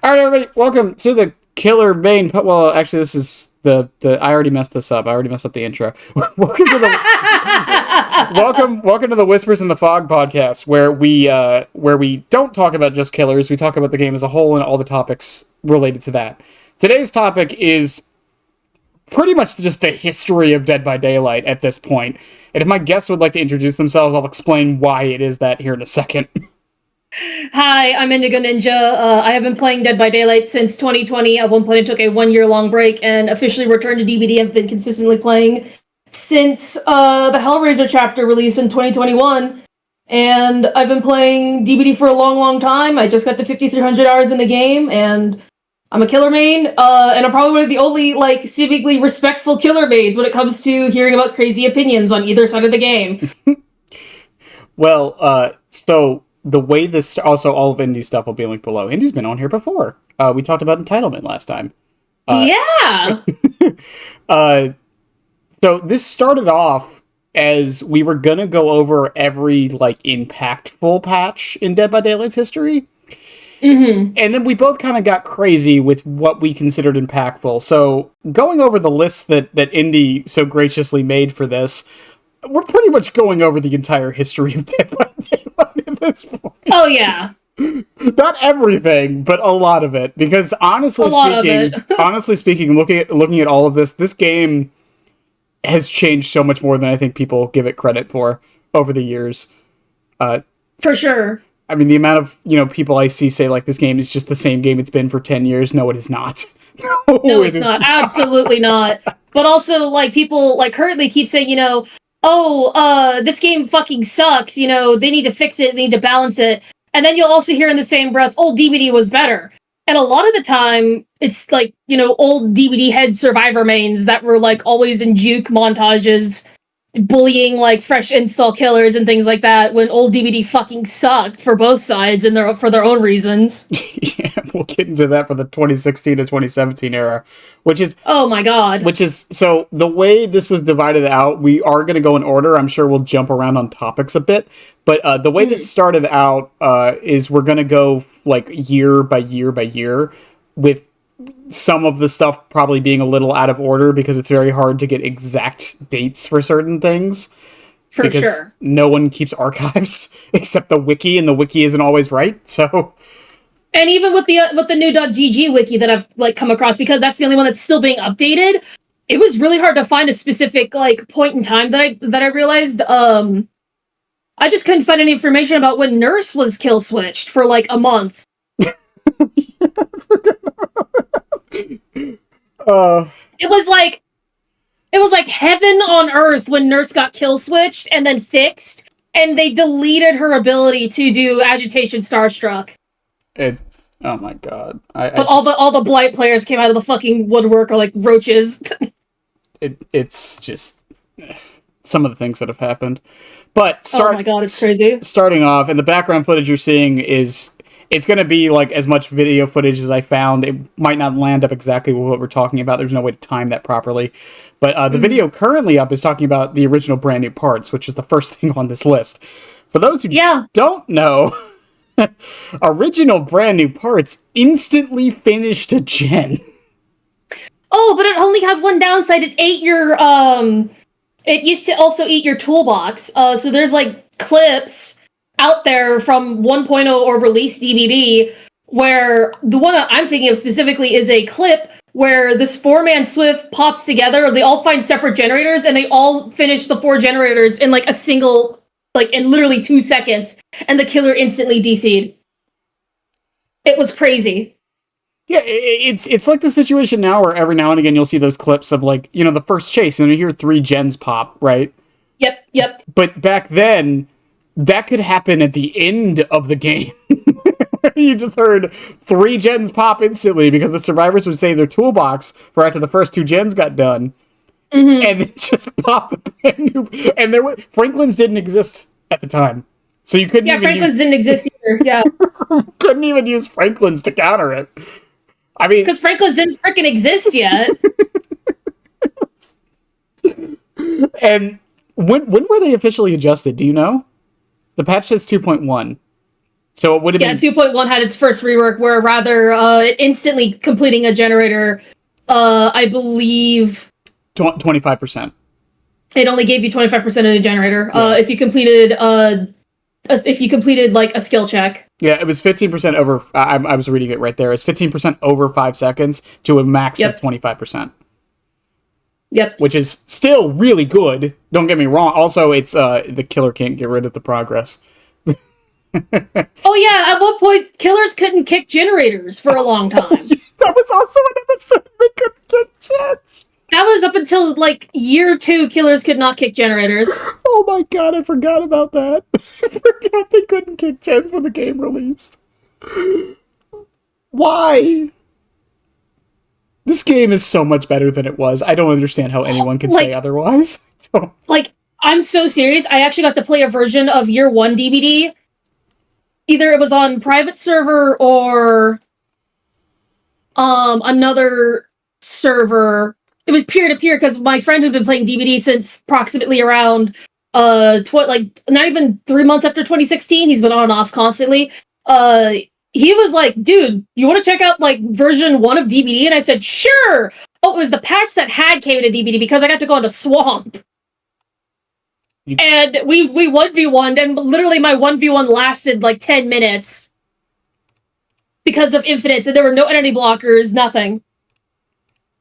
All right, everybody, welcome to the Killer Bane. Well, actually, this is the. I already messed this up. I already messed up the intro. welcome to the. welcome to the Whispers in the Fog podcast, where we don't talk about just killers. We talk about the game as a whole and all the topics related to that. Today's topic is pretty much just the history of Dead by Daylight at this point. And if my guests would like to introduce themselves, I'll explain why it is that here in a second. Hi, I'm Indigo Ninja. I have been playing Dead by Daylight since 2020. At one point, I took a 1-year-long break and officially returned to DBD. I've been consistently playing since the Hellraiser chapter released in 2021. And I've been playing DBD for a long, long time. I just got to 5,300 hours in the game, and I'm a killer main. And I'm probably one of the only, civically respectful killer mains when it comes to hearing about crazy opinions on either side of the game. Well, so the way this... Also, all of Indy's stuff will be linked below. Indy's been on here before. We talked about entitlement last time. Yeah! So this started off as we were going to go over every, impactful patch in Dead by Daylight's history. Mm-hmm. And then we both kind of got crazy with what we considered impactful. So going over the list that Indy so graciously made for this, we're pretty much going over the entire history of Dead by Daylight at this point. Oh, yeah. Not everything, but a lot of it. Because honestly speaking, looking at all of this game has changed so much more than I think people give it credit for over the years. For sure. I mean, the amount of, people I see say, this game is just the same game it's been for 10 years. No, it is not. No, it's not. Absolutely not. But also, people, currently keep saying, this game fucking sucks. They need to fix it. They need to balance it. And then you'll also hear in the same breath, old DBD was better. And a lot of the time, it's, old DBD head survivor mains that were, always in juke montages, bullying fresh install killers and things like that, when old DBD fucking sucked for both sides and for their own reasons. Yeah, we'll get into that for the 2016 to 2017 era, which is... Oh my god. So the way this was divided out, we are going to go in order. I'm sure we'll jump around on topics a bit, but the way this started out is we're going to go year by year by year, with some of the stuff probably being a little out of order because it's very hard to get exact dates for certain things. For sure. No one keeps archives except the wiki, and the wiki isn't always right, so... And even with the new .gg wiki that I've come across, because that's the only one that's still being updated, it was really hard to find a specific point in time that I realized. I just couldn't find any information about when Nurse was kill switched for a month. It was like heaven on earth when Nurse got kill switched and then fixed, and they deleted her ability to do agitation starstruck. Oh my god! All the blight players came out of the fucking woodwork are like roaches. It's just some of the things that have happened. But oh my god, it's crazy. Starting off, and the background footage you're seeing it's going to be as much video footage as I found. It might not land up exactly with what we're talking about. There's no way to time that properly. But the video currently up is talking about the original brand new parts, which is the first thing on this list. For those who don't know, original brand new parts instantly finished a gen. Oh, but it only had one downside. It ate your it used to also eat your toolbox. So there's clips out there from 1.0 or release DBD, where the one I'm thinking of specifically is a clip where this 4-man Swift pops together. They all find separate generators, and they all finish the 4 generators in a single, in literally 2 seconds, and the killer instantly DC'd. It was crazy. Yeah, it's like the situation now where every now and again you'll see those clips of the first chase, and you hear 3 gens pop, right? Yep. But back then, that could happen at the end of the game. You just heard 3 gens pop instantly because the survivors would save their toolbox for after the first 2 gens got done. Mm-hmm. And then just pop the brand new... And Franklin's didn't exist at the time. So you couldn't Franklin's didn't exist either, yeah. Couldn't even use Franklin's to counter it. I mean... Because Franklin's didn't freaking exist yet. And when were they officially adjusted? Do you know? The patch says 2.1. So it would have been 2.1 had its first rework where rather instantly completing a generator, I believe 25%. It only gave you 25% of the generator. If you completed like a skill check. Yeah, it was 15% over. I was reading it right there. It's 15% over 5 seconds to a max of 25%. Yep. Which is still really good. Don't get me wrong. Also, it's the killer can't get rid of the progress. Oh yeah, at one point, killers couldn't kick generators for a long time. That was also another thing. They couldn't kick jets. That was up until, like, year 2, killers could not kick generators. Oh my god, I forgot about that. I forgot they couldn't kick gens when the game released. Why? This game is so much better than it was. I don't understand how anyone can say otherwise. Like, I'm so serious. I actually got to play a version of Year 1 DBD. Either it was on private server or another server. It was peer-to-peer because my friend who'd been playing DBD since approximately around not even 3 months after 2016. He's been on and off constantly. He was like, dude, you want to check out like version 1 of DBD? And I said, sure. Oh, it was the patch that came into DBD because I got to go into Swamp. And we 1v1'd, and literally my 1v1 lasted like 10 minutes because of infinites, and there were no enemy blockers, nothing.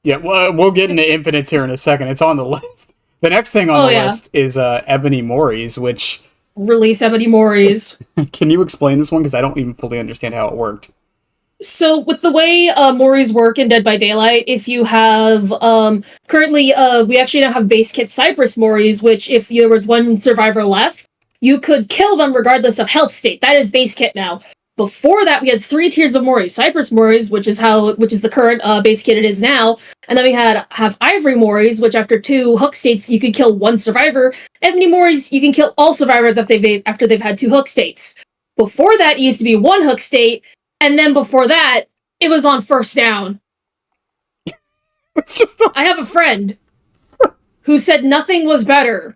Yeah, well, we'll get into infinites here in a second. It's on the list. The next thing on the list is Ebony Mories, which... Release Ebony Mories. Can you explain this one? Because I don't even fully understand how it worked. So, with the way Mories work in Dead by Daylight, if you have... currently, we actually now have base kit Cypress Mories, which if there was one survivor left, you could kill them regardless of health state. That is base kit now. Before that, we had 3 tiers of Mories. Cypress Mories, which is the current base kit it is now. And then we have Ivory Mories, which after 2 hook states, you can kill 1 survivor. Ebony Mories, you can kill all survivors after they've had 2 hook states. Before that, it used to be 1 hook state. And then before that, it was on first down. I have a friend who said nothing was better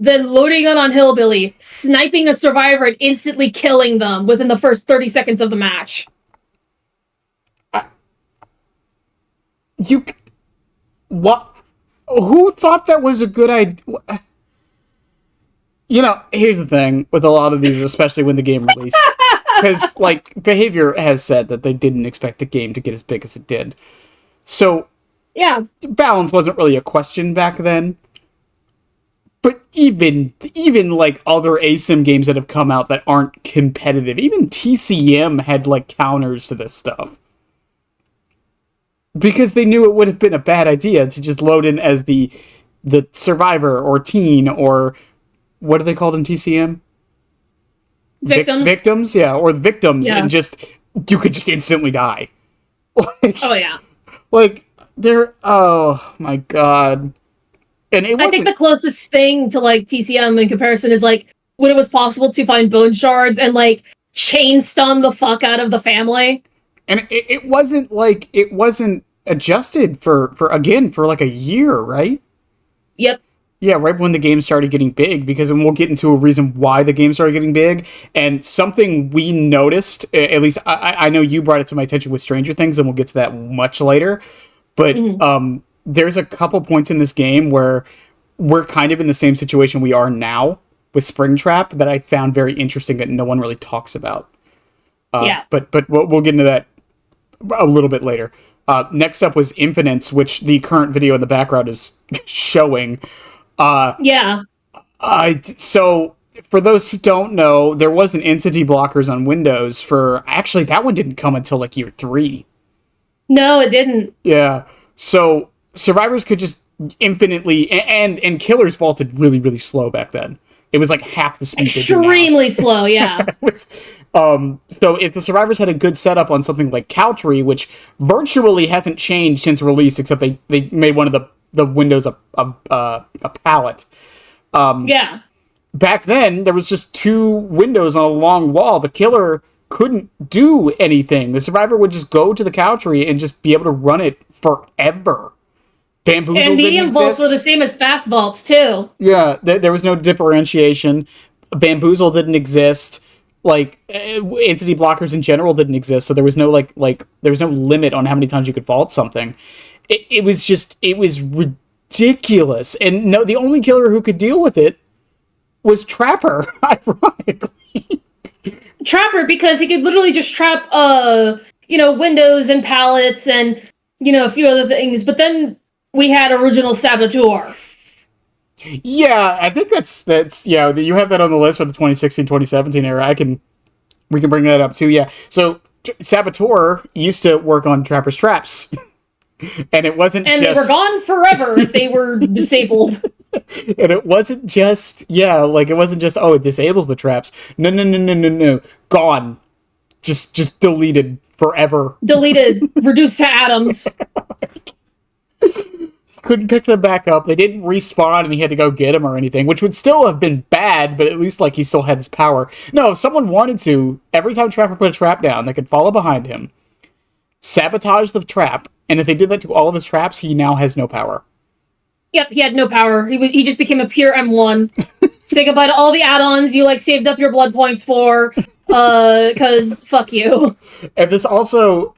than loading on Hillbilly, sniping a survivor, and instantly killing them within the first 30 seconds of the match. What? Who thought that was a good idea? You know, here's the thing with a lot of these, especially when the game released. Because, like, Behavior has said that they didn't expect the game to get as big as it did. So, yeah, balance wasn't really a question back then. But even like other ASIM games that have come out that aren't competitive, even TCM had like counters to this stuff. Because they knew it would have been a bad idea to just load in as the survivor or teen or what are they called in TCM? Victims. Victims, yeah, or the victims, and just you could just instantly die. Oh yeah. Like oh my god. And I think the closest thing to like TCM in comparison is like when it was possible to find bone shards and like chain stun the fuck out of the family. And it wasn't adjusted for like a year, right? Yep. Yeah, right when the game started getting big, because and we'll get into a reason why the game started getting big. And something we noticed, at least I know you brought it to my attention with Stranger Things, and we'll get to that much later. But there's a couple points in this game where we're kind of in the same situation we are now with Springtrap that I found very interesting that no one really talks about. But we'll get into that a little bit later. Next up was Infinites, which the current video in the background is showing. So for those who don't know, there wasn't entity blockers on Windows for... Actually, that one didn't come until like year 3. No, it didn't. Yeah. So survivors could just infinitely... And killers vaulted really, really slow back then. It was like half the speed. Extremely slow, yeah. So if the survivors had a good setup on something like Cowtree, which virtually hasn't changed since release, except they made one of the windows a pallet. Back then, there was just 2 windows on a long wall. The killer couldn't do anything. The survivor would just go to the Cowtree and just be able to run it forever. Bamboozle and medium vaults were the same as fast vaults, too. Yeah, there was no differentiation. Bamboozle didn't exist. entity blockers in general didn't exist, so there was no there was no limit on how many times you could vault something. It was ridiculous, and no, the only killer who could deal with it was Trapper, ironically. Trapper, because he could literally just trap windows and pallets and a few other things, but then we had original Saboteur. Yeah, I think that's you have that on the list for the 2016-2017 era. We can bring that up too. Yeah, so Saboteur used to work on Trapper's traps, and it wasn't they were gone forever if they were disabled. And it wasn't just it disables the traps. No, gone, just deleted forever. Deleted, reduced to atoms. Couldn't pick them back up. They didn't respawn, and he had to go get them or anything, which would still have been bad, but at least he still had his power. No, if someone wanted to, every time Trapper put a trap down, they could follow behind him, sabotage the trap, and if they did that to all of his traps, he now has no power. Yep, he had no power. He just became a pure M1. Say goodbye to all the add-ons you saved up your blood points for, because fuck you. And this also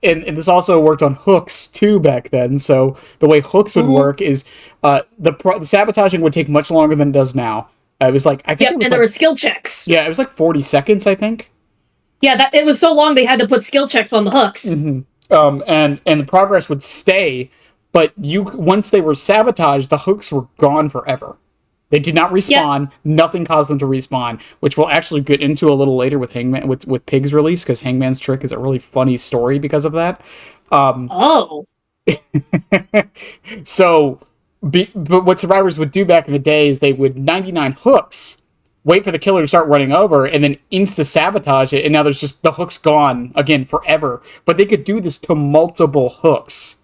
worked on hooks too back then. So the way hooks would work is the sabotaging would take much longer than it does now. It was there were skill checks. Yeah, it was 40 seconds, I think. Yeah, it was so long they had to put skill checks on the hooks. Mm-hmm. And the progress would stay. But once they were sabotaged, the hooks were gone forever. They did not respawn. Yep. Nothing caused them to respawn, which we'll actually get into a little later with Hangman with Pig's release, because Hangman's trick is a really funny story because of that. But what survivors would do back in the day is they would 99 hooks, wait for the killer to start running over, and then insta-sabotage it, and now there's just the hooks gone again forever. But they could do this to multiple hooks.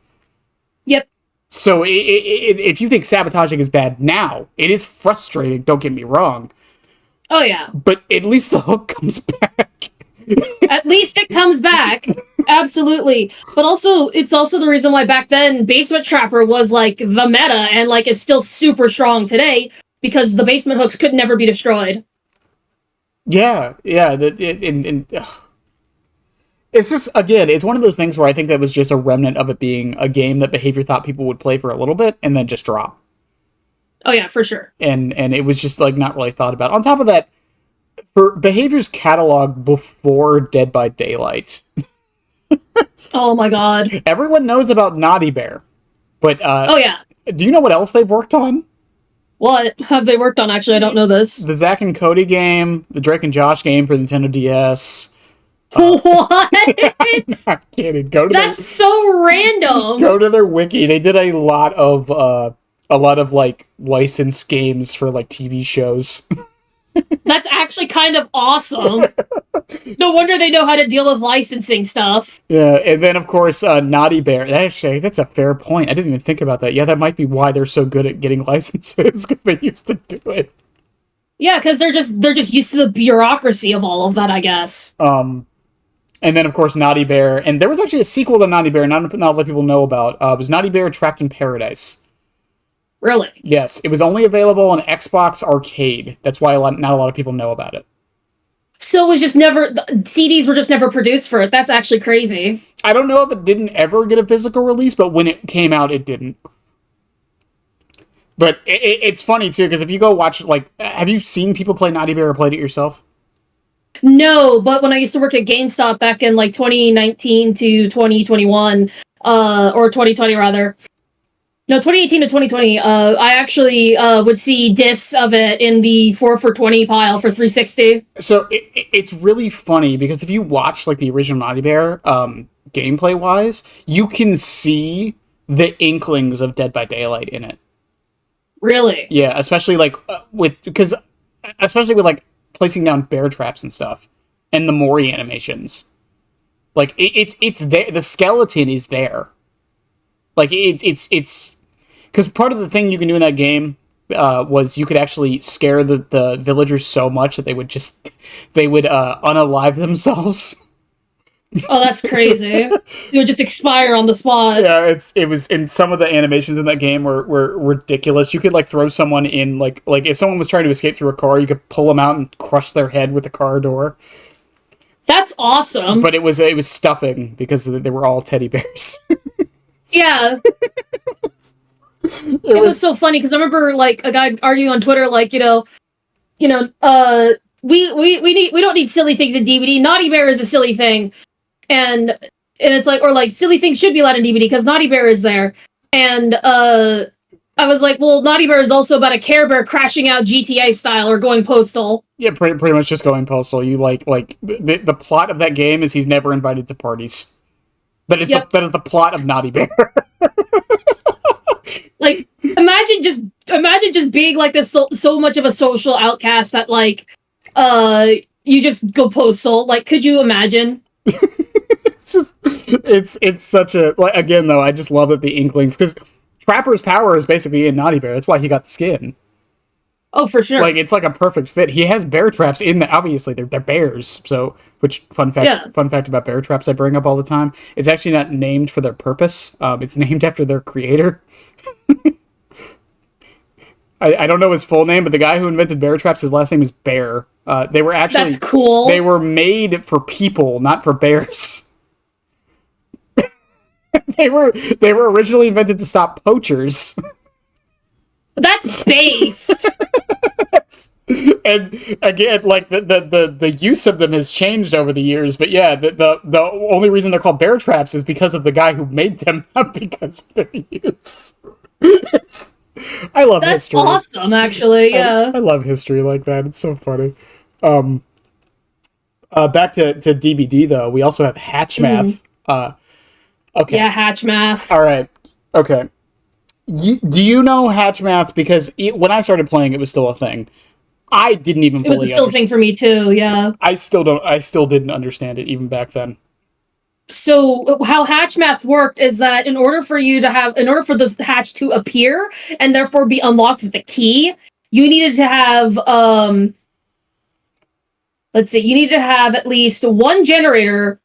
Yep. So if you think sabotaging is bad now, it is frustrating, don't get me wrong. Oh, yeah. But at least the hook comes back. At least it comes back. Absolutely. But it's also the reason why back then Basement Trapper was the meta and is still super strong today, because the basement hooks could never be destroyed. Yeah. It's just, again, it's one of those things where I think that was just a remnant of it being a game that Behavior thought people would play for a little bit and then just drop. Oh, yeah, for sure. And it was just, not really thought about. On top of that, for Behavior's catalog before Dead by Daylight... Oh, my God. Everyone knows about Naughty Bear, but... oh, yeah. Do you know what else they've worked on? What have they worked on? Actually, I don't know this. The Zack and Cody game, the Drake and Josh game for Nintendo DS... What? I'm kidding. That's so random. Go to their wiki. They did a lot of licensed games for TV shows. That's actually kind of awesome. No wonder they know how to deal with licensing stuff. Yeah, and then of course Naughty Bear. Actually, that's a fair point. I didn't even think about that. Yeah, that might be why they're so good at getting licenses, because they used to do it. Yeah, because they're just used to the bureaucracy of all of that, I guess. And then, of course, Naughty Bear. And there was actually a sequel to Naughty Bear, not a lot of people know about. It was Naughty Bear Trapped in Paradise. Really? Yes. It was only available on Xbox Arcade. That's why not a lot of people know about it. So it was just never... CDs were just never produced for it. That's actually crazy. I don't know if it didn't ever get a physical release, but when it came out, it didn't. But it's funny, too, because if you go watch... have you seen people play Naughty Bear or played it yourself? No, but when I used to work at GameStop back in 2019 to 2021, or 2020 rather. No, 2018 to 2020, I actually would see discs of it in the 4 for 20 pile for 360. So it's really funny because if you watch the original Naughty Bear, gameplay wise, you can see the inklings of Dead by Daylight in it. Really? Yeah, especially with placing down bear traps and stuff, and the Mori animations. It's there. The skeleton is there. It's because part of the thing you can do in that game was you could actually scare the villagers so much that they would unalive themselves. Oh, that's crazy. It would just expire on the spot. Yeah, it was, and some of the animations in that game were ridiculous. You could throw someone in if someone was trying to escape through a car, you could pull them out and crush their head with the car door. That's awesome. But it was stuffing because they were all teddy bears. Yeah. It was so funny because I remember like a guy arguing on Twitter, like, we don't need silly things in DBD. Naughty Bear is a silly thing. And it's like, or like silly things should be allowed in DBD because Naughty Bear is there. And I was like, well, Naughty Bear is also about a Care Bear crashing out GTA style or going postal. Yeah, pretty much just going postal. You like the plot of that game is he's never invited to parties. That is the plot of Naughty Bear. Like, imagine just being like this so much of a social outcast that like you just go postal. Like, could you imagine? it's such a, like, again though, I just love that the Inklings, because Trapper's power is basically in Naughty Bear. That's why he got the skin. Oh, for sure. Like, it's like a perfect fit. He has bear traps in the, obviously they're bears. So, which fun fact about bear traps I bring up all the time. It's actually not named for their purpose. It's named after their creator. I don't know his full name, but the guy who invented bear traps, his last name is Bear. They were actually, that's cool. They were made for people, not for bears. They were originally invented to stop poachers. That's based. And again, like the use of them has changed over the years, but yeah, the only reason they're called bear traps is because of the guy who made them, not because of their use. I love history. That's awesome, actually. Yeah, I love history like that. It's so funny. Back to DBD though, we also have hatch math. Okay. Yeah, hatch math. All right. Okay. Do you know hatch math? Because when I started playing, it was still a thing. I didn't even. It was still a thing for me too. Yeah. I still didn't understand it even back then. So how hatch math worked is that in order for this hatch to appear and therefore be unlocked with a key, you needed to have you needed to have at least one generator.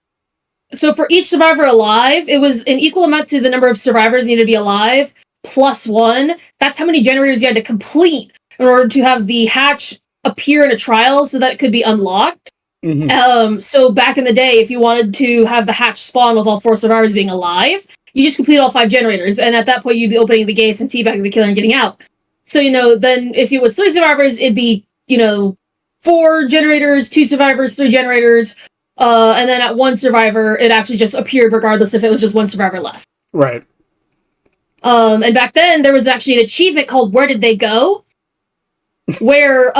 So for each survivor alive, it was an equal amount to the number of survivors needed to be alive, plus one. That's how many generators you had to complete in order to have the hatch appear in a trial so that it could be unlocked. Mm-hmm. So back in the day, if you wanted to have the hatch spawn with all 4 survivors being alive, you just complete all 5 generators, and at that point you'd be opening the gates and teabagging the killer and getting out. So, then if it was 3 survivors, it'd be, 4 generators, 2 survivors, 3 generators, and then at 1 survivor, it actually just appeared regardless if it was just 1 survivor left. Right. And back then, there was actually an achievement called Where Did They Go? Where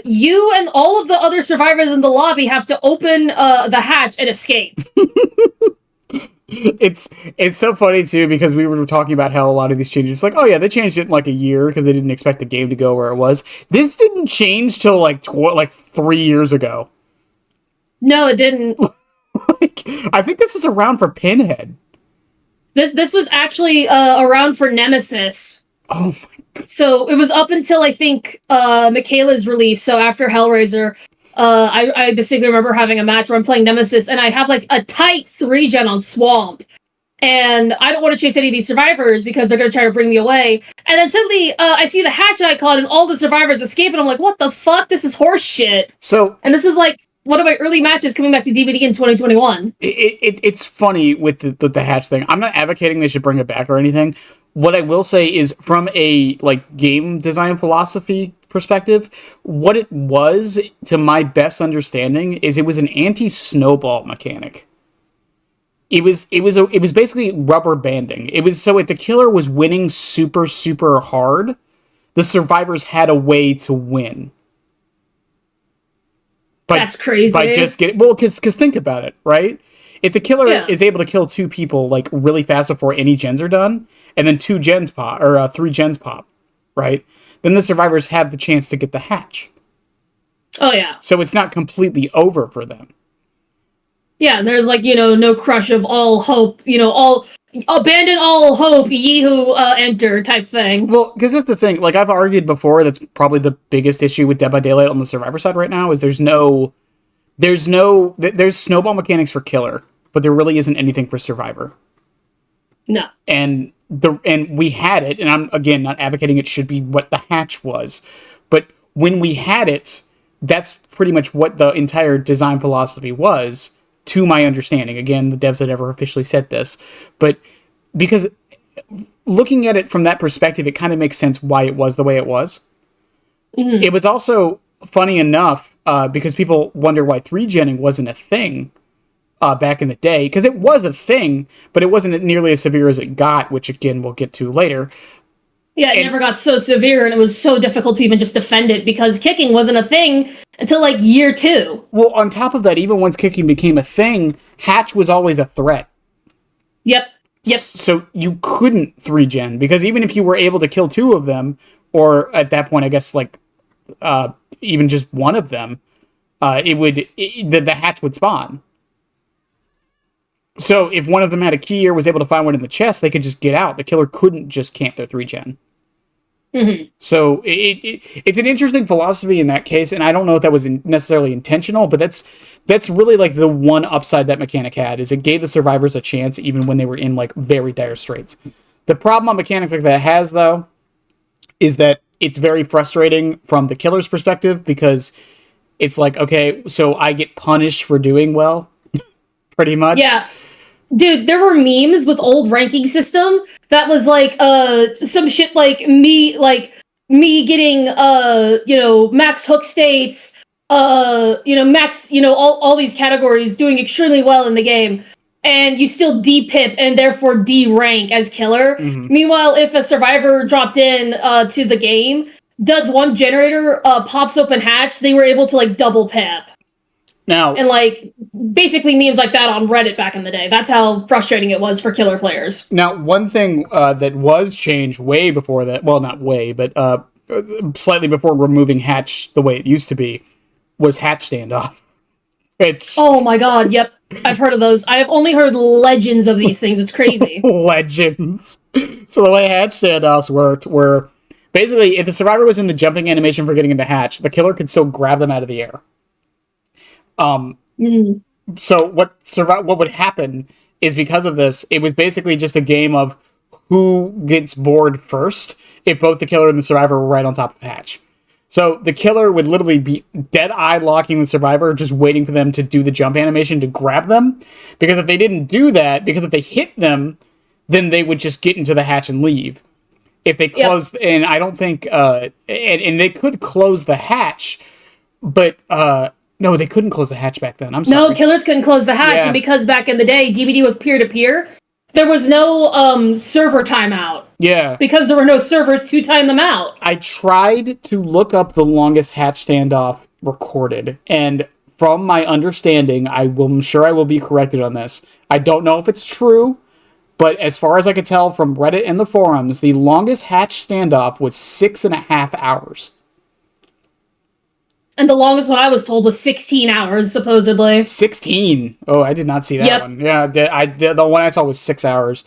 you and all of the other survivors in the lobby have to open the hatch and escape. It's so funny too, because we were talking about how a lot of these changes, like, oh yeah, they changed it in like a year because they didn't expect the game to go where it was. This didn't change till like 3 years ago. No, it didn't. I think this is around for Pinhead. This was actually around for Nemesis. Oh my god. So it was up until I think Michaela's release. So after Hellraiser, I distinctly remember having a match where I'm playing Nemesis, and I have like a tight 3-gen on Swamp. And I don't want to chase any of these survivors because they're going to try to bring me away. And then suddenly I see the hatch icon and all the survivors escape, and I'm like, what the fuck? This is horse shit. And this is like one of my early matches coming back to DBD in 2021. It's funny with the hatch thing. I'm not advocating they should bring it back or anything. What I will say is, from a game design philosophy perspective, what it was, to my best understanding, is it was an anti-snowball mechanic. It was basically rubber banding. It was so if the killer was winning super, super hard, the survivors had a way to win. That's crazy. By just getting, because think about it, right? If the killer is able to kill 2 people really fast before any gens are done, and then 2 gens pop, or 3 gens pop, right? Then the survivors have the chance to get the hatch. Oh yeah. So it's not completely over for them. Yeah, and there's no crush of all hope, abandon all hope, ye who enter type thing. Well, because that's the thing. I've argued before, that's probably the biggest issue with Dead by Daylight on the survivor side right now, is there's snowball mechanics for killer, but there really isn't anything for survivor. No. And we had it, and I'm again not advocating it should be what the hatch was, but when we had it, that's pretty much what the entire design philosophy was, to my understanding. Again, the devs had never officially said this, but because looking at it from that perspective, it kind of makes sense why it was the way it was. Mm-hmm. It was also funny enough, because people wonder why 3genning wasn't a thing back in the day, because it was a thing, but it wasn't nearly as severe as it got, which again we'll get to later. Yeah, it never got so severe, and it was so difficult to even just defend it, because kicking wasn't a thing until, like, year 2. Well, on top of that, even once kicking became a thing, hatch was always a threat. Yep. So you couldn't 3gen, because even if you were able to kill 2 of them, or at that point, I guess, like, even just one of them, the hatch would spawn. So if one of them had a key or was able to find one in the chest, they could just get out. The killer couldn't just camp their 3gen. Mm-hmm. So it's an interesting philosophy in that case, and I don't know if that was necessarily intentional, but that's really like the one upside that mechanic had, is it gave the survivors a chance even when they were in like very dire straits. The problem a mechanic like that has, though, is that it's very frustrating from the killer's perspective, because it's like, okay, so I get punished for doing well, pretty much. Yeah. Dude, there were memes with old ranking system that was like some shit like me getting max hook states, max, all these categories, doing extremely well in the game, and you still D-pip and therefore D-rank as killer. Mm-hmm. Meanwhile, if a survivor dropped in to the game, does one generator, pops open hatch, they were able to like double pip. Now, and like basically memes like that on Reddit back in the day. That's how frustrating it was for killer players. Now, one thing that was changed way before that, well, not way, but slightly before removing hatch the way it used to be, was hatch standoff. Oh my god, yep. I've heard of those. I have only heard legends of these things. It's crazy. Legends. So the way hatch standoffs worked were basically if the survivor was in the jumping animation for getting into hatch, the killer could still grab them out of the air. So what would happen is, because of this, it was basically just a game of who gets bored first if both the killer and the survivor were right on top of hatch. So the killer would literally be dead-eye locking the survivor, just waiting for them to do the jump animation to grab them. Because if they didn't do that, because if they hit them, then they would just get into the hatch and leave. If they closed, and I don't think, and they could close the hatch, but, no, they couldn't close the hatch back then. I'm sorry. No, killers couldn't close the hatch, and because back in the day, DBD was peer-to-peer, there was no server timeout. Yeah. Because there were no servers to time them out. I tried to look up the longest hatch standoff recorded, and from my understanding, I'm sure I will be corrected on this. I don't know if it's true, but as far as I could tell from Reddit and the forums, the longest hatch standoff was 6.5 hours. And the longest one I was told was 16 hours, supposedly. 16? Oh, I did not see that one. Yeah, the one I saw was 6 hours.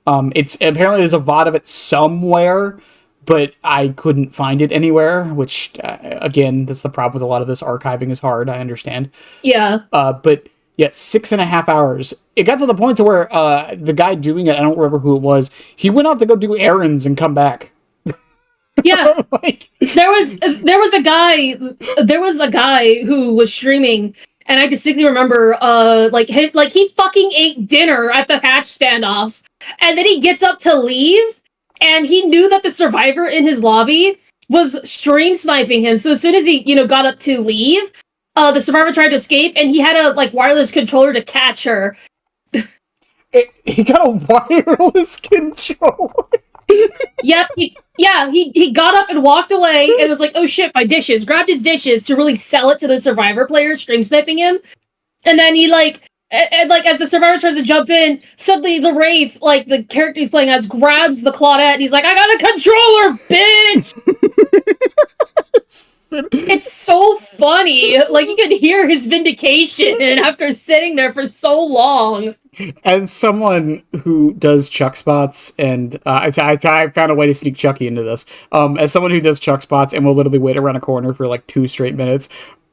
It's apparently there's a VOD of it somewhere, but I couldn't find it anywhere, which, again, that's the problem with a lot of this. Archiving is hard, I understand. Yeah. But, yeah, 6.5 hours. It got to the point to where the guy doing it, I don't remember who it was, he went off to go do errands and come back. Yeah, there was a guy who was streaming, and I distinctly remember, he fucking ate dinner at the hatch standoff, and then he gets up to leave, and he knew that the survivor in his lobby was stream sniping him. So as soon as he, got up to leave, the survivor tried to escape, and he had a wireless controller to catch her. He got a wireless controller. Yep. He got up and walked away and was like, oh shit, my dishes. Grabbed his dishes to really sell it to the survivor player stream sniping him. And then he as the survivor tries to jump in, suddenly the Wraith, the character he's playing as, grabs the Claudette and he's like, I got a controller, bitch! It's so funny. You can hear his vindication after sitting there for so long. As someone who does Chuck spots, and I found a way to sneak Chucky into this. As someone who does Chuck spots and will literally wait around a corner for 2 straight minutes,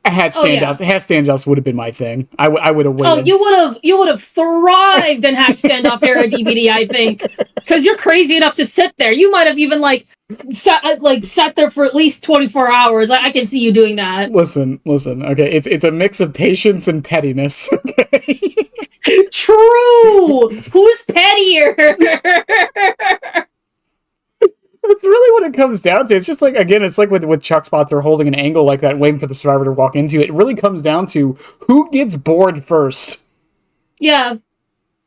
hatch standoffs would have been my thing. I would have waited. Oh, you would have thrived in hatch standoff era DBD, I think. because you're crazy enough to sit there. You might have even sat there for at least 24 hours. I can see you doing that. Listen. Okay, it's a mix of patience and pettiness. Okay. True. Who's pettier? That's really what it comes down to. It's just like, again, it's like with Chuck Spot, they're holding an angle like that, waiting for the survivor to walk into it. It really comes down to who gets bored first. Yeah.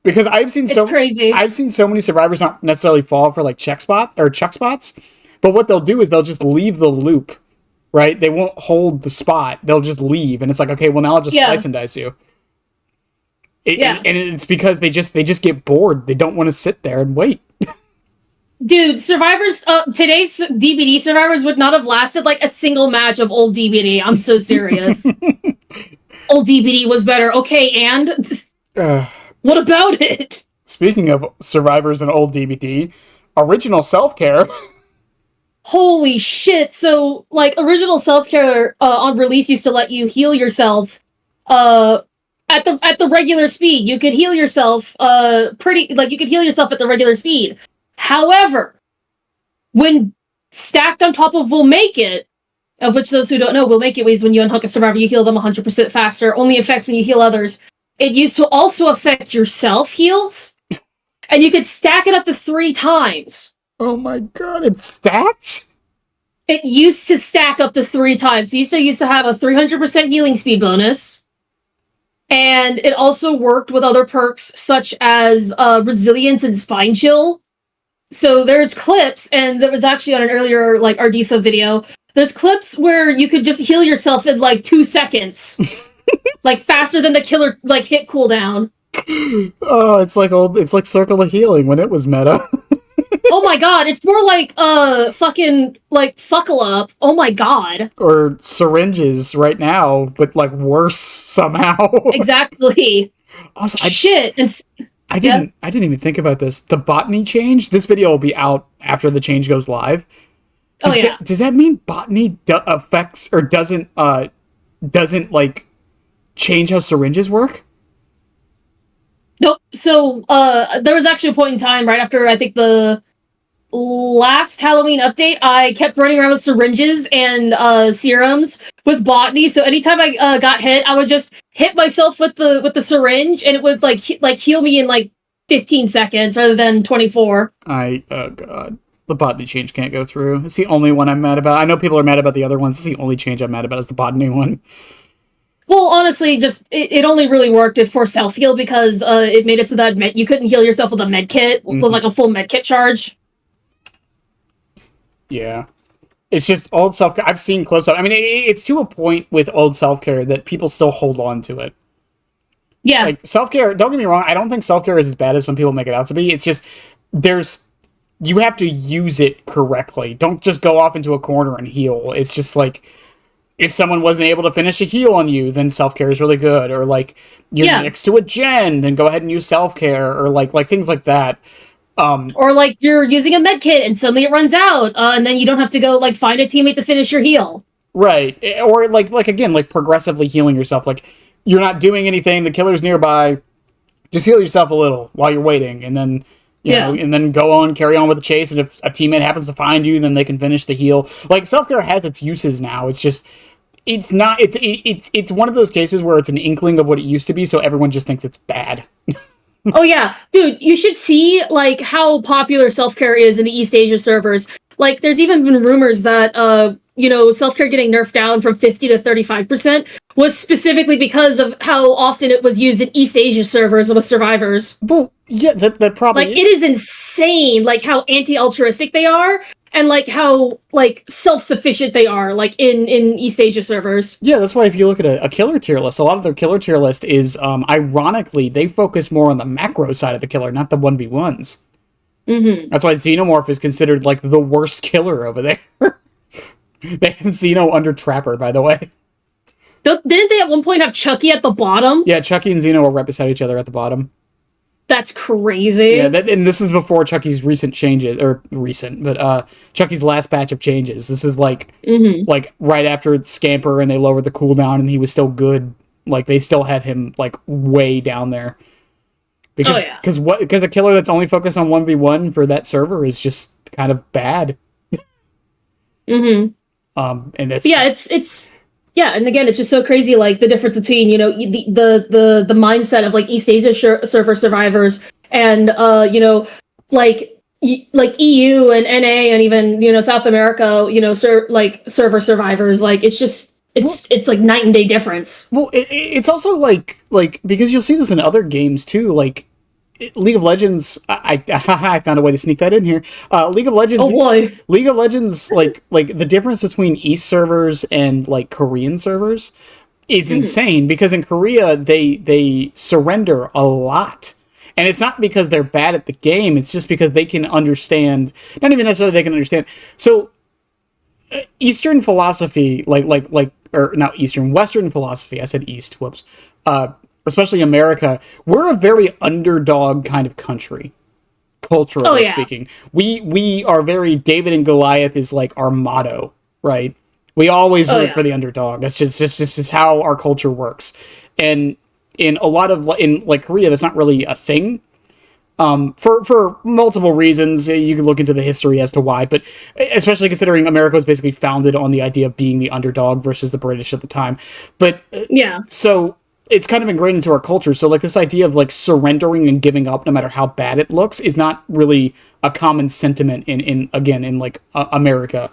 Because I've seen crazy. I've seen so many survivors not necessarily fall for like Chuck spots, but what they'll do is they'll just leave the loop, right? They won't hold the spot. They'll just leave, and it's like, okay, well now I'll just slice and dice you. And it's because they just get bored. They don't want to sit there and wait. Dude, survivors, today's DBD survivors would not have lasted like a single match of old DBD. I'm so serious. Old DBD was better. Okay, and what about it? Speaking of survivors and old DBD, original self-care. Holy shit. So, like, original self-care on release used to let you heal yourself at the regular speed. You could heal yourself you could heal yourself at the regular speed. However, when stacked on top of Will Make It, of which those who don't know, Will Make It is when you unhook a survivor, you heal them 100% faster, only affects when you heal others. It used to also affect your self-heals, and you could stack it up to 3 times. Oh my god, it's stacked? It used to stack up to 3 times. You used to have a 300% healing speed bonus, and it also worked with other perks such as resilience and spine chill. So there's clips, and there was actually on an earlier like Arditha video, there's clips where you could just heal yourself in like 2 seconds. Like faster than the killer like hit cooldown. Oh, it's like Circle of Healing when it was meta. Oh my god, it's more like fucking like fuckle up. Oh my god. Or syringes right now, but like worse somehow. Exactly. Also, I didn't even think about this. The botany change, this video will be out after the change goes live. Does that mean botany affects or doesn't like change how syringes work? Nope. So there was actually a point in time right after I think the last Halloween update, I kept running around with syringes and serums with botany. So anytime I got hit, I would just hit myself with the syringe, and it would like heal me in like 15 seconds rather than 24. Oh god, the botany change can't go through. It's the only one I'm mad about. I know people are mad about the other ones. It's the only change I'm mad about is the botany one. Well, honestly, just it only really worked for self heal because it made it so that you couldn't heal yourself with a med kit with like a full med kit charge. Yeah. It's just old self-care. I've seen clips of it. I mean, it's to a point with old self-care that people still hold on to it. Yeah. Like, self-care, don't get me wrong, I don't think self-care is as bad as some people make it out to be. It's just, you have to use it correctly. Don't just go off into a corner and heal. It's just like, if someone wasn't able to finish a heal on you, then self-care is really good. Or like, you're next to a gen, then go ahead and use self-care. Or like things like that. Or like you're using a med kit and suddenly it runs out, and then you don't have to go like find a teammate to finish your heal. Right. Or like again, like progressively healing yourself. Like you're not doing anything, the killer's nearby, just heal yourself a little while you're waiting, and then you know, and then go on, carry on with the chase, and if a teammate happens to find you, then they can finish the heal. Like self-care has its uses now. It's just it's one of those cases where it's an inkling of what it used to be, so everyone just thinks it's bad. Oh yeah, dude, you should see like how popular self-care is in the East Asia servers. Like there's even been rumors that self-care getting nerfed down from 50 to 35% was specifically because of how often it was used in East Asia servers with survivors. Well, yeah, that probably like it is insane like how anti-altruistic they are and like how like self-sufficient they are like in East Asia servers. Yeah, that's why if you look at a killer tier list, a lot of their killer tier list is ironically they focus more on the macro side of the killer, not the 1v1s. Mm-hmm. That's why Xenomorph is considered like the worst killer over there. They have Xeno under Trapper, by the way. Didn't they at one point have Chucky at the bottom? Yeah, Chucky and Xeno are right beside each other at the bottom. That's crazy. Yeah, and this is before Chucky's recent changes, Chucky's last batch of changes. This is like right after Scamper, and they lowered the cooldown, and he was still good. Like they still had him like way down there. Because a killer that's only focused on 1v1 for that server is just kind of bad. Mm-hmm. And that's it's and again, it's just so crazy, like the difference between the mindset of like East Asia server survivors and like EU and NA and even South America server survivors. Like it's like night and day difference. Well, it's also like because you'll see this in other games too, like League of Legends. I found a way to sneak that in here. League of Legends. Oh boy. League of Legends, like the difference between East servers and like Korean servers is insane, because in Korea they surrender a lot. And it's not because they're bad at the game, it's just because they can understand, not even necessarily they can understand. So Eastern philosophy, or not Eastern, Western philosophy, I said East, whoops. Especially America, we're a very underdog kind of country, culturally speaking. We are very, David and Goliath is like our motto, right? We always root for the underdog. That's just how our culture works. And in a lot of, in like Korea, that's not really a thing. For multiple reasons. You can look into the history as to why, but especially considering America was basically founded on the idea of being the underdog versus the British at the time. But so it's kind of ingrained into our culture. So like this idea of like surrendering and giving up no matter how bad it looks is not really a common sentiment in like America.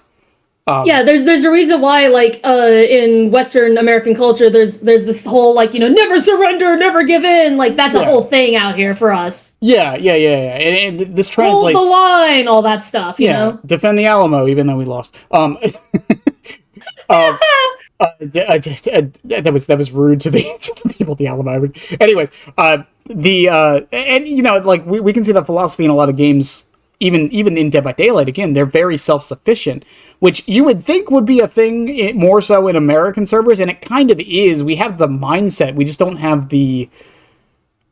There's a reason why, like, in Western American culture, there's this whole, like, never surrender, never give in. Like, that's a whole thing out here for us. Yeah. And this translates... Hold the line, all that stuff, you know? Defend the Alamo, even though we lost. That was rude to the people at the Alamo. Anyways, we can see that philosophy in a lot of games. Even in Dead by Daylight, again, they're very self-sufficient, which you would think would be a thing more so in American servers, and it kind of is. We have the mindset, we just don't have the...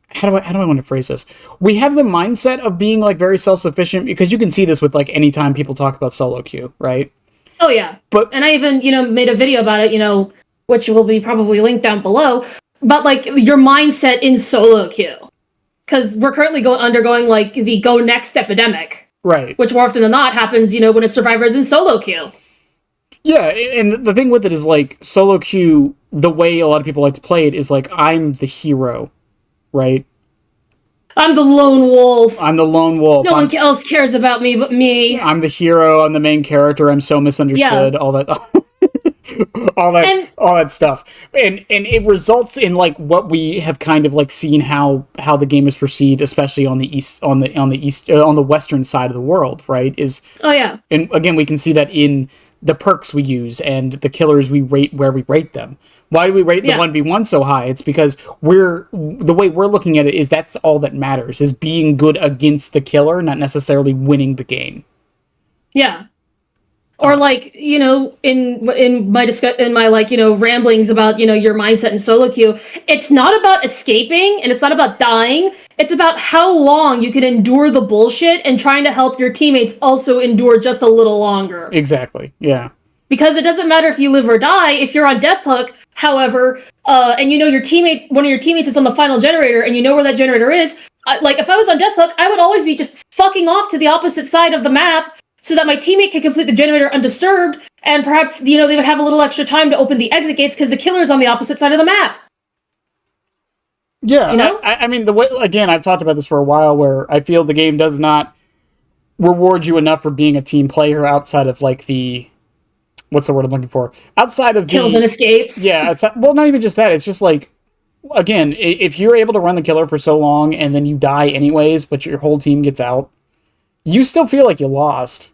How do I want to phrase this? We have the mindset of being, like, very self-sufficient, because you can see this with, like, any time people talk about solo queue, right? Oh, yeah. And I even, made a video about it, which will be probably linked down below, but, like, your mindset in solo queue. Because we're currently undergoing, like, the go next epidemic. Right. Which more often than not happens, when a survivor is in solo queue. Yeah, and the thing with it is, like, solo queue, the way a lot of people like to play it is, like, I'm the hero, right? I'm the lone wolf. No one else cares about me but me. I'm the hero, I'm the main character, I'm so misunderstood, all that... all that stuff, and it results in like what we have kind of like seen how the game is perceived, especially on the western side of the world, right? And again, we can see that in the perks we use and the killers we rate where we rate them. Why do we rate the 1v1 so high? It's because the way we're looking at it is that's all that matters, is being good against the killer, not necessarily winning the game. Yeah. Or like, in my ramblings about, your mindset in solo queue, it's not about escaping and it's not about dying. It's about how long you can endure the bullshit and trying to help your teammates also endure just a little longer. Exactly. Yeah. Because it doesn't matter if you live or die. If you're on death hook, however, and one of your teammates is on the final generator and you know where that generator is, like if I was on death hook, I would always be just fucking off to the opposite side of the map, so that my teammate can complete the generator undisturbed, and perhaps, they would have a little extra time to open the exit gates because the killer's on the opposite side of the map. Yeah, I mean, the way, again, I've talked about this for a while, where I feel the game does not reward you enough for being a team player outside of, like, what's the word I'm looking for? Outside of kills and escapes. Yeah, well, not even just that, it's just, like, again, if you're able to run the killer for so long, and then you die anyways, but your whole team gets out, you still feel like you lost.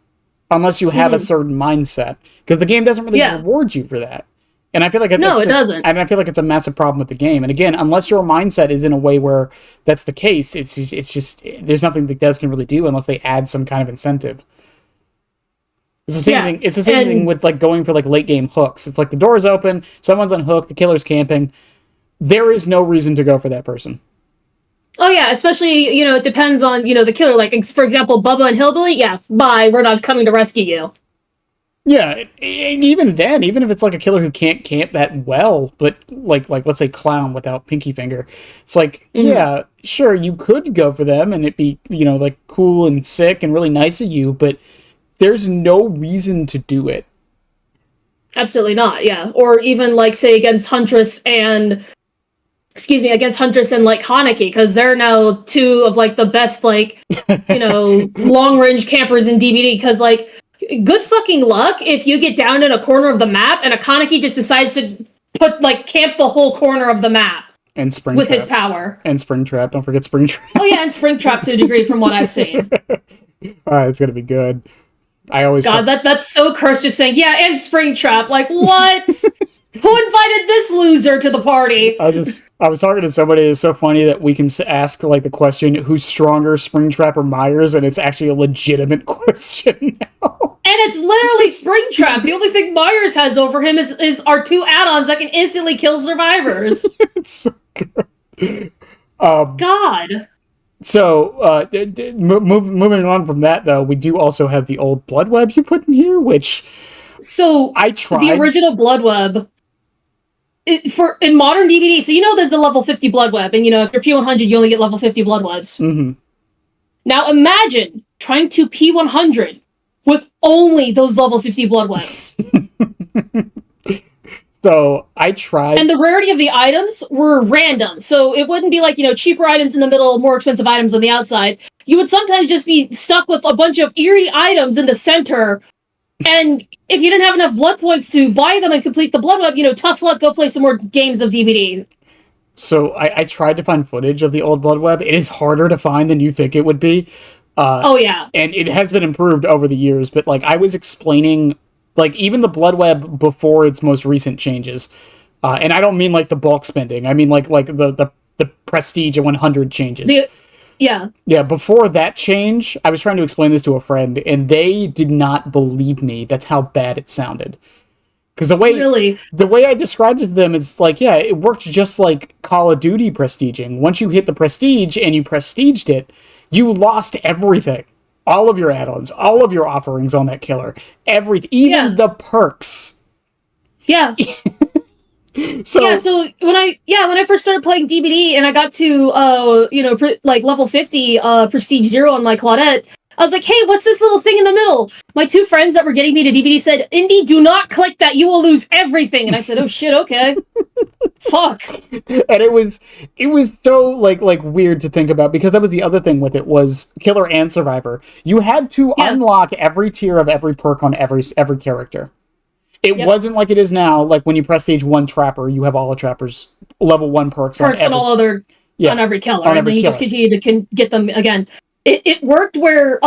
Unless you have a certain mindset, because the game doesn't really reward you for that, and I feel like it doesn't. And I feel like it's a massive problem with the game. And again, unless your mindset is in a way where that's the case, it's just there's nothing the devs can really do unless they add some kind of incentive. It's the same thing. It's the same thing with like going for like late game hooks. It's like the door's open, someone's on hook, the killer's camping. There is no reason to go for that person. Oh yeah, especially, it depends on, the killer. Like, for example, Bubba and Hillbilly, bye, we're not coming to rescue you. Yeah, and even then, even if it's like a killer who can't camp that well, but like let's say clown without pinky finger, it's like, yeah, sure, you could go for them and it'd be, like cool and sick and really nice of you, but there's no reason to do it. Absolutely not, yeah. Or even like say against Huntress and like Haneke, because they're now two of like the best like long range campers in DBD. Because like, good fucking luck if you get down in a corner of the map and a Kaneki just decides to camp the whole corner of the map and Springtrap with his power. And Springtrap, don't forget Springtrap. Oh yeah, and Springtrap to a degree from what I've seen. All right, it's gonna be good. That's so cursed just saying, yeah, and Springtrap. Like, what? Who invited this loser to the party? I was talking to somebody. It's so funny that we can ask like the question, who's stronger, Springtrap or Myers, and it's actually a legitimate question now. And it's literally Springtrap. The only thing Myers has over him is our two add-ons that can instantly kill survivors. It's so good. God. So, moving on from that, though, we do also have the old bloodweb you put in here, which... So, I tried... The original bloodweb... in modern DBD, so there's the level 50 bloodweb, and if you're P100, you only get level 50 bloodwebs. Mm-hmm. Now imagine trying to P100 with only those level 50 bloodwebs. So, I tried... And the rarity of the items were random. So it wouldn't be like, cheaper items in the middle, more expensive items on the outside. You would sometimes just be stuck with a bunch of eerie items in the center. And if you didn't have enough blood points to buy them and complete the blood web, tough luck, go play some more games of DBD. So I tried to find footage of the old blood web. It is harder to find than you think it would be. Oh, yeah. And it has been improved over the years. But, I was explaining... even the blood web before its most recent changes, and I don't mean the bulk spending. I mean the prestige at 100 changes. Yeah. Before that change, I was trying to explain this to a friend, and they did not believe me. That's how bad it sounded. Because the way I described it to them is it worked just like Call of Duty prestiging. Once you hit the prestige and you prestiged it, you lost everything. All of your add-ons, all of your offerings on that killer, everything, even the perks. Yeah. So when I first started playing DBD and I got to level 50 prestige 0 on my Claudette, I was like, hey, what's this little thing in the middle? My two friends that were getting me to DBD said, Indy, do not click that, you will lose everything. And I said, oh shit, okay. Fuck. And it was so weird to think about, because that was the other thing with it, was killer and survivor. You had to unlock every tier of every perk on every character. It wasn't like it is now, when you prestige 1 trapper, you have all the trappers level 1 perks on every killer, and then you just continue to get them again. It worked where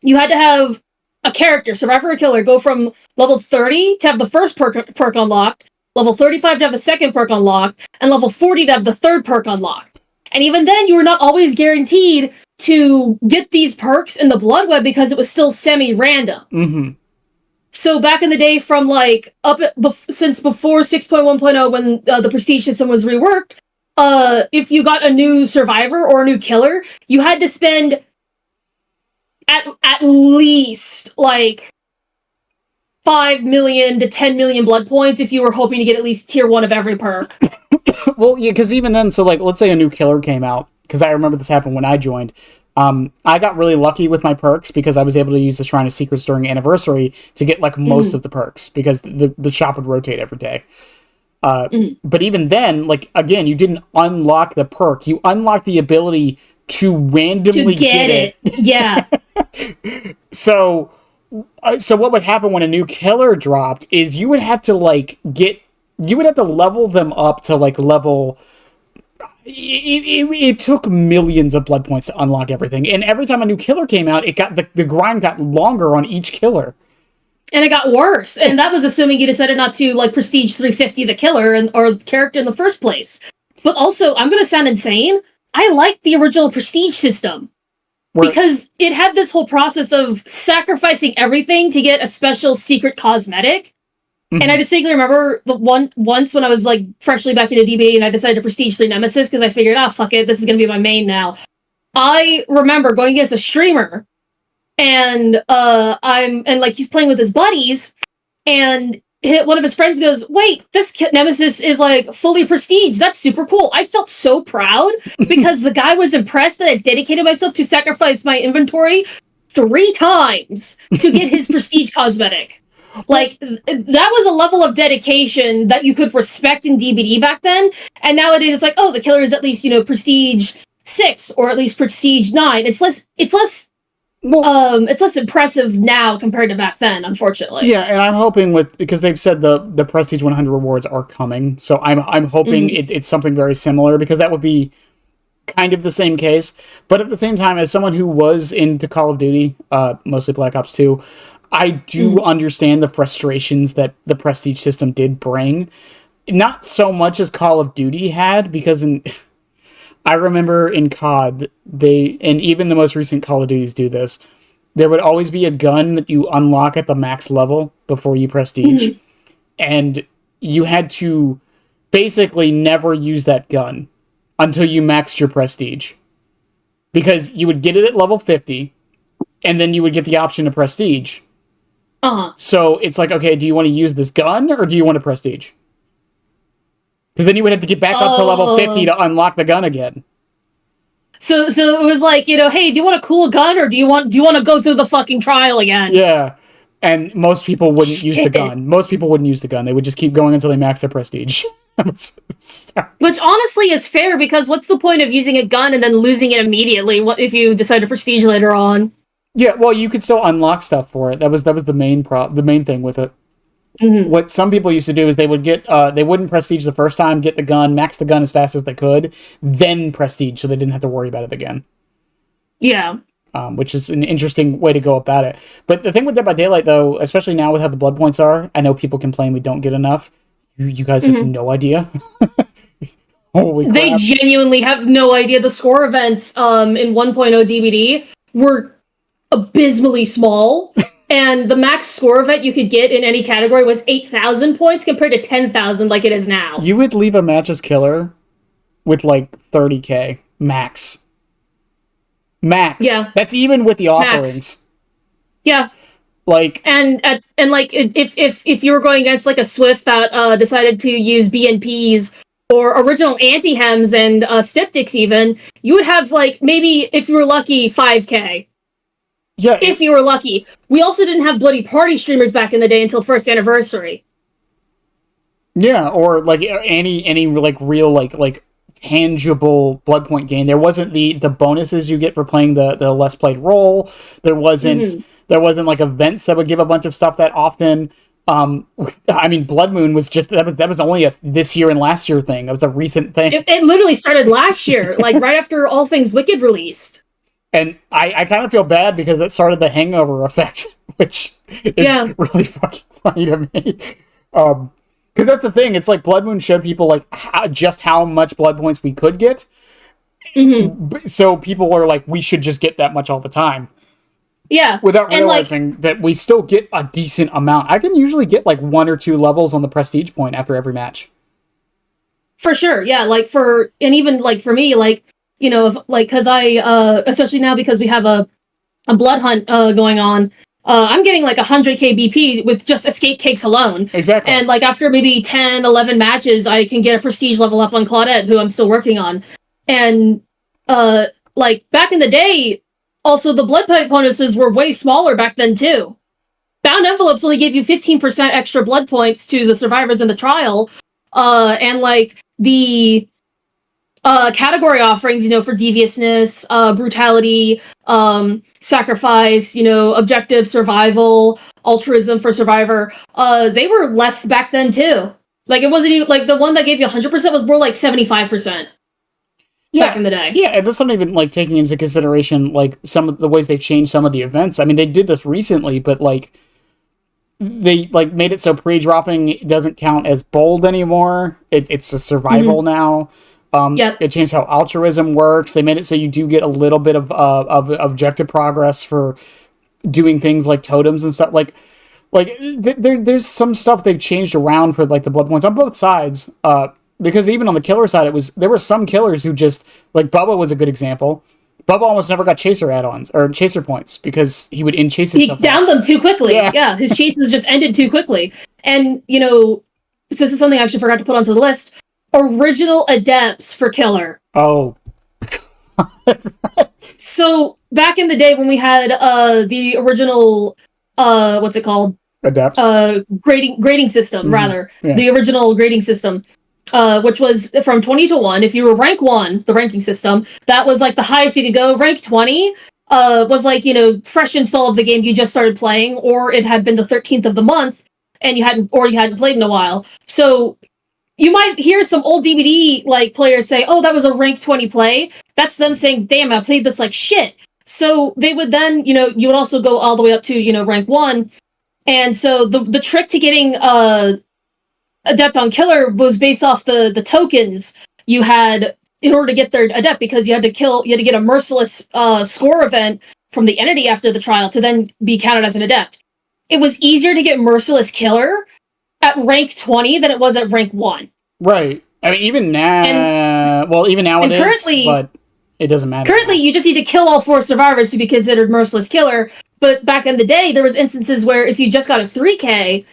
you had to have a character, survivor or killer, go from level 30 to have the first perk unlocked, level 35 to have the second perk unlocked, and level 40 to have the third perk unlocked. And even then, you were not always guaranteed to get these perks in the blood web because it was still semi-random. Mm-hmm. So back in the day, from since before 6.1.0, when the prestige system was reworked, if you got a new survivor or a new killer, you had to spend at least 5 million to 10 million blood points if you were hoping to get at least tier 1 of every perk. Well, yeah, because even then, so let's say a new killer came out, because I remember this happened when I joined. I got really lucky with my perks because I was able to use the Shrine of Secrets during Anniversary to get most of the perks, because the shop would rotate every day. But even then, again, you didn't unlock the perk. You unlocked the ability to randomly get it. Yeah. So what would happen when a new killer dropped is you would have to level them up to level... It took millions of blood points to unlock everything. And every time a new killer came out, the grind got longer on each killer. And it got worse. And that was assuming you decided not to prestige 350 the killer or character in the first place. But also, I'm going to sound insane, I like the original prestige system. Because it had this whole process of sacrificing everything to get a special secret cosmetic. Mm-hmm. And I distinctly remember once when I was freshly back into DBA and I decided to prestige 3 Nemesis because I figured, fuck it, this is going to be my main now. I remember going against a streamer and he's playing with his buddies, and one of his friends goes, "Wait, this nemesis is like fully prestige. That's super cool." I felt so proud because the guy was impressed that I dedicated myself to sacrifice my inventory 3 times to get his prestige cosmetic. Like, that was a level of dedication that you could respect in DBD back then. And nowadays it's like, oh, the killer is at least, prestige 6 or at least prestige 9. It's less impressive now compared to back then, unfortunately. Yeah, and I'm hoping because they've said the prestige 100 rewards are coming, so I'm hoping it's something very similar, because that would be kind of the same case. But at the same time, as someone who was into Call of Duty, mostly Black Ops 2, I do understand the frustrations that the prestige system did bring. Not so much as Call of Duty had, because I remember in COD, and even the most recent Call of Duties do this, there would always be a gun that you unlock at the max level before you prestige. And you had to basically never use that gun until you maxed your prestige. Because you would get it at level 50, and then you would get the option to prestige. So it's like, okay, do you want to use this gun, or do you want to prestige? Because then you would have to get back up to level 50 to unlock the gun again. So it was like, hey, do you want a cool gun, or do you want to go through the fucking trial again? Yeah. And most people wouldn't use the gun. Most people wouldn't use the gun. They would just keep going until they max their prestige. Which honestly is fair, because what's the point of using a gun and then losing it immediately? What if you decide to prestige later on? Yeah, well, you could still unlock stuff for it. That was the main thing with it. What some people used to do is they wouldn't prestige the first time, get the gun, max the gun as fast as they could, then prestige, so they didn't have to worry about it again. Yeah. Which is an interesting way to go about it. But the thing with Dead by Daylight, though, especially now with how the blood points are, I know people complain we don't get enough. You guys have no idea. Holy crap. They genuinely have no idea. The score events in 1.0 DBD were abysmally small, and the max score event you could get in any category was 8,000 points compared to 10,000 like it is now. You would leave a match as killer with like 30k max. Yeah, that's even with the offerings. Max. Yeah, like and like if you were going against like a Swift that decided to use BNPs or original anti-hems and styptics, even, you would have like maybe, if you were lucky, 5k. Yeah, if you were lucky. We also didn't have bloody party streamers back in the day until first anniversary. Yeah, or like any like real like tangible Bloodpoint gain. There wasn't the bonuses you get for playing the less played role. There wasn't like events that would give a bunch of stuff that often. I mean, Blood Moon was just that was only a this year and last year thing. That was a recent thing. It literally started last year, like right after All Things Wicked released. And I kind of feel bad because that started the hangover effect, which is really fucking funny to me. Because that's the thing. It's like Blood Moon showed people like how much blood points we could get. So people were like, we should just get that much all the time. Yeah. Without realizing that we still get a decent amount. I can usually get like 1 or 2 levels on the prestige point after every match. For sure. Yeah. Like even like for me, like, because I, especially now because we have a blood hunt going on, I'm getting like 100k BP with just escape cakes alone. Exactly. And like after maybe 10, 11 matches, I can get a prestige level up on Claudette, who I'm still working on. And like back in the day, also the blood bonuses were way smaller back then too. Bound envelopes only gave you 15% extra blood points to the survivors in the trial. And like the category offerings, for deviousness, brutality, sacrifice, objective, survival, altruism for survivor, they were less back then too. Like it wasn't even like the one that gave you 100% was more like 75% back in the day. Yeah, and that's not even like taking into consideration like some of the ways they've changed some of the events. I mean, they did this recently, but like they like made it so pre-dropping doesn't count as bold anymore. It's a survival now. It changed how altruism works. They made it so you do get a little bit of objective progress for doing things like totems and stuff. There's some stuff they've changed around for like the blood points on both sides. Because even on the killer side, there were some killers who just, like Bubba was a good example. Bubba almost never got chaser add-ons or chaser points because he would end chases. He downed them too quickly. Yeah, his chases just ended too quickly. And this is something I actually forgot to put onto the list. Original adepts for killer. Oh. So back in the day when we had the original what's it called? Adepts. Grading system, rather. Yeah. The original grading system. Which was from 20 to 1. If you were rank 1, the ranking system, that was like the highest you could go. Rank 20 was like, fresh install of the game you just started playing, or it had been the 13th of the month and you hadn't played in a while. So you might hear some old DBD like players say, "Oh, that was a rank 20 play." That's them saying, "Damn, I played this like shit." So they would then, you would also go all the way up to, rank 1. And so the trick to getting adept on killer was based off the tokens you had in order to get their adept, because you had to get a merciless score event from the entity after the trial to then be counted as an adept. It was easier to get merciless killer at rank 20 than it was at rank 1. Right. I mean, even now, even now it is, but it doesn't matter. Currently, you just need to kill all 4 survivors to be considered merciless killer. But back in the day, there was instances where if you just got a 3K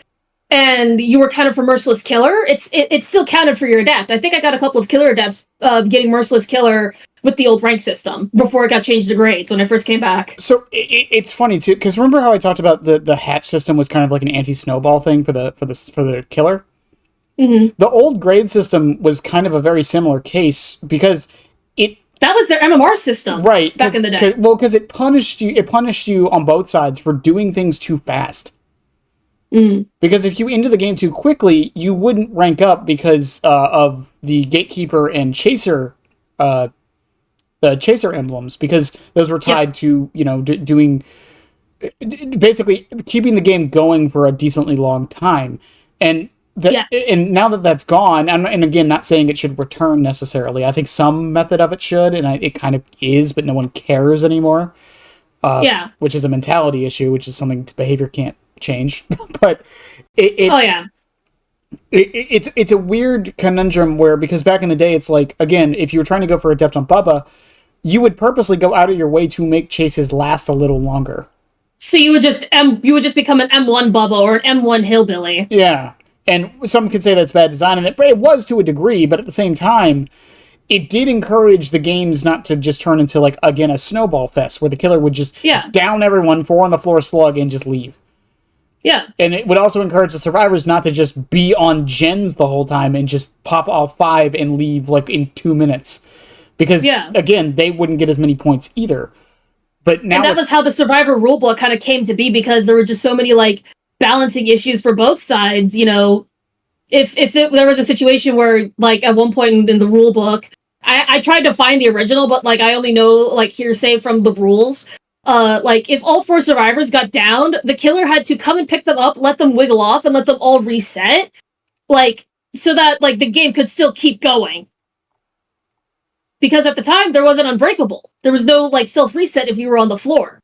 and you were counted for merciless killer, it's still counted for your adept. I think I got a couple of killer adepts getting merciless killer with the old rank system before it got changed to grades when I first came back. So it's funny too, because remember how I talked about the hatch system was kind of like an anti-snowball thing for the killer? Mm-hmm. The old grade system was kind of a very similar case because that was their MMR system, right? Back in the day. Because it punished you on both sides for doing things too fast. Mm. Because if you ended the game too quickly, you wouldn't rank up because of the gatekeeper and chaser, the chaser emblems, because those were tied to doing basically keeping the game going for a decently long time, and and now that that's gone, and again, not saying it should return necessarily. I think some method of it should, and it kind of is, but no one cares anymore. Which is a mentality issue, which is something behavior can't change. But it's a weird conundrum where, because back in the day, it's like, again, if you were trying to go for adept on Bubba, you would purposely go out of your way to make chases last a little longer. So you would just become an M1 Bubba or an M1 Hillbilly. Yeah. And some could say that's bad design, and it was to a degree, but at the same time, it did encourage the games not to just turn into, like, again, a snowball fest, where the killer would just down everyone, 4 on the floor slug, and just leave. Yeah. And it would also encourage the survivors not to just be on gens the whole time and just pop all 5 and leave, like, in 2 minutes. Because, again, they wouldn't get as many points either. But now... And that was how the Survivor rulebook kind of came to be, because there were just so many, like, balancing issues for both sides, If there was a situation where, like, at one point in the rule book, I tried to find the original, but, like, I only know, like, hearsay from the rules. Like, if all 4 survivors got downed, the killer had to come and pick them up, let them wiggle off, and let them all reset, like, so that, like, the game could still keep going. Because at the time, there wasn't Unbreakable. There was no, like, self-reset if you were on the floor.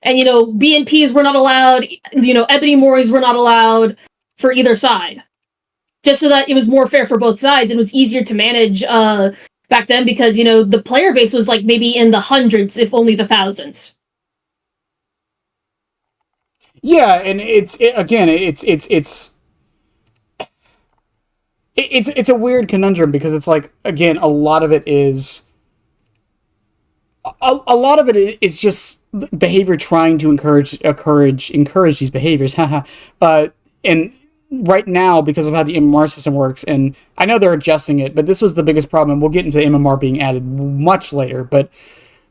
And, BNPs were not allowed, Ebony Moris were not allowed for either side. Just so that it was more fair for both sides, and it was easier to manage back then, because, the player base was, like, maybe in the hundreds, if only the thousands. Yeah, and it's a weird conundrum, because it's like, again, a lot of it is just behavior trying to encourage these behaviors. And right now, because of how the MMR system works, and I know they're adjusting it, but this was the biggest problem. We'll get into MMR being added much later, but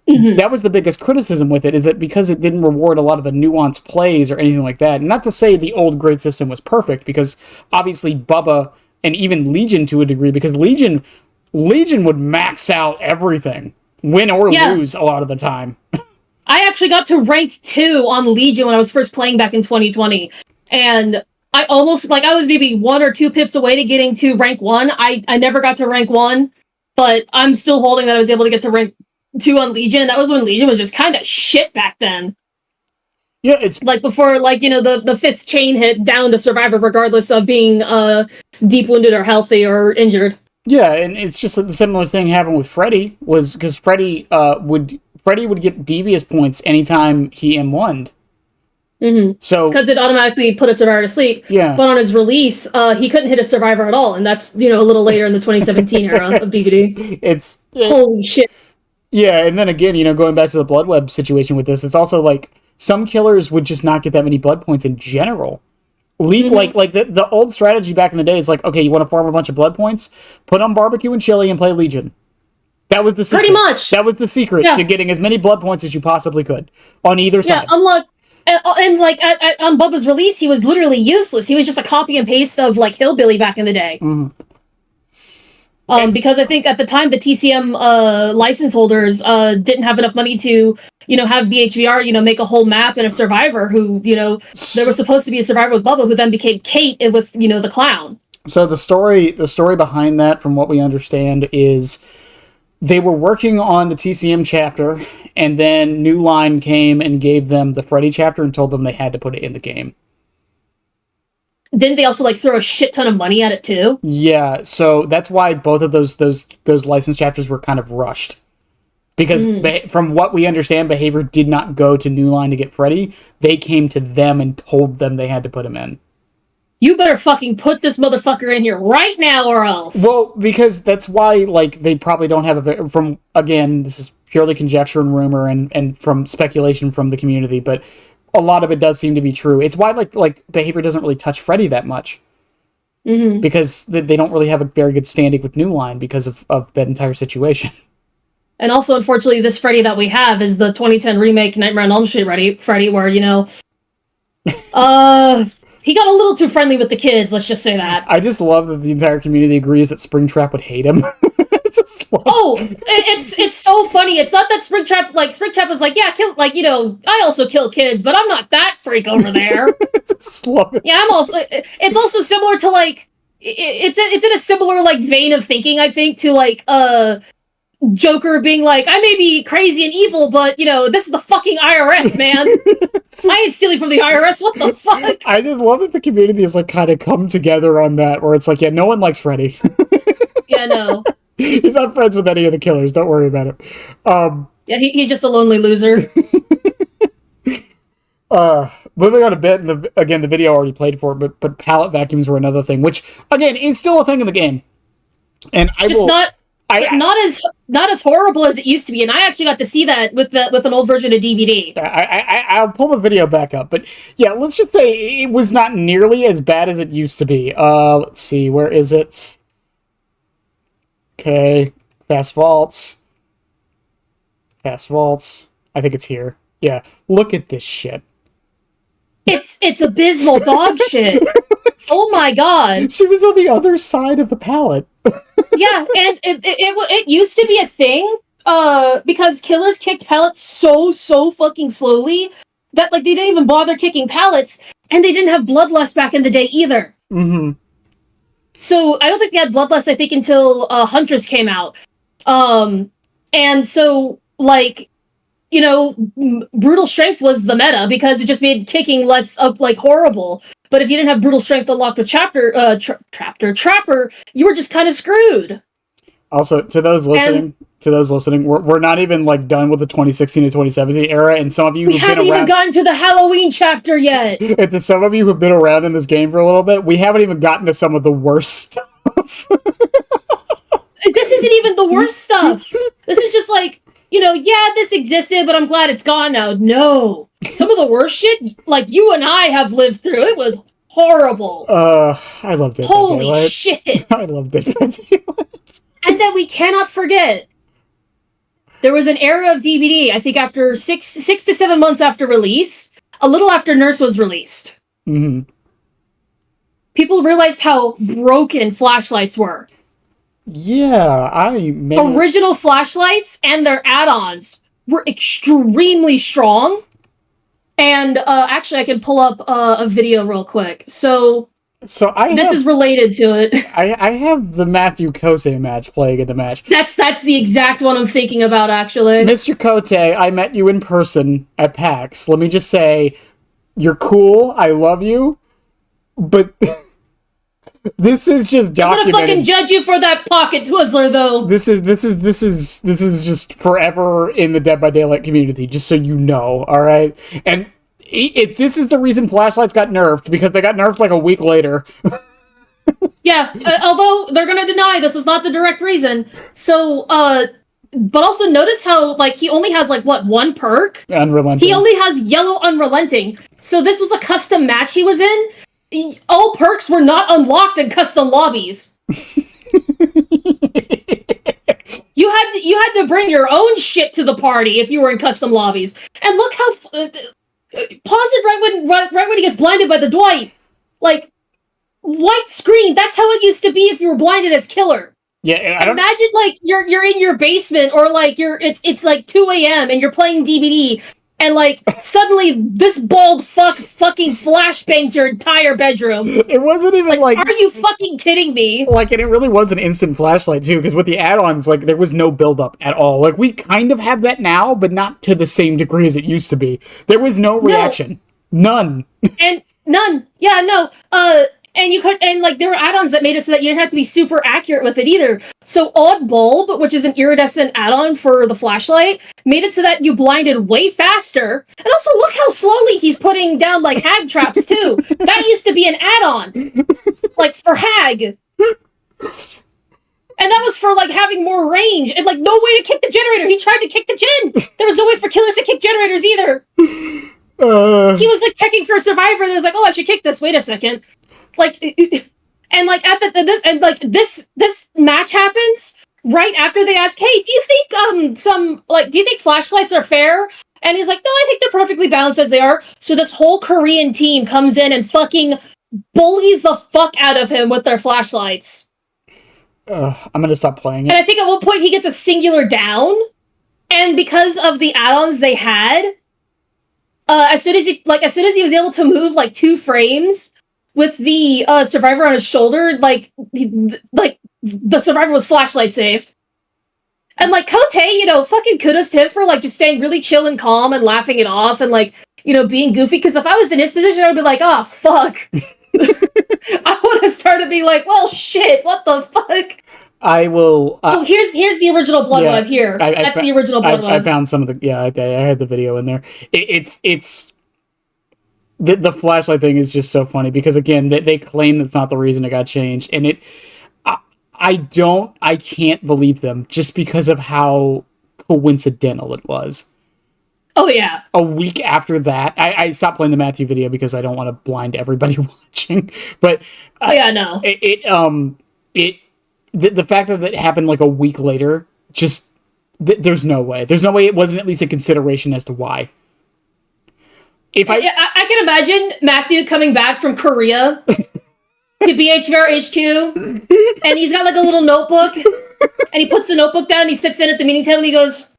that was the biggest criticism with it, is that because it didn't reward a lot of the nuanced plays or anything like that. Not to say the old grade system was perfect, because obviously Bubba and even Legion to a degree, because Legion would max out everything, win or lose a lot of the time. I actually got to rank 2 on Legion when I was first playing back in 2020, and I almost, like, I was maybe 1 or 2 pips away to getting to rank 1. I never got to rank 1, but I'm still holding that I was able to get to rank 2 on Legion, and that was when Legion was just kind of shit back then. Yeah, it's... Like, before, like, the 5th chain hit down to Survivor, regardless of being deep wounded or healthy or injured. Yeah, and it's just the similar thing happened with Freddy, was because Freddy would get devious points anytime he M1'd. Mm-hmm. So because it automatically put a survivor to sleep. Yeah. But on his release, he couldn't hit a survivor at all, and that's a little later in the 2017 era of DBD. Holy shit. Yeah, and then again, going back to the bloodweb situation with this, it's also like some killers would just not get that many blood points in general. Like the old strategy back in the day is like, okay, you want to farm a bunch of blood points, put on barbecue and chili and play Legion. That was the secret. Pretty much. That was the secret to getting as many blood points as you possibly could on either side. Yeah, unlock. And like on Bubba's release, he was literally useless. He was just a copy and paste of like Hillbilly back in the day. Mm-hmm. Because I think at the time the TCM license holders didn't have enough money to have BHVR make a whole map and a survivor who there was supposed to be a survivor with Bubba who then became Kate with the clown. So the story behind that, from what we understand, is they were working on the TCM chapter, and then New Line came and gave them the Freddy chapter and told them they had to put it in the game. Didn't they also throw a shit ton of money at it too? Yeah, so that's why both of those license chapters were kind of rushed. Because from what we understand, Behavior did not go to New Line to get Freddy. They came to them and told them they had to put him in. You better fucking put this motherfucker in here right now or else. Well, because that's why, they probably don't have this is purely conjecture and rumor and from speculation from the community, but a lot of it does seem to be true. It's why, Behavior doesn't really touch Freddy that much. Mm-hmm. Because they don't really have a very good standing with New Line because of that entire situation. And also, unfortunately, this Freddy that we have is the 2010 remake Nightmare on Elm Street Freddy, where, he got a little too friendly with the kids, let's just say that. I just love that the entire community agrees that Springtrap would hate him. It's so funny. It's not that Springtrap was like, yeah, kill, I also kill kids, but I'm not that freak over there. Yeah, it's also similar to, it's in a similar, vein of thinking, I think, to, Joker being like, I may be crazy and evil, but, this is the fucking IRS, man. I ain't stealing from the IRS. What the fuck? I just love that the community has, kind of come together on that, where it's like, yeah, no one likes Freddy. Yeah, no. He's not friends with any of the killers. Don't worry about it. Yeah, he's just a lonely loser. Moving on a bit, and again, the video already played for it, but pallet vacuums were another thing, which, again, is still a thing in the game. And not as horrible as it used to be, and I actually got to see that with an old version of DBD. I'll pull the video back up, but yeah, let's just say it was not nearly as bad as it used to be. Let's see, where is it? Okay, fast vaults. I think it's here. Yeah, look at this shit. It's abysmal dog shit. Oh my god. She was on the other side of the pallet. Yeah, and it used to be a thing, because killers kicked pallets so fucking slowly that, they didn't even bother kicking pallets, and they didn't have Bloodlust back in the day either. Mm-hmm. So, I don't think they had Bloodlust, I think, until, Huntress came out. And so, Brutal Strength was the meta, because it just made kicking less, horrible. But if you didn't have Brutal Strength unlocked with Trapper, you were just kind of screwed. Also, to those listening, we're not even done with the 2016 to 2017 era, and some of you haven't even gotten to the Halloween chapter yet. And to some of you who've been around in this game for a little bit, we haven't even gotten to some of the worst stuff. This isn't even the worst stuff. This is just this existed, but I'm glad it's gone now. No. Some of the worst shit, you and I have lived through, it was horrible. I loved it. Holy shit. I loved it. And then we cannot forget, there was an era of DBD, I think after 6 to 7 months after release, a little after Nurse was released. Mm-hmm. People realized how broken flashlights were. Yeah, Original flashlights and their add-ons were extremely strong. And actually, I can pull up a video real quick. This is related to it. I have the Matthew Cote match playing in the match. That's the exact one I'm thinking about, actually. Mr. Cote, I met you in person at PAX. Let me just say, you're cool. I love you. But This is just documented. I'm gonna fucking judge you for that pocket Twizzler, though. This is just forever in the Dead by Daylight community, just so you know, all right? And if this is the reason flashlights got nerfed, because they got nerfed like a week later. Yeah, although they're gonna deny this was not the direct reason. So, but also notice how, like, he only has, like, what, one perk? Unrelenting. He only has yellow unrelenting. So this was a custom match he was in. All perks were not unlocked in custom lobbies. You had to bring your own shit to the party if you were in custom lobbies. And look how pause it right when he gets blinded by the Dwight. Like, white screen. That's how it used to be if you were blinded as killer. Yeah, imagine like you're in your basement, or like it's like 2 a.m. and you're playing DBD, and like suddenly this bald fucking flashbangs your entire bedroom. It wasn't even like are you fucking kidding me? Like, and it really was an instant flashlight too, because with the add-ons, like, there was no build-up at all. Like, we kind of have that now, but not to the same degree as it used to be. There was no reaction. None. And none. Yeah, no. And you could, and like there were add-ons that made it so that you didn't have to be super accurate with it either. So Odd Bulb, which is an iridescent add-on for the flashlight, made it so that you blinded way faster. And also look how slowly he's putting down like hag traps too. That used to be an add-on, like for hag. And that was for like having more range and like no way to kick the generator. He tried to kick the gen. There was no way for killers to kick generators either. He was like checking for a survivor and was like, oh, I should kick this. Wait a second. Like, and like at this match happens right after they ask, hey, do you think do you think flashlights are fair? And he's like, no, I think they're perfectly balanced as they are. So this whole Korean team comes in and fucking bullies the fuck out of him with their flashlights. I'm gonna stop playing it. And I think at one point he gets a singular down, and because of the add-ons they had, as soon as he was able to move like 2 frames with the survivor on his shoulder, like the survivor was flashlight saved. And like Kote, fucking kudos to him for like just staying really chill and calm and laughing it off and like, being goofy. Because if I was in his position, I would be like, oh fuck. I would have started being like, well shit, what the fuck? I will. Oh, here's the original bloodweb here. That's the original bloodweb. I found some of the. I had the video in there. It's. The flashlight thing is just so funny because again they claim that's not the reason it got changed, and I can't believe them just because of how coincidental it was. Oh yeah. A week after that, I stopped playing the Matthew video because I don't want to blind everybody watching. But no. The fact that it happened like a week later, just there's no way it wasn't at least a consideration as to why. I can imagine Matthew coming back from Korea to BHVR HQ, and he's got like a little notebook, and he puts the notebook down, he sits in at the meeting table, and he goes,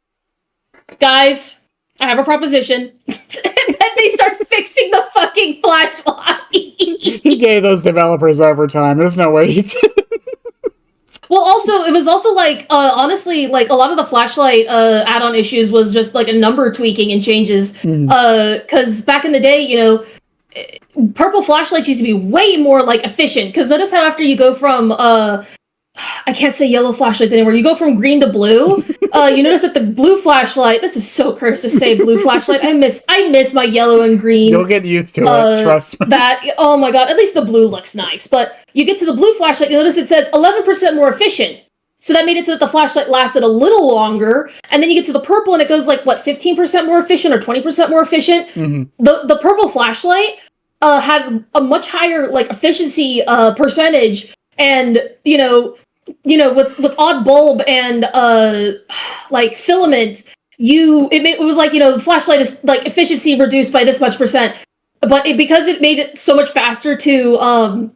guys, I have a proposition. And then they start fixing the fucking flashlight. He gave those developers overtime. There's no way he did. Well, also, it was also like, honestly, like a lot of the flashlight add-on issues was just like a number tweaking and changes. Because back in the day, purple flashlights used to be way more like efficient. Because notice how after you go from, I can't say yellow flashlights anymore. You go from green to blue. You notice that the blue flashlight. This is so cursed to say blue flashlight. I miss my yellow and green. You'll get used to it. Trust me. Oh my god. At least the blue looks nice. But you get to the blue flashlight. You notice it says 11% more efficient. So that made it so that the flashlight lasted a little longer. And then you get to the purple and it goes like what 15% more efficient or 20% more efficient. Mm-hmm. The purple flashlight had a much higher like efficiency percentage. And with Odd Bulb and like filament, it was like the flashlight is like efficiency reduced by this much percent, but because it made it so much faster to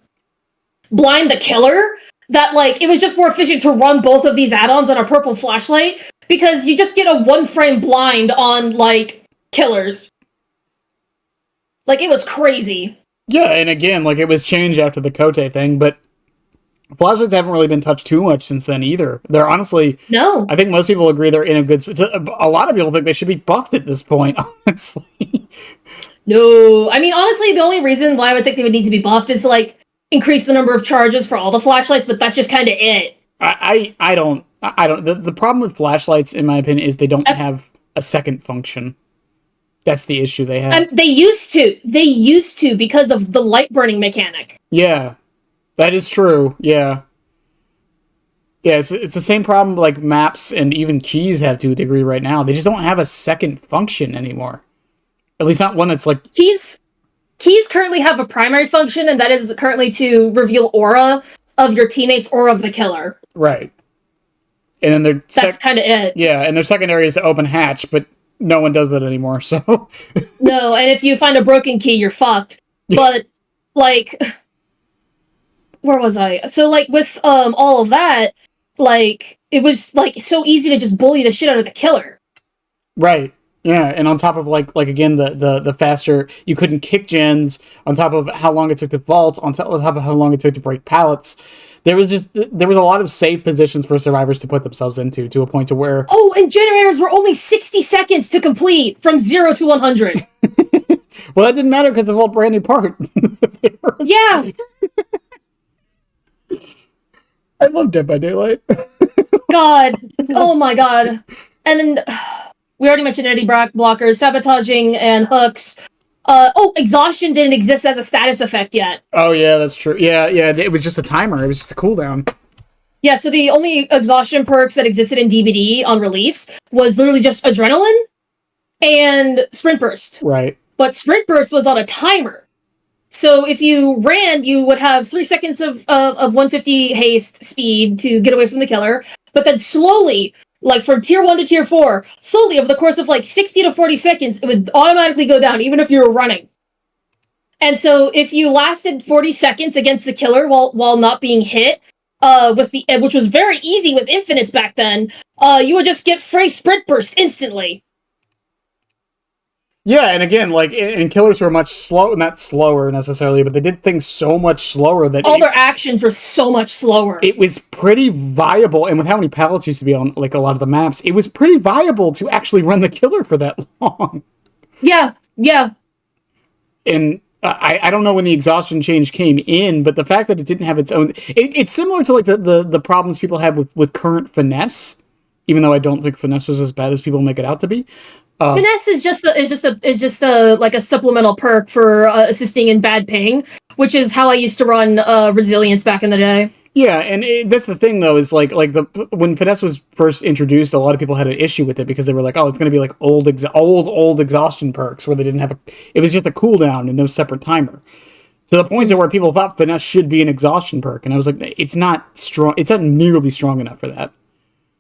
blind the killer, that like it was just more efficient to run both of these add-ons on a purple flashlight because you just get a 1-frame blind on like killers. Like it was crazy. Yeah, and again, like it was changed after the Kote thing, but flashlights haven't really been touched too much since then either. They're honestly... No. I think most people agree they're in a good... A lot of people think they should be buffed at this point, honestly. No. I mean, honestly, the only reason why I would think they would need to be buffed is, like, increase the number of charges for all the flashlights, but that's just kind of it. I don't. The problem with flashlights, in my opinion, is they don't have a second function. That's the issue they have. And they used to because of the light burning mechanic. Yeah, that is true. Yeah. Yeah, it's the same problem like maps and even keys have to a degree right now. They just don't have a second function anymore. At least not one that's like... Keys currently have a primary function, and that is currently to reveal aura of your teammates or of the killer. Right. And then that's kind of it. Yeah, and their secondary is to open hatch, but no one does that anymore, so... No, and if you find a broken key, you're fucked. But, like... Where was I? So, like, with all of that, like, it was, like, so easy to just bully the shit out of the killer. Right. Yeah, and on top of, like again, the faster... You couldn't kick gens, on top of how long it took to vault, on top of how long it took to break pallets. There was a lot of safe positions for survivors to put themselves into, to a point to where... Oh, and generators were only 60 seconds to complete, from 0 to 100. Well, that didn't matter, because of all brand new part. Yeah! I love Dead by Daylight. God. Oh my god. And then, we already mentioned Eddie blockers, sabotaging, and hooks. Exhaustion didn't exist as a status effect yet. Oh yeah, that's true. Yeah, it was just a timer. It was just a cooldown. Yeah, so the only exhaustion perks that existed in DBD on release was literally just adrenaline and sprint burst. Right. But sprint burst was on a timer. So if you ran, you would have 3 seconds of 150 haste speed to get away from the killer. But then slowly, like from tier 1 to tier 4, slowly over the course of like 60 to 40 seconds, it would automatically go down, even if you were running. And so if you lasted 40 seconds against the killer while not being hit, which was very easy with infinites back then, you would just get free sprint burst instantly. Yeah, and again, like, and killers were much not slower necessarily, but they did things so much slower that... All their actions were so much slower. It was pretty viable, and with how many pallets used to be on, like, a lot of the maps, it was pretty viable to actually run the killer for that long. Yeah. And I don't know when the exhaustion change came in, but the fact that it didn't have its own... It's similar to, like, the problems people have with current finesse, even though I don't think finesse is as bad as people make it out to be. Finesse is just a supplemental perk for assisting in bad ping, which is how I used to run resilience back in the day. Yeah, and that's the thing though, is like when finesse was first introduced, a lot of people had an issue with it because they were like, oh, it's going to be like old exhaustion perks where they didn't have it was just a cooldown and no separate timer. To the point where people thought finesse should be an exhaustion perk, and I was like, it's not strong. It's not nearly strong enough for that.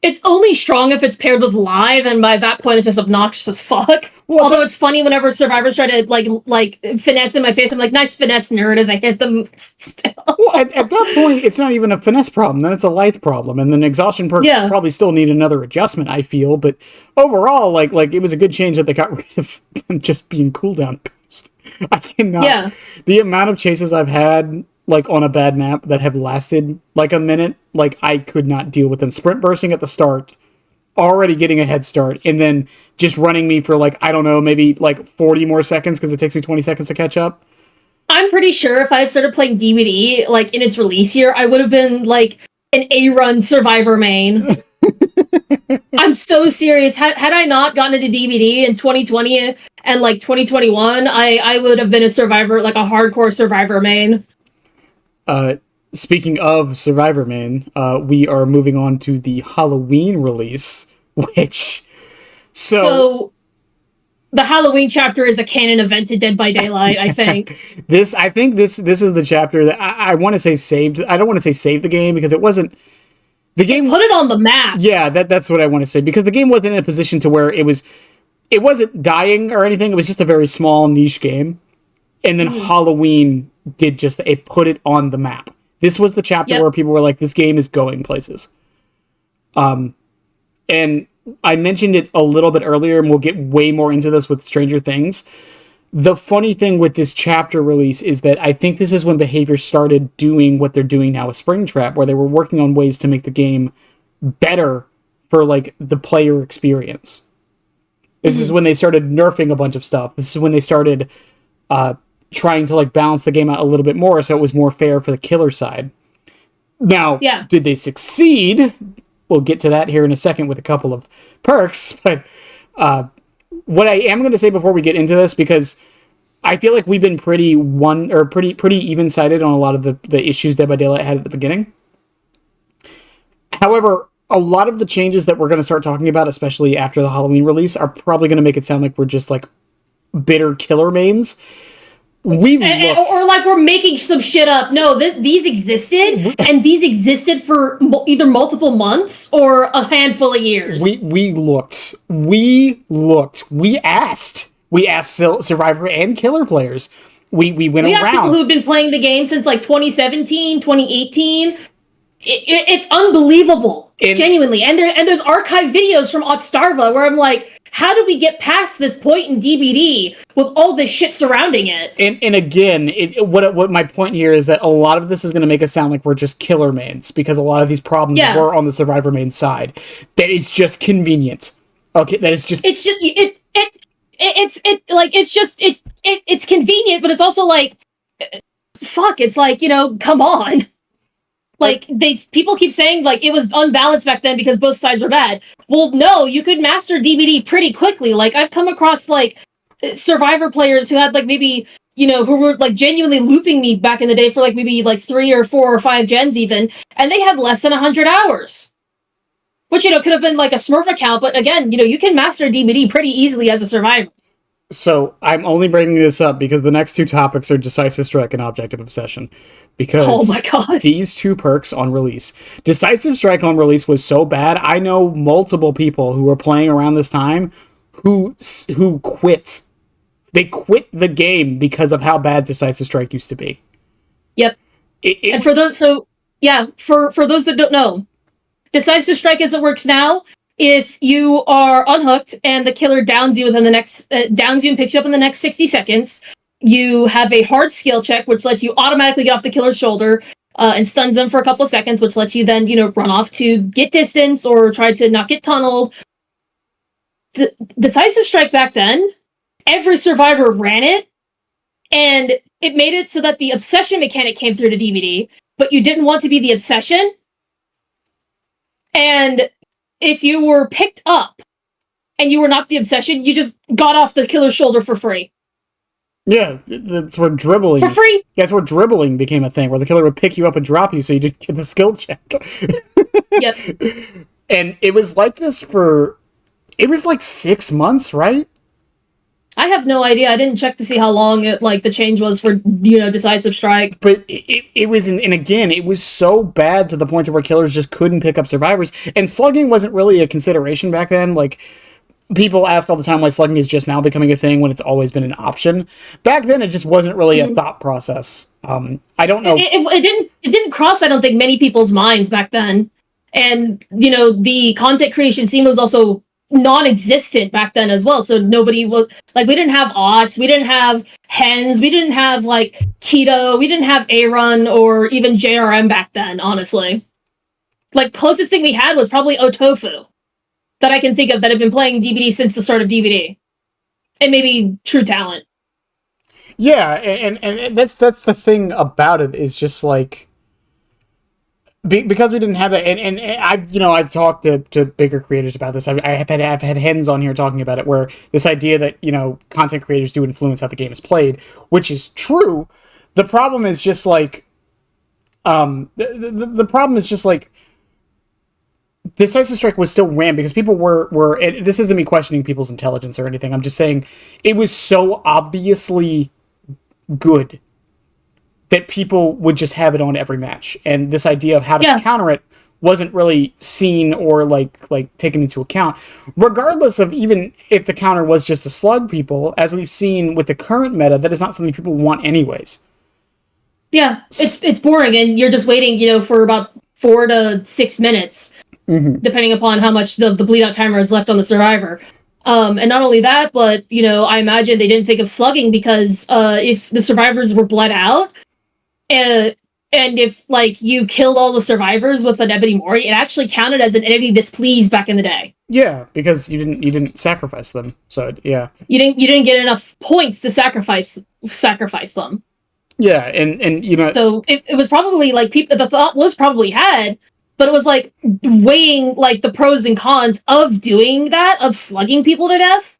It's only strong if it's paired with live, and by that point, it's just obnoxious as fuck. Well, although it's funny whenever survivors try to like finesse in my face, I'm like, nice finesse, nerd, as I hit them. Still. Well, at that point, it's not even a finesse problem. Then it's a life problem, and then exhaustion perks probably still need another adjustment. I feel, but overall, like it was a good change that they got rid of them just being cooldown based. I cannot. Yeah. The amount of chases I've had, like, on a bad map that have lasted, like, a minute, like, I could not deal with them. Sprint bursting at the start, already getting a head start, and then just running me for, like, I don't know, maybe, like, 40 more seconds, because it takes me 20 seconds to catch up. I'm pretty sure if I had started playing DBD, like, in its release year, I would have been, like, an A-run survivor main. I'm so serious. Had I not gotten into DBD in 2020 and, like, 2021, I would have been a survivor, like, a hardcore survivor main. Speaking of Survivor Main, we are moving on to the Halloween release, which... So the Halloween chapter is a canon event to Dead by Daylight, I think. This is the chapter that I want to say saved... I don't want to say saved the game, because it wasn't... The game... Put it on the map! Yeah, that's what I want to say, because the game wasn't in a position to where it wasn't dying or anything, it was just a very small niche game. And then Halloween did just... It put it on the map. This was the chapter where people were like, this game is going places. And I mentioned it a little bit earlier, and we'll get way more into this with Stranger Things. The funny thing with this chapter release is that I think this is when Behavior started doing what they're doing now with Springtrap, where they were working on ways to make the game better for, like, the player experience. This is when they started nerfing a bunch of stuff. This is when they started... trying to like balance the game out a little bit more so it was more fair for the killer side. Now, did they succeed? We'll get to that here in a second with a couple of perks, but what I am going to say before we get into this, because I feel like we've been pretty even-sided on a lot of the issues Dead by Daylight had at the beginning. However, a lot of the changes that we're going to start talking about, especially after the Halloween release, are probably going to make it sound like we're just like bitter killer mains. Or like we're making some shit up. No, these existed, and these existed for either multiple months or a handful of years. We asked Survivor and Killer players. We went around. We asked people who've been playing the game since like 2017, 2018. It's unbelievable, genuinely. And there's archived videos from Otstarva where I'm like, how did we get past this point in DBD with all this shit surrounding it? And again, what my point here is that a lot of this is going to make us sound like we're just killer mains, because a lot of these problems were on the Survivor main side. That is just convenient. Okay, that is just... It's convenient, but it's also like, fuck, it's like, come on. Like, people keep saying, like, it was unbalanced back then because both sides were bad. Well, no, you could master DBD pretty quickly. Like, I've come across, like, Survivor players who had, like, maybe, who were, like, genuinely looping me back in the day for, like, maybe, like, 3 or 4 or 5 gens even, and they had less than 100 hours. Which, could have been, like, a Smurf account, but again, you can master DBD pretty easily as a Survivor. So, I'm only bringing this up because the next 2 topics are Decisive Strike and Objective Obsession. Because oh my God. These 2 perks on release. Decisive Strike on release was so bad, I know multiple people who were playing around this time who quit. They quit the game because of how bad Decisive Strike used to be. Yep. And for those, for those that don't know, Decisive Strike as it works now, if you are unhooked and the killer downs you within the next downs you and picks you up in the next 60 seconds, you have a hard skill check, which lets you automatically get off the killer's shoulder and stuns them for a couple of seconds, which lets you then, run off to get distance or try to not get tunneled. Decisive Strike back then, every Survivor ran it, and it made it so that the obsession mechanic came through to DBD, but you didn't want to be the obsession. And if you were picked up and you were not the obsession, you just got off the killer's shoulder for free. Yeah, that's where dribbling... For free? Yeah, that's where dribbling became a thing, where the killer would pick you up and drop you so you didn't get the skill check. Yep. And it was like this for... It was like 6 months, right? I have no idea. I didn't check to see how long the change was for, Decisive Strike. But it was... And again, it was so bad to the point where killers just couldn't pick up survivors. And slugging wasn't really a consideration back then. Like... People ask all the time why slugging is just now becoming a thing when it's always been an option. Back then, it just wasn't really a thought process. I don't know. It didn't cross, I don't think, many people's minds back then. And, the content creation scene was also non-existent back then as well. So nobody was, we didn't have aughts, we didn't have hens, we didn't have, keto, we didn't have A-Run or even JRM back then, honestly. Closest thing we had was probably Otofu. That I can think of that have been playing DBD since the start of DBD. And maybe True Talent. Yeah, and that's the thing about it, is just because we didn't have that, and I've talked to bigger creators about this. I've had hens on here talking about it, where this idea that content creators do influence how the game is played, which is true. The problem is just the problem is just Decisive Strike was still ran because people were and this isn't me questioning people's intelligence or anything. I'm just saying it was so obviously good that people would just have it on every match. And this idea of how to counter it wasn't really seen or taken into account. Regardless of even if the counter was just to slug people, as we've seen with the current meta, that is not something people want anyways. Yeah, it's boring, and you're just waiting, for about 4 to 6 minutes. Mm-hmm. Depending upon how much the bleed out timer is left on the Survivor. And not only that, but, I imagine they didn't think of slugging because if the survivors were bled out, and and if like you killed all the survivors with an ebony mori, it actually counted as an entity displeased back in the day. Yeah, because you didn't sacrifice them. So yeah, you didn't get enough points to sacrifice them. Yeah, and you know, so it was probably like people. The thought was probably had, but it was like weighing like the pros and cons of doing that, of slugging people to death.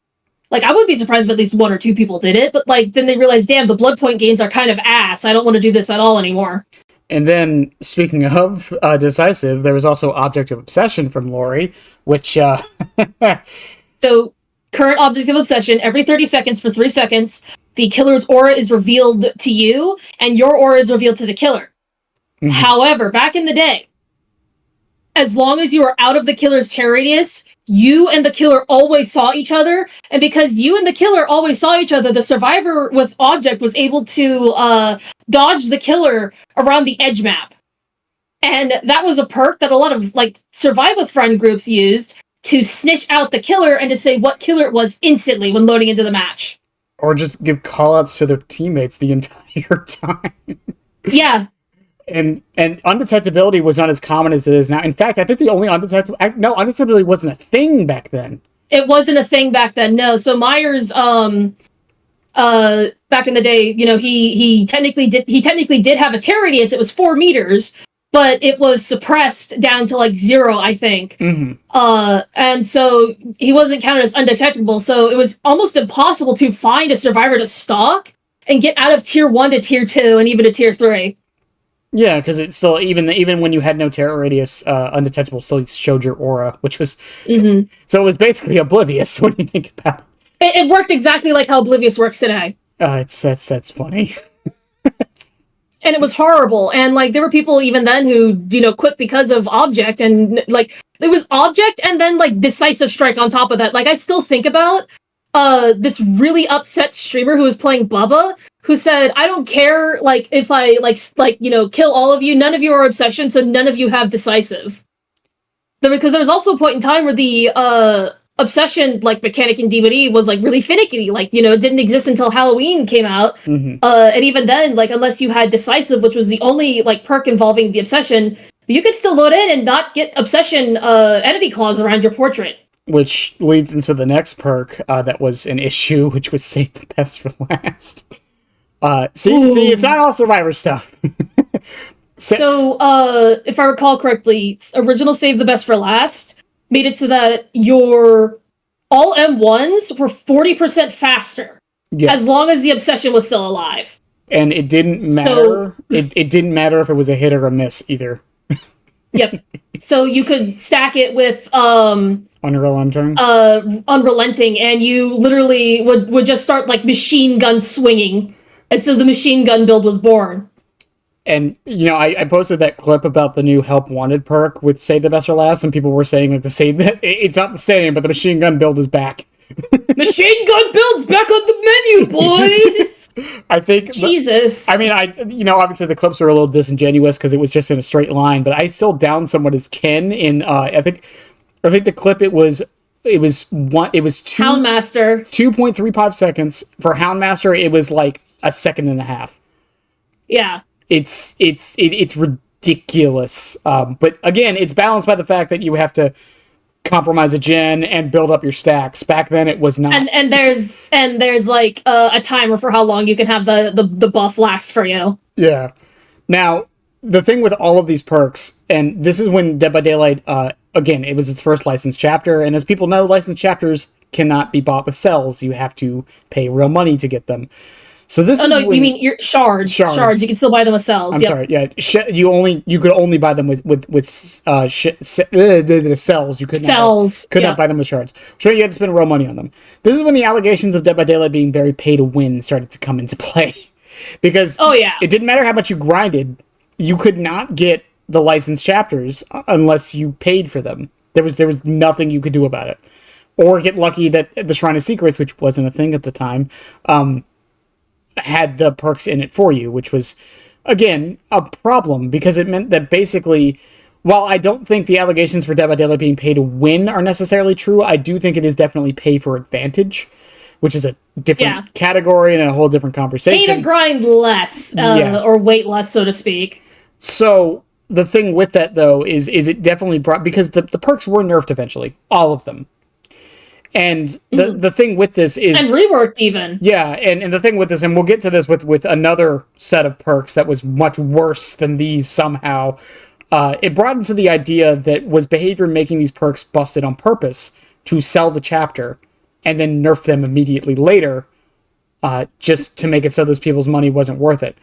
Like, I wouldn't be surprised if at least 1 or 2 people did it, but like then they realized, damn, the Bloodpoint gains are kind of ass. I don't want to do this at all anymore. And then, speaking of Decisive, there was also Object of Obsession from Lery, which... So, current Object of Obsession, every 30 seconds for 3 seconds, the killer's aura is revealed to you, and your aura is revealed to the killer. Mm-hmm. However, back in the day, as long as you were out of the killer's terror radius, you and the killer always saw each other, and because you and the killer always saw each other, the survivor with Object was able to dodge the killer around the edge map. And that was a perk that a lot of like Survive with Friend groups used to snitch out the killer and to say what killer it was instantly when loading into the match. Or just give callouts to their teammates the entire time. Yeah. And undetectability was not as common as it is now. In fact, I think the only undetectability wasn't a thing back then. It wasn't a thing back then, no. So Myers, back in the day, you know, he technically did have a terror radius. It was 4 meters, but it was suppressed down to like 0, I think. Mm-hmm. And so he wasn't counted as undetectable. So it was almost impossible to find a survivor to stalk and get out of tier 1 to tier 2 and even to tier 3. Yeah, because it still, even when you had no terror radius, undetectable still showed your aura, which was... Mm-hmm. So it was basically oblivious when you think about it. It worked exactly like how Oblivious works today. That's funny. And it was horrible. And like there were people even then who, you know, quit because of Object, and like it was Object and then like Decisive Strike on top of that. Like I still think about this really upset streamer who was playing Bubba, who said, I don't care, like, if I, like, you know, kill all of you, none of you are Obsession, so none of you have Decisive. Because there was also a point in time where the, Obsession, like, mechanic in DBD was, like, really finicky. Like, you know, it didn't exist until Halloween came out. Mm-hmm. And even then, like, unless you had Decisive, which was the only, like, perk involving the Obsession, you could still load in and not get Obsession, entity claws around your portrait. Which leads into the next perk, that was an issue, which was Save the Best for Last. See, it's not all Survivor stuff. So, if I recall correctly, original Save the Best for Last made it so that your all M1s were 40% faster. Yes. As long as the Obsession was still alive. And it didn't matter. It didn't matter if it was a hit or a miss either. Yep. So you could stack it with Unrelenting, and you literally would just start like machine gun swinging. And so the machine gun build was born. And, you know, I posted that clip about the new Help Wanted perk with Save the Best for Last, and people were saying that it's not the same, but the machine gun build is back. Machine gun build's back on the menu, boys! I think... Jesus. Obviously the clips were a little disingenuous because it was just in a straight line, but I still downed someone as Ken in, I think the clip it was 2.35 seconds. For Houndmaster, it was like a second and a half. Yeah. It's ridiculous. But again, it's balanced by the fact that you have to compromise a gen and build up your stacks. Back then it was not. And there's like a timer for how long you can have the buff last for you. Yeah. Now, the thing with all of these perks, and this is when Dead by Daylight, again, it was its first licensed chapter, and as people know, licensed chapters cannot be bought with cells. You have to pay real money to get them. So this is you mean your shards. Shards. You can still buy them with cells. I'm sorry. Yeah, you could only buy them with cells. You could not buy them with shards. So you had to spend real money on them. This is when the allegations of Dead by Daylight being very pay to win started to come into play, because it didn't matter how much you grinded, you could not get the licensed chapters unless you paid for them. There was nothing you could do about it, or get lucky that the Shrine of Secrets, which wasn't a thing at the time, had the perks in it for you, which was, again, a problem, because it meant that basically, while I don't think the allegations for Dead by Daylight being pay to win are necessarily true, I do think it is definitely pay for advantage, which is a different category and a whole different conversation. Pay to grind less, or wait less, so to speak. So the thing with that, though, is it definitely brought, because the perks were nerfed eventually, all of them. And the thing with this is... And reworked, even. Yeah, and the thing with this, and we'll get to this with another set of perks that was much worse than these somehow, it brought into the idea that was behavior making these perks busted on purpose to sell the chapter, and then nerf them immediately later, just to make it so those people's money wasn't worth it.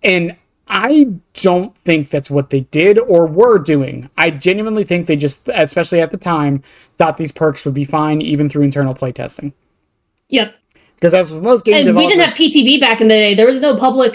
And I don't think that's what they did or were doing. I genuinely think they just, especially at the time, thought these perks would be fine even through internal playtesting. Yep. Because as with most game developers... we didn't have PTV back in the day. There was no public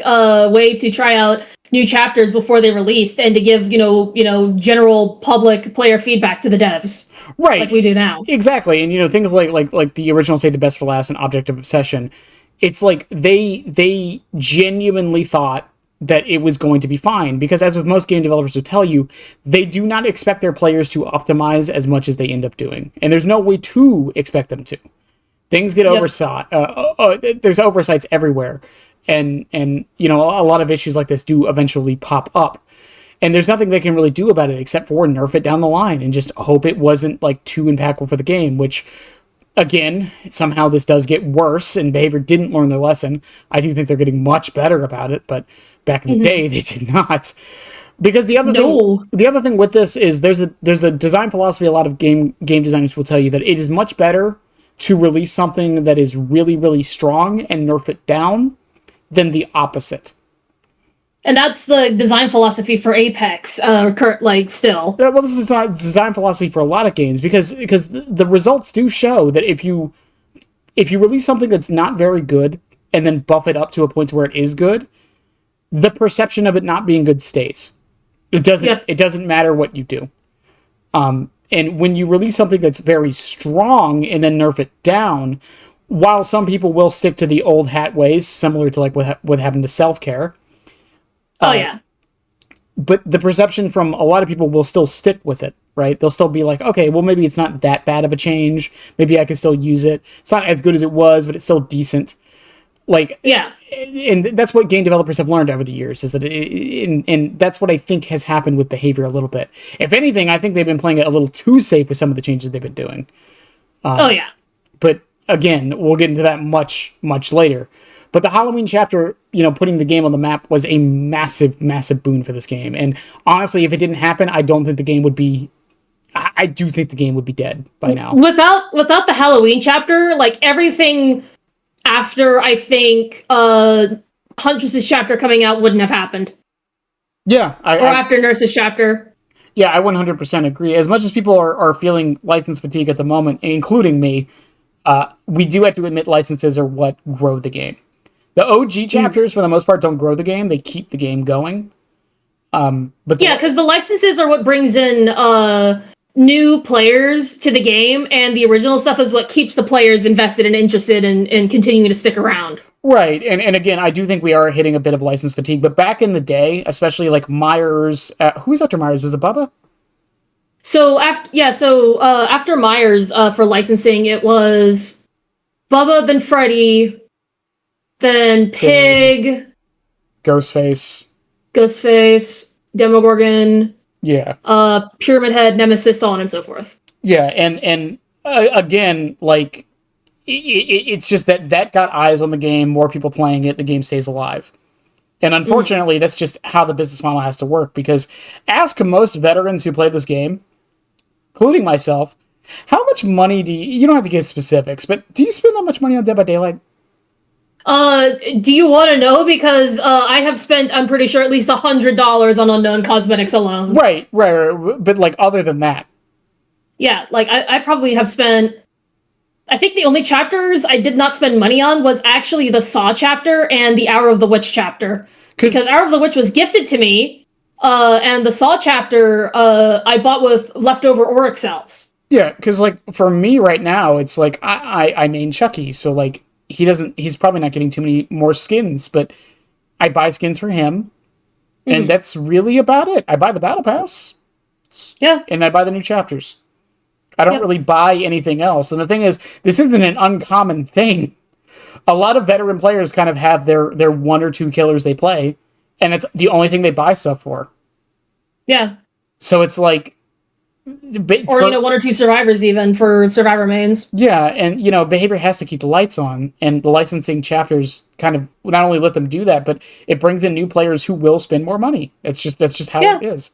way to try out new chapters before they released and to give, general public player feedback to the devs. Right. Like we do now. Exactly. And, things like the original Say the Best for Last and Object of Obsession, it's like they genuinely thought that it was going to be fine, because as with most game developers will tell you, they do not expect their players to optimize as much as they end up doing, and there's no way to expect them to. Things get oversight. There's oversights everywhere, and a lot of issues like this do eventually pop up, and there's nothing they can really do about it except for nerf it down the line and just hope it wasn't like too impactful for the game, which, again, somehow this does get worse and behavior didn't learn their lesson. I do think they're getting much better about it, but back in the day they did not. Because the other thing with this is there's a design philosophy a lot of game designers will tell you, that it is much better to release something that is really, really strong and nerf it down than the opposite. And that's the design philosophy for Apex, still. Well, this is not design philosophy for a lot of games, because the results do show that if you release something that's not very good and then buff it up to a point to where it is good, the perception of it not being good stays. It doesn't matter what you do. And when you release something that's very strong and then nerf it down, while some people will stick to the old hat ways, similar to like what happened to self-care. But the perception from a lot of people will still stick with it, right? They'll still be like, okay, well, maybe it's not that bad of a change. Maybe I can still use it. It's not as good as it was, but it's still decent. And that's what game developers have learned over the years, is that and that's what I think has happened with behavior a little bit. If anything, I think they've been playing it a little too safe with some of the changes they've been doing. But again, we'll get into that much, much later. But the Halloween chapter, putting the game on the map was a massive, massive boon for this game. And honestly, if it didn't happen, I don't think the game would be... I do think the game would be dead by now. Without the Halloween chapter, like everything after, I think, Huntress's chapter coming out wouldn't have happened. Yeah. After Nurse's chapter. Yeah, I 100% agree. As much as people are feeling license fatigue at the moment, including me, we do have to admit licenses are what grow the game. The OG chapters, for the most part, don't grow the game. They keep the game going. Because the licenses are what brings in new players to the game, and the original stuff is what keeps the players invested and interested in continuing to stick around. Right, and again, I do think we are hitting a bit of license fatigue, but back in the day, especially like Myers... who was after Myers? Was it Bubba? After Myers, for licensing, it was Bubba, then Freddy, then Pig, Ghostface, Demogorgon, Pyramid Head, Nemesis, so on and so forth. Yeah, and again, like, it's just that got eyes on the game, more people playing it, the game stays alive. And unfortunately, that's just how the business model has to work, because ask most veterans who play this game, including myself, how much money you don't have to give specifics, but do you spend that much money on Dead by Daylight? Do you want to know? Because I have spent, I'm pretty sure, at least $100 on unknown cosmetics alone. Right. But like, other than that. Yeah, like I probably have spent, I think the only chapters I did not spend money on was actually the Saw chapter and the Hour of the Witch chapter. Because Hour of the Witch was gifted to me, and the Saw chapter I bought with leftover Auric cells. Yeah, because like for me right now, it's like I main Chucky, so like he's probably not getting too many more skins, but I buy skins for him, and that's really about it. I buy the battle pass, and I buy the new chapters. I don't really buy anything else. And the thing is, this isn't an uncommon thing. A lot of veteran players kind of have their one or two killers they play, and it's the only thing they buy stuff for. Yeah. So it's like, or one or two survivors even for survivor mains. Yeah, and behavior has to keep the lights on, and the licensing chapters kind of not only let them do that, but it brings in new players who will spend more money. That's just how it is.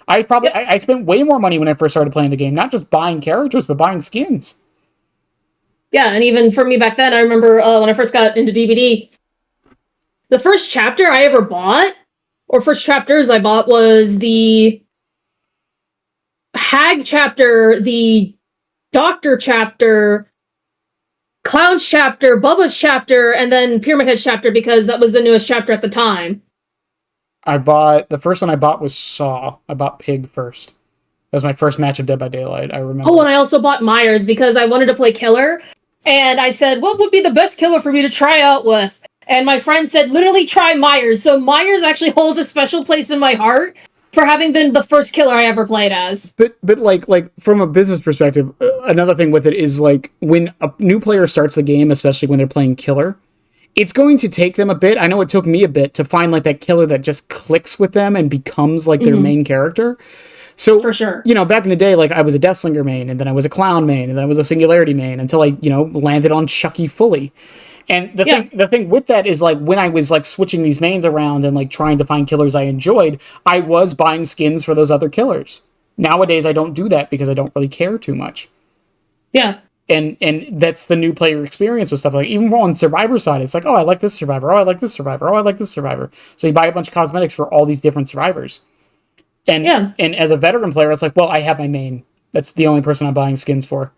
I spent way more money when I first started playing the game, not just buying characters, but buying skins. Yeah, and even for me back then, I remember when I first got into DBD, the first chapter I ever bought, or first chapters I bought, was the Hag chapter, the Doctor chapter, Clown's chapter, Bubba's chapter, and then Pyramid Head's chapter, because that was the newest chapter at the time. The first one I bought was Saw. I bought Pig first. That was my first match of Dead by Daylight, I remember. Oh, and I also bought Myers because I wanted to play Killer, and I said, what would be the best killer for me to try out with? And my friend said, literally try Myers. So Myers actually holds a special place in my heart for having been the first killer I ever played as. But like from a business perspective, another thing with it is like when a new player starts the game, especially when they're playing Killer, it's going to take them a bit. I know it took me a bit to find like that killer that just clicks with them and becomes like their main character. So, for sure, back in the day, like I was a Deathslinger main, and then I was a Clown main, and then I was a Singularity main until I, landed on Chucky fully. And the thing with that is like when I was like switching these mains around and like trying to find killers I enjoyed, I was buying skins for those other killers. Nowadays, I don't do that because I don't really care too much. Yeah. And that's the new player experience with stuff like even on Survivor side, it's like, oh, I like this Survivor, oh, I like this Survivor, oh, I like this Survivor. So you buy a bunch of cosmetics for all these different Survivors. And as a veteran player, it's like, well, I have my main. That's the only person I'm buying skins for.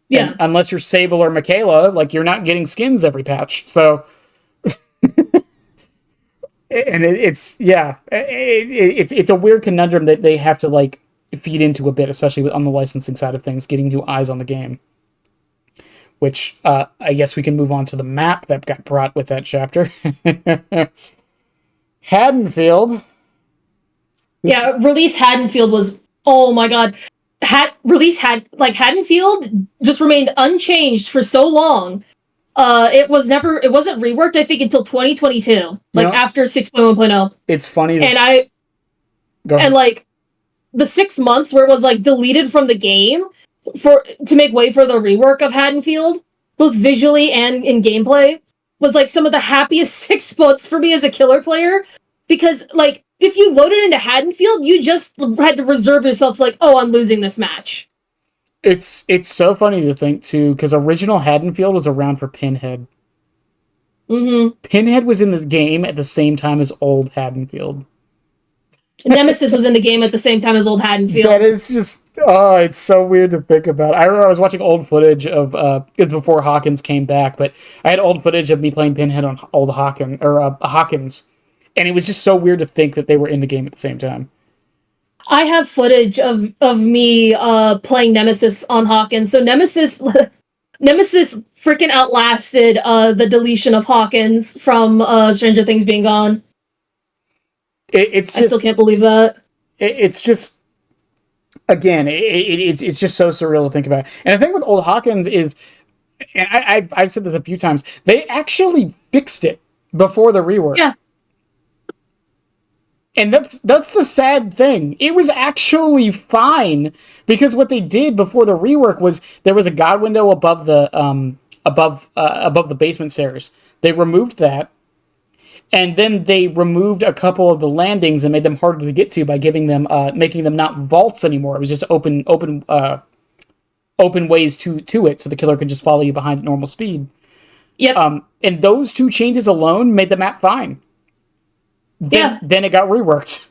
Yeah. And unless you're Sable or Michaela, like you're not getting skins every patch. So, and it's a weird conundrum that they have to like feed into a bit, especially on the licensing side of things, getting new eyes on the game. Which I guess we can move on to the map that got brought with that chapter. Haddonfield. Release Haddonfield was, oh my god. Haddonfield just remained unchanged for so long. It wasn't reworked, I think, until 2022. After 6.1.0. It's funny. Like the 6 months where it was like deleted from the game to make way for the rework of Haddonfield, both visually and in gameplay, was like some of the happiest 6 months for me as a killer player. Because like if you loaded into Haddonfield, you just had to reserve yourself to like, oh, I'm losing this match. It's so funny to think, too, because original Haddonfield was around for Pinhead. Mm-hmm. Pinhead was in this game at the same time as old Haddonfield. Nemesis was in the game at the same time as old Haddonfield. That is just, it's so weird to think about. I remember I was watching old footage of, it was before Hawkins came back, but I had old footage of me playing Pinhead on old Hawkins. And it was just so weird to think that they were in the game at the same time. I have footage of me playing Nemesis on Hawkins. So Nemesis freaking outlasted the deletion of Hawkins from Stranger Things being gone. I still can't believe that. It's just, again, it's just so surreal to think about. And the thing with old Hawkins is, and I've said this a few times, they actually fixed it before the rework. Yeah. And that's the sad thing. It was actually fine because what they did before the rework was there was a god window above the basement stairs. They removed that, and then they removed a couple of the landings and made them harder to get to by making them not vaults anymore. It was just open ways to it, so the killer could just follow you behind at normal speed. Yep. And those two changes alone made the map fine. Then it got reworked.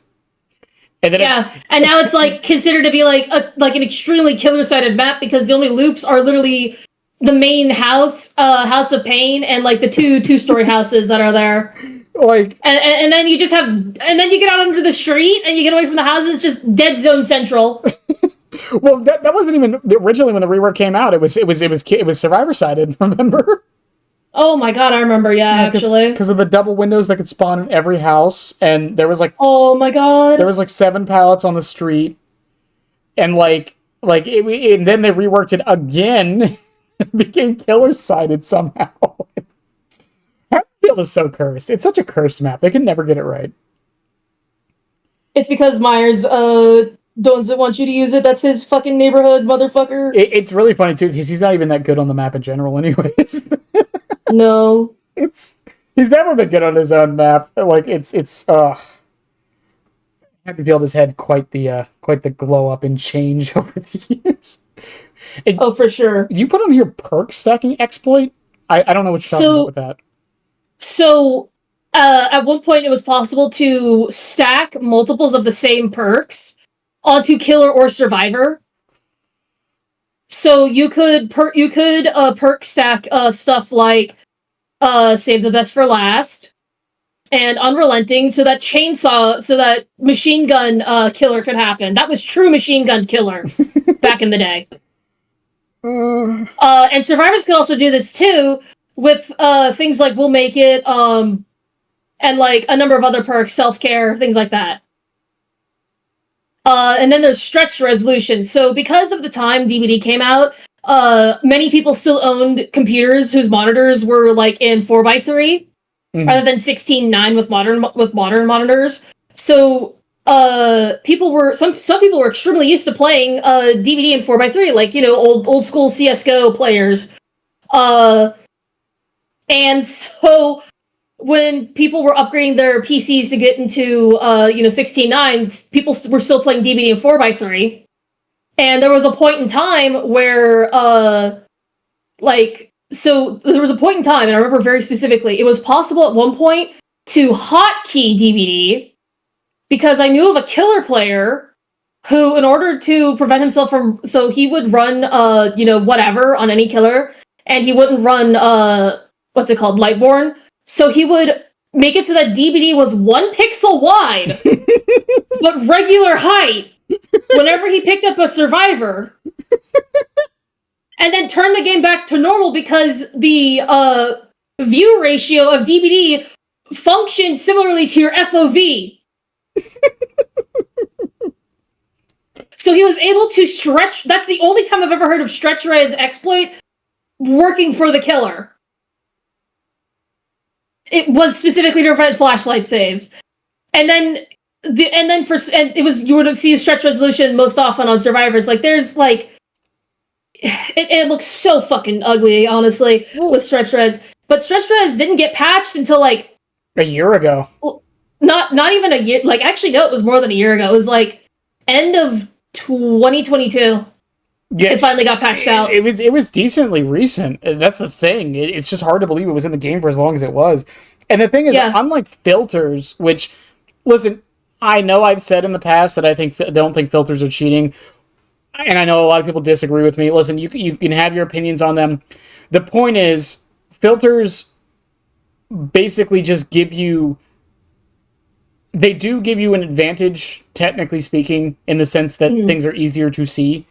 And then and now it's like considered to be like an extremely killer-sided map because the only loops are literally the main house, House of Pain, and like the two-story houses that are there. Like and then you just have, and then you get out onto the street and you get away from the houses. It's just dead zone central. Well, that wasn't even originally when the rework came out. It was Survivor-sided. Remember? Oh my god, I remember, actually. Because of the double windows that could spawn in every house, and there was like... Oh my god. There was like 7 pallets on the street, and and then they reworked it again, it became killer-sided somehow. Haddonfield is so cursed. It's such a cursed map. They can never get it right. It's because Myers doesn't want you to use it. That's his fucking neighborhood, motherfucker. It's really funny too because he's not even that good on the map in general, anyways. No, he's never been good on his own map. Like it's I haven't feel his head quite the glow up and change over the years. Oh, for sure. You put on your perk stacking exploit? I don't know what you're talking about with that. So, at one point it was possible to stack multiples of the same perks onto killer or survivor. So you could perk stack stuff like save the best for last and unrelenting, so that machine gun killer could happen. That was true machine gun killer back in the day. And survivors could also do this too with things like We'll Make It, and like a number of other perks, self-care, things like that. And then there's stretch resolution. So because of the time DBD came out, many people still owned computers whose monitors were like in 4x3 rather than 16:9 with modern monitors. So some people were extremely used to playing DBD in 4x3, like, you know, old school CS:GO players. And so when people were upgrading their PCs to get into 16:9, people were still playing DBD in 4x3. And there was a point in time where there was a point in time, and I remember very specifically, it was possible at one point to hotkey DBD, because I knew of a killer player who, in order to prevent himself from, so he would run, whatever on any killer, and he wouldn't run, Lightborn. So he would make it so that DBD was 1 pixel wide, but regular height, whenever he picked up a survivor. And then turn the game back to normal because the view ratio of DBD functioned similarly to your FOV. So he was able to stretch. That's the only time I've ever heard of stretch res exploit working for the killer. It was specifically to prevent flashlight saves. And then you would see a stretch resolution most often on survivors. Like there's like it looks so fucking ugly, honestly, with stretch res. But stretch res didn't get patched until like a year ago. Not even a year. Like, actually, no, it was more than a year ago. It was like end of 2022. Yeah, it finally got patched out. It was decently recent. That's the thing. It's just hard to believe it was in the game for as long as it was. And the thing is, unlike filters, which, listen, I know I've said in the past that I don't think filters are cheating. And I know a lot of people disagree with me. Listen, you can have your opinions on them. The point is, filters basically just give you... They do give you an advantage, technically speaking, in the sense that things are easier to see.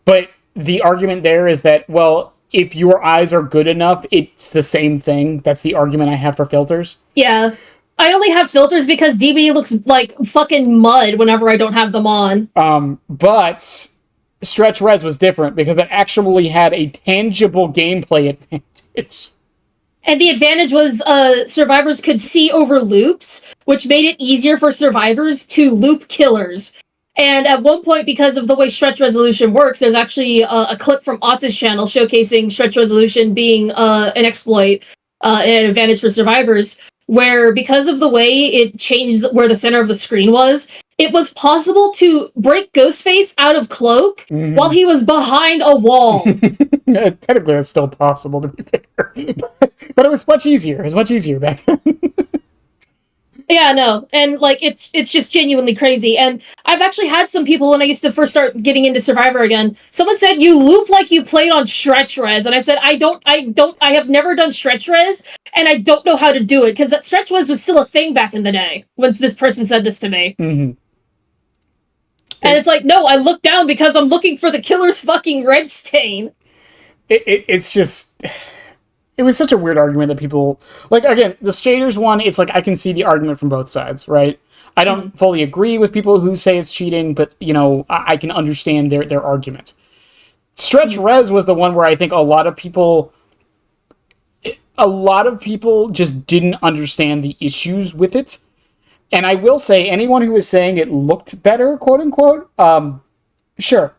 But the argument there is that, well, if your eyes are good enough, it's the same thing. That's the argument I have for filters. Yeah. I only have filters because DBD looks like fucking mud whenever I don't have them on. But stretch res was different because that actually had a tangible gameplay advantage. And the advantage was survivors could see over loops, which made it easier for survivors to loop killers. And at one point, because of the way stretch resolution works, there's actually a clip from Otz's channel showcasing stretch resolution being an exploit and an advantage for survivors, where because of the way it changed where the center of the screen was, it was possible to break Ghostface out of cloak while he was behind a wall. Technically, it's still possible, to be fair. But it was much easier. It was much easier back then. Yeah, no, and like it's just genuinely crazy. And I've actually had some people when I used to first start getting into Survivor again. Someone said you loop like you played on stretch res, and I said I have never done stretch res, and I don't know how to do it because that stretch res was still a thing back in the day when this person said this to me. And it's like, no, I look down because I'm looking for the killer's fucking red stain. It's just... It was such a weird argument that people... Like, again, the shaders one, it's like, I can see the argument from both sides, right? I don't fully agree with people who say it's cheating, but, you know, I can understand their argument. Stretch res was the one where I think a lot of people just didn't understand the issues with it. And I will say, anyone who was saying it looked better, quote unquote, sure.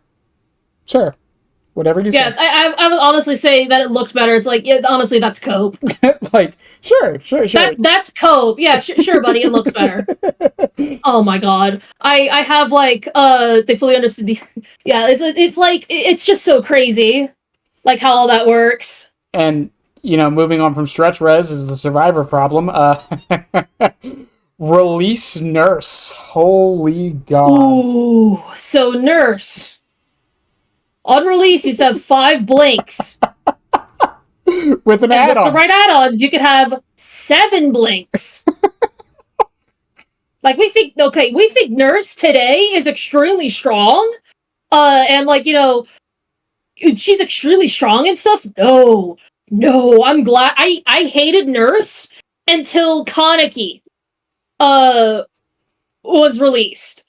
Whatever you say. Yeah, I would honestly say that it looked better. It's like, yeah, honestly, that's cope. Like, sure. That's cope. Yeah, sure, buddy, it looks better. Oh my god, I have like they fully understood the. Yeah, it's like it's just so crazy, like how all that works. And moving on from stretch res is the survivor problem. Release nurse. Holy god. Ooh, so nurse. On release, you used to have 5 blinks. With an add-on. With the right add-ons, you could have 7 blinks. Like, we think nurse today is extremely strong. And like, she's extremely strong and stuff. No, I'm glad. I hated nurse until Kaneki was released.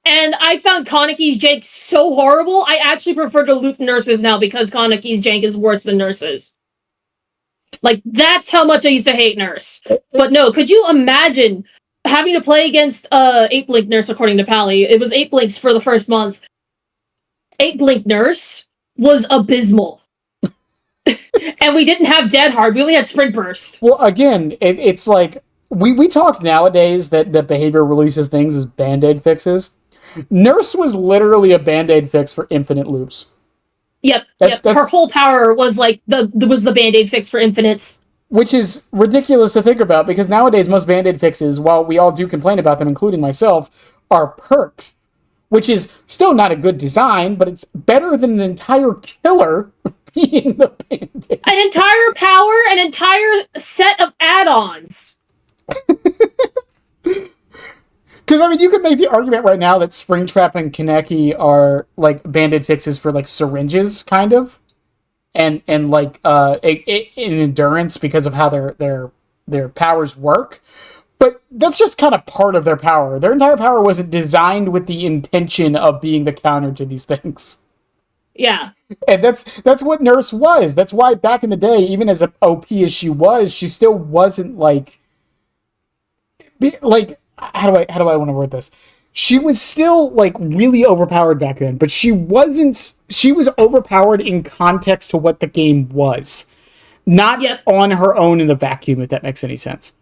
And I found Kaneki's jank so horrible, I actually prefer to loop nurses now because Kaneki's jank is worse than nurses. Like, that's how much I used to hate nurse. But no, could you imagine having to play against 8-blink nurse according to Pally? It was 8 blinks for the first month. 8-blink nurse was abysmal. And we didn't have dead hard, we only had sprint burst. Well, again, it's like, we talk nowadays that behavior releases things as band-aid fixes. Nurse was literally a band-aid fix for infinite loops. Yep. Her whole power was like the band-aid fix for infinites. Which is ridiculous to think about, because nowadays most band-aid fixes, while we all do complain about them, including myself, are perks. Which is still not a good design, but it's better than an entire killer being the band-aid. An entire power, an entire set of add-ons. Because, I mean, you could make the argument right now that Springtrap and Kaneki are, like, band-aid fixes for, like, syringes, kind of. And like, in endurance because of how their powers work. But that's just kind of part of their power. Their entire power wasn't designed with the intention of being the counter to these things. Yeah. And that's what Nurse was. That's why back in the day, even as OP as she was, she still wasn't, like... How do I want to word this? She was still, like, really overpowered back then, but she was overpowered in context to what the game was. Not on her own in a vacuum, if that makes any sense.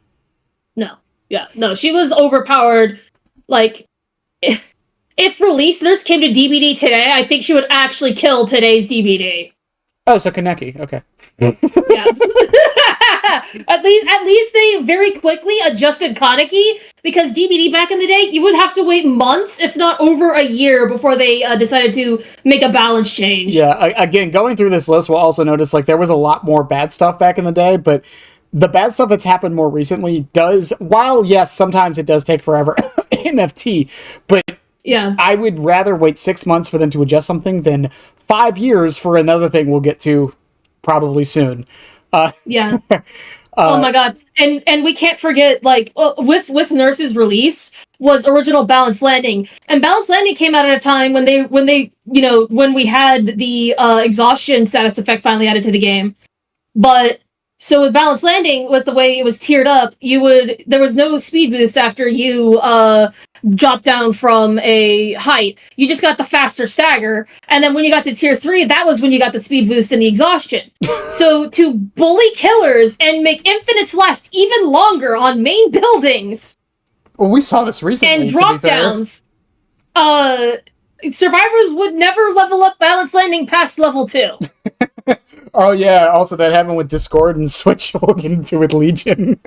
No. Yeah. No, she was overpowered, like, if Release Nurse came to DBD today, I think she would actually kill today's DBD. Oh, so Kaneki, okay. Yeah. At least they very quickly adjusted Kaneki, because DBD back in the day, you would have to wait months, if not over a year, before they decided to make a balance change. Yeah, again, going through this list, we'll also notice, like, there was a lot more bad stuff back in the day, but the bad stuff that's happened more recently does, while, yes, sometimes it does take forever, NFT, but yeah. I would rather wait 6 months for them to adjust something than 5 years for another thing we'll get to probably soon. Yeah. Oh my god. And we can't forget, like, with Nurse's release was original Balance Landing. And Balance Landing came out at a time when we had the Exhaustion status effect finally added to the game. But so with Balance Landing, with the way it was tiered up, there was no speed boost after you drop down from a height. You just got the faster stagger, and then when you got to tier 3, that was when you got the speed boost and the exhaustion. So to bully killers and make infinites last even longer on main buildings, well, we saw this recently, and drop downs, survivors would never level up Balance Landing past level 2. Oh yeah, also that happened with Discord and Switch. We'll get into with Legion.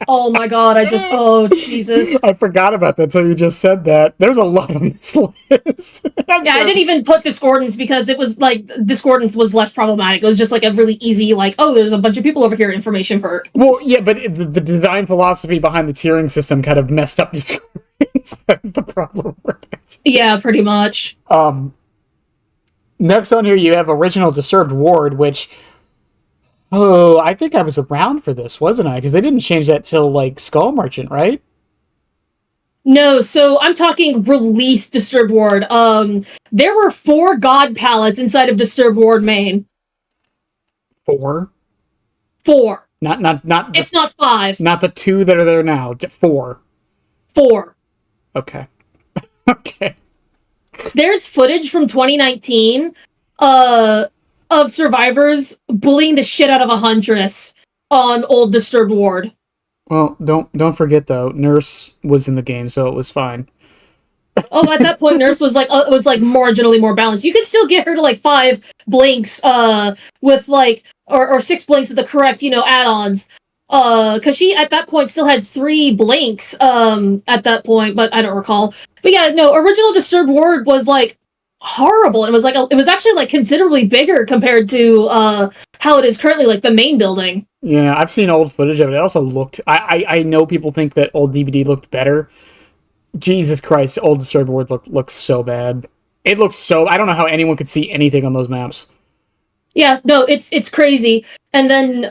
Oh my god, oh Jesus. I forgot about that until you just said that. There's a lot on this list. I didn't even put Discordance because it was like, Discordance was less problematic. It was just like a really easy, like, oh, there's a bunch of people over here, information perk. Well, yeah, but the design philosophy behind the tiering system kind of messed up Discordance. That's the problem with it. Yeah, pretty much. Next on here, you have Original Disturbed Ward, which... Oh, I think I was around for this, wasn't I? Because they didn't change that till, like, Skull Merchant, right? No, so I'm talking release Disturbed Ward. There were 4 God pallets inside of Disturbed Ward main. 4? 4. Not if not 5. Not the 2 that are there now. 4. 4. Okay. Okay. There's footage from 2019 of survivors bullying the shit out of a huntress on Old Disturbed Ward. Well, don't forget though, Nurse was in the game, so it was fine. Oh, at that point, Nurse was like marginally more balanced. You could still get her to like 5 blinks, with like or 6 blinks with the correct, add-ons. Because she at that point still had 3 blinks, at that point, but I don't recall. But yeah, no, original Disturbed Ward was like horrible. It was like it was actually like considerably bigger compared to how it is currently, like the main building. Yeah, I've seen old footage of it. It also looked. I know people think that old DBD looked better. Jesus Christ, old Disturbed Ward looks so bad. It looks so. I don't know how anyone could see anything on those maps. Yeah, no, it's crazy. And then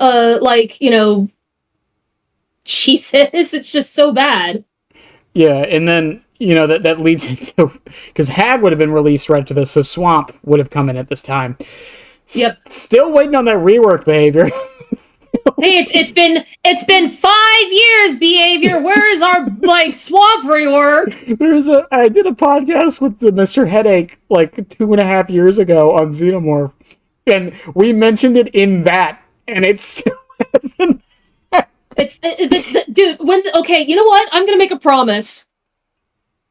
Jesus, it's just so bad. Yeah, and then that leads into, because Hag would have been released right to this, so Swamp would have come in at this time. Yep. Still waiting on that rework behavior. Hey, it's been 5 years, behavior. Where is our Swamp rework? I did a podcast with the Mr. Headache like 2.5 years ago on Xenomorph, and we mentioned it in that, and it still hasn't. Dude. Okay, you know what? I'm gonna make a promise.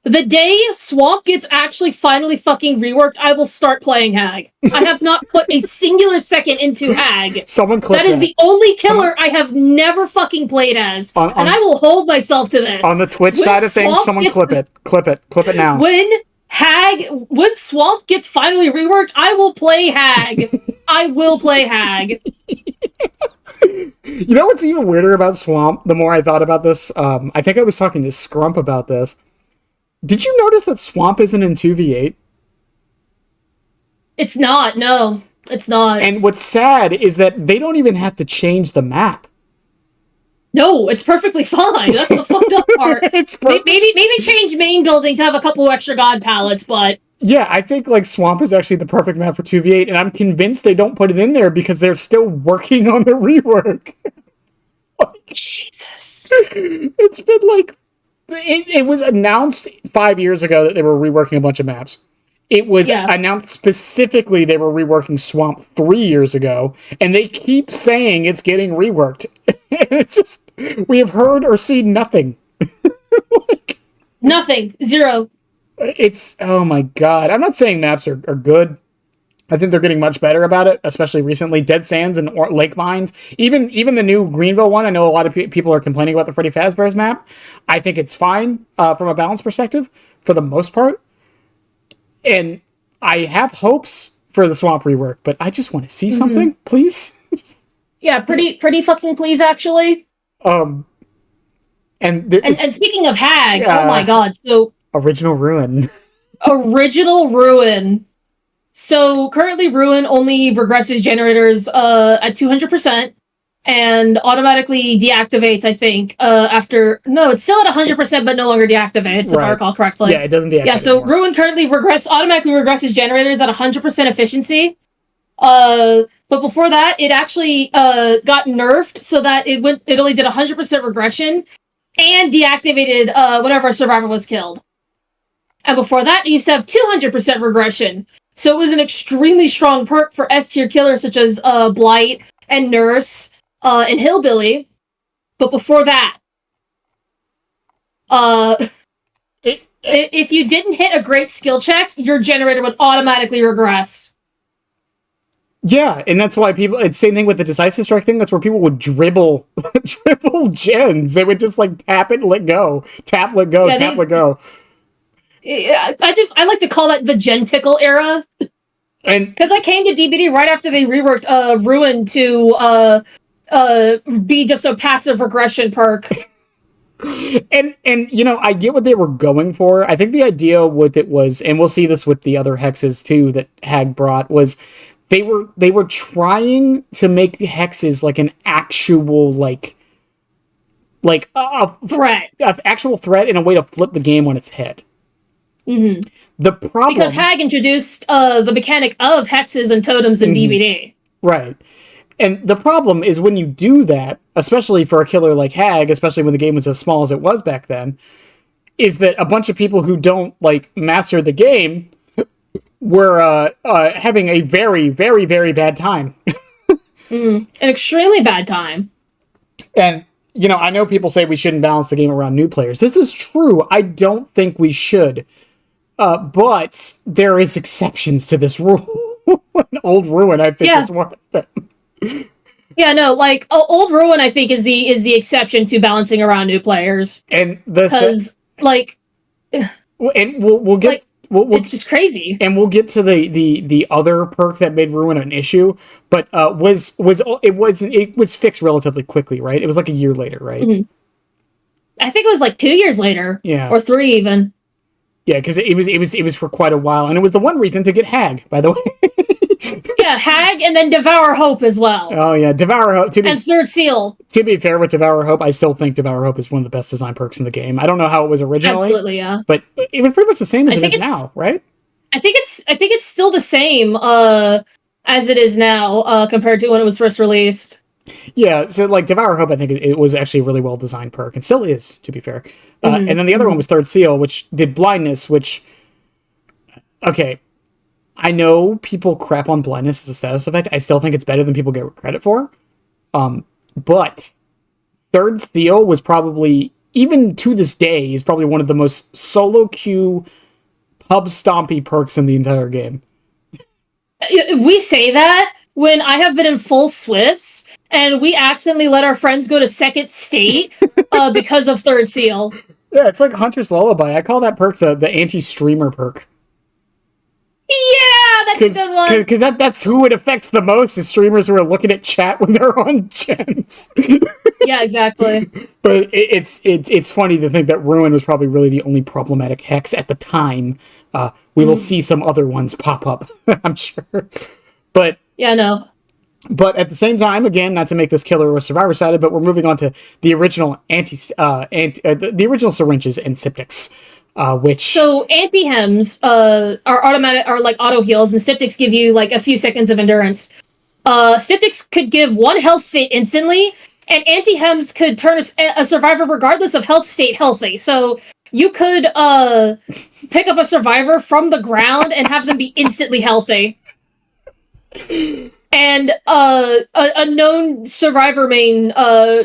The day Swamp gets actually finally fucking reworked, I will start playing Hag. I have not put a singular second into Hag. Someone clip that. That is the only killer I have never fucking played as. And I will hold myself to this. On the Twitch side of things, someone clip it. Clip it now. When Swamp gets finally reworked, I will play Hag. I will play Hag. You know what's even weirder about Swamp? The more I thought about this, I think I was talking to Scrump about this. Did you notice that Swamp isn't in 2v8? It's not, no. It's not. And what's sad is that they don't even have to change the map. No, it's perfectly fine. That's the fucked up part. Maybe change main building to have a couple of extra god pallets, but... Yeah, I think Swamp is actually the perfect map for 2v8, and I'm convinced they don't put it in there because they're still working on the rework. Jesus. It's been it was announced 5 years ago that they were reworking a bunch of maps. It was announced specifically they were reworking Swamp 3 years ago, and they keep saying it's getting reworked. It's just, we have heard or seen nothing. Nothing. Zero. It's, oh my god. I'm not saying maps are good. I think they're getting much better about it, especially recently. Dead Sands and Lake Mines. Even the new Greenville one, I know a lot of people are complaining about the Freddy Fazbear's map. I think it's fine from a balance perspective, for the most part. And I have hopes for the Swamp rework, but I just want to see something, please. Yeah, pretty fucking please, actually. And speaking of Hag, oh my god, so... Original Ruin. Original Ruin. So currently Ruin only regresses generators at 200% and automatically deactivates, I think, after... No, it's still at 100%, but no longer deactivates, if I recall correctly. Yeah, it doesn't deactivate. Yeah, so anymore. Ruin currently automatically regresses generators at 100% efficiency. But before that, it actually got nerfed so that it only did 100% regression and deactivated whenever a survivor was killed. And before that, it used to have 200% regression. So it was an extremely strong perk for S-tier killers such as Blight and Nurse and Hillbilly. But before that, if you didn't hit a great skill check, your generator would automatically regress. Yeah, and that's why it's same thing with the Decisive Strike thing. That's where people would dribble gens. They would just tap it, let go. Tap, let go, tap, let go. I like to call that the Gen Tickle era. And because I came to DBD right after they reworked Ruin to be just a passive regression perk. And I get what they were going for. I think the idea with it was, and we'll see this with the other hexes too that Hag brought, was they were trying to make the hexes an actual a threat, an actual threat, and a way to flip the game on its head. Mm-hmm. The problem, because Hag introduced the mechanic of hexes and totems in DBD. Right. And the problem is when you do that, especially for a killer like Hag, especially when the game was as small as it was back then, is that a bunch of people who don't like master the game were having a very, very, very bad time. An extremely bad time. And, you know, I know people say we shouldn't balance the game around new players. This is true. I don't think we should. But there is exceptions to this rule. Old Ruin, I think, is one of them. Yeah, no, like, Old Ruin, I think, is the exception to balancing around new players. And because, like... And we'll get... Like, it's just crazy. And we'll get to the other perk that made Ruin an issue, but it was fixed relatively quickly, right? It was like a year later, right? Mm-hmm. I think it was like 2 years later. Yeah. Or 3 even. Yeah, because it was for quite a while, and it was the one reason to get Hag, by the way. Yeah, Hag, and then Devour Hope as well. Oh yeah, Devour Hope. And Third Seal. To be fair with Devour Hope, I still think Devour Hope is one of the best design perks in the game. I don't know how it was originally. Absolutely, yeah. But it was pretty much the same as it is now, right? I think it's still the same as it is now compared to when it was first released. Yeah, so like Devour Hope, I think it was actually a really well designed perk, and still is, to be fair. And then the other one was Third Seal, which did blindness, which, okay, I know people crap on blindness as a status effect. I still think it's better than people get credit for. But Third Seal was probably, even to this day, is probably one of the most solo queue pub stompy perks in the entire game. We say that when I have been in full Swifts and we accidentally let our friends go to second state because of Third Seal. Yeah, it's like Huntress Lullaby. I call that perk the anti-streamer perk. Yeah, that's a good one. Because that's who it affects the most, is streamers who are looking at chat when they're on gens. Yeah, exactly. But it's funny to think that Ruin was probably really the only problematic hex at the time. We will see some other ones pop up, I'm sure. But yeah, no. But at the same time, again, not to make this killer or survivor sided, but we're moving on to the original the original syringes and Styptics, which so anti-hems are automatic, are like auto heals, and Styptics give you like a few seconds of endurance. Styptics could give 1 health state instantly, and anti-hems could turn a survivor regardless of health state healthy. So you could pick up a survivor from the ground and have them be instantly healthy. And a known survivor main,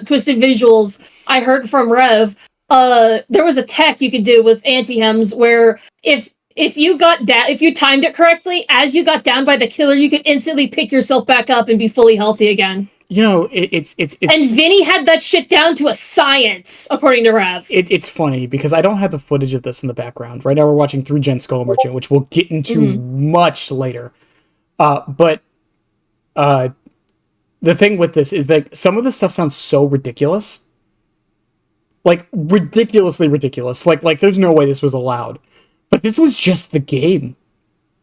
Twisted Visuals, I heard from Rev, there was a tech you could do with anti-hems where if you timed it correctly, as you got down by the killer, you could instantly pick yourself back up and be fully healthy again. You know, it's and Vinny had that shit down to a science, according to Rev. It's funny because I don't have the footage of this in the background. Right now we're watching 3-Gen Skull Merchant, which we'll get into much later. But the thing with this is that some of this stuff sounds so ridiculous. Like, ridiculously ridiculous. Like there's no way this was allowed. But this was just the game.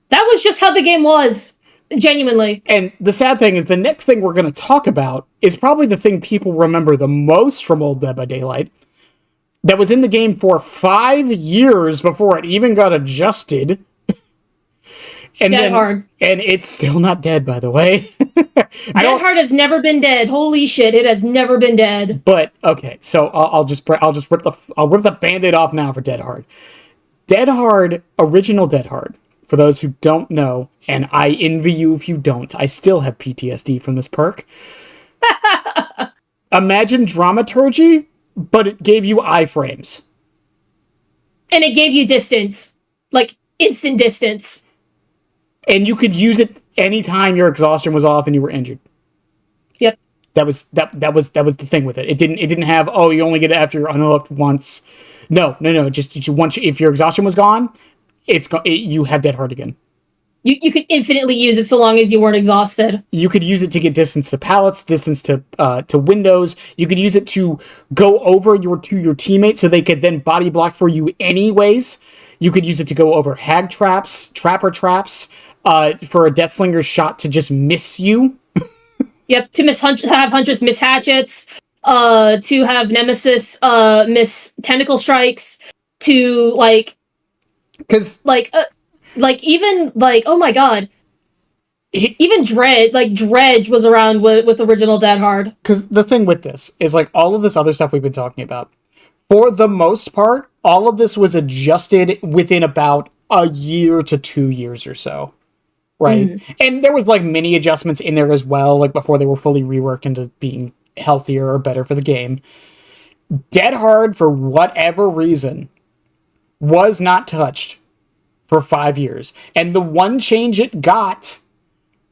That was just how the game was. Genuinely. And the sad thing is, the next thing we're going to talk about is probably the thing people remember the most from Old Dead by Daylight. That was in the game for 5 years before it even got adjusted. And Dead Hard. And it's still not dead, by the way. Dead Hard has never been dead. Holy shit, it has never been dead. But okay, so I'll rip the Band-Aid off now for Dead Hard. Dead Hard, original Dead Hard. For those who don't know, and I envy you if you don't, I still have PTSD from this perk. Imagine dramaturgy, but it gave you iframes. And it gave you distance. Like, instant distance. And you could use it anytime your exhaustion was off and you were injured. Yep. That was the thing with it. It didn't have, oh, you only get it after you're unhooked once. No. Just once, if your exhaustion was gone, you have Dead Hard again. You could infinitely use it so long as you weren't exhausted. You could use it to get distance to pallets, distance to windows. You could use it to go over to your teammates so they could then body block for you anyways. You could use it to go over hag traps, trapper traps, for a Deathslinger's shot to just miss you. Yep, to have Huntress miss hatchets, to have Nemesis miss tentacle strikes, to even oh my god, even Dredge was around with original Dead Hard. Because the thing with this is, like, all of this other stuff we've been talking about, for the most part, all of this was adjusted within about a year to 2 years or so. Right. And there was like mini adjustments in there as well, like before they were fully reworked into being healthier or better for the game. Dead Hard, for whatever reason, was not touched for 5 years. And the one change it got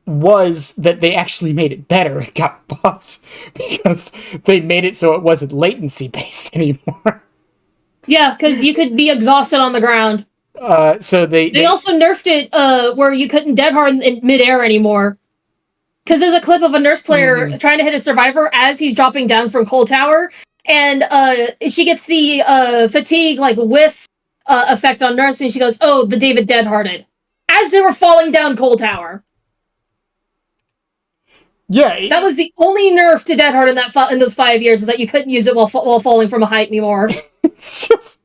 was that they actually made it better. It got buffed because they made it so it wasn't latency based anymore. Yeah, because you could be exhausted on the ground. So they also nerfed it where you couldn't dead hard in midair anymore. Because there's a clip of a nurse player trying to hit a survivor as he's dropping down from Cold Tower, and she gets the fatigue like whiff effect on nurse, and she goes, "Oh, the David dead hearted," as they were falling down Cold Tower. Yeah, that was the only nerf to dead hard in those 5 years, is that you couldn't use it while falling from a height anymore. It's just.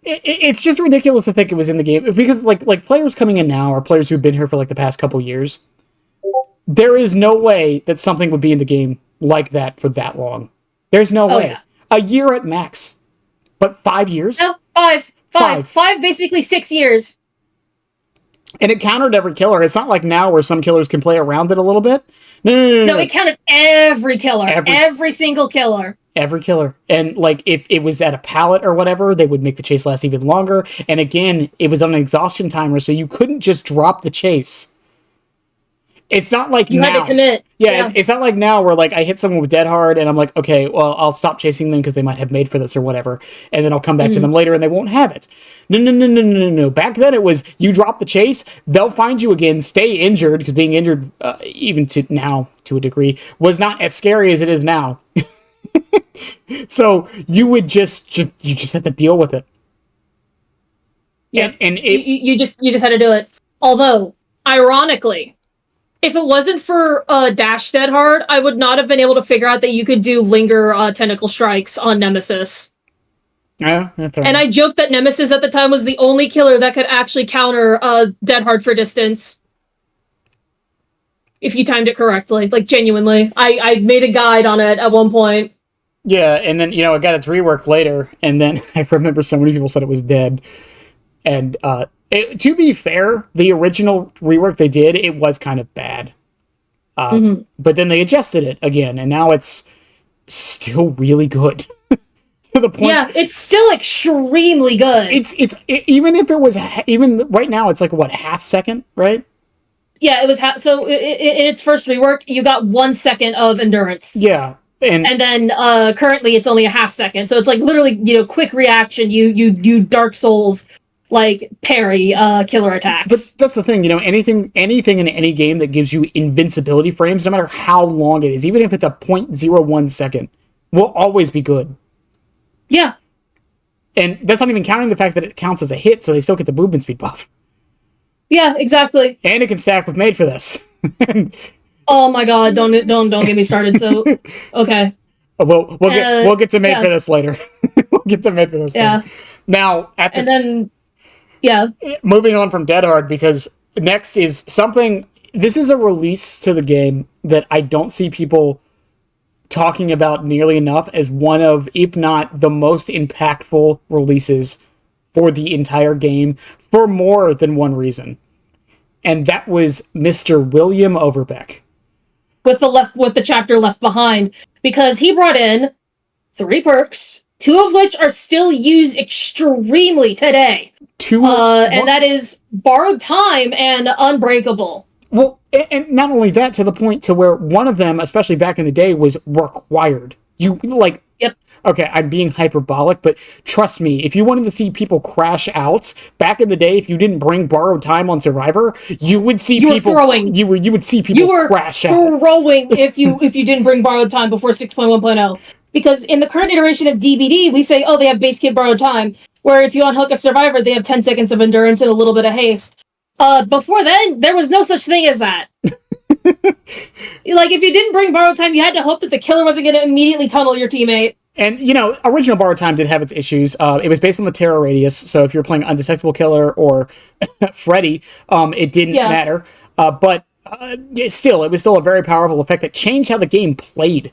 It's just ridiculous to think it was in the game, because like players coming in now, or players who've been here for like the past couple years, there is no way that something would be in the game like that for that long. There's no way. Yeah. A year at max, but 5 years? No, five, basically 6 years. And it countered every killer. It's not like now where some killers can play around it a little bit. No. It counted every killer, every single killer. Every killer. And like if it was at a pallet or whatever, they would make the chase last even longer. And again, it was on an exhaustion timer, so you couldn't just drop the chase. It's not like you now. had to commit. Yeah, it's not like now where like I hit someone with dead hard and I'm like, okay, well, I'll stop chasing them because they might have made for this or whatever, and then I'll come back to them later and they won't have it. No. Back then it was you drop the chase, they'll find you again, stay injured, because being injured, even to now to a degree, was not as scary as it is now. So you would just have to deal with it. Yeah, and you just had to do it. Although, ironically, if it wasn't for Dash Dead Hard, I would not have been able to figure out that you could do linger tentacle strikes on Nemesis. Yeah, and I joked that Nemesis at the time was the only killer that could actually counter Dead Hard for distance. If you timed it correctly, like genuinely. I made a guide on it at one point. Yeah, and then, it got its rework later, and then I remember so many people said it was dead. And to be fair, the original rework they did, it was kind of bad. But then they adjusted it again, and now it's still really good. To the point. Yeah, it's still extremely good. Even if it was, even right now, it's like, what, half second, right? Yeah, it was so in its first rework, you got 1 second of endurance. Yeah. And then currently it's only a half second, so it's like literally quick reaction. You Dark Souls like parry killer attacks. But that's the thing, anything in any game that gives you invincibility frames, no matter how long it is, even if it's a 0.01 second, will always be good. Yeah, and that's not even counting the fact that it counts as a hit, so they still get the movement speed buff. Yeah, exactly. And it can stack with Made for This. Oh my god, don't get me started. So, okay. We'll get to Made for This later. We'll get to Made for This later. Now, moving on from Dead Hard, because next is something, this is a release to the game that I don't see people talking about nearly enough as one of, if not the most impactful releases for the entire game, for more than one reason. And that was Mr. William Overbeck. With the chapter Left Behind, because he brought in 3 perks, 2 of which are still used extremely today. And that is Borrowed Time and Unbreakable. Well, and not only that, to the point to where one of them, especially back in the day, was required. Yep. Okay, I'm being hyperbolic, but trust me, if you wanted to see people crash out back in the day, if you didn't bring Borrowed Time on Survivor, you would see people throwing. You would see people crash out. You were throwing if you didn't bring Borrowed Time before 6.1.0. Because in the current iteration of DBD, we say, they have base kit Borrowed Time, where if you unhook a Survivor, they have 10 seconds of endurance and a little bit of haste. Before then, there was no such thing as that. Like, if you didn't bring Borrowed Time, you had to hope that the killer wasn't going to immediately tunnel your teammate. And, original Borrowed Time did have its issues. It was based on the terror radius, so if you're playing Undetectable Killer or Freddy, it didn't matter. But still, it was still a very powerful effect that changed how the game played.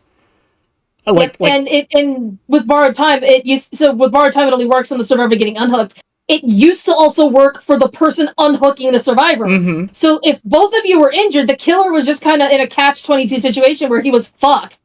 And with borrowed time, with borrowed time it only works on the survivor getting unhooked. It used to also work for the person unhooking the survivor. Mm-hmm. So if both of you were injured, the killer was just kind of in a catch-22 situation where he was fucked.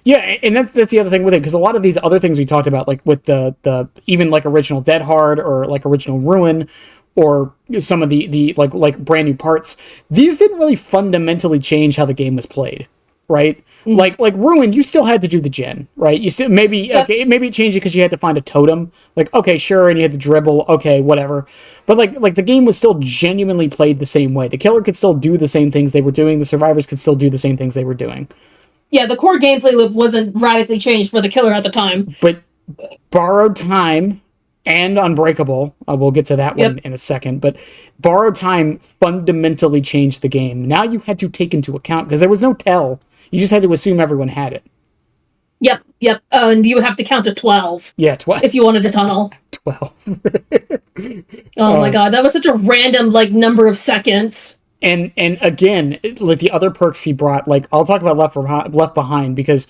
Yeah, and that's the other thing with it, because a lot of these other things we talked about, like with the even like original Dead Hard or like original Ruin, or some of the like brand new parts, these didn't really fundamentally change how the game was played, right? Mm-hmm. Like Ruin, you still had to do the gen, right? You still maybe it changed it because you had to find a totem. Like, okay, sure, and you had to dribble, okay, whatever. But like the game was still genuinely played the same way. The killer could still do the same things they were doing. The survivors could still do the same things they were doing. Yeah, the core gameplay loop wasn't radically changed for the killer at the time. But Borrowed Time and Unbreakable, we'll get to that one in a second, but Borrowed Time fundamentally changed the game. Now you had to take into account, because there was no tell, you just had to assume everyone had it. Yep. And you would have to count to 12. Yeah, 12. If you wanted to tunnel. 12. Oh my god, that was such a random, number of seconds. And again, like the other perks he brought, like, I'll talk about Left Behind, because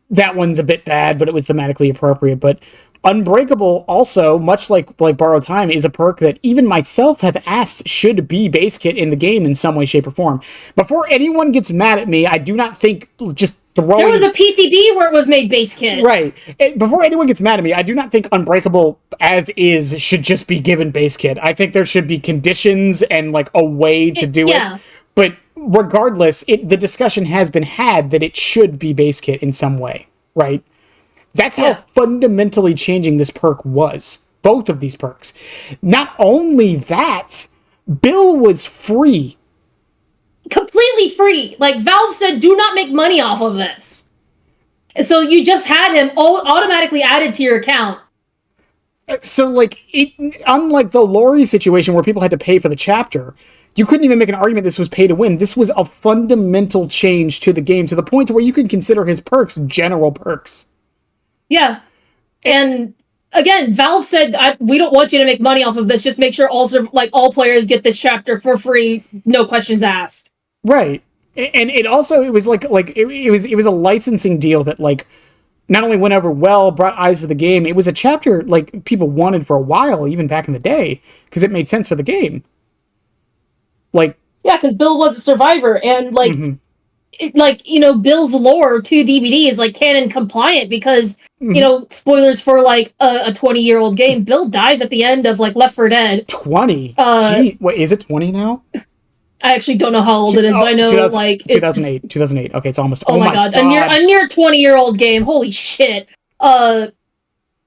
that one's a bit bad, but it was thematically appropriate. But Unbreakable also, much like Borrowed Time, is a perk that even myself have asked should be base kit in the game in some way, shape, or form. Before anyone gets mad at me, I do not think just throwing... There was a PTB where it was made base kit. Right. Before anyone gets mad at me, I do not think Unbreakable as is should just be given base kit. I think there should be conditions and like a way to do it. But regardless, the discussion has been had that it should be base kit in some way, right? That's how fundamentally changing this perk was. Both of these perks. Not only that, Bill was free. Completely free. Like, Valve said, do not make money off of this. So you just had him automatically added to your account. So, like, unlike the Lery situation where people had to pay for the chapter, you couldn't even make an argument this was pay to win. This was a fundamental change to the game, to the point where you could consider his perks general perks. Yeah. And again, Valve said, we don't want you to make money off of this. Just make sure all players get this chapter for free, no questions asked. Right. And it was it was a licensing deal that, like, not only went over well, brought eyes to the game, it was a chapter like people wanted for a while, even back in the day, because it made sense for the game. Like, yeah, because Bill was a survivor, and Bill's lore to DBD is like canon compliant because spoilers for like a 20-year-old game. Bill dies at the end of like Left 4 Dead. 20. Gee, wait, is it 20 now? I actually don't know how old it is, but I know 2008. 2008. Okay, it's almost. Oh my god, a near 20-year-old game. Holy shit. Oh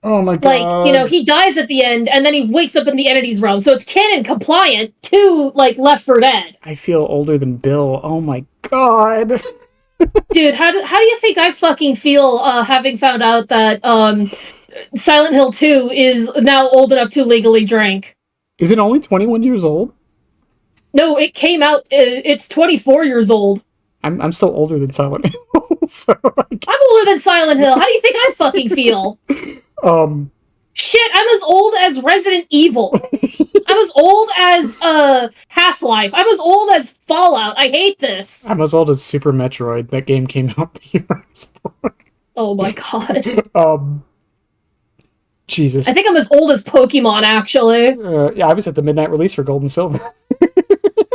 my god. Like, he dies at the end, and then he wakes up in the entities realm, so it's canon compliant to, like, Left 4 Dead. I feel older than Bill. Oh my god. Dude, how do you think I fucking feel, having found out that, Silent Hill 2 is now old enough to legally drink? Is it only 21 years old? No, it came out, it's 24 years old. I'm still older than Silent Hill, so... I'm older than Silent Hill. How do you think I fucking feel? Shit, I'm as old as Resident Evil. I'm as old as Half-Life. I'm as old as Fallout. I hate this. I'm as old as Super Metroid. That game came out the year I was born. Oh my god. Jesus. I think I'm as old as Pokemon, actually. Yeah, I was at the midnight release for Gold and Silver.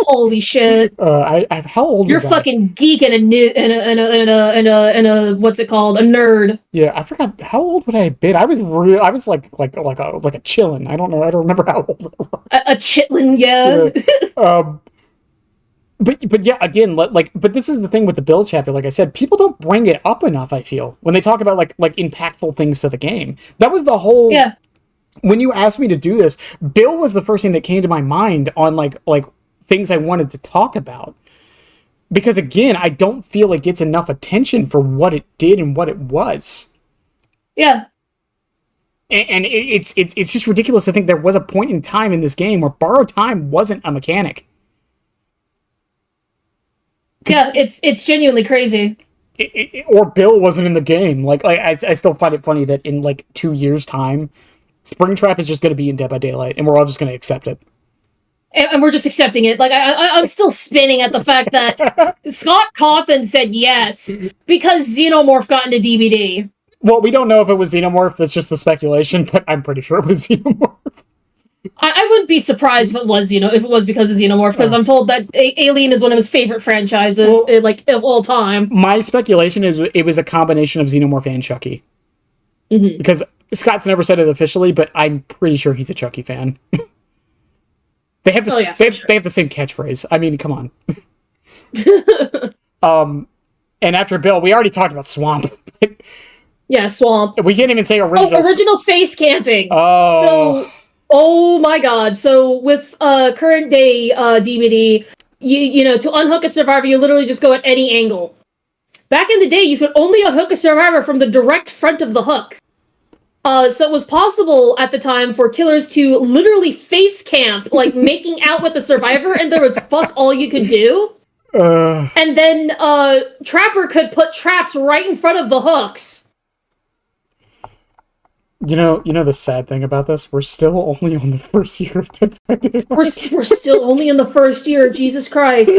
Holy shit! How old? You're fucking geek and a what's it called? A nerd. Yeah, I forgot how old would I have been. I was like a chillin'. I don't know. I don't remember how old I was. A chitlin', yeah. But yeah, again, but this is the thing with the Bill chapter. Like I said, people don't bring it up enough. I feel when they talk about like impactful things to the game. That was the whole. Yeah. When you asked me to do this, Bill was the first thing that came to my mind on like things I wanted to talk about. Because again, I don't feel it gets enough attention for what it did and what it was. Yeah. And it's just ridiculous to think there was a point in time in this game where Borrowed Time wasn't a mechanic. Yeah, it's genuinely crazy. Or Bill wasn't in the game. Like I still find it funny that in like 2 years' time, Springtrap is just going to be in Dead by Daylight, and we're all just going to accept it. and we're just accepting it. Like, I'm still spinning at the fact that Scott Cawthon said yes because Xenomorph got into DBD. Well, we don't know if it was Xenomorph. That's just the speculation, but I'm pretty sure it was Xenomorph. I wouldn't be surprised if it was, if it was because of Xenomorph, because I'm told that Alien is one of his favorite franchises, of all time. My speculation is it was a combination of Xenomorph and Chucky. Mm-hmm. Because Scott's never said it officially, but I'm pretty sure he's a Chucky fan. They have they have the same catchphrase. I mean, come on. And after Bill, we already talked about Swamp. Yeah, Swamp. We can't even say original. Oh, original face camping. Oh my god. So with current day DBD, you to unhook a survivor, you literally just go at any angle. Back in the day, you could only unhook a survivor from the direct front of the hook. So it was possible at the time for killers to literally face camp, like making out with the survivor, and there was fuck all you could do. And then Trapper could put traps right in front of the hooks. You know the sad thing about this? We're still only on the first year of DBD. We're still only in the first year, Jesus Christ.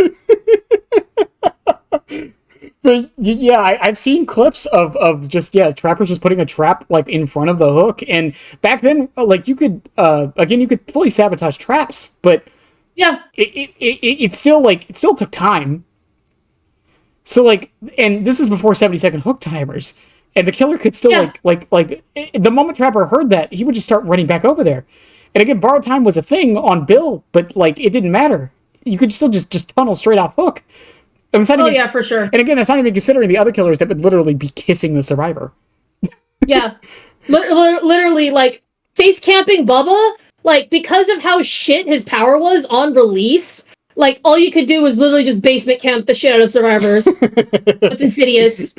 But yeah, I've seen clips of just trappers just putting a trap like in front of the hook, and back then like you could you could fully sabotage traps, but yeah, it still took time. So like, and this is before 70-second hook timers, and the killer could still like the moment Trapper heard that, he would just start running back over there. And again, borrowed time was a thing on Bill, but like it didn't matter. You could still just tunnel straight off hook. Yeah, for sure. And again, that's not even considering the other killers that would literally be kissing the survivor. Yeah. Literally, like, face camping Bubba, like, because of how shit his power was on release, like, all you could do was literally just basement camp the shit out of survivors. With Insidious.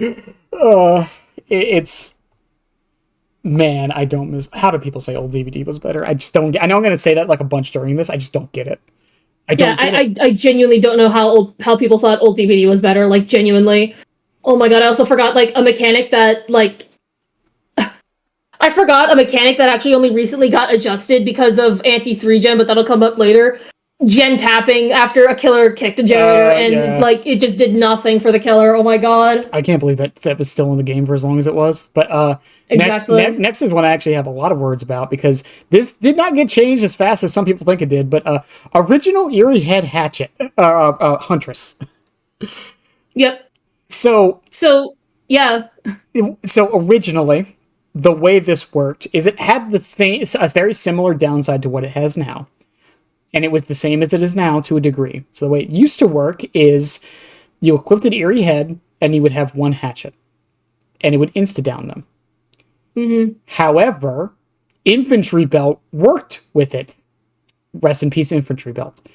It's... Man, I don't miss... How do people say old DBD was better? I just don't get... I know I'm going to say that like a bunch during this. I just don't get it. I genuinely don't know how people thought old DBD was better, like, genuinely. Oh my god, I also forgot, like, a mechanic that, like... I forgot a mechanic that actually only recently got adjusted because of anti-3-gen, but that'll come up later. Gen tapping after a killer kicked a generator, and, like, it just did nothing for the killer. Oh my god. I can't believe that was still in the game for as long as it was. But, exactly. Next is one I actually have a lot of words about, because this did not get changed as fast as some people think it did, but, original Eerie Head Hatchet, Huntress. Yep. So, yeah. So, originally, the way this worked is it had a very similar downside to what it has now. And it was the same as it is now to a degree. So the way it used to work is you equipped an Eerie Head and you would have one hatchet. And it would insta-down them. Mm-hmm. However, Infantry Belt worked with it. Rest in peace, Infantry Belt.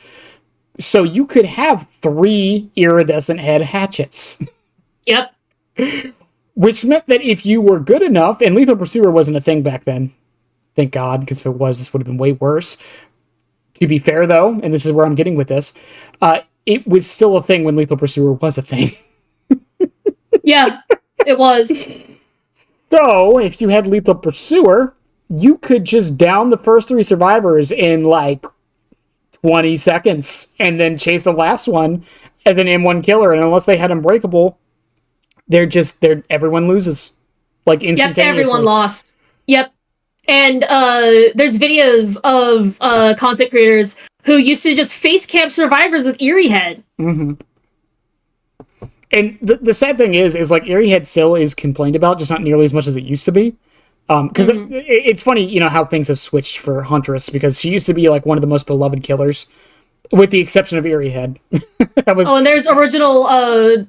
So you could have 3 Iridescent Head hatchets. Yep. Which meant that if you were good enough, and Lethal Pursuer wasn't a thing back then, thank God, because if it was, this would have been way worse. To be fair, though, and this is where I'm getting with this, it was still a thing when Lethal Pursuer was a thing. Yeah, it was. So, if you had Lethal Pursuer, you could just down the first 3 survivors in, like, 20 seconds, and then chase the last one as an M1 killer, and unless they had Unbreakable, everyone loses. Like, instantaneously. Yep, everyone lost. Yep. And there's videos of content creators who used to just face camp survivors with Eerie Head. Mm-hmm. And the sad thing is like Eerie Head still is complained about, just not nearly as much as it used to be. Because it's funny, how things have switched for Huntress, because she used to be like one of the most beloved killers, with the exception of Eerie Head. And there's original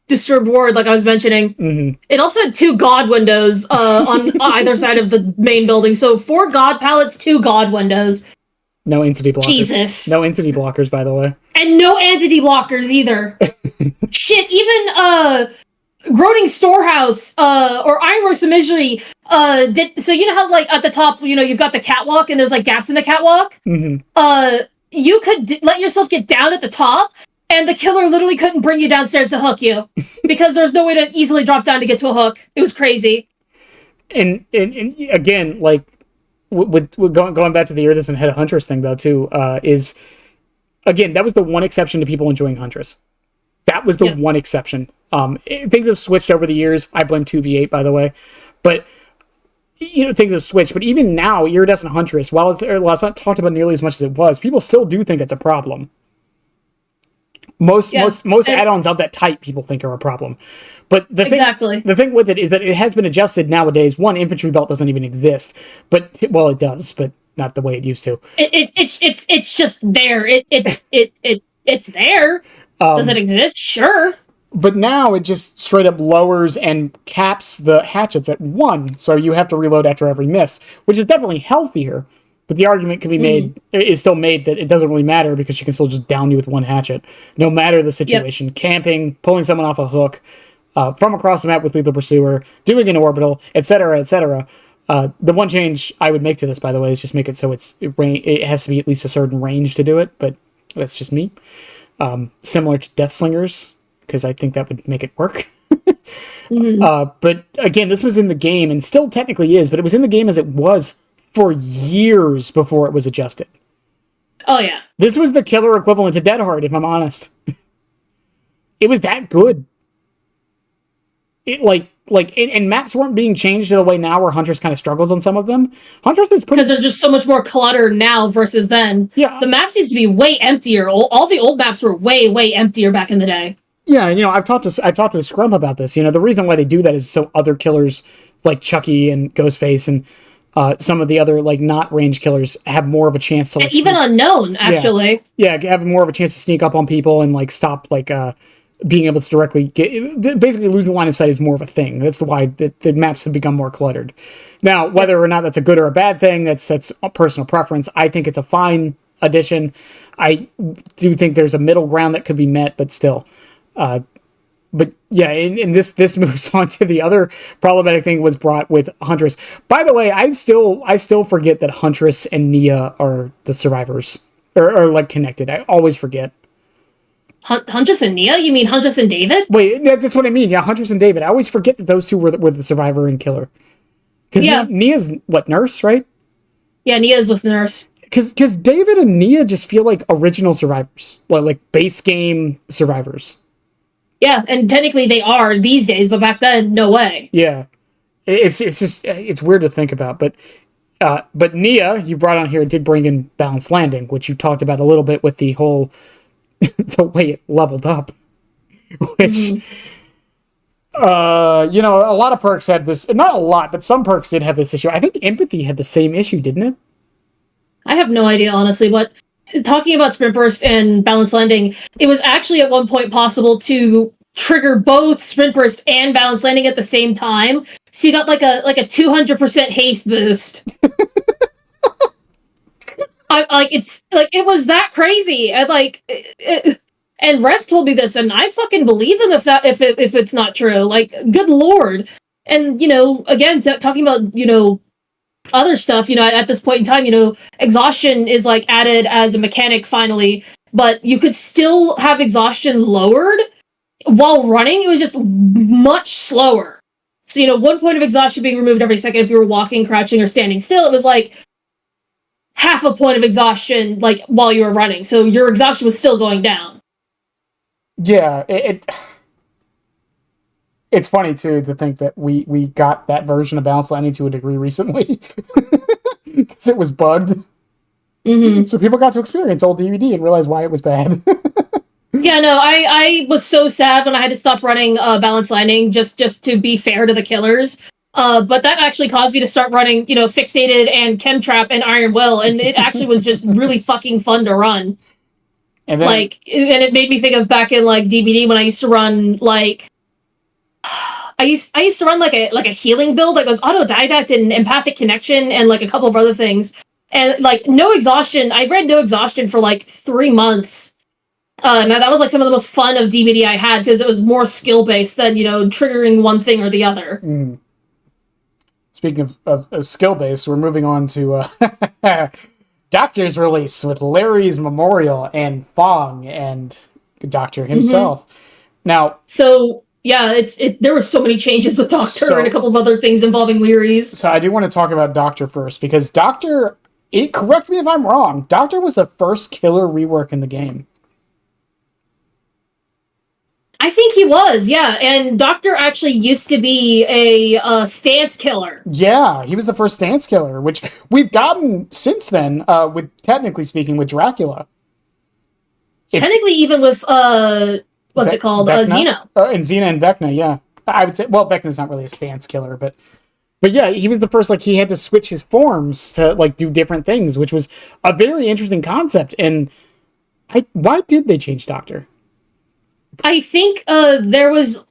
Disturbed Ward, like I was mentioning. Mm-hmm. It also had 2 God windows on either side of the main building. So 4 God pallets, 2 God windows. No entity blockers. Jesus. No entity blockers, by the way. And no entity blockers either. Shit, even Groaning Storehouse or Ironworks initially did. So you know how like at the top, you've got the catwalk and there's like gaps in the catwalk. Mm-hmm. You could let yourself get down at the top, and the killer literally couldn't bring you downstairs to hook you because there's no way to easily drop down to get to a hook. It was crazy. And again, like with going back to the Iridescent Head Huntress thing though too, is again, that was the one exception to people enjoying Huntress. That was the one exception. Things have switched over the years. I blame 2v8, by the way. But, things have switched. But even now, Iridescent Huntress, while it's not talked about nearly as much as it was, people still do think it's a problem. Most add-ons of that type people think are a problem. But the thing with it is that it has been adjusted nowadays. One, infantry belt doesn't even exist. But, well, it does, but not the way it used to. It's just there. It's there. Does it exist? Sure. But now it just straight up lowers and caps the hatchets at 1, so you have to reload after every miss, which is definitely healthier. But the argument can be made, is still made, that it doesn't really matter because she can still just down you with 1 hatchet, no matter the situation. Yep. Camping, pulling someone off a hook, from across the map with Lethal Pursuer, doing an orbital, etc., etc. The one change I would make to this, by the way, is just make it so it has to be at least a certain range to do it, but that's just me. Similar to Death Slingers, because I think that would make it work. But again, this was in the game, and still technically is, but it was in the game as it was for years before it was adjusted. Oh, yeah. This was the killer equivalent to Dead Hard, if I'm honest. It was that good. It and maps weren't being changed to the way now where Huntress kind of struggles on some of them. Huntress is pretty... Because there's just so much more clutter now versus then. Yeah. The maps used to be way emptier. All the old maps were way, way emptier back in the day. Yeah, I've talked to Scrum about this. The reason why they do that is so other killers like Chucky and Ghostface and some of the other not range killers have more of a chance to even unknown actually. Yeah, have more of a chance to sneak up on people and stop being able to directly basically losing line of sight is more of a thing. That's why the maps have become more cluttered. Now, whether or not that's a good or a bad thing, that's a personal preference. I think it's a fine addition. I do think there's a middle ground that could be met, but still. But yeah, and this moves on to the other problematic thing was brought with Huntress. By the way, I still forget that Huntress and Nia are the survivors or connected. I always forget. Huntress and Nia? You mean Huntress and David? Wait, that's what I mean. Yeah, Huntress and David. I always forget that those two were the survivor and killer. Because Nia's what, nurse, right? Yeah, Nia's with nurse. Because David and Nia just feel like original survivors, like base game survivors. Yeah, and technically they are these days, but back then, no way. Yeah, it's just it's weird to think about, but Nia, you brought on here, did bring in balanced landing, which you talked about a little bit with the whole the way it leveled up, which a lot of perks had this, not a lot, but some perks did have this issue. I think Empathy had the same issue, didn't it? I have no idea, honestly, but talking about sprint burst and balanced landing, it was actually at one point possible to trigger both sprint burst and balanced landing at the same time. So you got like a 200% haste boost. It was that crazy. And Rev told me this, and I fucking believe him if it's not true. Good lord. And again, talking about other stuff, at this point in time, exhaustion is added as a mechanic finally, but you could still have exhaustion lowered while running. It was just much slower. So, 1 point of exhaustion being removed every second if you were walking, crouching, or standing still. It was half a point of exhaustion while you were running. So your exhaustion was still going down. Yeah, it's funny, too, to think that we got that version of balanced landing to a degree recently. Because it was bugged. Mm-hmm. So people got to experience old DBD and realize why it was bad. Yeah, no, I was so sad when I had to stop running balanced landing just to be fair to the killers. But that actually caused me to start running, Fixated and Chemtrap and Iron Will, and it actually was just really fucking fun to run. And then, and it made me think of back in DBD when I used to run I used to run like a healing build that was autodidact and empathic connection and a couple of other things. And no exhaustion. I read no exhaustion for 3 months. Now that was some of the most fun of DBD I had because it was more skill based than triggering one thing or the other. Mm. Speaking of skill based, we're moving on to Doctor's release with Lery's Memorial and Fong and Doctor himself. Mm-hmm. Now, so yeah, there were so many changes with Doctor and a couple of other things involving Lery's. So I do want to talk about Doctor first because Doctor correct me if I'm wrong, Doctor was the first killer rework in the game. I think he was, yeah. And Doctor actually used to be a stance killer. Yeah, he was the first stance killer, which we've gotten since then, with technically speaking, with Dracula. Technically, even with, what's it called? Xena. And Xena and Vecna, yeah. I would say, well, Vecna's not really a stance killer, but yeah, he was the first, like, he had to switch his forms to, like, do different things, which was a very interesting concept. And why did they change Doctor? I think there was,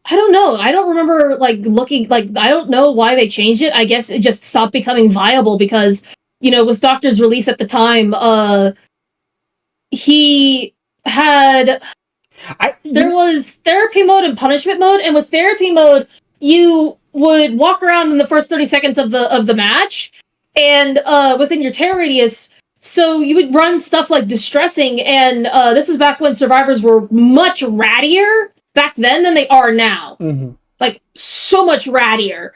I don't know. I don't remember, like, looking, like, I don't know why they changed it. I guess it just stopped becoming viable because, you know, with Doctor's release at the time, he had, there was therapy mode and punishment mode, and with therapy mode, you would walk around in the first 30 seconds of the match, and within your terror radius, so you would run stuff like distressing, and this was back when survivors were much rattier back then than they are now. Mm-hmm. Like, so much rattier.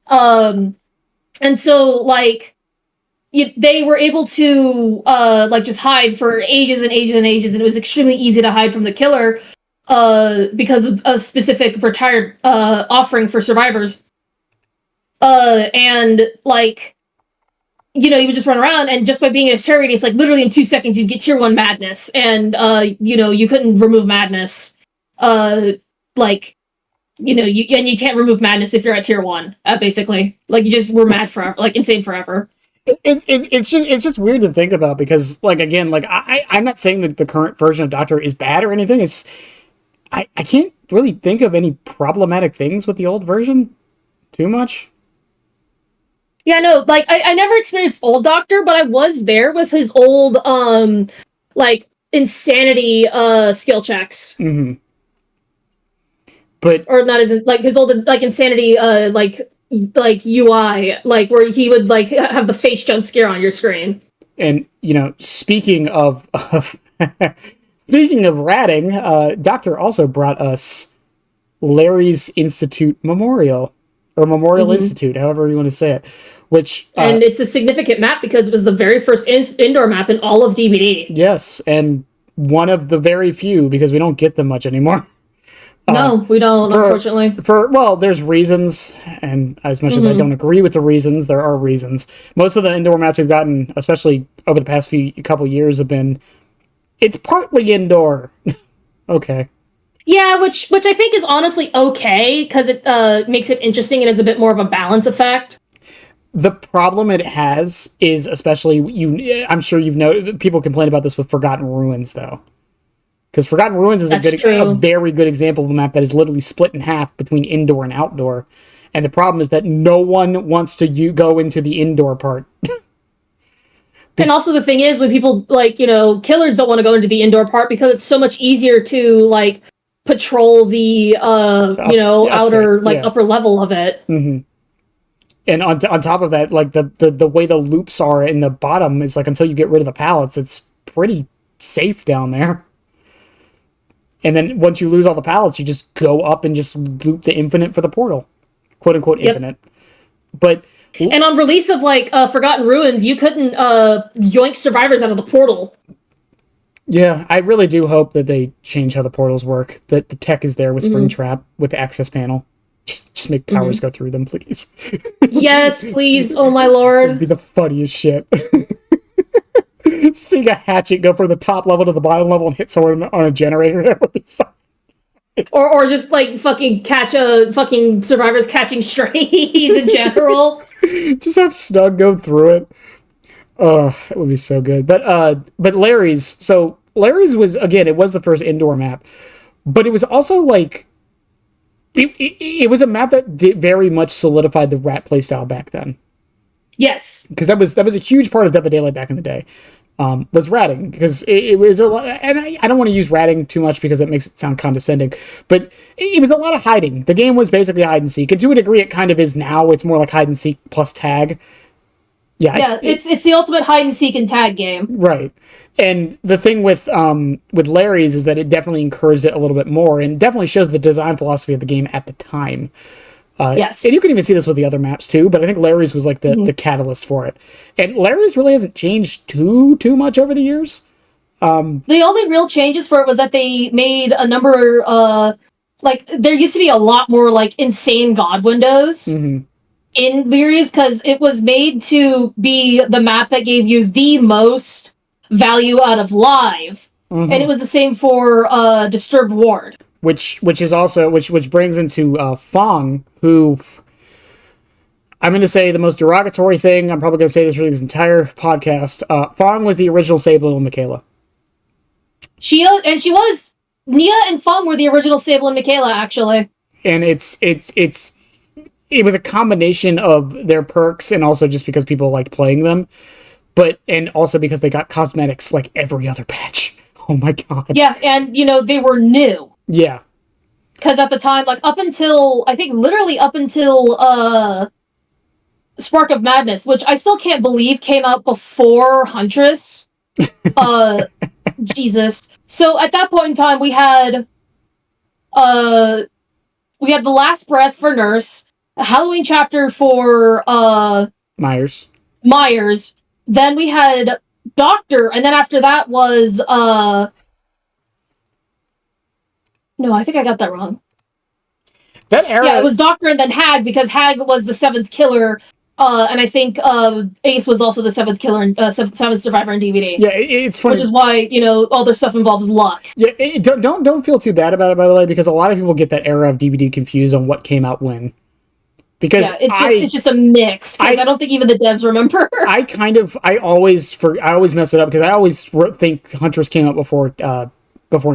And so, like, they were able to like just hide for ages and ages and ages, and it was extremely easy to hide from the killer because of a specific retired offering for survivors. And like, you know, you would just run around, and just by being in a terror radius, like literally in 2 seconds, you'd get tier 1 madness, and you know, you couldn't remove madness. Like, you know, you can't remove madness if you're at tier 1. Basically, like, you just were mad forever, like insane forever. It's just weird to think about because, like, again, like, I'm not saying that the current version of Doctor is bad or anything. It's I can't really think of any problematic things with the old version too much. Yeah, no, like, I never experienced old Doctor, but I was there with his old like insanity skill checks. Mm-hmm. But or not as in, like, his old like insanity like UI, like where he would like have the face jump scare on your screen. And, you know, speaking of speaking of ratting, Doctor also brought us Lery's Institute Memorial, or Memorial Institute, however you want to say it. Which and it's a significant map because it was the very first indoor map in all of DBD. Yes, and one of the very few, because we don't get them much anymore. No, we don't, unfortunately. Well, there's reasons, and as much as I don't agree with the reasons, there are reasons. Most of the indoor maps we've gotten, especially over the past couple years, have been, it's partly indoor. Okay. Yeah, which I think is honestly okay, because it makes it interesting and has a bit more of a balance effect. The problem it has is, especially, I'm sure you've noticed, people complain about this with Forgotten Ruins, though. Because Forgotten Ruins is a very good example of a map that is literally split in half between indoor and outdoor. And the problem is that no one wants to go into the indoor part. And also the thing is, when people, like, you know, killers don't want to go into the indoor part because it's so much easier to, like, patrol the, you know, outer, like, upper level of it. Mm-hmm. And on top of that, like, the way the loops are in the bottom is, like, until you get rid of the pallets, it's pretty safe down there. And then once you lose all the pallets, you just go up and just loop the infinite for the portal. Quote unquote infinite. But and on release of, like, Forgotten Ruins, you couldn't yoink survivors out of the portal. Yeah, I really do hope that they change how the portals work. That the tech is there with Springtrap, with the access panel. Just make powers go through them, please. Yes, please. Oh my lord. It'd be the funniest shit. Seeing a hatchet go from the top level to the bottom level and hit someone on a generator, that would be so... Or just, like, fucking catch fucking survivors catching strays in general. Just have Snug go through it. Oh, it would be so good. But Lery's was, again, it was the first indoor map, but it was also, like, it was a map that very much solidified the rat playstyle back then. Yes. Because that was a huge part of Dead by Daylight back in the day. Was ratting, because it was a lot, and I don't want to use ratting too much because it makes it sound condescending, but it was a lot of hiding. The game was basically hide and seek, and to a degree it kind of is now. It's more like hide and seek plus tag. Yeah, it's the ultimate hide and seek and tag game. Right. And the thing with Lery's is that it definitely encouraged it a little bit more, and definitely shows the design philosophy of the game at the time. Yes. And you can even see this with the other maps too, but I think Lery's was like the catalyst for it. And Lery's really hasn't changed too much over the years. The only real changes for it was that they made a number, like, there used to be a lot more, like, insane god windows in Lery's, because it was made to be the map that gave you the most value out of live. And it was the same for Disturbed Ward. Which is also which brings into Fong, who I'm going to say the most derogatory thing. I'm probably going to say this through this entire podcast. Fong was the original Sable and Michaela. She was Nia and Fong were the original Sable and Michaela, actually. And it was a combination of their perks and also just because people liked playing them, and also because they got cosmetics like every other patch. Oh my god. Yeah, and they were new. Yeah. Because at the time, like up until Spark of Madness, which I still can't believe came out before Huntress. Jesus. So at that point in time, we had The Last Breath for Nurse, a Halloween chapter for Myers. Then we had Doctor, and then after that was no, I think I got that wrong. That era. Yeah, it was Doctor and then Hag, because Hag was the seventh killer, and I think Ace was also the seventh killer, and seventh survivor in DBD. Yeah, it's funny. Which is why all their stuff involves luck. Yeah, don't feel too bad about it, by the way, because a lot of people get that era of DBD confused on what came out when. Because it's just a mix. Because I don't think even the devs remember. I always mess it up because I always think Huntress came out before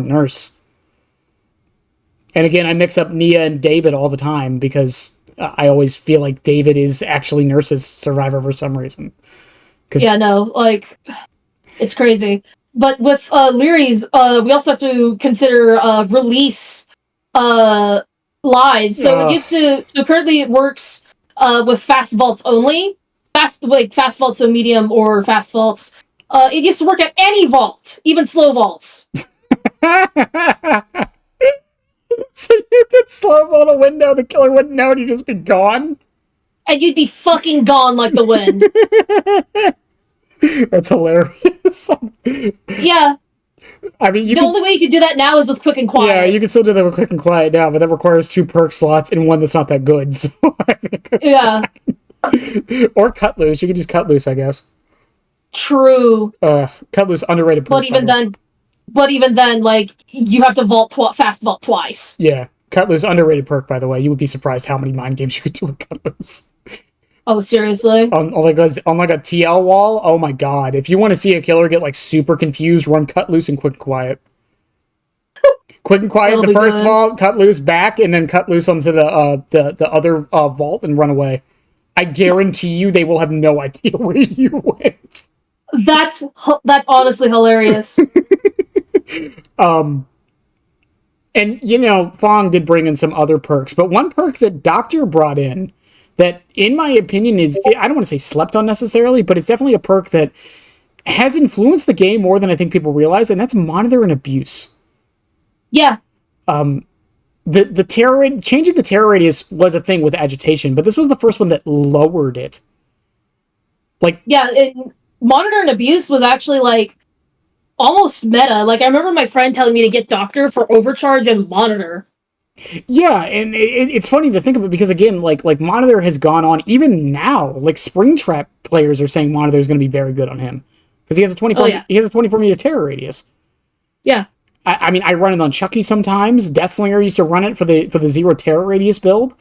Nurse. And again, I mix up Nia and David all the time because I always feel like David is actually Nurse's survivor for some reason. Yeah, no, like, it's crazy. But with Lery's, we also have to consider release live. So it used to. So currently it works with fast vaults only. Fast vaults, so medium or fast vaults. It used to work at any vault, even slow vaults. So you could slow vault a window, the killer wouldn't know, and you'd just be gone? And you'd be fucking gone like the wind. That's hilarious. Yeah. I mean, the only way you could do that now is with Quick and Quiet. Yeah, you can still do that with Quick and Quiet now, but that requires 2 perk slots and one that's not that good, so I think that's fine. Or Cut Loose. You could use Cut Loose, I guess. True. Cut Loose, underrated perk. But even then, like, you have to fast vault twice. Yeah. Cut Loose, underrated perk, by the way. You would be surprised how many mind games you could do with Cut Loose. Oh, seriously? On like a TL wall? Oh my god. If you want to see a killer get, like, super confused, run Cut Loose and Quick and Quiet. Quick and Quiet, the first vault, Cut Loose back, and then Cut Loose onto the other vault and run away. I guarantee you they will have no idea where you went. That's honestly hilarious. And, Fong did bring in some other perks, but one perk that Doctor brought in that, in my opinion, is, I don't want to say slept on necessarily, but it's definitely a perk that has influenced the game more than I think people realize, and that's Monitor and Abuse. Yeah. The terror changing the terror radius was a thing with Agitation, but this was the first one that lowered it. Like, yeah, Monitor and Abuse was actually, like, almost meta. Like, I remember my friend telling me to get Doctor for Overcharge and Monitor. Yeah, and it's funny to think of it because, again, like Monitor has gone on, even now, like, Springtrap players are saying Monitor is going to be very good on him. Because he has a 24 meter terror radius. Yeah. I mean, I run it on Chucky sometimes. Deathslinger used to run it for the 0 terror radius build.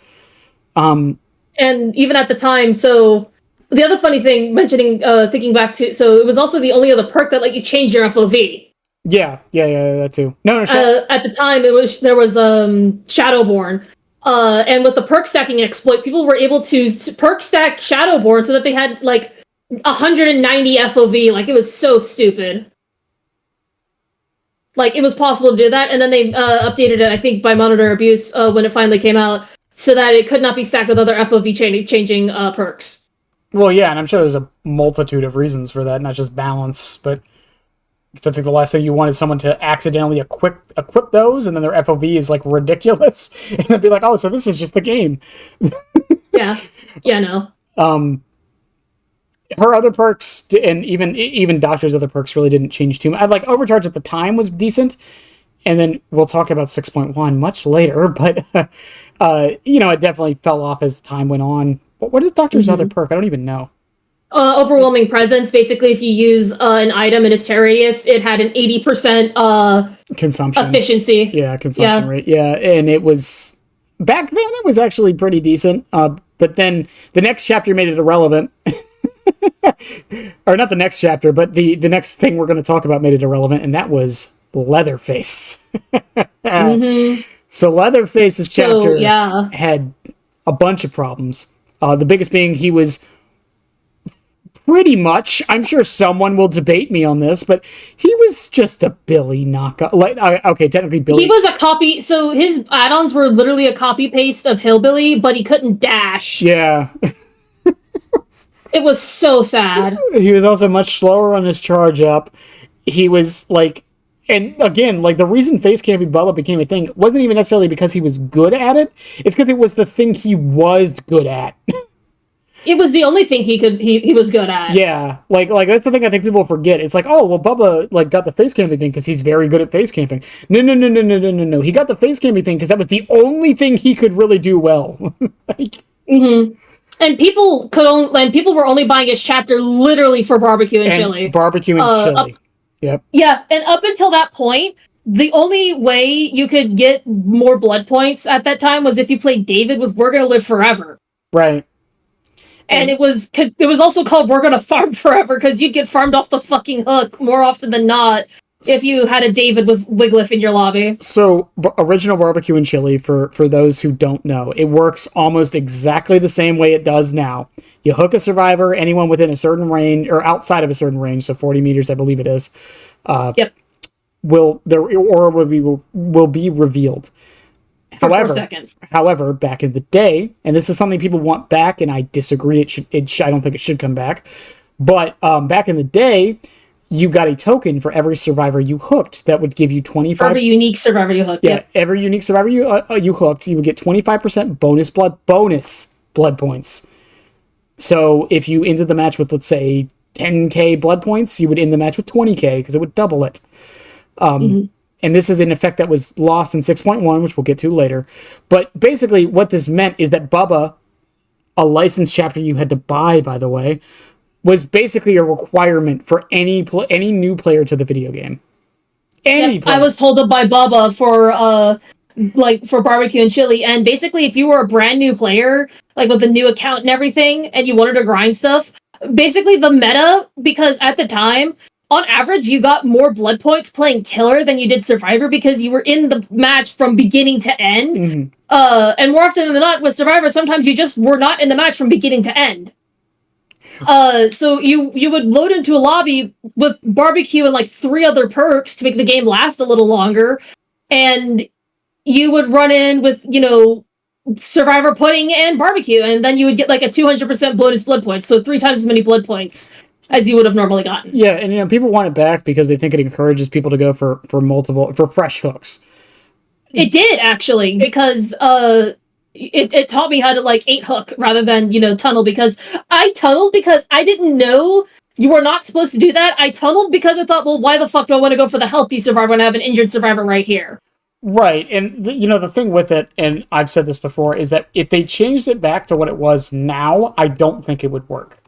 And even at the time, so the other funny thing, thinking back to, so it was also the only other perk that let you change your FOV. Yeah, that too. No. At the time, there was Shadowborn, and with the perk stacking exploit, people were able to perk stack Shadowborn so that they had like 190 FOV. Like, it was so stupid. Like, it was possible to do that, and then they updated it, I think, by Monitor Abuse when it finally came out, so that it could not be stacked with other FOV changing perks. Well, yeah, and I'm sure there's a multitude of reasons for that, not just balance, but Because I think the last thing you want is someone to accidentally equip those, and then their FOV is like ridiculous, and they'd be like, "Oh, so this is just the game." Yeah, no. Her other perks, and even Doctor's other perks, really didn't change too much. Like Overcharge at the time was decent, and then we'll talk about 6.1 much later. But it definitely fell off as time went on. But what is Doctor's other perk? I don't even know. Overwhelming presence. Basically, if you use an item in its tear radius, it had an 80% consumption efficiency. Yeah, consumption rate. Yeah, and it was back then. It was actually pretty decent. But then the next chapter made it irrelevant. Or not the next chapter, but the next thing we're going to talk about made it irrelevant, and that was Leatherface. So Leatherface's chapter had a bunch of problems. The biggest being he was pretty much, I'm sure someone will debate me on this, but he was just a Billy knockoff. Okay, technically Billy. He was a copy, so his add-ons were literally a copy-paste of Hillbilly, but he couldn't dash. Yeah. It was so sad. He was also much slower on his charge up. He was like, and again, like the reason face camping Bubba became a thing wasn't even necessarily because he was good at it. It's because it was the thing he was good at. It was the only thing he was good at. Yeah, like that's the thing I think people forget. It's like, oh, well, Bubba like got the face camping thing because he's very good at face camping. No. He got the face camping thing because that was the only thing he could really do well. And people were only buying his chapter literally for barbecue and chili. Barbecue and chili. Yep. Yeah, and up until that point, the only way you could get more blood points at that time was if you played David with We're Gonna Live Forever. Right. And it was also called We're Gonna Farm Forever because you'd get farmed off the fucking hook more often than not if you had a David with Wigglyff in your lobby. So, original barbecue and chili, for those who don't know, it works almost exactly the same way it does now. You hook a survivor, anyone within a certain range, or outside of a certain range, so 40 meters, I believe it is, yep. Their aura will be revealed. For 4 seconds. However, back in the day, and this is something people want back, and I disagree, I don't think it should come back, but back in the day, you got a token for every survivor you hooked that would give you 25... Every unique survivor you hooked. Yeah, every unique survivor you hooked, you would get 25% bonus blood points. So if you ended the match with, let's say, 10k blood points, you would end the match with 20k, because it would double it. And this is an effect that was lost in 6.1, which we'll get to later. But basically, what this meant is that Bubba, a licensed chapter you had to buy, by the way, was basically a requirement for any new player to the video game. I was told to buy Bubba for barbecue and chili, and basically if you were a brand new player, like with a new account and everything, and you wanted to grind stuff, basically the meta, because at the time, on average, you got more blood points playing Killer than you did Survivor because you were in the match from beginning to end. And more often than not, with Survivor, sometimes you just were not in the match from beginning to end. So you would load into a lobby with barbecue and like 3 other perks to make the game last a little longer, and you would run in with, Survivor pudding and barbecue, and then you would get like a 200% bonus blood points, so 3 times as many blood points as you would have normally gotten. Yeah, and people want it back because they think it encourages people to go for fresh hooks. It did, actually, because it taught me how to like 8 hook rather than, tunnel, because I tunneled because I didn't know you were not supposed to do that. I tunneled because I thought, well, why the fuck do I want to go for the healthy survivor when I have an injured survivor right here? Right, and the thing with it, and I've said this before, is that if they changed it back to what it was now, I don't think it would work.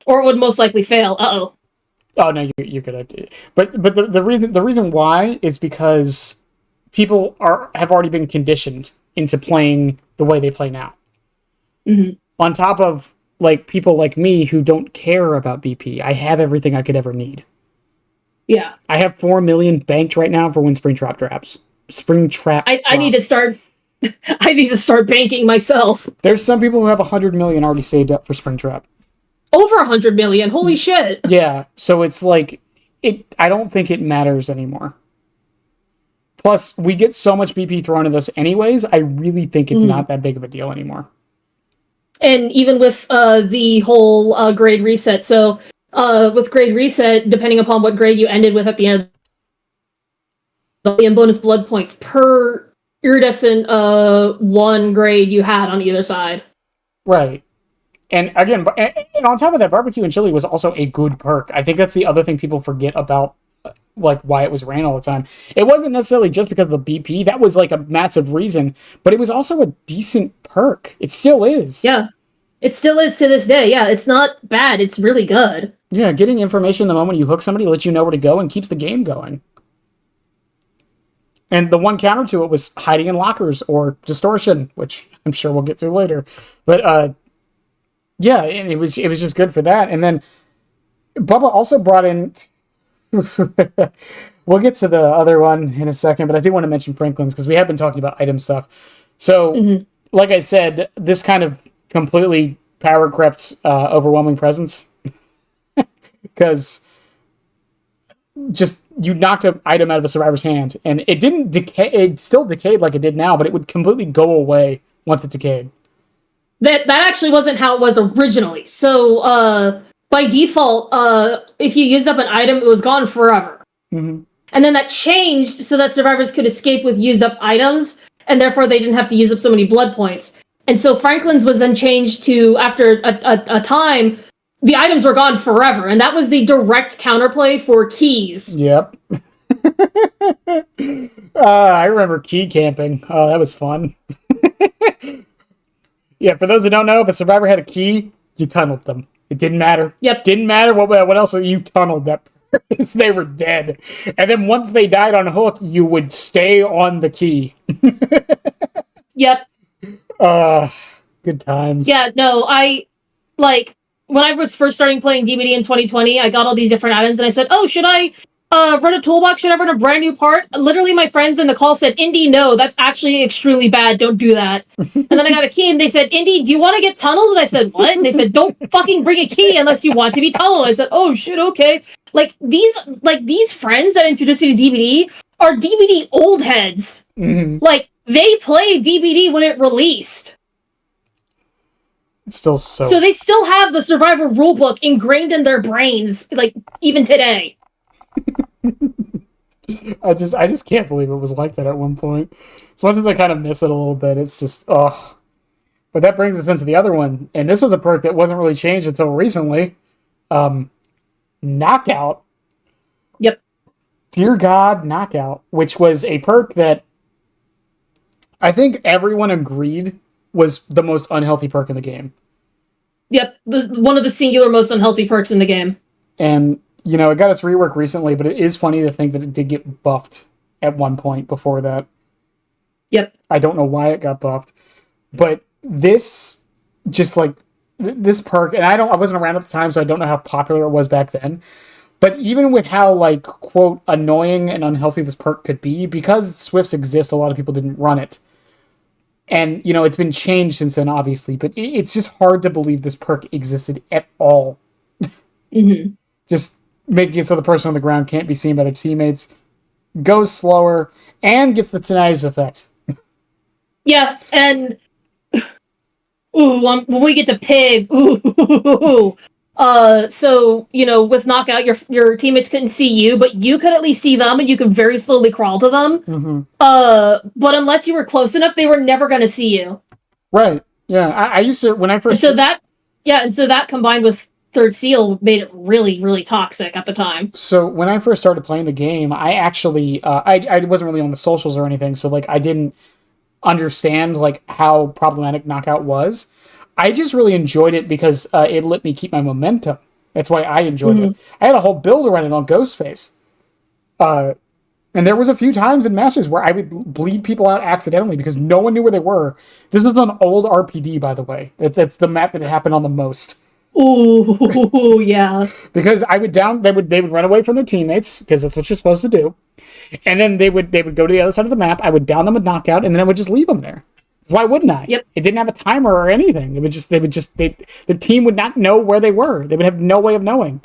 Or it would most likely fail. Uh-oh. Oh no, you're good. But the reason why is because people have already been conditioned into playing the way they play now. On top of like people like me who don't care about BP, I have everything I could ever need. Yeah, I have 4 million banked right now for when Springtrap drops. I need to start. I need to start banking myself. There's some people who have 100 million already saved up for Springtrap. Over 100 million. Holy shit. Yeah, so it's like I don't think it matters anymore. Plus, we get so much BP thrown at us anyways, I really think it's not that big of a deal anymore. And even with the whole grade reset, so with grade reset, depending upon what grade you ended with at the end of and bonus blood points per iridescent 1 grade you had on either side. Right. And again, and on top of that, barbecue and chili was also a good perk. I think that's the other thing people forget about, like, why it was ran all the time. It wasn't necessarily just because of the BP. That was like a massive reason, but it was also a decent perk. It still is. Yeah. It still is to this day. Yeah, it's not bad. It's really good. Yeah, getting information the moment you hook somebody lets you know where to go and keeps the game going. And the one counter to it was hiding in lockers or distortion, which I'm sure we'll get to later. But yeah, and it was just good for that. And then Bubba also brought in. We'll get to the other one in a second, but I do want to mention Franklin's because we have been talking about item stuff. So, like I said, this kind of completely power crept overwhelming presence because just you knocked an item out of a survivor's hand and it didn't decay. It still decayed like it did now, but it would completely go away once it decayed. That actually wasn't how it was originally. So by default, if you used up an item, it was gone forever. And then that changed so that survivors could escape with used up items, and therefore they didn't have to use up so many blood points. And so Franklin's was then changed to, after a time, the items were gone forever, and that was the direct counterplay for keys. Yep. I remember key camping. Oh, that was fun. Yeah, for those who don't know, if a survivor had a key, you tunneled them. It didn't matter. Yep. Didn't matter what else you tunneled that person. They were dead. And then once they died on a hook, you would stay on the key. Yep. Good times. Yeah, no, when I was first starting playing DBD in 2020, I got all these different items, and I said, oh, should I run a toolbox? Should I run a brand new part? Literally, my friends in the call said, Indy, no, that's actually extremely bad. Don't do that. And then I got a key, and they said, Indy, do you want to get tunneled? And I said, what? And they said, don't fucking bring a key unless you want to be tunneled. I said, oh, shit, okay. These friends that introduced me to DBD are DBD old heads. Like, they played DBD when it released. It's still so... So they still have the Survivor rulebook ingrained in their brains, like, even today. I just can't believe it was like that at one point. So much as I kind of miss it a little bit, it's just, ugh. But that brings us into the other one, and this was a perk that wasn't really changed until recently. Knockout. Yep. Dear God, Knockout, which was a perk that I think everyone agreed was the most unhealthy perk in the game. Yep, one of the singular most unhealthy perks in the game. And, you know, it got its rework recently, but it is funny to think that it did get buffed at one point before that. Yep. I don't know why it got buffed. But this, just like, this perk, and I wasn't around at the time, so I don't know how popular it was back then. But even with how, like, quote, annoying and unhealthy this perk could be, because Swifts exist, a lot of people didn't run it. And, you know, it's been changed since then, obviously, but it's just hard to believe this perk existed at all. Just making it so the person on the ground can't be seen by their teammates, goes slower, and gets the Decisive effect. Yeah, and... Ooh, when we get to Pig, ooh. So, you know, with Knockout, your teammates couldn't see you, but you could at least see them, and you could very slowly crawl to them. But unless you were close enough, they were never going to see you. Right. Yeah. I used to, when I first... And so that combined with Third Seal made it really, really toxic at the time. So when I first started playing the game, I actually, I wasn't really on the socials or anything, so, like, I didn't understand, like, how problematic Knockout was. I just really enjoyed it because it let me keep my momentum. That's why I enjoyed it. I had a whole build around it on Ghostface. And there was a few times in matches where I would bleed people out accidentally because no one knew where they were. This was an old RPD, by the way. That's the map that it happened on the most. Ooh, yeah. Because I would they would run away from their teammates, because that's what you're supposed to do. And then they would go to the other side of the map, I would down them with Knockout, and then I would just leave them there. Why wouldn't I? Yep. It didn't have a timer or anything. The team would not know where they were. They would have no way of knowing.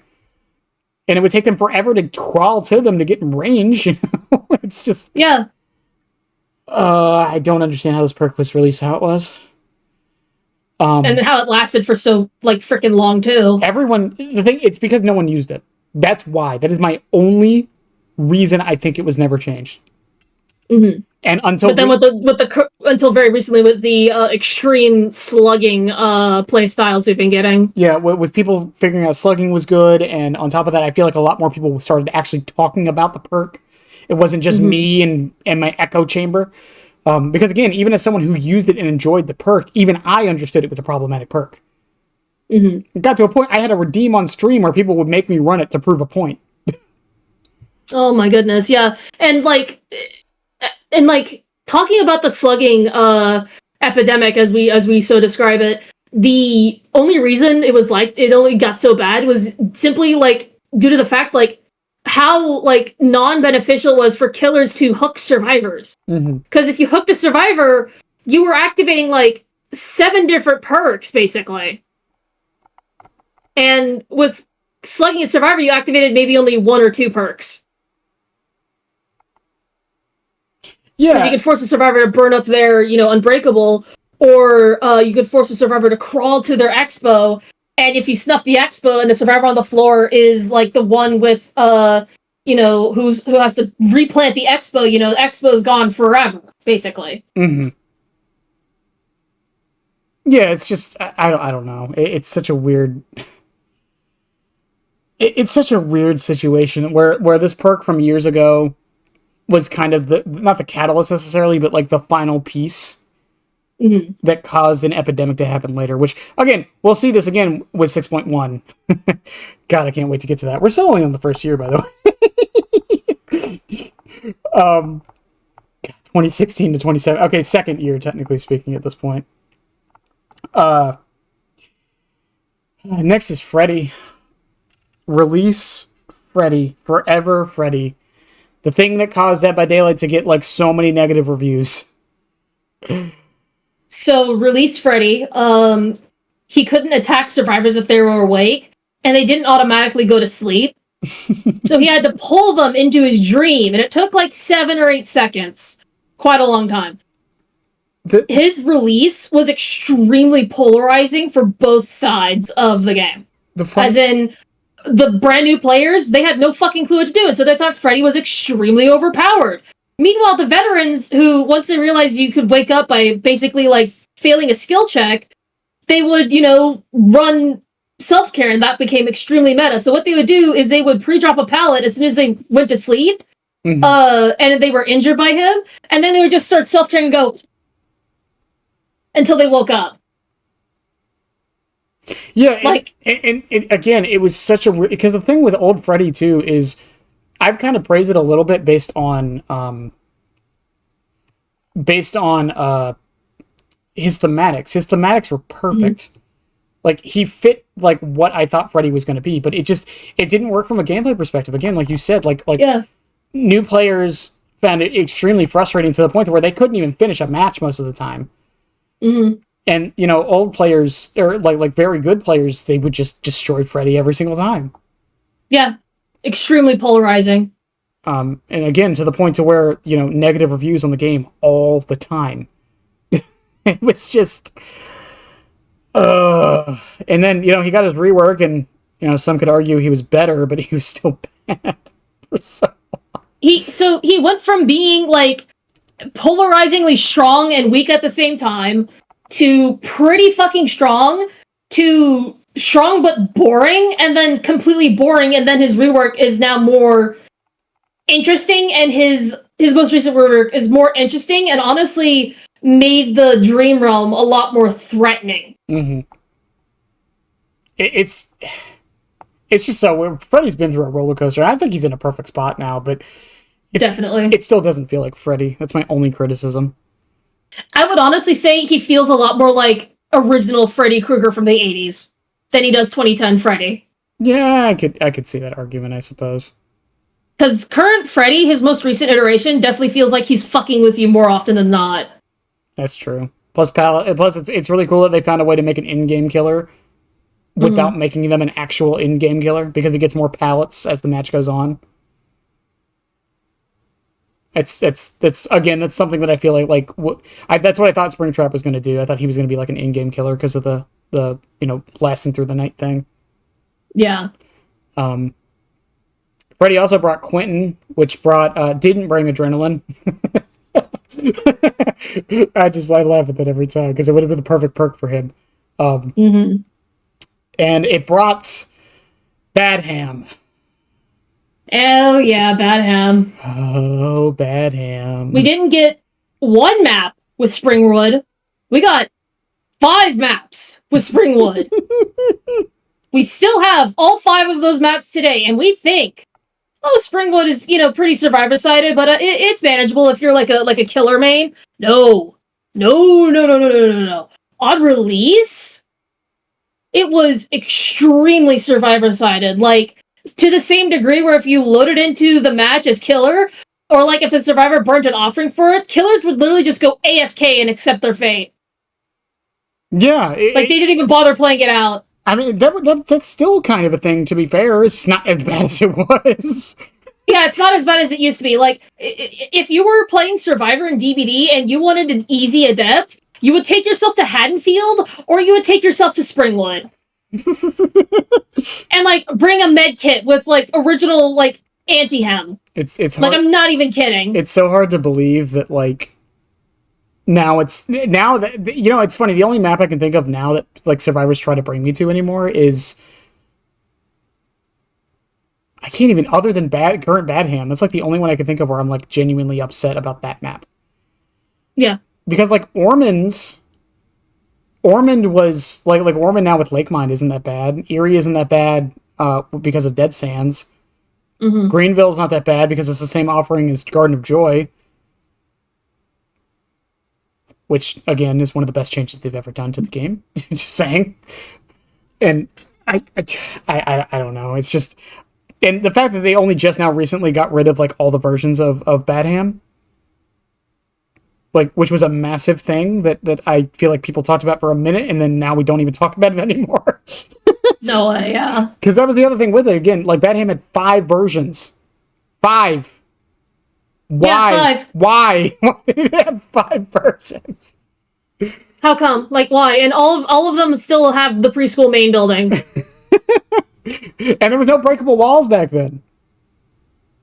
And it would take them forever to crawl to them to get in range. You know? It's just... Yeah. I don't understand how this perk was released how it was. And how it lasted for so, like, freaking long, too. It's because no one used it. That's why. That is my only reason I think it was never changed. Mm-hmm. And until until very recently with the extreme slugging play styles we've been getting. Yeah, with people figuring out slugging was good, and on top of that, I feel like a lot more people started actually talking about the perk. It wasn't just me and my echo chamber. Because again, even as someone who used it and enjoyed the perk, even I understood it was a problematic perk. It got to a point I had to redeem on stream where people would make me run it to prove a point. Oh my goodness, yeah. And talking about the slugging epidemic as we so describe it, the only reason it was like it only got so bad was simply like due to the fact like how like non-beneficial it was for killers to hook survivors. Because if you hooked a survivor, you were activating like 7 different perks basically. And with slugging a survivor, you activated maybe only 1 or 2 perks. Yeah, you could force a survivor to burn up their, unbreakable, or you could force a survivor to crawl to their expo. And if you snuff the expo and the survivor on the floor is like the one with, who has to replant the expo, the expo's gone forever, basically. Yeah, it's just I don't know. It's such a weird. It's such a weird situation where this perk from years ago was kind of not the catalyst necessarily, but like the final piece that caused an epidemic to happen later, which again, we'll see this again with 6.1. God, I can't wait to get to that. We're still only on the first year, by the way. 2016 to 27. Okay, second year, technically speaking, at this point. Next is Freddy. Release Freddy. Forever Freddy. The thing that caused Dead by Daylight to get, like, so many negative reviews. So, release Freddy. He couldn't attack survivors if they were awake, and they didn't automatically go to sleep. So he had to pull them into his dream, and it took, like, 7 or 8 seconds. Quite a long time. His release was extremely polarizing for both sides of the game. As in, the brand new players, they had no fucking clue what to do, and so they thought Freddy was extremely overpowered. Meanwhile, the veterans, who, once they realized you could wake up by basically, like, failing a skill check, they would, run self-care, and that became extremely meta. So what they would do is they would pre-drop a pallet as soon as they went to sleep, and they were injured by him, and then they would just start self-caring and go until they woke up. Yeah, like, and again, it was such a weird, because the thing with old Freddy too is I've kind of praised it a little bit based on his thematics. His thematics were perfect. Like, he fit like what I thought Freddy was going to be, but it didn't work from a gameplay perspective. Again, like you said, like new players found it extremely frustrating to the point where they couldn't even finish a match most of the time. And, old players, or like very good players, they would just destroy Freddy every single time. Yeah. Extremely polarizing. And again, to the point to where, negative reviews on the game all the time. It was just... and then, he got his rework, and, some could argue he was better, but he was still bad for so long. He went from being, like, polarizingly strong and weak at the same time to pretty fucking strong to strong but boring, and then completely boring, and then his rework is now more interesting, and his most recent rework is more interesting and honestly made the Dream Realm a lot more threatening. It's just so weird. Freddy's been through a roller coaster. I think he's in a perfect spot now, but definitely it still doesn't feel like Freddy. That's my only criticism. I would honestly say he feels a lot more like original Freddy Krueger from the 80s than he does 2010 Freddy. Yeah, I could see that argument, I suppose. Because current Freddy, his most recent iteration, definitely feels like he's fucking with you more often than not. That's true. Plus, it's really cool that they found a way to make an in-game killer without making them an actual in-game killer, because it gets more pallets as the match goes on. It's again, that's something that I feel that's what I thought Springtrap was going to do. I thought he was going to be like an in-game killer because of the lasting through the night thing. Yeah. Freddy also brought Quentin, which didn't bring adrenaline. I laugh at that every time because it would have been the perfect perk for him. And it brought Badham. Oh yeah, Badham. Oh, Badham. We didn't get one map with Springwood. We got 5 maps with Springwood. We still have all 5 of those maps today, and we think, Springwood is, pretty survivor-sided, but it's manageable if you're like a killer main. No. On release, it was extremely survivor-sided. Like, to the same degree where if you loaded into the match as killer, or like if a survivor burnt an offering for it, killers would literally just go AFK and accept their fate. Yeah. They didn't even bother playing it out. I mean, that's still kind of a thing, to be fair. It's not as bad as it was. Yeah, it's not as bad as it used to be. Like, if you were playing Survivor in DBD and you wanted an easy adept, you would take yourself to Haddonfield, or you would take yourself to Springwood. And, bring a med kit with, original, anti-hem. It's hard. I'm not even kidding. It's so hard to believe that, now it's funny. The only map I can think of now that survivors try to bring me to anymore is I can't even, other than current Badham. That's the only one I can think of where I'm genuinely upset about that map. Yeah, because Ormond was Ormond now with Lakemind isn't that bad. Erie isn't that bad because of Dead Sands. Mm-hmm. Greenville's not that bad because it's the same offering as Garden of Joy. Which, again, is one of the best changes they've ever done to the game. Just saying. And I don't know. It's just... And the fact that they only just now recently got rid of, all the versions of Badham, which was a massive thing that I feel like people talked about for a minute, and then now we don't even talk about it anymore. No way, yeah. Because that was the other thing with it. Again, Badham had 5 versions. 5. Why? Yeah, 5. Why? Why did it have 5 versions? How come? Why? And all of them still have the preschool main building. And there was no breakable walls back then.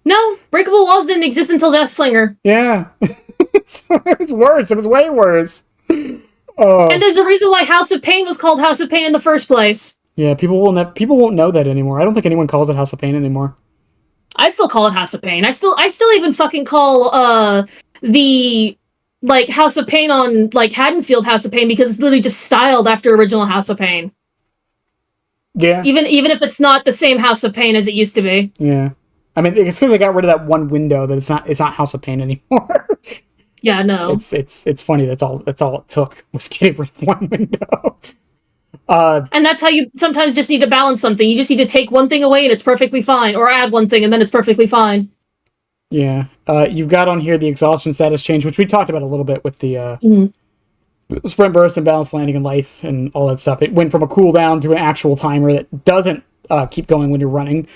No, breakable walls didn't exist until Deathslinger. Yeah. So it was worse. It was way worse. And there's a reason why House of Pain was called House of Pain in the first place. Yeah, people won't know that anymore. I don't think anyone calls it House of Pain anymore. I still call it House of Pain. I still even fucking call the House of Pain on Haddonfield House of Pain because it's literally just styled after original House of Pain. Yeah. Even if it's not the same House of Pain as it used to be. Yeah. I mean, it's because they got rid of that one window that it's not House of Pain anymore. Yeah, no. It's funny. That's all it took was getting rid of one window. And that's how you sometimes just need to balance something. You just need to take one thing away and it's perfectly fine, or add one thing and then it's perfectly fine. Yeah. You've got on here the exhaustion status change, which we talked about a little bit with the sprint burst and balanced landing and life and all that stuff. It went from a cooldown to an actual timer that doesn't keep going when you're running,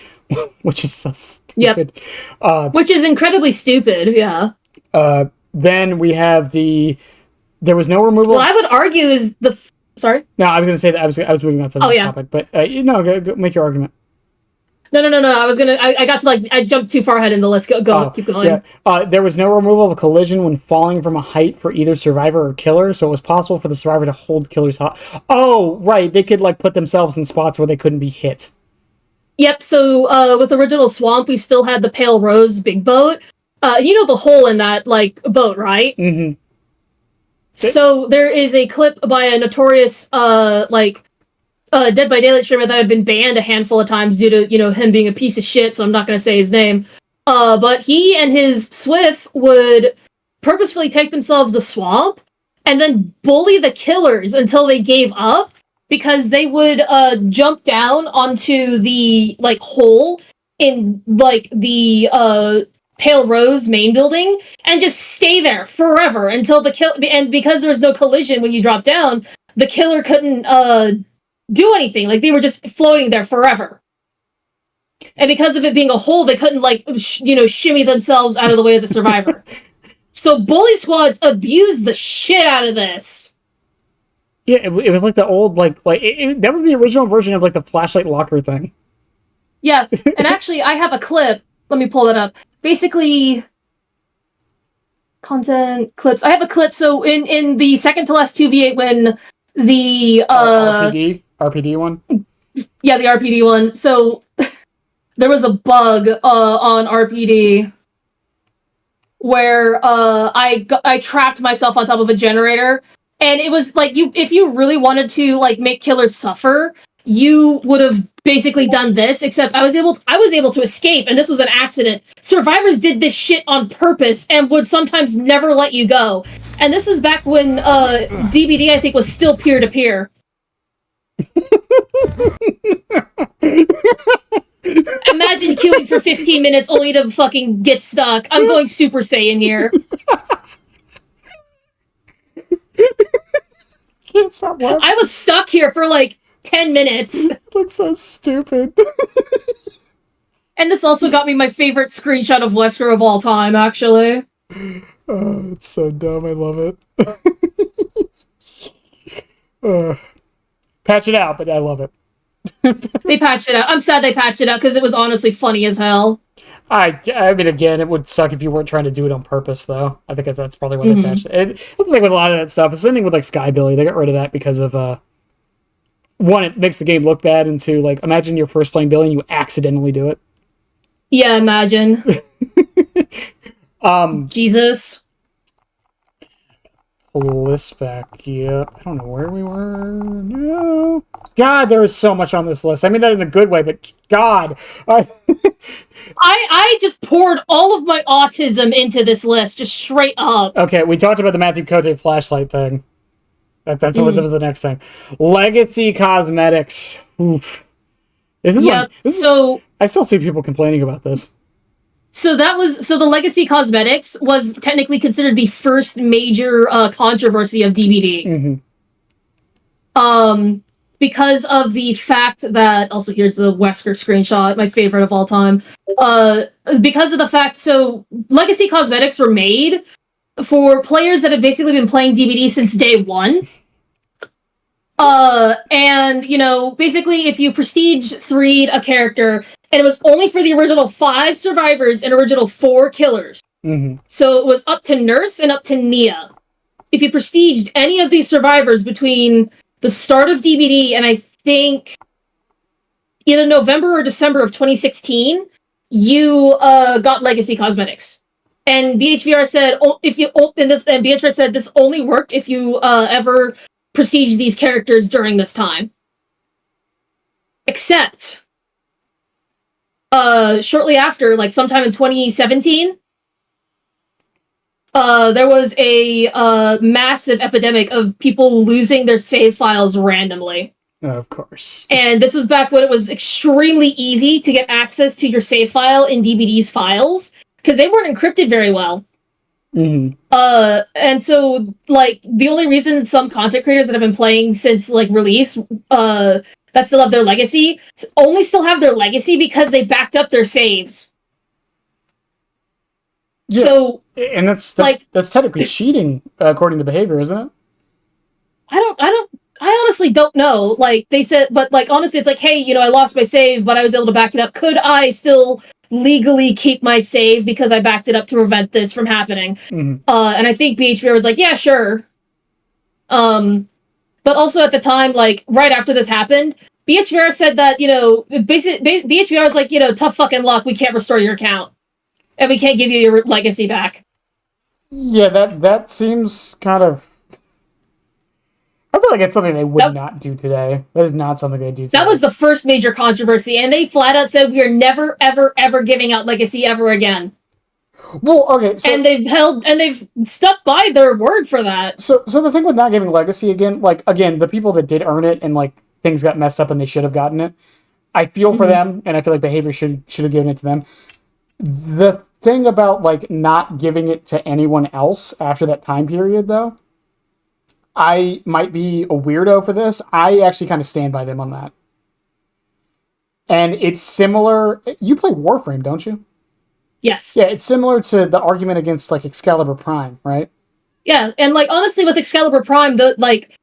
which is so stupid. Yep. Which is incredibly stupid, yeah. Then we have there was no removal. What I would argue is sorry? No, I was going to say that I was moving on to the next topic, but go make your argument. No. I got to I jumped too far ahead in the list. Go, keep going. Yeah. There was no removal of a collision when falling from a height for either survivor or killer, so it was possible for the survivor to hold killer's hot. Oh, right. They could put themselves in spots where they couldn't be hit. Yep. So with original Swamp, we still had the Pale Rose big boat. The hole in that boat, right? Mm-hmm. So there is a clip by a notorious Dead by Daylight streamer that had been banned a handful of times due to him being a piece of shit. So I'm not going to say his name. But he and his Swift would purposefully take themselves to Swamp and then bully the killers until they gave up, because they would jump down onto the hole in the Pale Rose main building and just stay there forever until and because there was no collision when you drop down, the killer couldn't do anything. They were just floating there forever. And because of it being a hole, they couldn't, like, shimmy themselves out of the way of the survivor. So bully squads abused the shit out of this. Yeah, it was like the old, that was the original version of, like, the flashlight locker thing. Yeah, and actually, I have a clip. Let me pull that up. Basically, content clips. I have a clip. So in the second to last 2v8, when the RPD one. Yeah, the RPD one. So there was a bug on RPD where I trapped myself on top of a generator, and it was like if you really wanted to like make killers suffer, you would have basically done this, except I was able to escape, and this was an accident. Survivors did this shit on purpose and would sometimes never let you go. And this was back when DBD, I think, was still peer-to-peer. Imagine queuing for 15 minutes only to fucking get stuck. I'm going Super Saiyan here. Can't stop laughing. I was stuck here for like 10 minutes. It looks so stupid. And this also got me my favorite screenshot of Wesker of all time, actually. Oh, it's so dumb. I love it. Patch it out, but I love it. They patched it out. I'm sad they patched it out because it was honestly funny as hell. I mean, again, it would suck if you weren't trying to do it on purpose, though. I think that's probably why they patched it. It's like with a lot of that stuff. It's something with like Skybilly. They got rid of that because of one, it makes the game look bad, and two, like imagine you're first playing Billy and you accidentally do it. Yeah, imagine. Jesus. List back, yeah. I don't know where we were. No. God, there was so much on this list. I mean that in a good way, but God. I just poured all of my autism into this list, just straight up. Okay, we talked about the Matthew Cote flashlight thing. That was the next thing. Legacy cosmetics. Oof. I still see people complaining about this. So the Legacy Cosmetics was technically considered the first major controversy of DBD. Because of the fact that, also here's the Wesker screenshot, my favorite of all time. Because of the fact, so Legacy Cosmetics were made for players that have basically been playing DBD since day one. And, basically if you prestige 3'd a character, and it was only for the original 5 survivors and original 4 killers. So it was up to Nurse and up to Nia. If you prestiged any of these survivors between the start of DBD and I think either November or December of 2016, you got Legacy Cosmetics. And BHVR said, BHVR said this only worked if you ever prestige these characters during this time. Except shortly after, like sometime in 2017, there was a massive epidemic of people losing their save files randomly. Of course. And this was back when it was extremely easy to get access to your save file in DBD's files, because they weren't encrypted very well. And so, like, the only reason some content creators that have been playing since, like, release, that still have their legacy, only still have their legacy because they backed up their saves. Yeah. So, and that's technically cheating according to behavior, isn't it? I honestly don't know. Like, they said, but, like, honestly, it's like, hey, I lost my save, but I was able to back it up. Could I still legally keep my save because I backed it up to prevent this from happening? And I think BHVR was like, yeah, sure. But also at the time, like, right after this happened, BHVR said that, BHVR was like, tough fucking luck, we can't restore your account. And we can't give you your legacy back. Yeah, that seems kind of... I feel like it's something they would not do today. That is not something they do today. That was the first major controversy, and they flat out said we are never, ever, ever giving out legacy ever again. Well, okay, so... And they've stuck by their word for that. So the thing with not giving legacy again, the people that did earn it and, like, things got messed up and they should have gotten it, I feel for them, and I feel like behavior should have given it to them. The thing about, like, not giving it to anyone else after that time period, though, I might be a weirdo for this. I actually kind of stand by them on that. And it's similar. You play Warframe, don't you? Yes. Yeah, it's similar to the argument against like Excalibur Prime, right? Yeah, and like honestly, with Excalibur Prime, like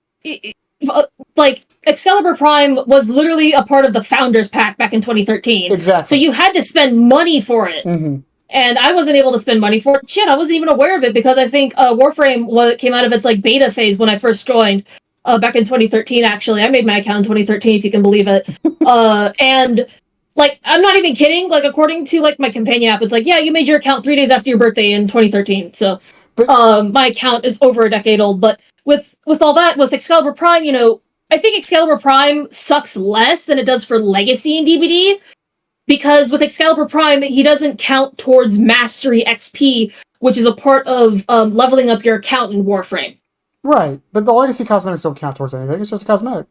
Excalibur Prime was literally a part of the Founders Pack back in 2013. Exactly. So you had to spend money for it. Mm-hmm. And I wasn't able to spend money for it. Shit, I wasn't even aware of it because I think Warframe came out of its like beta phase when I first joined back in 2013. Actually, I made my account in 2013, if you can believe it. And like, I'm not even kidding. Like, according to like my companion app, it's like, yeah, you made your account 3 days after your birthday in 2013. So, my account is over a decade old. But with all that, with Excalibur Prime, you know, I think Excalibur Prime sucks less than it does for Legacy and DBD. Because with Excalibur Prime, he doesn't count towards Mastery XP, which is a part of leveling up your account in Warframe. Right, but the Legacy cosmetics don't count towards anything. It's just a cosmetic.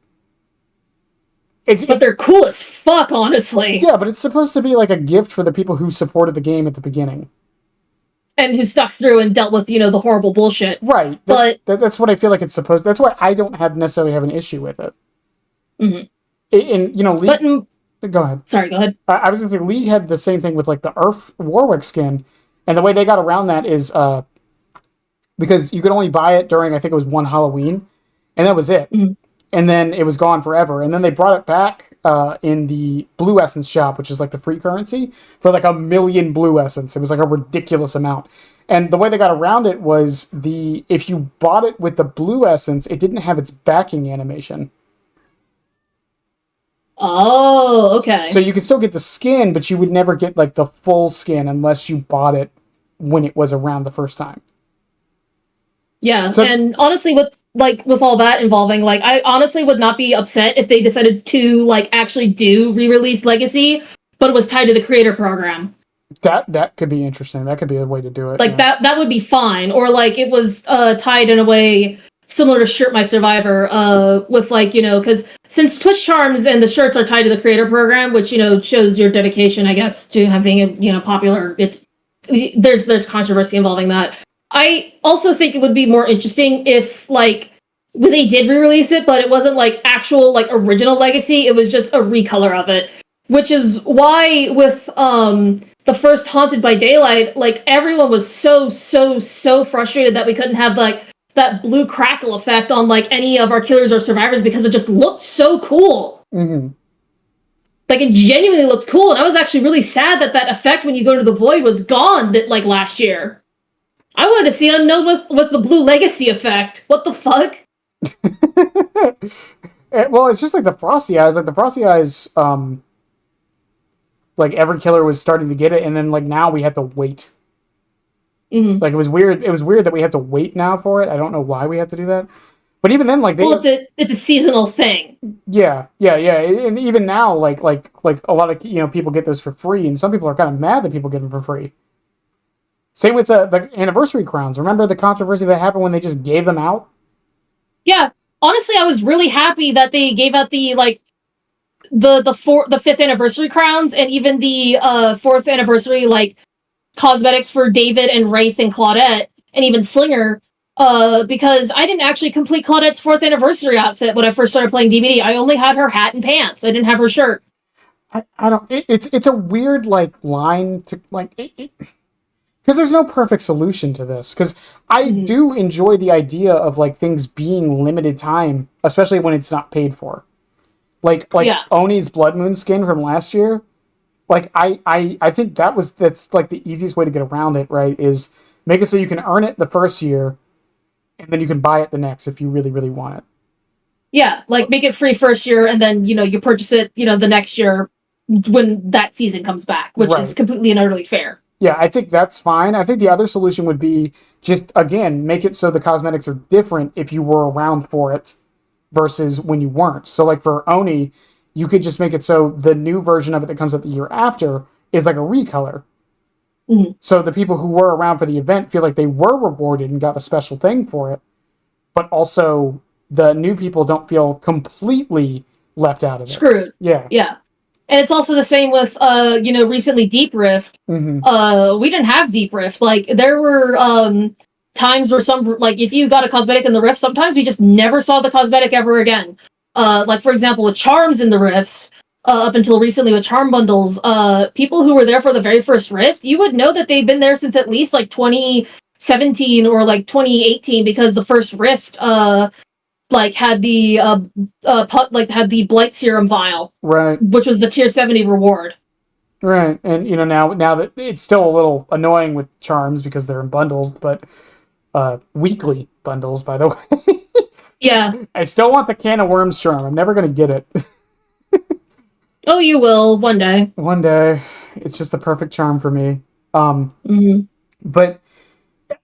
But they're cool as fuck, honestly. Yeah, but it's supposed to be like a gift for the people who supported the game at the beginning. And who stuck through and dealt with, you know, the horrible bullshit. Right. That's what I feel like it's supposed. That's why I don't necessarily have an issue with it. Mm-hmm. And you know, go ahead. Sorry, go ahead. I was going to say, League had the same thing with, like, the Earth Warwick skin, and the way they got around that is, because you could only buy it during, I think it was one Halloween, and that was it. Mm-hmm. And then it was gone forever. And then they brought it back in the Blue Essence shop, which is, like, the free currency, for, like, 1 million Blue Essence. It was, like, a ridiculous amount. And the way they got around it was if you bought it with the Blue Essence, it didn't have its backing animation. Oh, okay. So you could still get the skin, but you would never get like the full skin unless you bought it when it was around the first time. Yeah, and honestly, with all that involving, like, I honestly would not be upset if they decided to like actually do re-release Legacy, but it was tied to the creator program. That could be interesting. That could be a way to do it. Like that would be fine, or like it was tied in a way similar to Shirt My Survivor, with like, you know, because since Twitch charms and the shirts are tied to the creator program, which, you know, shows your dedication, I guess, to having it, you know, popular. There's controversy involving that. I also think it would be more interesting if like they did re-release it, but it wasn't like actual like original Legacy. It was just a recolor of it, which is why with the first Haunted by Daylight, like everyone was so frustrated that we couldn't have like that blue crackle effect on like any of our killers or survivors because it just looked so cool. Mm-hmm. Like it genuinely looked cool, and I was actually really sad that effect when you go to the void was gone like last year. I wanted to see Unknown with the blue legacy effect. What the fuck? Well, it's just like the Frosty Eyes. Like the Frosty Eyes, like every killer was starting to get it, and then like now we have to wait. Mm-hmm. Like it was weird that we have to wait now for it. I don't know why we have to do that. But even then, like it's a seasonal thing. Yeah. And even now, like a lot of, you know, people get those for free, and some people are kind of mad that people get them for free. Same with the anniversary crowns. Remember the controversy that happened when they just gave them out? Yeah, honestly, I was really happy that they gave out the like the 5th anniversary crowns, and even the 4th anniversary like cosmetics for David and Wraith and Claudette, and even Slinger. Because I didn't actually complete Claudette's 4th anniversary outfit when I first started playing DBD. I only had her hat and pants. I didn't have her shirt. I don't. It's a weird like line to like because there's no perfect solution to this. Because I do enjoy the idea of like things being limited time, especially when it's not paid for. Like Oni's Blood Moon skin from last year. Like I think that's like the easiest way to get around it, right? Is make it so you can earn it the first year, and then you can buy it the next if you really, really want it. Yeah, like make it free first year, and then, you know, you purchase it, you know, the next year when that season comes back, which is completely and utterly fair. Yeah, I think that's fine. I think the other solution would be just, again, make it so the cosmetics are different if you were around for it versus when you weren't. So like for Oni, you could just make it so the new version of it that comes out the year after is like a recolor. Mm-hmm. So the people who were around for the event feel like they were rewarded and got a special thing for it, but also the new people don't feel completely left out of it. Screwed. Yeah. Yeah. And it's also the same with, you know, recently Deep Rift. Mm-hmm. We didn't have Deep Rift. Like, there were times where like, if you got a cosmetic in the Rift, sometimes we just never saw the cosmetic ever again. Like, for example, with Charms in the Rifts, up until recently with charm bundles, people who were there for the very first rift, you would know that they've been there since at least like 2017 or like 2018, because the first rift like had the had the blight serum vial, Right. which was the tier 70 reward. Right. And now that it's still a little annoying with charms because they're in bundles, but weekly bundles, by the way. Yeah. I still want the can of worms charm. I'm never gonna get it. Oh, you will one day. One day. It's just the perfect charm for me. Mm-hmm. But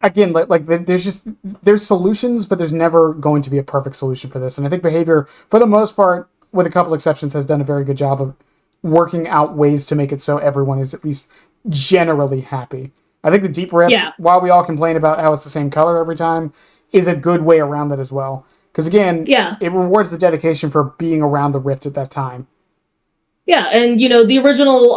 again, there's solutions, but there's never going to be a perfect solution for this. And I think behavior, for the most part, with a couple exceptions, has done a very good job of working out ways to make it so everyone is at least generally happy. I think the deep rift, while we all complain about how it's the same color every time, is a good way around that as well. Because again, it rewards the dedication for being around the rift at that time. Yeah, and the original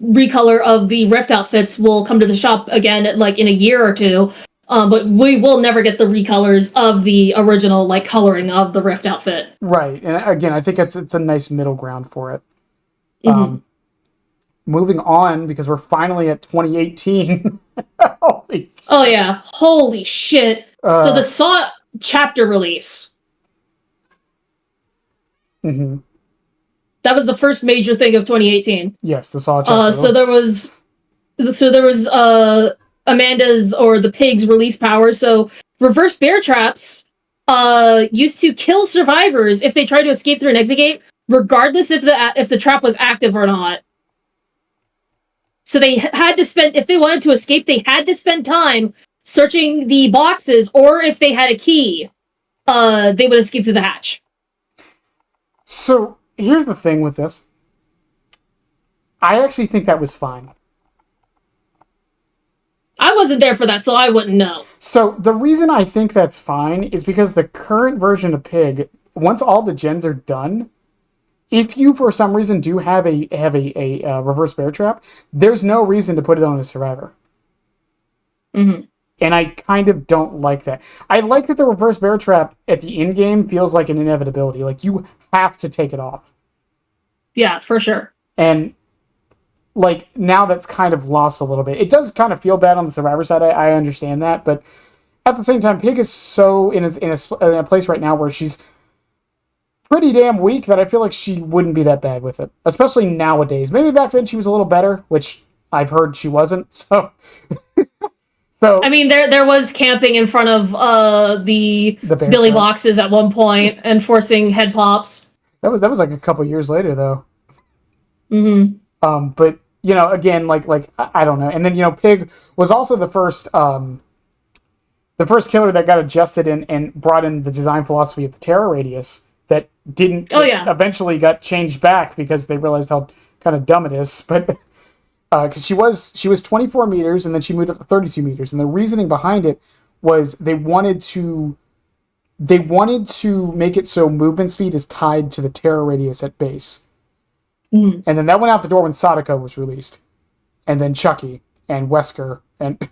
recolor of the Rift outfits will come to the shop again in a year or two, but we will never get the recolors of the original coloring of the Rift outfit. Right, and again, I think it's a nice middle ground for it. Mm-hmm. Moving on, because we're finally at 2018. Oh yeah, holy shit! So the Saw chapter release. Mm-hmm. That was the first major thing of 2018. Yes, the Saw chapter. So there was Amanda's or the pig's release power. So reverse bear traps used to kill survivors if they tried to escape through an exit gate, regardless if the trap was active or not. So they had to spend, if they wanted to escape, they had to spend time searching the boxes, or if they had a key, they would escape through the hatch. So here's the thing with this. I actually think that was fine. I wasn't there for that, so I wouldn't know. So the reason I think that's fine is because the current version of Pig, once all the gens are done, if you for some reason do have a reverse bear trap, there's no reason to put it on a survivor. Mm-hmm. And I kind of don't like that. I like that the reverse bear trap at the end game feels like an inevitability. Like, you have to take it off. Yeah, for sure. And now that's kind of lost a little bit. It does kind of feel bad on the survivor side. I understand that, but at the same time, Pig is so in a place right now where she's pretty damn weak that I feel like she wouldn't be that bad with it, especially nowadays. Maybe back then she was a little better, which I've heard she wasn't. So I mean, there was camping in front of the Billy trap boxes at one point and forcing head pops. That was like a couple years later though. Mm-hmm. But again, I don't know. And then Pig was also the first killer that got adjusted and brought in the design philosophy of the terror radius that didn't. Eventually got changed back because they realized how kind of dumb it is. But because she was 24 meters and then she moved up to 32 meters, and the reasoning behind it was they wanted to make it so movement speed is tied to the terror radius at base. Mm. And then that went out the door when Sadako was released, and then Chucky and Wesker and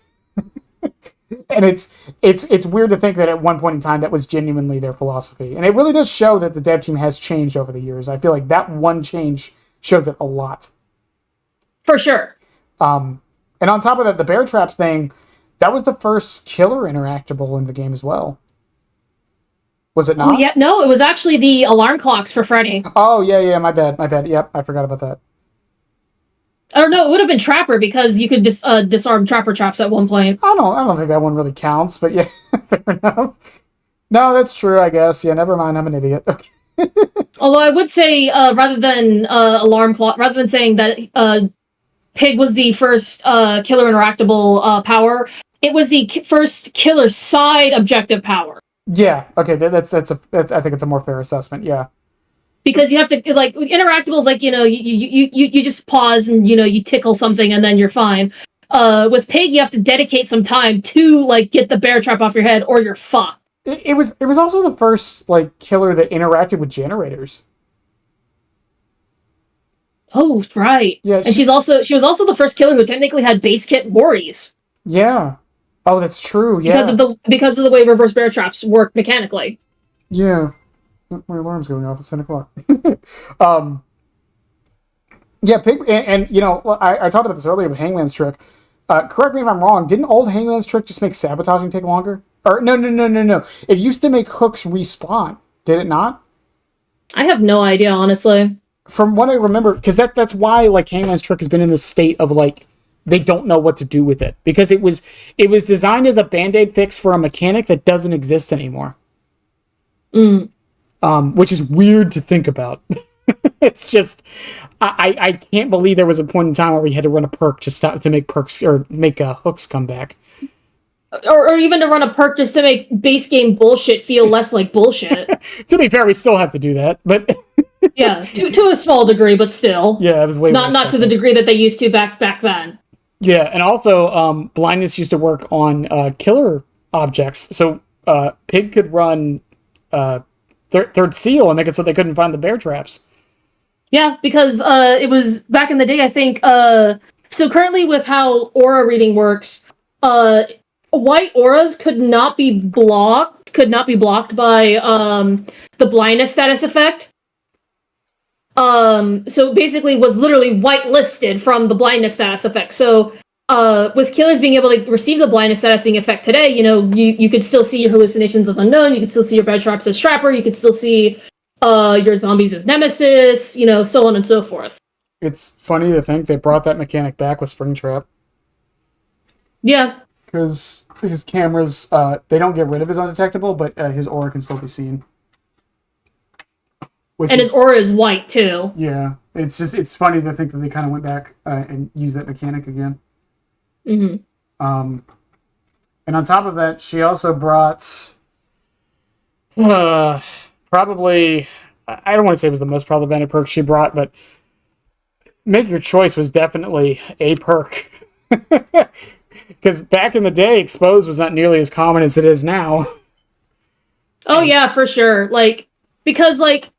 and it's weird to think that at one point in time that was genuinely their philosophy, and it really does show that the dev team has changed over the years. I feel like that one change shows it a lot. For sure. And on top of that, the bear traps thing, that was the first killer interactable in the game as well. Was it not? Oh, yeah. No, it was actually the alarm clocks for Freddy. Oh, yeah, my bad. Yep, I forgot about that. Or no, it would have been Trapper, because you could disarm Trapper traps at one point. I don't think that one really counts, but yeah, fair enough. No, that's true, I guess. Yeah, never mind, I'm an idiot. Okay. Although I would say, rather than alarm clock, rather than saying that Pig was the first killer interactable power, it was the first killer side objective power. Yeah, okay, that's I think it's a more fair assessment, yeah. Because you have to, interactables, you just pause and, you tickle something and then you're fine. With Pig, you have to dedicate some time to, get the bear trap off your head or you're fucked. It was also the first, killer that interacted with generators. Oh, right. Yeah, and she was also the first killer who technically had base kit worries. Yeah. Oh, that's true. Yeah. Because of the way reverse bear traps work mechanically. Yeah. My alarm's going off at 10 o'clock. Yeah, Pig, and you know, I talked about this earlier with Hangman's Trick. Correct me if I'm wrong. Didn't old Hangman's Trick just make sabotaging take longer? Or no. It used to make hooks respawn. Did it not? I have no idea, honestly. From what I remember, because that's why like Hangman's Trick has been in this state of like they don't know what to do with it, because it was designed as a band-aid fix for a mechanic that doesn't exist anymore. Which is weird to think about. It's just I can't believe there was a point in time where we had to run a perk to make perks or make hooks come back. Or even to run a perk just to make base game bullshit feel less like bullshit. To be fair, we still have to do that, but yeah, to a small degree, but still. Yeah, it was way not to the degree that they used to back then. Yeah, and also blindness used to work on killer objects, so Pig could run third seal and make it so they couldn't find the bear traps. Yeah, because it was back in the day, I think. So currently, with how aura reading works, white auras could not be blocked by the blindness status effect. So basically was literally whitelisted from the blindness status effect. So with killers being able to receive the blindness statusing effect today, you know, you could still see your hallucinations as unknown, you could still see your bed traps as trapper, you could still see your zombies as nemesis, you know, so on and so forth. It's funny to think they brought that mechanic back with Springtrap. Yeah. Because his cameras, they don't get rid of his undetectable, but his aura can still be seen. His aura is white, too. Yeah. It's funny to think that they kind of went back and used that mechanic again. Mm-hmm. And on top of that, she also brought probably, I don't want to say it was the most problematic perk she brought, but Make Your Choice was definitely a perk. Because back in the day, Expose was not nearly as common as it is now. Oh, yeah, for sure. Like, because, like,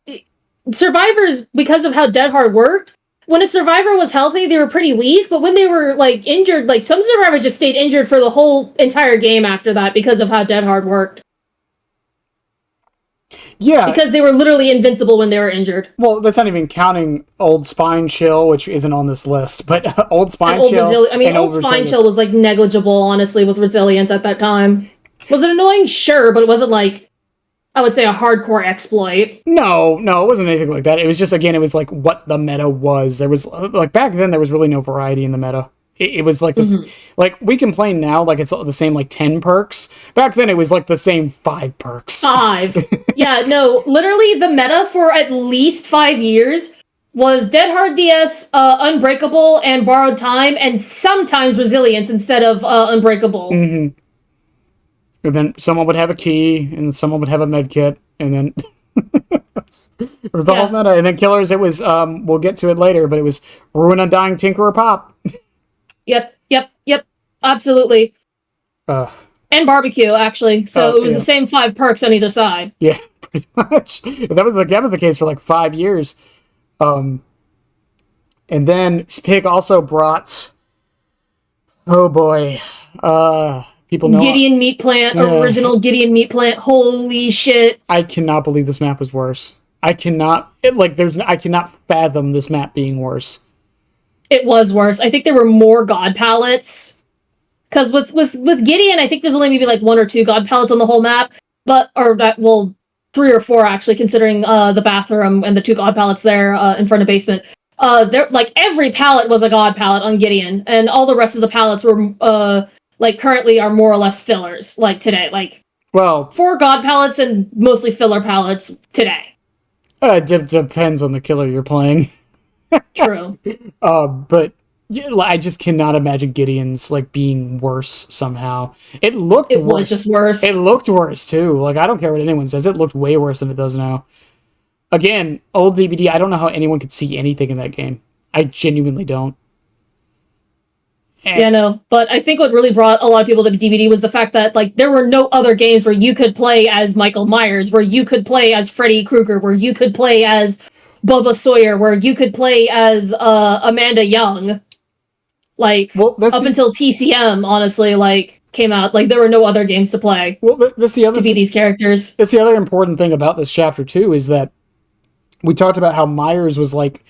survivors, because of how Dead Hard worked, when a survivor was healthy, they were pretty weak, but when they were, like, injured, like, some survivors just stayed injured for the whole entire game after that because of how Dead Hard worked. Yeah. Because they were literally invincible when they were injured. Well, that's not even counting Old Spine Chill, which isn't on this list, but Old Spine Chill. Old Spine Chill was, like, negligible, honestly, with resilience at that time. Was it annoying? Sure, but it wasn't, like, I would say a hardcore exploit. No, it wasn't anything like that. It was just, again, it was, like, what the meta was. There was, like, back then, there was really no variety in the meta. It was like this, like, we complain now, like, it's the same, like, 10 perks. Back then, it was, like, the same 5 perks. 5. Yeah, no, literally, the meta for at least 5 years was Dead Hard DS, Unbreakable, and Borrowed Time, and sometimes Resilience instead of Unbreakable. Mm-hmm. And then someone would have a key, and someone would have a med kit, and then it was the whole meta. And then killers, it was, we'll get to it later, but it was Ruin, Undying, Tinker, or Pop. Yep. Absolutely. And barbecue, actually. So it was the same 5 perks on either side. Yeah, pretty much. That was the case for like 5 years. And then Pig also brought, oh boy, people know Gideon Meat Plant, original Gideon Meat Plant. Holy shit! I cannot believe this map was worse. I cannot fathom this map being worse. It was worse. I think there were more god pallets. Because with Gideon, I think there's only maybe like 1 or 2 god pallets on the whole map. 3 or 4 actually, considering the bathroom and the 2 god pallets there in front of the basement. There, like, every pallet was a god pallet on Gideon, and all the rest of the pallets were like currently are more or less fillers. Like today, like 4 god pallets and mostly filler pallets today. It depends on the killer you're playing. True. But yeah, I just cannot imagine Gideon's like being worse somehow. It was just worse. It looked worse too. Like, I don't care what anyone says. It looked way worse than it does now. Again, old DBD, I don't know how anyone could see anything in that game. I genuinely don't. Yeah, no. But I think what really brought a lot of people to DBD was the fact that, like, there were no other games where you could play as Michael Myers, where you could play as Freddy Krueger, where you could play as Bubba Sawyer, where you could play as Amanda Young. Like, up until TCM, honestly, like, came out, like, there were no other games to play. Well, that's the other to be these characters. That's the other important thing about this chapter too, is that we talked about how Myers was like,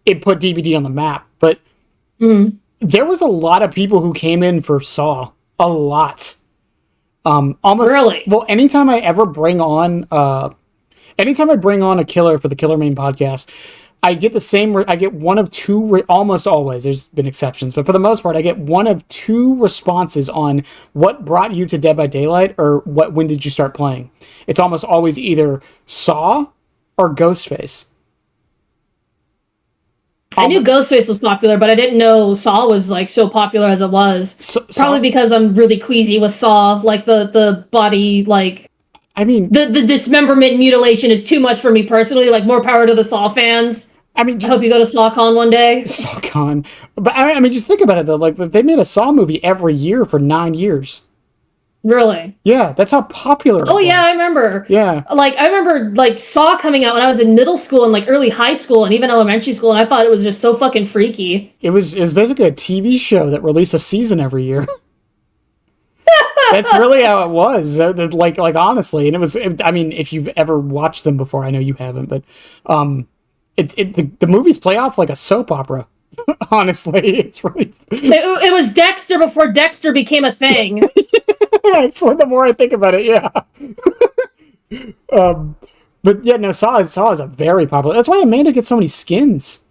it put DBD on the map. But Mm. there was a lot of people who came in for Saw. A lot. Almost Really? Well, anytime I bring on a killer for the Killer Main podcast, I get I get one of two, almost always, there's been exceptions, but for the most part, I get one of two responses on what brought you to Dead by Daylight or when did you start playing. It's almost always either Saw or Ghostface. I knew Ghostface was popular, but I didn't know Saw was like so popular as it was. Probably because I'm really queasy with Saw, like the body, like I mean the dismemberment and mutilation is too much for me personally. Like, more power to the Saw fans. I mean, I hope you go to SawCon one day. SawCon, but I mean, just think about it though. Like, they made a Saw movie every year for 9 years. Really? Yeah, that's how popular it was. Yeah, I remember. Yeah. Like, I remember, like, Saw coming out when I was in middle school and, like, early high school and even elementary school, and I thought it was just so fucking freaky. It was basically a TV show that released a season every year. That's really how it was. Like honestly, and I mean, if you've ever watched them before, I know you haven't, but the movies play off like a soap opera. Honestly, it's really... It was Dexter before Dexter became a thing. Actually, the more I think about it, yeah. But yeah, no, Saw is a very popular... That's why Amanda gets so many skins.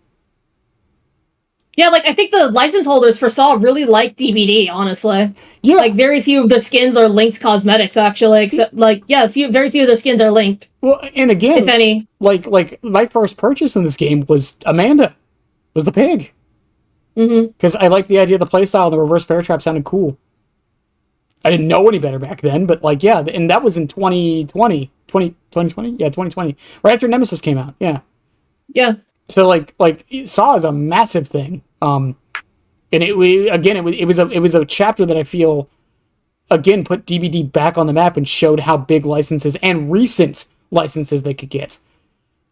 Yeah, like, I think the license holders for Saw really like DBD, honestly. Yeah. Like, very few of their skins are linked cosmetics, actually, except, like, yeah, very few of their skins are linked. Well, and again... If any. Like my first purchase in this game was Amanda. Was the pig. Because I liked the idea of the playstyle. The reverse bear trap sounded cool. I didn't know any better back then, but like, yeah, and that was in 2020. 2020? Yeah, 2020. Right after Nemesis came out, yeah. Yeah. So like Saw is a massive thing. And it was a chapter that I feel, again, put DBD back on the map and showed how big licenses and recent licenses they could get.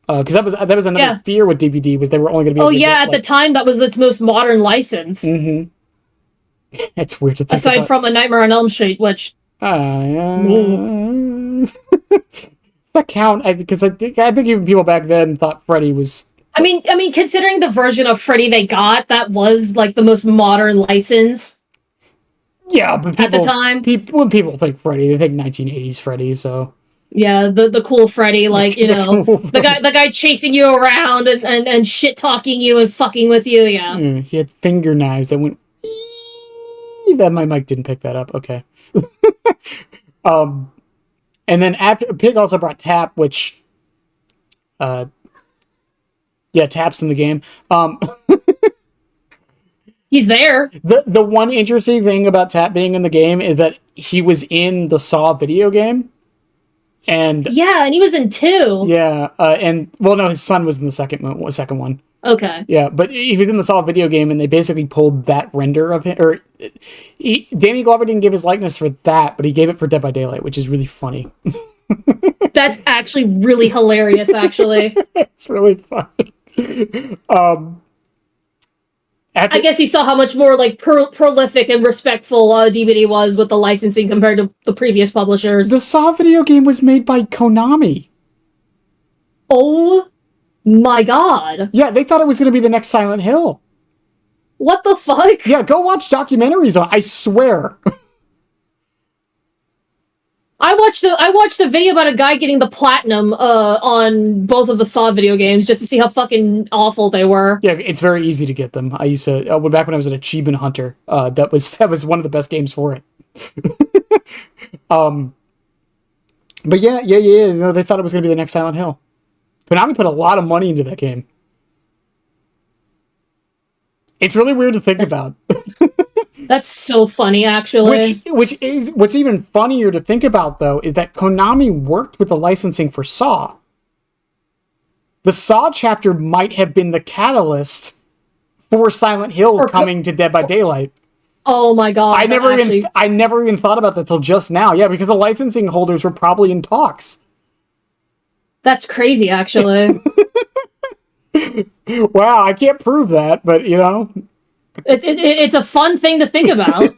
Because that was another fear with DBD, was they were only going to be able to get, at the time, that was its most modern license. Mm-hmm. It's weird to think aside about. from A Nightmare on Elm Street, which... Does that count? Because I think even people back then thought Freddy was... I mean, considering the version of Freddy they got, that was, like, the most modern license. Yeah, but at the time, when people think Freddy, they think 1980s Freddy. So yeah, the cool Freddy, like, the guy chasing you around and shit talking you and fucking with you. Yeah, he had finger knives that went. That my mic didn't pick that up. Okay. And then after Pig also brought Tap, which, Tap's in the game. He's there. The one interesting thing about Tap being in the game is that he was in the Saw video game. And he was in 2. Yeah, his son was in the second one. Okay. Yeah, but he was in the Saw video game, and they basically pulled that render of him. Danny Glover didn't give his likeness for that, but he gave it for Dead by Daylight, which is really funny. That's actually really hilarious, actually. It's really funny. I guess he saw how much more, like, prolific and respectful DBD was with the licensing compared to the previous publishers. The Saw video game was made by Konami. Oh my god. Yeah, they thought it was going to be the next Silent Hill. What the fuck? Yeah, go watch documentaries on it. I swear. I watched a video about a guy getting the platinum on both of the Saw video games just to see how fucking awful they were. Yeah, it's very easy to get them. I used to back when I was an achievement hunter. That was one of the best games for it. But yeah. No, they thought it was going to be the next Silent Hill. Konami put a lot of money into that game. It's really weird to think about. That's so funny, actually. Which is what's even funnier to think about, though, is that Konami worked with the licensing for Saw. The Saw chapter might have been the catalyst for Silent Hill coming to Dead by Daylight. Oh my god! I never even thought about that till just now. Yeah, because the licensing holders were probably in talks. That's crazy, actually. Wow, I can't prove that, but it's a fun thing to think about.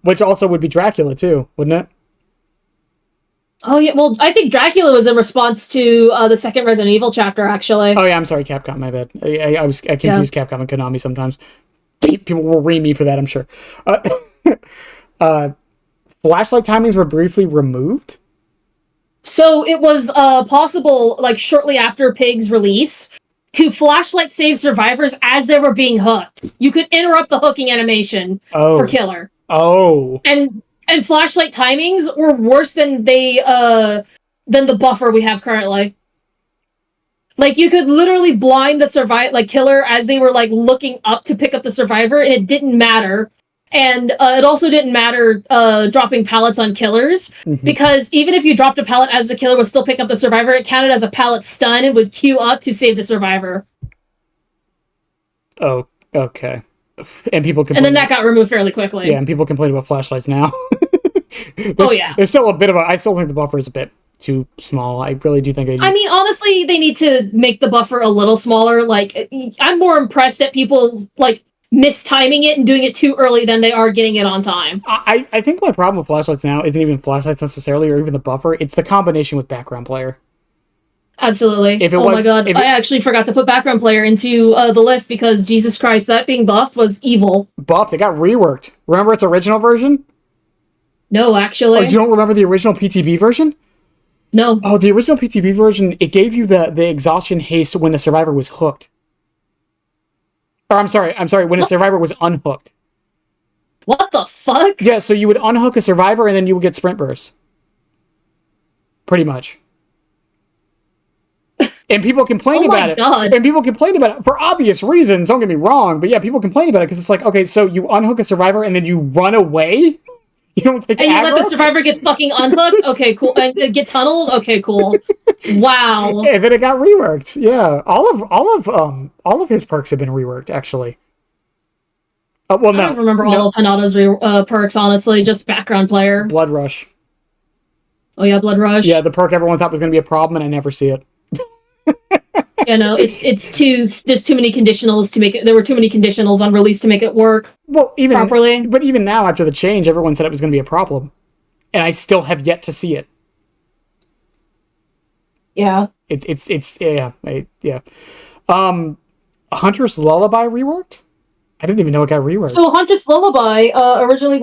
Which also would be Dracula too, wouldn't it? Oh yeah, well, I think Dracula was in response to the second Resident Evil chapter, actually. Oh yeah, I'm sorry, Capcom. My bad. I confuse Capcom and Konami sometimes. People will ream me for that, I'm sure. Flashlight timings were briefly removed. So it was possible, like shortly after Pig's release, to flashlight save survivors as they were being hooked. You could interrupt the hooking animation for Killer. Oh. And flashlight timings were worse than the buffer we have currently. Like, you could literally blind the Killer as they were, like, looking up to pick up the survivor, and it didn't matter. And it also didn't matter dropping pallets on killers, because even if you dropped a pallet as the killer would still pick up the survivor, it counted as a pallet stun and would queue up to save the survivor. Oh, okay. And people complain. And then that got removed fairly quickly. Yeah, and people complain about flashlights now. Yeah. There's still a bit of I still think the buffer is a bit too small. I really do think I mean, honestly, they need to make the buffer a little smaller. Like, I'm more impressed that people, like, mistiming it and doing it too early than they are getting it on time. I think my problem with flashlights now isn't even flashlights necessarily, or even the buffer. It's the combination with background player. Absolutely. My god, I actually forgot to put background player into the list because, Jesus Christ, that being buffed was evil. Buffed? It got reworked. Remember its original version? No, actually. Oh, you don't remember the original PTB version? No. Oh, the original PTB version, it gave you the exhaustion haste when the survivor was hooked. Or I'm sorry, when a survivor was unhooked. What the fuck? Yeah, so you would unhook a survivor and then you would get sprint bursts. Pretty much. And people complain about it. And people complain about it for obvious reasons, don't get me wrong, but yeah, people complain about it because it's like, okay, so you unhook a survivor and then you run away? You don't take aggro? You let the survivor get fucking unhooked? Okay, cool. And get tunneled? Okay, cool. Wow. And then it got reworked. Yeah. All of his perks have been reworked, actually. Well, no. I don't remember all of Hanada's perks, honestly. Just background player. Blood Rush. Oh, yeah, Blood Rush. Yeah, the perk everyone thought was going to be a problem, and I never see it. Yeah, no, there's too many conditionals to make it. There were too many conditionals on release to make it work properly. But even now, after the change, everyone said it was going to be a problem. And I still have yet to see it. Yeah. Yeah. Huntress Lullaby reworked? I didn't even know it got reworked. So Huntress Lullaby originally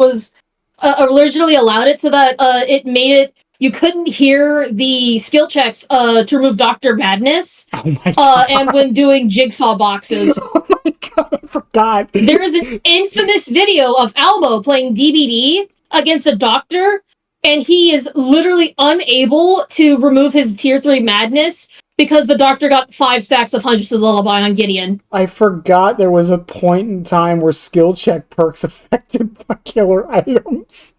allowed it so that it made it you couldn't hear the skill checks to remove Dr. Madness. Oh my god. And when doing jigsaw boxes. Oh my god, I forgot. There is an infamous video of Almo playing DBD against a doctor, and he is literally unable to remove his tier 3 madness because the doctor got 5 stacks of Huntress Lullaby on Gideon. I forgot there was a point in time where skill check perks affected by killer items.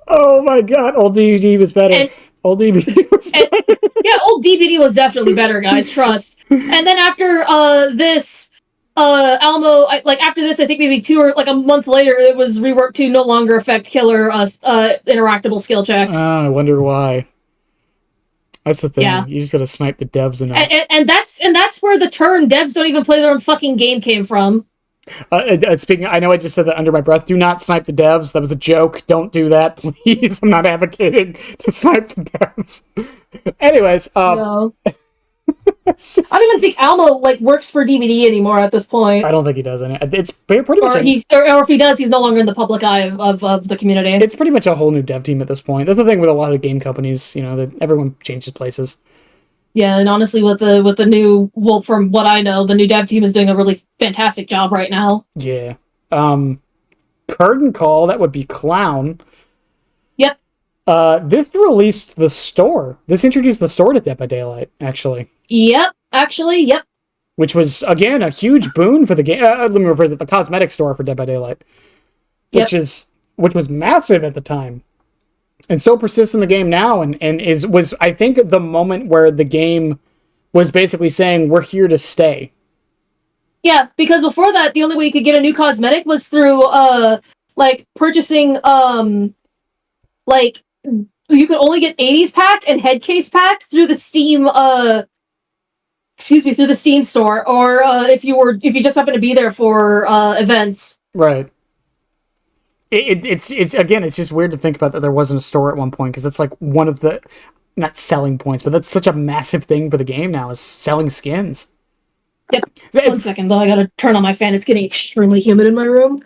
Oh my god, old DBD was better. Old DBD was better. Yeah, old DBD was definitely better, guys, trust. And then after this, Almo, after this, I think maybe 2 or like a month later, it was reworked to no longer affect killer interactable skill checks. I wonder why. That's the thing. Yeah. You just gotta snipe the devs enough. And that's where the term devs don't even play their own fucking game came from. Speaking, I know I just said that under my breath. Do not snipe the devs. That was a joke. Don't do that, please. I'm not advocating to snipe the devs. Anyways, no. It's just, I don't even think Almo works for DBD anymore at this point. I don't think he does. It's pretty much, or if he does, he's no longer in the public eye of the community. It's pretty much a whole new dev team at this point. That's the thing with a lot of game companies. You know, that everyone changes places. Yeah, and honestly, with the new, well, from what I know, the new dev team is doing a really fantastic job right now. Yeah. Curtain Call, that would be Clown. Yep. This released the store. This introduced the store to Dead by Daylight, actually. Yep, actually, yep. Which was, again, a huge boon for the game. Let me reverse it, the cosmetic store for Dead by Daylight. Which was massive at the time. And still persists in the game now, and was I think the moment where the game was basically saying we're here to stay. Yeah, because before that, the only way you could get a new cosmetic was through purchasing you could only get 80s pack and head case pack through the Steam through the Steam store, or if you just happen to be there for events. Right. It's again, it's just weird to think about that there wasn't a store at one point, because that's like one of the, not selling points, but that's such a massive thing for the game now, is selling skins. Yep. 1 second though, I gotta turn on my fan. It's getting extremely humid in my room.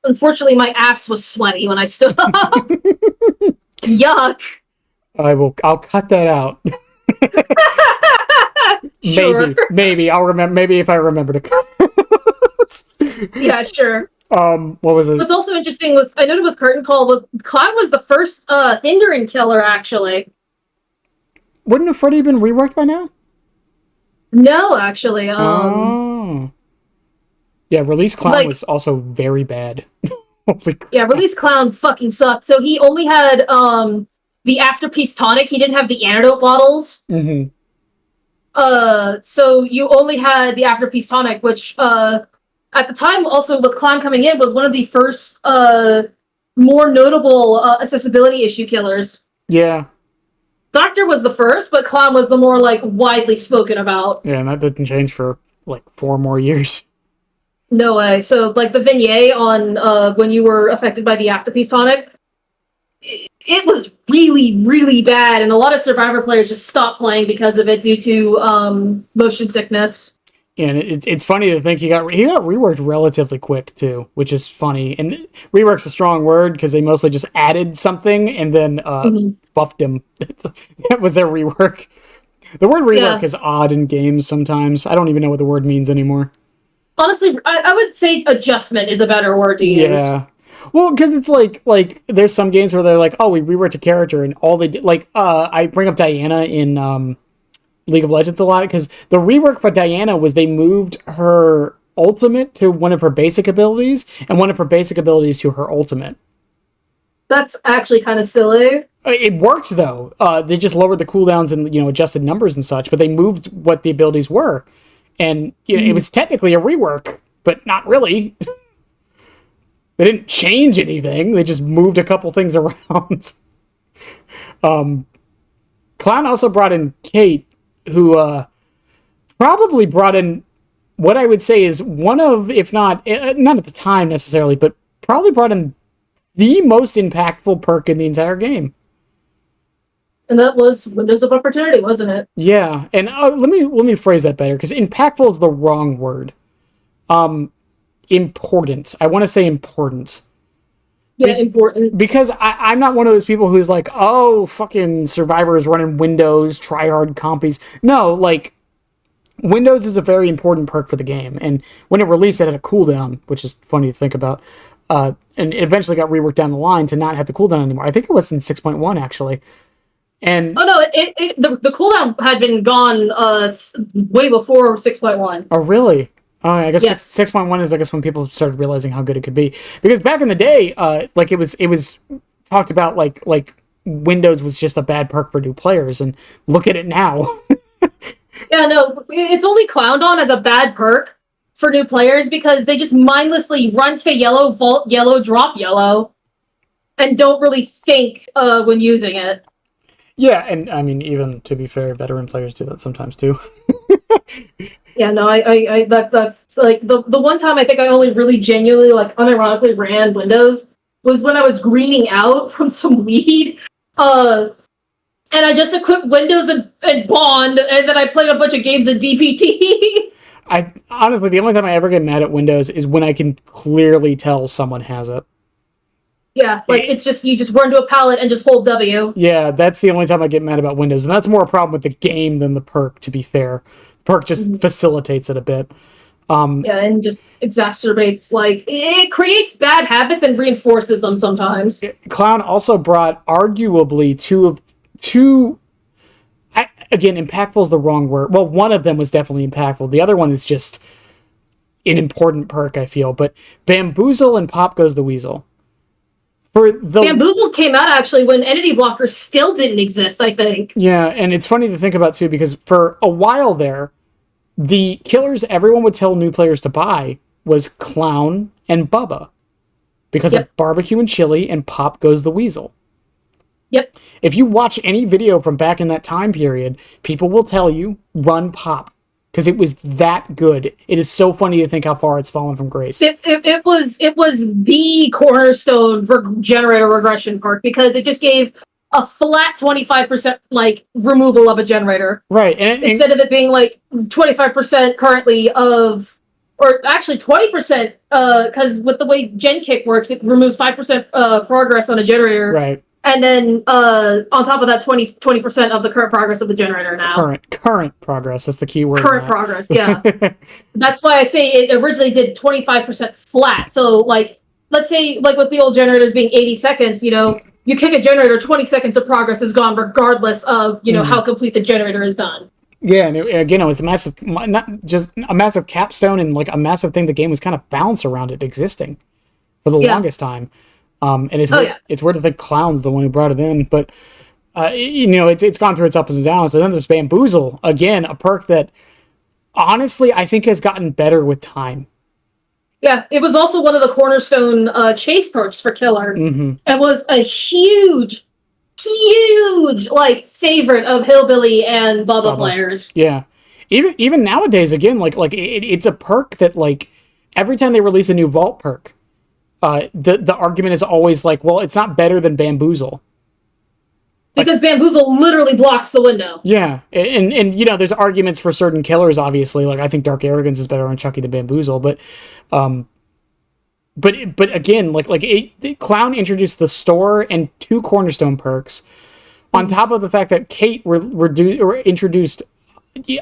Unfortunately, my ass was sweaty when I stood up. Yuck. I'll cut that out. Sure. Maybe I'll remember. Maybe if I remember to cut. Yeah, sure. What was it? What's also interesting I noted with Curtain Call, Clown was the first hindering killer, actually. Wouldn't have Freddy been reworked by now? No, actually. Yeah, Release Clown was also very bad. Holy crap. Yeah, Release Clown fucking sucked. So he only had the Afterpiece tonic. He didn't have the antidote bottles. Mm-hmm. So you only had the Afterpiece tonic, which at the time, also with Clown coming in, was one of the first more notable accessibility issue killers. Yeah. Doctor was the first, but Clown was the more like widely spoken about. Yeah, and that didn't change for like 4 more years. No way. So like the vignette on when you were affected by the Afterpiece tonic, it was really, really bad, and a lot of Survivor players just stopped playing because of it due to motion sickness. And it's funny to think he got reworked relatively quick too, which is funny. And rework's a strong word because they mostly just added something and then buffed him. That was their rework. The word rework is odd in games sometimes. I don't even know what the word means anymore. Honestly, I would say adjustment is a better word to use. Yeah. Well, because it's like there's some games where they're like, oh, we reworked a character, and all they did, like, I bring up Diana in League of Legends a lot, because the rework for Diana was they moved her ultimate to one of her basic abilities, and one of her basic abilities to her ultimate. That's actually kind of silly. It worked, though. They just lowered the cooldowns and, adjusted numbers and such, but they moved what the abilities were. And it was technically a rework, but not really. They didn't change anything. They just moved a couple things around. Clown also brought in Kate, who probably brought in what I would say is one of, if not at the time necessarily, but probably brought in the most impactful perk in the entire game. And that was Windows of Opportunity, wasn't it? Yeah, and let me phrase that better, because impactful is the wrong word. Important. I want to say important. Yeah, important. Because I'm not one of those people who's like, oh, fucking Survivor is running Windows, tryhard compies. No, like, Windows is a very important perk for the game, and when it released, it had a cooldown, which is funny to think about, and it eventually got reworked down the line to not have the cooldown anymore. I think it was in 6.1, actually. And the cooldown had been gone way before 6.1. Oh, really? Oh, I guess yes. 6.1 is, I guess, when people started realizing how good it could be. Because back in the day, like, it was talked about like Windows was just a bad perk for new players, and look at it now. Yeah, no, it's only clowned on as a bad perk for new players because they just mindlessly run to yellow, vault yellow, drop yellow, and don't really think when using it. Yeah, and I mean, even to be fair, veteran players do that sometimes too. Yeah, no, that's like the one time I think I only really genuinely, like, unironically ran Windows was when I was greening out from some weed. And I just equipped Windows and Bond, and then I played a bunch of games of DBD. Honestly, the only time I ever get mad at Windows is when I can clearly tell someone has it. Yeah, like, it's just, you just run to a pallet and just hold W. Yeah, that's the only time I get mad about Windows, and that's more a problem with the game than the perk, to be fair. Perk just facilitates it a bit. Yeah, and just exacerbates, like, it creates bad habits and reinforces them sometimes. Clown also brought arguably again, impactful is the wrong word. Well, one of them was definitely impactful. The other one is just an important perk, I feel. But Bamboozle and Pop Goes the Weasel. Bamboozle came out, actually, when Entity Blocker still didn't exist, I think. Yeah, and it's funny to think about, too, because for a while there, the killers everyone would tell new players to buy was Clown and Bubba. Because of Barbecue and Chili and Pop Goes the Weasel. Yep. If you watch any video from back in that time period, people will tell you, run pop. Because it was that good. It is so funny to think how far it's fallen from grace. It was the cornerstone generator regression perk, because it just gave a flat 25% like removal of a generator. Right. Instead of it being like 25% currently of, or actually 20%, because with the way Gen Kick works, it removes 5% progress on a generator. Right. And then on top of that, 20% of the current progress of the generator now. Current progress. That's the key word. Current progress, yeah. That's why I say it originally did 25% flat. So, like, let's say, like with the old generators being 80 seconds, you know, you kick a generator, 20 seconds of progress is gone regardless of, you know, how complete the generator is done. Yeah, and again, it was a massive, not just a massive capstone and like a massive thing the game was kind of balanced around it existing for the longest time. And it's weird to think Clown's the one who brought it in, but you know, it's gone through its ups and downs. And then there's Bamboozle, again, a perk that honestly I think has gotten better with time. Yeah, it was also one of the cornerstone chase perks for Killer. It was a huge like favorite of Hillbilly and Bubba players. Yeah, even nowadays, again, like it's a perk that like every time they release a new vault perk. The argument is always like, well, it's not better than Bamboozle. Because Bamboozle literally blocks the window. Yeah, and you know, there's arguments for certain killers, obviously. Like, I think Dark Arrogance is better on Chucky than Bamboozle, but again, Clown introduced the store and 2 cornerstone perks, on top of the fact that Kate introduced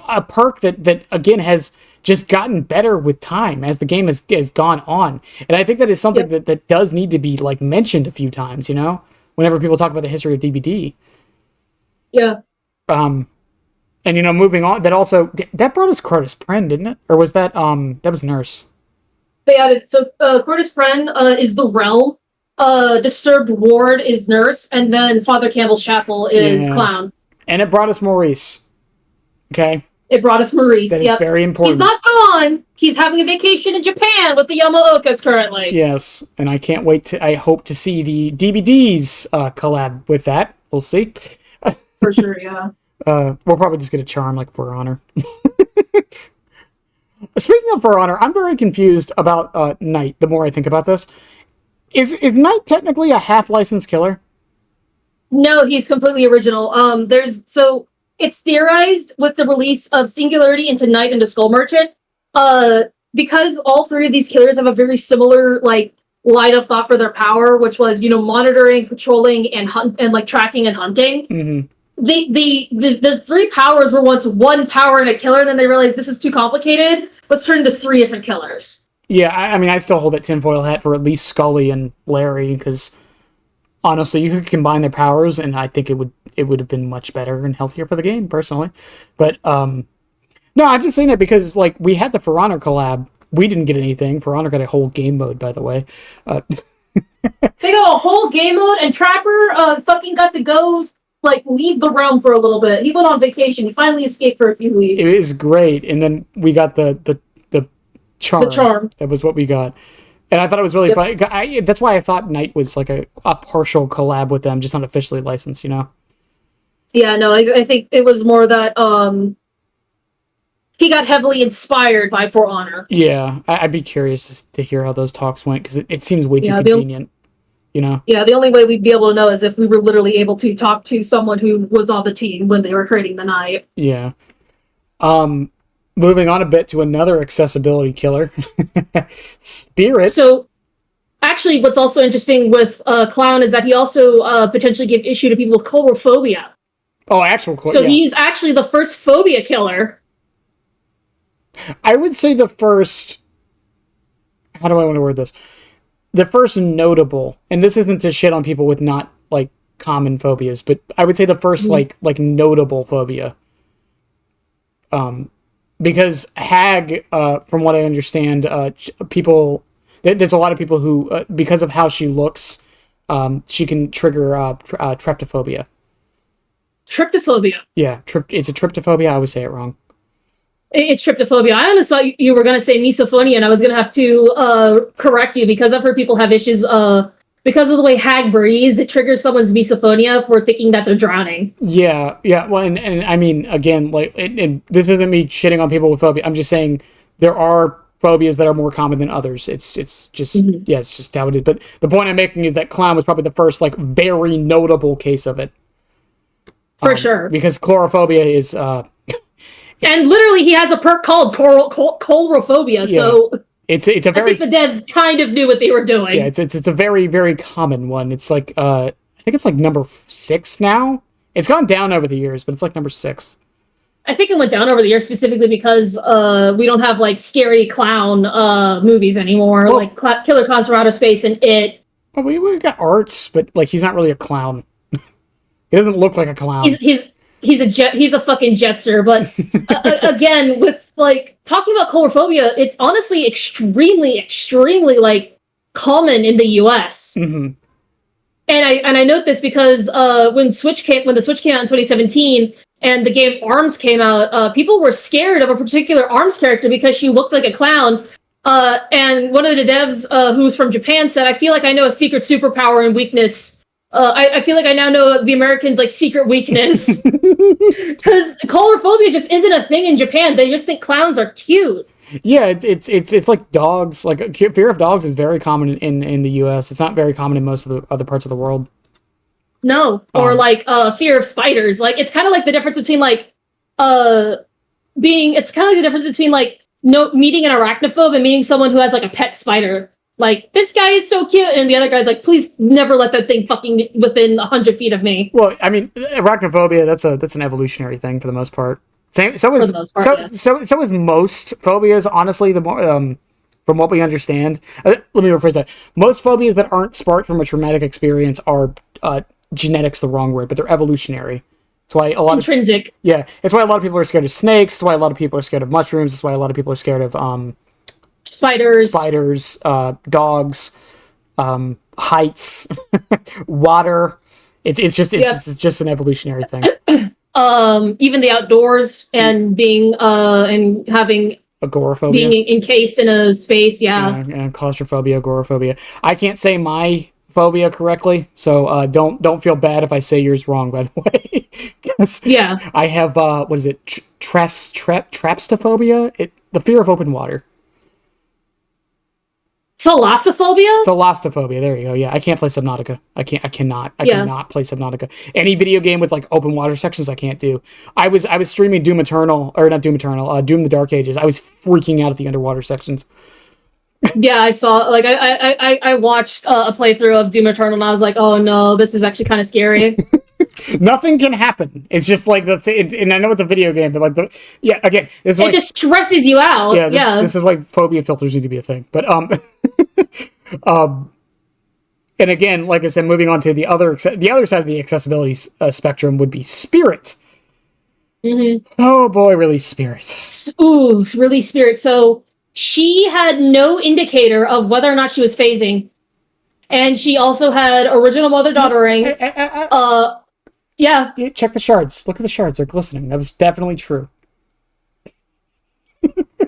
a perk that again has just gotten better with time as the game has gone on. And I think that is something that does need to be like mentioned a few times, you know, whenever people talk about the history of DBD. Yeah. And you know, moving on, that brought us Crotus Pren, didn't it? Or was that was Nurse? They added, so Crotus Pren is the Realm, Disturbed Ward is Nurse, and then Father Campbell's Chapel is Clown. And it brought us Maurice. Okay. It brought us Maurice. That is very important. He's not gone. He's having a vacation in Japan with the Yamaokas currently. Yes, and I can't wait I hope to see the DBDs collab with that. We'll see. For sure, yeah. We'll probably just get a charm like For Honor. Speaking of For Honor, I'm very confused about Knight, the more I think about this. Is Knight technically a half-licensed killer? No, he's completely original. It's theorized with the release of Singularity into Knight into Skull Merchant, because all 3 of these killers have a very similar like line of thought for their power, which was, you know, monitoring, patrolling, and tracking and hunting. Mm-hmm. The 3 powers were once 1 power in a killer, and then they realized this is too complicated. Let's turn into 3 different killers. Yeah, I mean, I still hold that tinfoil hat for at least Scully and Lery, because honestly, you could combine their powers, and I think it would have been much better and healthier for the game, personally. But, no, I'm just saying that because, like, we had the For Honor collab. We didn't get anything. For Honor got a whole game mode, by the way. They got a whole game mode, and Trapper fucking got to go, like, leave the realm for a little bit. He went on vacation. He finally escaped for a few weeks. It is great. And then we got the charm. The charm. That was what we got. And I thought it was really fun. That's why I thought Knight was like a partial collab with them, just not officially licensed, you know? Yeah, no, I think it was more that he got heavily inspired by For Honor. Yeah, I'd be curious to hear how those talks went, because it seems way too convenient, you know? Yeah, the only way we'd be able to know is if we were literally able to talk to someone who was on the team when they were creating the Knight. Yeah. Moving on a bit to another accessibility killer, Spirit. So, actually, what's also interesting with Clown is that he also potentially gave issue to people with coulrophobia. Oh, actual. So he's actually the first phobia killer. I would say the first. How do I want to word this? The first notable, and this isn't to shit on people with not like common phobias, but I would say the first like notable phobia. Because Hag, from what I understand, there's a lot of people who, because of how she looks, she can trigger tryptophobia. Tryptophobia? Yeah, it's a tryptophobia. I always say it wrong. It's tryptophobia. I honestly thought you were going to say misophonia, and I was going to have to correct you, because I've heard people have issues because of the way Hag breathes, it triggers someone's misophonia for thinking that they're drowning. Yeah. Well, and I mean, again, like, and this isn't me shitting on people with phobia. I'm just saying there are phobias that are more common than others. It's just yeah, it's just how it is. But the point I'm making is that clown was probably the first like very notable case of it. For sure. Because chlorophobia is and literally he has a perk called chlorophobia, yeah. so it's a very, I think the devs kind of knew what they were doing. Yeah, it's a very, very common one. It's like I think it's like number 6 now. It's gone down over the years, but it's like number 6. I think it went down over the years specifically because we don't have like scary clown movies anymore, well, like Killer Clowns from Outer Space and It. Well, we got Art, but like he's not really a clown. He doesn't look like a clown. He's a fucking jester. But again, with like talking about chlorophobia, it's honestly extremely, extremely like common in the U.S. Mm-hmm. And I note this because when the Switch came out in 2017. And the game ARMS came out, people were scared of a particular ARMS character because she looked like a clown. And one of the devs who's from Japan said, I feel like I know a secret superpower and weakness. I feel like I now know the Americans' like secret weakness. Because chlorophobia just isn't a thing in Japan. They just think clowns are cute. Yeah, it's like dogs. Like fear of dogs is very common in the US. It's not very common in most of the other parts of the world. No, or like fear of spiders. Like it's kind of like the difference between like it's kind of like the difference between like meeting an arachnophobe and meeting someone who has like a pet spider. Like, this guy is so cute, and the other guy's like, please never let that thing fucking within 100 feet of me. Well, I mean, arachnophobia, that's an evolutionary thing for the most part. So is most phobias, honestly, the more from what we understand. Let me rephrase that. Most phobias that aren't sparked from a traumatic experience are genetics, the wrong word, but they're evolutionary. That's why a lot intrinsic. It's why a lot of people are scared of snakes. It's why a lot of people are scared of mushrooms. It's why a lot of people are scared of spiders, dogs, heights, water. It's just an evolutionary thing. Even the outdoors and being and having agoraphobia, being encased in a space, and claustrophobia, agoraphobia. I can't say my phobia correctly, so don't feel bad if I say yours wrong, by the way. I have what is it, trapstophobia, the fear of open water. Thalassophobia, there you go. Yeah, I can't play Subnautica. I cannot play Subnautica. Any video game with like open water sections I can't do. I was streaming Doom Eternal, or not Doom Eternal, Doom the Dark Ages. I was freaking out at the underwater sections. Yeah, I saw, like, I watched a playthrough of Doom Eternal, and I was like, oh no, this is actually kind of scary. Nothing can happen. It's just like and I know it's a video game, but like again, this is it just stresses you out. This is why phobia filters need to be a thing. But and again, like I said, moving on to the other side of the accessibility spectrum would be spirit. Mm-hmm. Oh boy, really spirit. Ooh, really spirit. So she had no indicator of whether or not she was phasing, and she also had original mother-daughter ring. Yeah. Check the shards. Look at the shards; they're glistening. That was definitely true.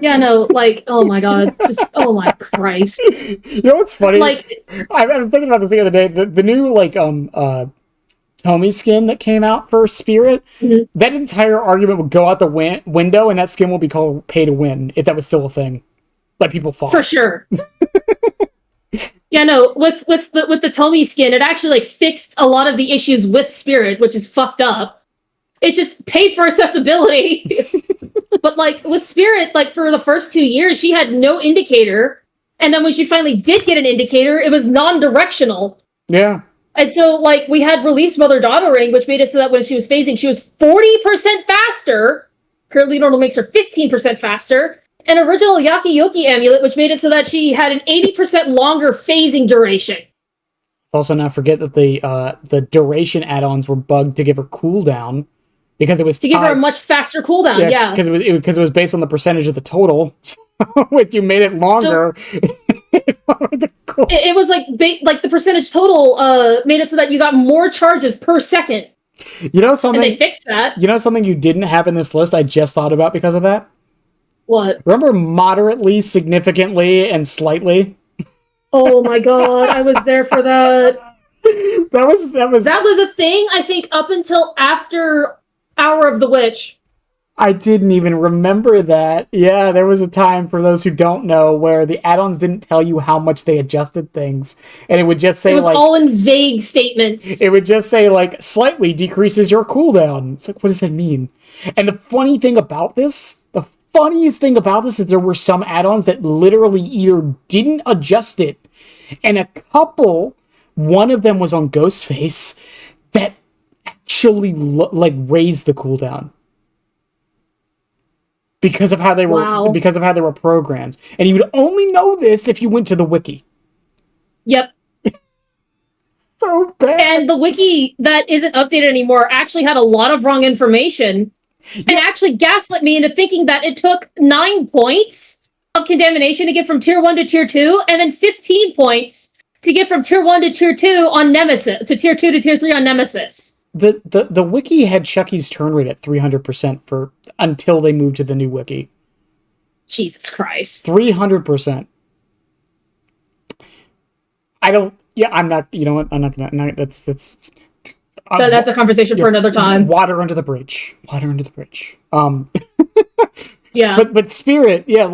Yeah, no, like, oh my god, just, oh my Christ. You know what's funny? Like, I was thinking about this the other day. The new, like, Tomy skin that came out for Spirit, mm-hmm. That entire argument would go out the window, and that skin will be called Pay to Win, if that was still a thing. Like people thought. For sure. Yeah, no, with the Tomy skin, it actually, like, fixed a lot of the issues with Spirit, which is fucked up. It's just pay for accessibility. But, like, with Spirit, like, for the first 2 years, she had no indicator. And then when she finally did get an indicator, it was non-directional. Yeah. And so, like, we had released Mother-Daughter Ring, which made it so that when she was phasing, she was 40% faster. Currently, normal makes her 15% faster. And original Yaki Yoki amulet, which made it so that she had an 80% longer phasing duration. Also, not forget that the duration add-ons were bugged to give her cooldown. Because it was give her a much faster cooldown, yeah. Because it was based on the percentage of the total. So if you made it longer, it was like the percentage total made it so that you got more charges per second. You know something? And they fixed that. You know something you didn't have in this list? I just thought about because of that. What? Remember moderately, significantly, and slightly? Oh my god, I was there for that. That was a thing, I think, up until after Hour of the Witch. I didn't even remember that. Yeah, there was a time, for those who don't know, where the add-ons didn't tell you how much they adjusted things. And it would just say, it was all in vague statements. It would just say, slightly decreases your cooldown. It's like, what does that mean? And the funniest thing about this is there were some add-ons that literally either didn't adjust it, and a couple, one of them was on Ghostface, that actually, raised the cooldown. Because of how they were programmed. And you would only know this if you went to the wiki. Yep. So bad. And the wiki that isn't updated anymore actually had a lot of wrong information. Yeah. And actually gaslit me into thinking that it took 9 points of contamination to get from tier 1 to tier 2, and then 15 points to get from tier 1 to tier 2 on Nemesis, to tier 2 to tier 3 on Nemesis. The wiki had Chucky's turn rate at 300% until they moved to the new wiki. Jesus Christ. 300%. I'm not, you know what, I'm not gonna, that's a conversation for another time. Water under the bridge. Yeah. But Spirit, yeah,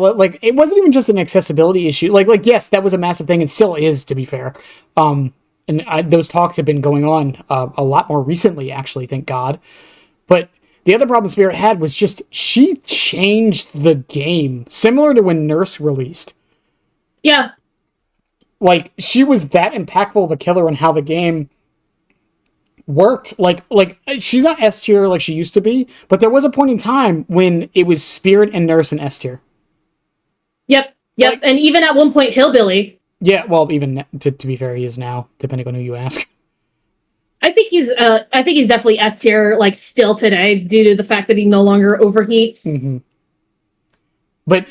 it wasn't even just an accessibility issue. Yes, that was a massive thing, and still is, to be fair. And those talks have been going on a lot more recently, actually, thank God. But the other problem Spirit had was just, she changed the game, similar to when Nurse released. Yeah. She was that impactful of a killer in how the game worked. She's not S tier like she used to be, but there was a point in time when it was Spirit and Nurse and S tier. Yep. And even at one point, Hillbilly. Yeah, well, even to be fair, he is now, depending on who you ask. I think he's definitely S tier, still today, due to the fact that he no longer overheats. Mm-hmm. But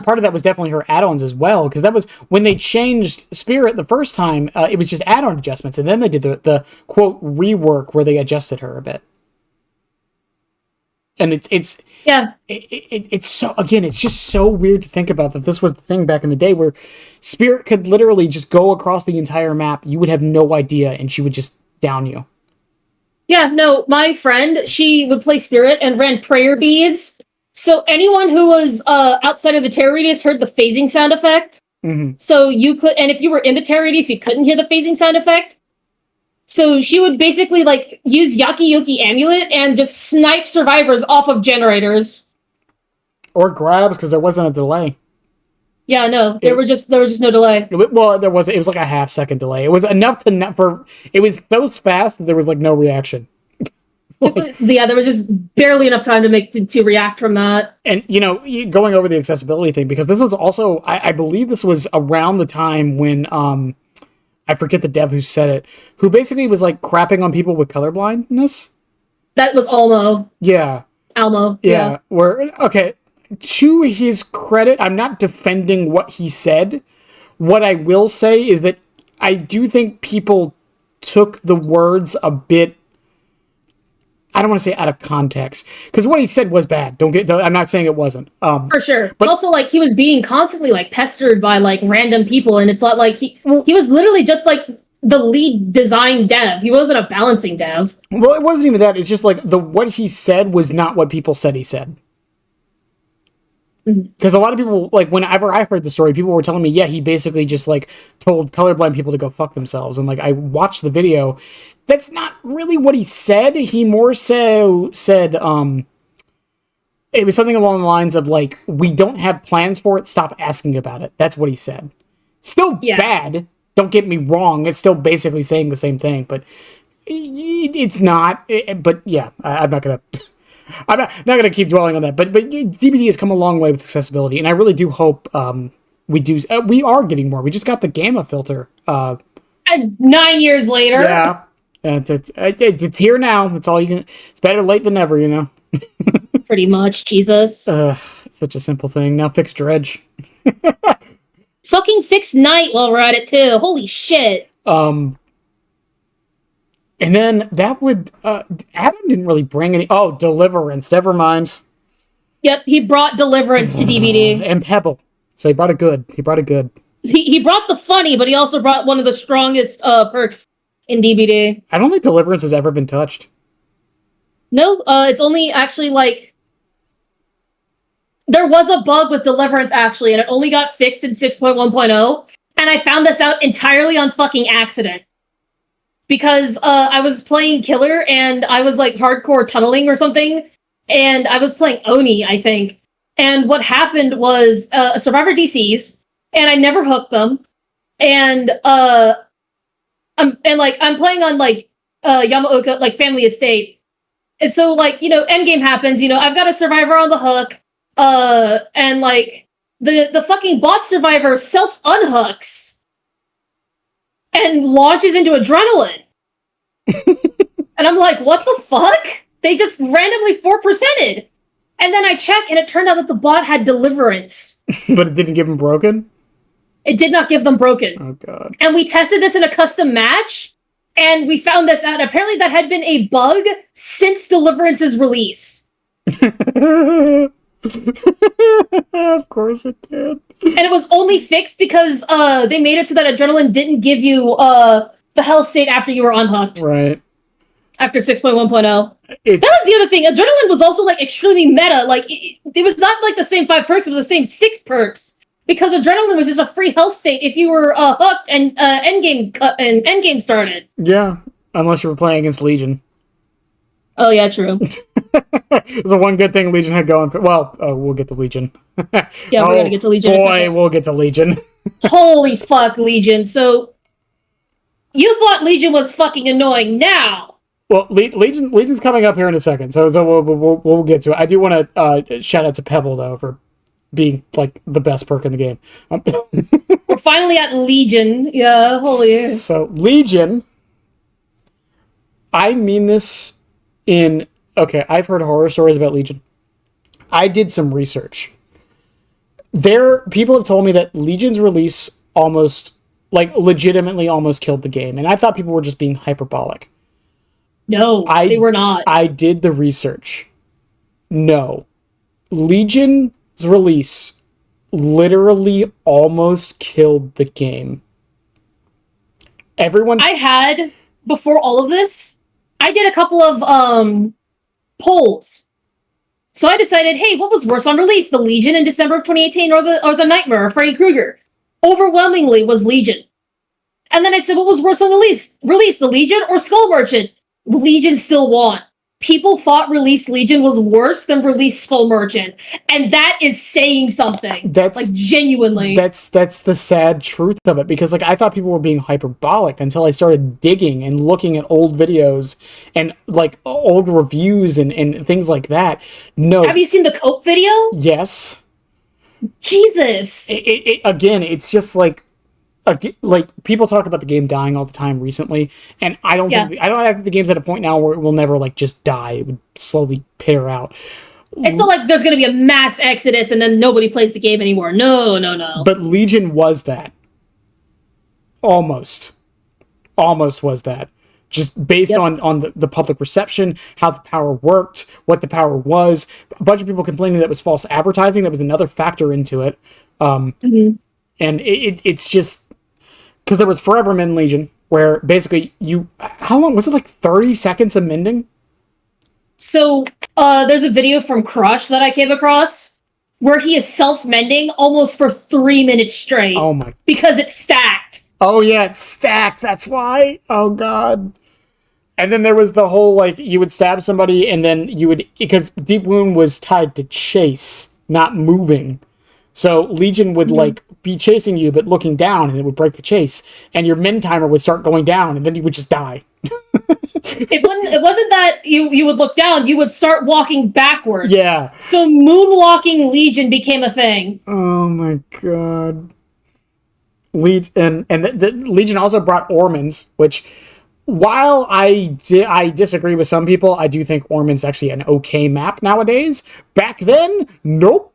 part of that was definitely her add-ons as well, because that was when they changed Spirit the first time. It was just add-on adjustments, and then they did the quote rework where they adjusted her a bit. And it's so, again, it's just so weird to think about that this was the thing back in the day where Spirit could literally just go across the entire map. You would have no idea, and she would just down you. Yeah, no, my friend, she would play Spirit and ran prayer beads. So anyone who was outside of the terror radius heard the phasing sound effect. Mm-hmm. So you could, and if you were in the terror radius, you couldn't hear the phasing sound effect. So she would basically use Yaki Yoki Amulet and just snipe survivors off of generators. Or grabs, because there wasn't a delay. Yeah, no, there was just no delay. Well, it was like a half-second delay. It was enough it was so fast that there was no reaction. There was just barely enough time to react from that. And, going over the accessibility thing, because this was also, I believe this was around the time when, I forget the dev who said it, who basically was crapping on people with colorblindness. That was Almo. Yeah. Almo. Yeah. Okay, to his credit, I'm not defending what he said. What I will say is that I do think people took the words a bit, I don't want to say out of context, because what he said was bad. I'm not saying it wasn't. For sure. But also, he was being constantly, pestered by, random people, and it's not he was literally just, the lead design dev. He wasn't a balancing dev. Well, it wasn't even that. It's just, what he said was not what people said he said. Because a lot of people, whenever I heard the story, people were telling me, yeah, he basically just, told colorblind people to go fuck themselves. And, I watched the video. That's not really what he said. He more so said, it was something along the lines of, we don't have plans for it, stop asking about it. That's what he said. Still bad. Don't get me wrong. It's still basically saying the same thing, but it's not. But, yeah, I'm not going to... I'm not going to keep dwelling on that, but DBD has come a long way with accessibility, and I really do hope we are getting more. We just got the gamma filter. 9 years later. Yeah. It's here now. It's all you can. It's better late than never, Pretty much, Jesus. Such a simple thing. Now fix dredge. Fucking fix night while we're at it too. Holy shit. And then that would, Adam didn't really bring any, Deliverance, never mind. Yep, he brought Deliverance to DBD. And Pebble. So he brought it good. He brought the funny, but he also brought one of the strongest perks in DBD. I don't think Deliverance has ever been touched. No, it's only actually like there was a bug with Deliverance actually, and it only got fixed in 6.1.0. And I found this out entirely on fucking accident. Because I was playing Killer and I was like hardcore tunneling or something. And I was playing Oni, I think. And what happened was a survivor DCs, and I never hooked them. And I'm playing on like Yamaoka, like Family Estate. And so like, endgame happens, I've got a survivor on the hook, and like the fucking bot survivor self-unhooks and launches into adrenaline. And I'm like, what the fuck? They just randomly 4%ed. And then I check, and it turned out that the bot had Deliverance. But it didn't give him broken? It did not give them broken. Oh, God. And we tested this in a custom match, and we found this out. Apparently that had been a bug since Deliverance's release. Of course it did. And it was only fixed because they made it so that adrenaline didn't give you the health state after you were unhooked. Right. After 6.1.0. That was the other thing. Adrenaline was also like extremely meta. Like it was not like the same 5 perks, it was the same 6 perks. Because adrenaline was just a free health state if you were hooked and endgame started. Yeah, unless you were playing against Legion. Oh yeah, true. There's the one good thing Legion had going. Well, we'll get to Legion. Yeah, we're gonna get to Legion. Boy, we'll get to Legion. Holy fuck, Legion. So you thought Legion was fucking annoying. Now. Well, Legion's coming up here in a second, so we'll get to it. I do want to shout out to Pebble though for being like the best perk in the game. We're finally at Legion. Yeah, holy. So Legion, I mean this in okay. I've heard horror stories about Legion. I did some research. People have told me that Legion's release almost, like, legitimately almost killed the game, and I thought people were just being hyperbolic. No, they were not. I did the research. No. Legion's release literally almost killed the game. Before all of this, I did a couple of polls. So I decided, hey, what was worse on release? The Legion in December of 2018 or the Nightmare or Freddy Krueger? Overwhelmingly was Legion. And then I said, what was worse on release, the Legion or Skull Merchant? Legion still won. People thought release Legion was worse than release Skull Merchant. And that is saying something. That's like genuinely. That's the sad truth of it. Because like I thought people were being hyperbolic until I started digging and looking at old videos and like old reviews and things like that. No. Have you seen the Cope video? Yes. Jesus. Again, it's just like people talk about the game dying all the time recently, and I don't think the game's at a point now where it will never like just die. It would slowly peter out. It's not like there's going to be a mass exodus and then nobody plays the game anymore. No. But Legion was that. Almost was that. Just based on the public reception, how the power worked, what the power was. A bunch of people complaining that was false advertising. That was another factor into it. And it's just... Because there was Forever Mend Legion, where basically how long was it, like 30 seconds of mending? So there's a video from Crush that I came across where he is self-mending almost for 3 minutes straight. Oh my. Because it's stacked. Oh yeah, it's stacked, that's why. Oh god. And then there was the whole, like, you would stab somebody and then you would, because Deep Wound was tied to chase, not moving. So Legion would like be chasing you, but looking down, and it would break the chase, and your mend timer would start going down, and then you would just die. It wasn't that you would look down; you would start walking backwards. Yeah. So moonwalking Legion became a thing. Oh my god. Legion and the Legion also brought Ormond, which, while I disagree with some people, I do think Ormond's actually an okay map nowadays. Back then, nope.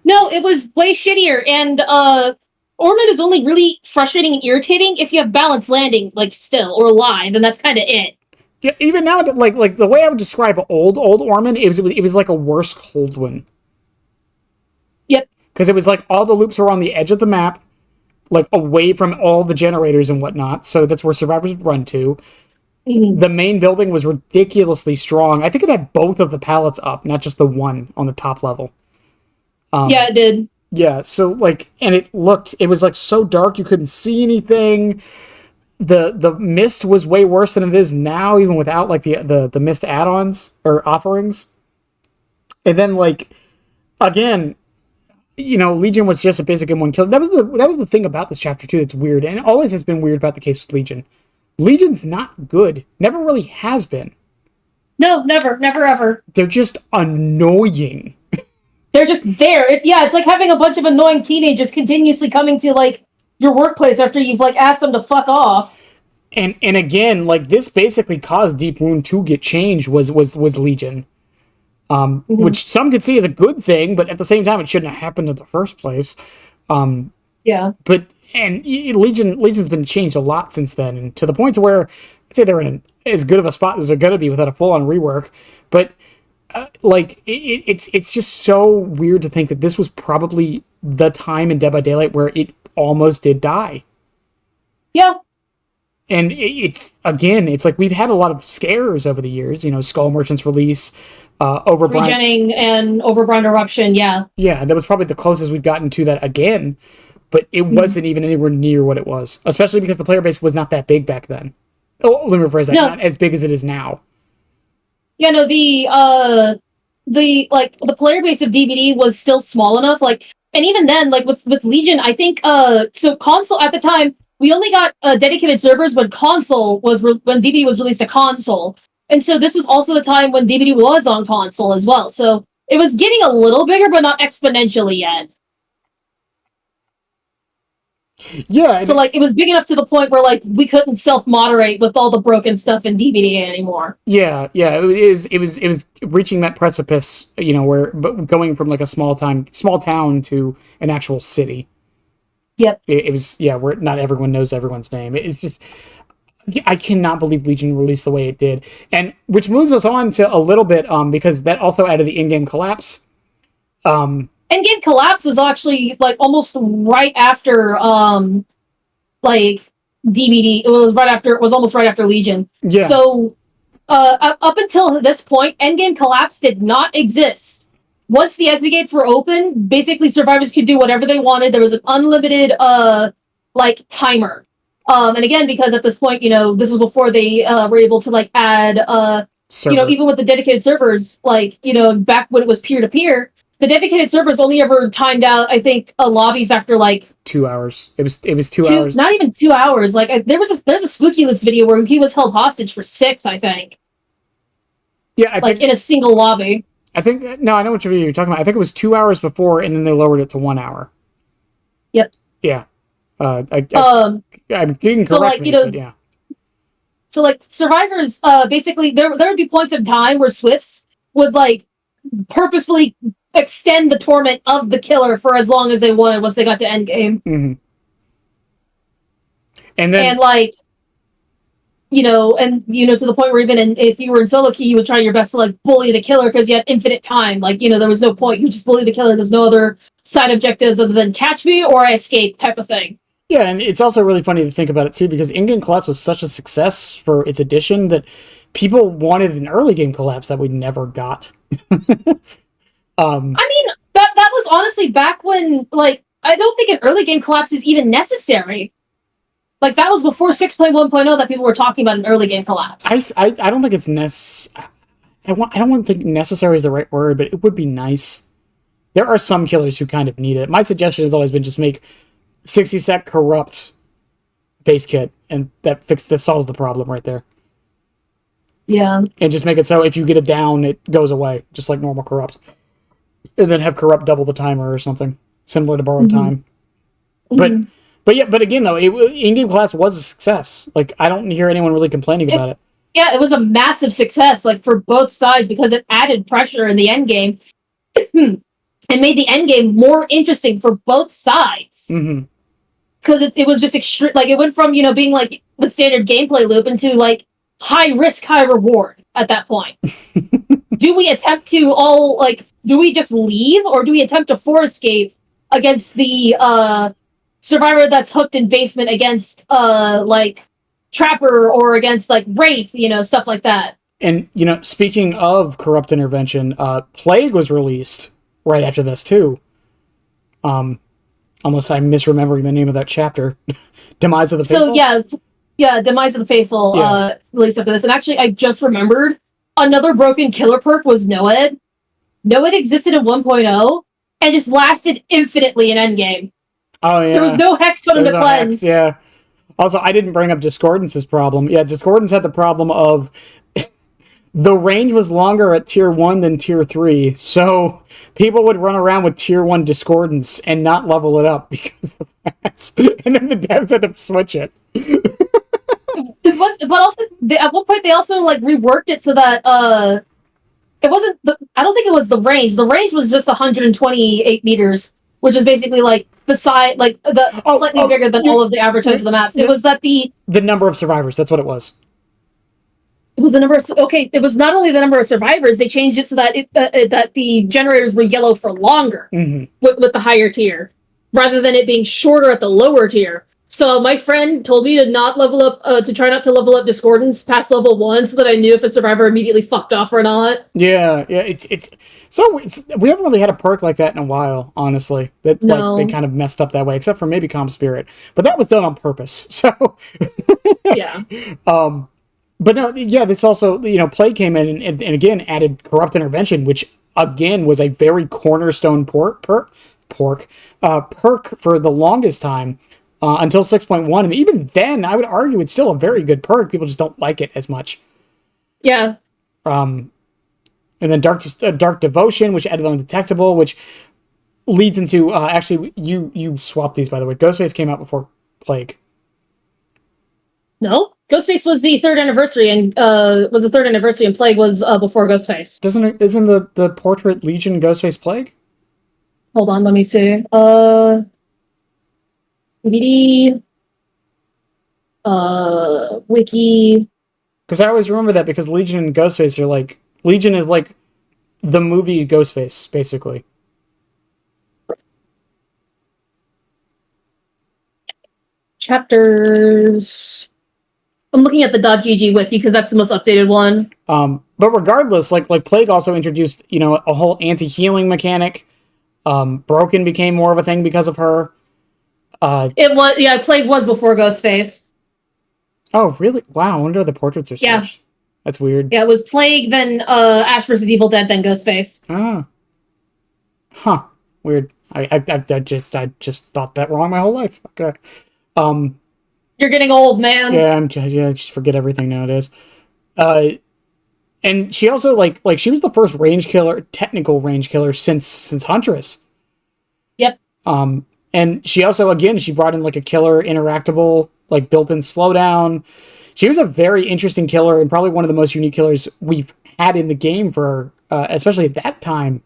No, it was way shittier, and Ormond is only really frustrating and irritating if you have balanced landing, like, still, or line, then that's kind of it. Yeah, even now, like the way I would describe old Ormond, it was like a worse Coldwin. Yep. because it was like all the loops were on the edge of the map, like away from all the generators and whatnot. So that's where survivors would run to. Mm-hmm. The main building was ridiculously strong. I think it had both of the pallets up, not just the one on the top level. Yeah, it did. Yeah, so like, and it was like so dark you couldn't see anything. The mist was way worse than it is now, even without like the mist add-ons or offerings. And then like, again, Legion was just a basic M1 kill. That was the thing about this chapter too that's weird, and it always has been weird about the case with Legion. Legion's not good. Never really has been. No, never ever. They're just annoying. They're just there. It's like having a bunch of annoying teenagers continuously coming to like your workplace after you've like asked them to fuck off. And again, like this basically caused Deep Wound to get changed was Legion. Which some could see as a good thing, but at the same time it shouldn't have happened in the first place. Yeah. But Legion's been changed a lot since then, and to the point to where I'd say they're in as good of a spot as they're gonna be without a full-on rework. But like it's just so weird to think that this was probably the time in Dead by Daylight where it almost did die. Yeah. And it's like we've had a lot of scares over the years, Skull Merchant's release, Overbrine. Regenning and Overbrine Eruption, yeah. Yeah, that was probably the closest we've gotten to that again, but it wasn't even anywhere near what it was, especially because the player base was not that big back then. Oh, let me rephrase that, not as big as it is now. Yeah, no, the player base of DBD was still small enough, like, and even then, like with Legion, I think so console at the time we only got dedicated servers when when DBD was released to console, and so this was also the time when DBD was on console as well. So it was getting a little bigger, but not exponentially yet. Yeah. So like it was big enough to the point where like we couldn't self-moderate with all the broken stuff in DBD anymore. Yeah. It was reaching that precipice, where going from like a small town to an actual city. Yep. It was where not everyone knows everyone's name. It's just I cannot believe Legion released the way it did, and which moves us on to a little bit because that also added the in-game collapse. Endgame Collapse was actually like almost right after like DBD. It was almost right after Legion. Yeah. So up until this point, Endgame Collapse did not exist. Once the exit gates were open, basically survivors could do whatever they wanted. There was an unlimited like timer. And again, because at this point, this was before they were able to like add even with the dedicated servers, like, back when it was peer-to-peer, the dedicated servers only ever timed out, I think, lobbies after like 2 hours. It was 2 hours. Not even 2 hours. Like there's a Spooky Loops video where he was held hostage for 6, I think. Yeah, I think in a single lobby. I think no, I know what you're talking about. I think it was 2 hours before, and then they lowered it to 1 hour. Yep. Yeah. I'm getting correct. So like yeah. So like survivors, basically there would be points of time where Swifts would like purposefully extend the torment of the killer for as long as they wanted once they got to endgame. Mm-hmm. And then like to the point where even if you were in solo queue, you would try your best to like bully the killer because you had infinite time. Like, there was no point. You just bully the killer. There's no other side objectives other than catch me or I escape type of thing. Yeah, and it's also really funny to think about it too, because in-game collapse was such a success for its addition that people wanted an early game collapse that we never got. I mean, that was honestly back when, like, I don't think an early game collapse is even necessary. Like, that was before 6.1.0 that people were talking about an early game collapse. I don't think it's I don't want to think necessary is the right word, but it would be nice. There are some killers who kind of need it. My suggestion has always been just make 60 sec corrupt base kit, and that solves the problem right there. Yeah. And just make it so if you get it down, it goes away, just like normal corrupt. And then have corrupt double the timer or something, similar to borrowed time. Mm-hmm. But again though, in-game collapse was a success. Like, I don't hear anyone really complaining about it. Yeah, it was a massive success, like, for both sides, because it added pressure in the end game and made the end game more interesting for both sides. Because it was just extreme. Like, it went from, being like the standard gameplay loop into like high risk, high reward at that point. Do we attempt to do we just leave, or do we attempt to escape against the survivor that's hooked in basement against like trapper or against like wraith, stuff like that. And speaking of corrupt intervention, Plague was released right after this too. Unless I'm misremembering the name of that chapter. Demise of the Faithful? So yeah, Demise of the Faithful released after this. And actually, I just remembered another broken killer perk was Noed. Noed existed in 1.0 and just lasted infinitely in Endgame. Oh, yeah. There was no hex totem to cleanse. Yeah. Also, I didn't bring up Discordance's problem. Yeah, Discordance had the problem of the range was longer at tier 1 than tier 3, so people would run around with tier 1 Discordance and not level it up because of that. And then the devs had to switch it. But also, at one point, they also like reworked it so that it wasn't. I don't think it was the range. The range was just 128 meters, which is basically like the side, like slightly bigger than all of the average size of the maps. It was that the number of survivors. That's what it was. It was the number of, it was not only the number of survivors, they changed it so that that the generators were yellow for longer with the higher tier, rather than it being shorter at the lower tier. So my friend told me to not level up, to try not to level up Discordance past level 1, so that I knew if a survivor immediately fucked off or not. Yeah, we haven't really had a perk like that in a while, honestly. That like they kind of messed up that way, except for maybe Calm Spirit, but that was done on purpose. So yeah. But no, yeah, this also, Plague came in and again added Corrupt Intervention, which again was a very cornerstone perk for the longest time until 6.1. And even then, I would argue it's still a very good perk. People just don't like it as much. Yeah. And then Dark Devotion, which added Undetectable, which leads into, actually, you swapped these, by the way. Ghostface came out before Plague. No, Ghostface was the third anniversary, and Plague was before Ghostface. Isn't the portrait Legion Ghostface Plague? Hold on, let me see. DBD, wiki. Because I always remember that because Legion and Ghostface are like Legion is like the movie Ghostface, basically. Chapters. I'm looking at the .gg wiki because that's the most updated one. But regardless, like Plague also introduced, a whole anti-healing mechanic. Broken became more of a thing because of her. Plague was before Ghostface. Oh, really? Wow, I wonder if the portraits are such. Yeah. That's weird. Yeah, it was Plague, then Ash vs. Evil Dead, then Ghostface. Ah. Huh. Weird. I just thought that wrong my whole life. Okay. You're getting old, man. Yeah, I just forget everything nowadays. And she also like she was the first technical range killer since Huntress. Yep. And she also she brought in like a killer interactable, like built-in slowdown. She was a very interesting killer and probably one of the most unique killers we've had in the game for especially at that time,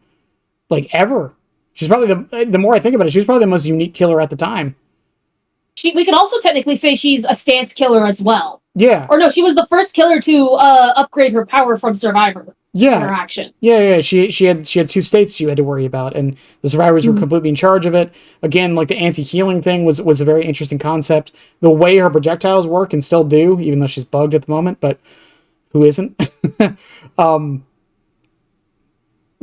like ever. She's probably the more I think about it, she was probably the most unique killer at the time. We could also technically say she's a stance killer as well. Yeah. Or no, she was the first killer to upgrade her power from Survivor. Interaction. Yeah. She had 2 states you had to worry about, and the survivors were completely in charge of it. Again, like the anti-healing thing was a very interesting concept. The way her projectiles work and still do, even though she's bugged at the moment, but who isn't?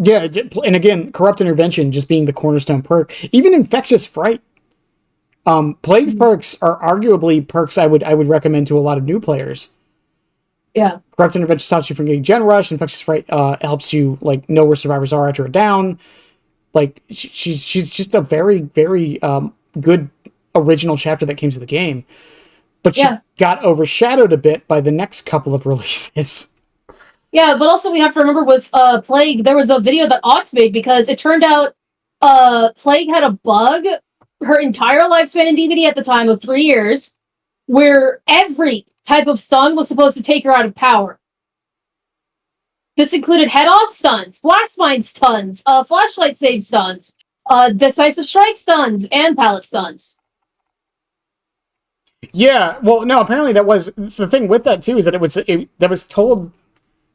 Yeah, and again, Corrupt Intervention just being the cornerstone perk. Even Infectious Fright. Plague's perks are arguably perks I would recommend to a lot of new players. Yeah. Corrupt Intervention stops you from getting Gen Rush. Infectious Fright helps you like know where survivors are after a down. Like she's just a very, very good original chapter that came to the game. But she got overshadowed a bit by the next couple of releases. Yeah, but also we have to remember with Plague, there was a video that Ox made because it turned out Plague had a bug her entire lifespan in DBD at the time of 3 years, where every type of stun was supposed to take her out of power. This included head-on stuns, blast mine stuns, flashlight save stuns, decisive strike stuns, and pallet stuns. Yeah, well, no, apparently that was the thing with that too, is that that was told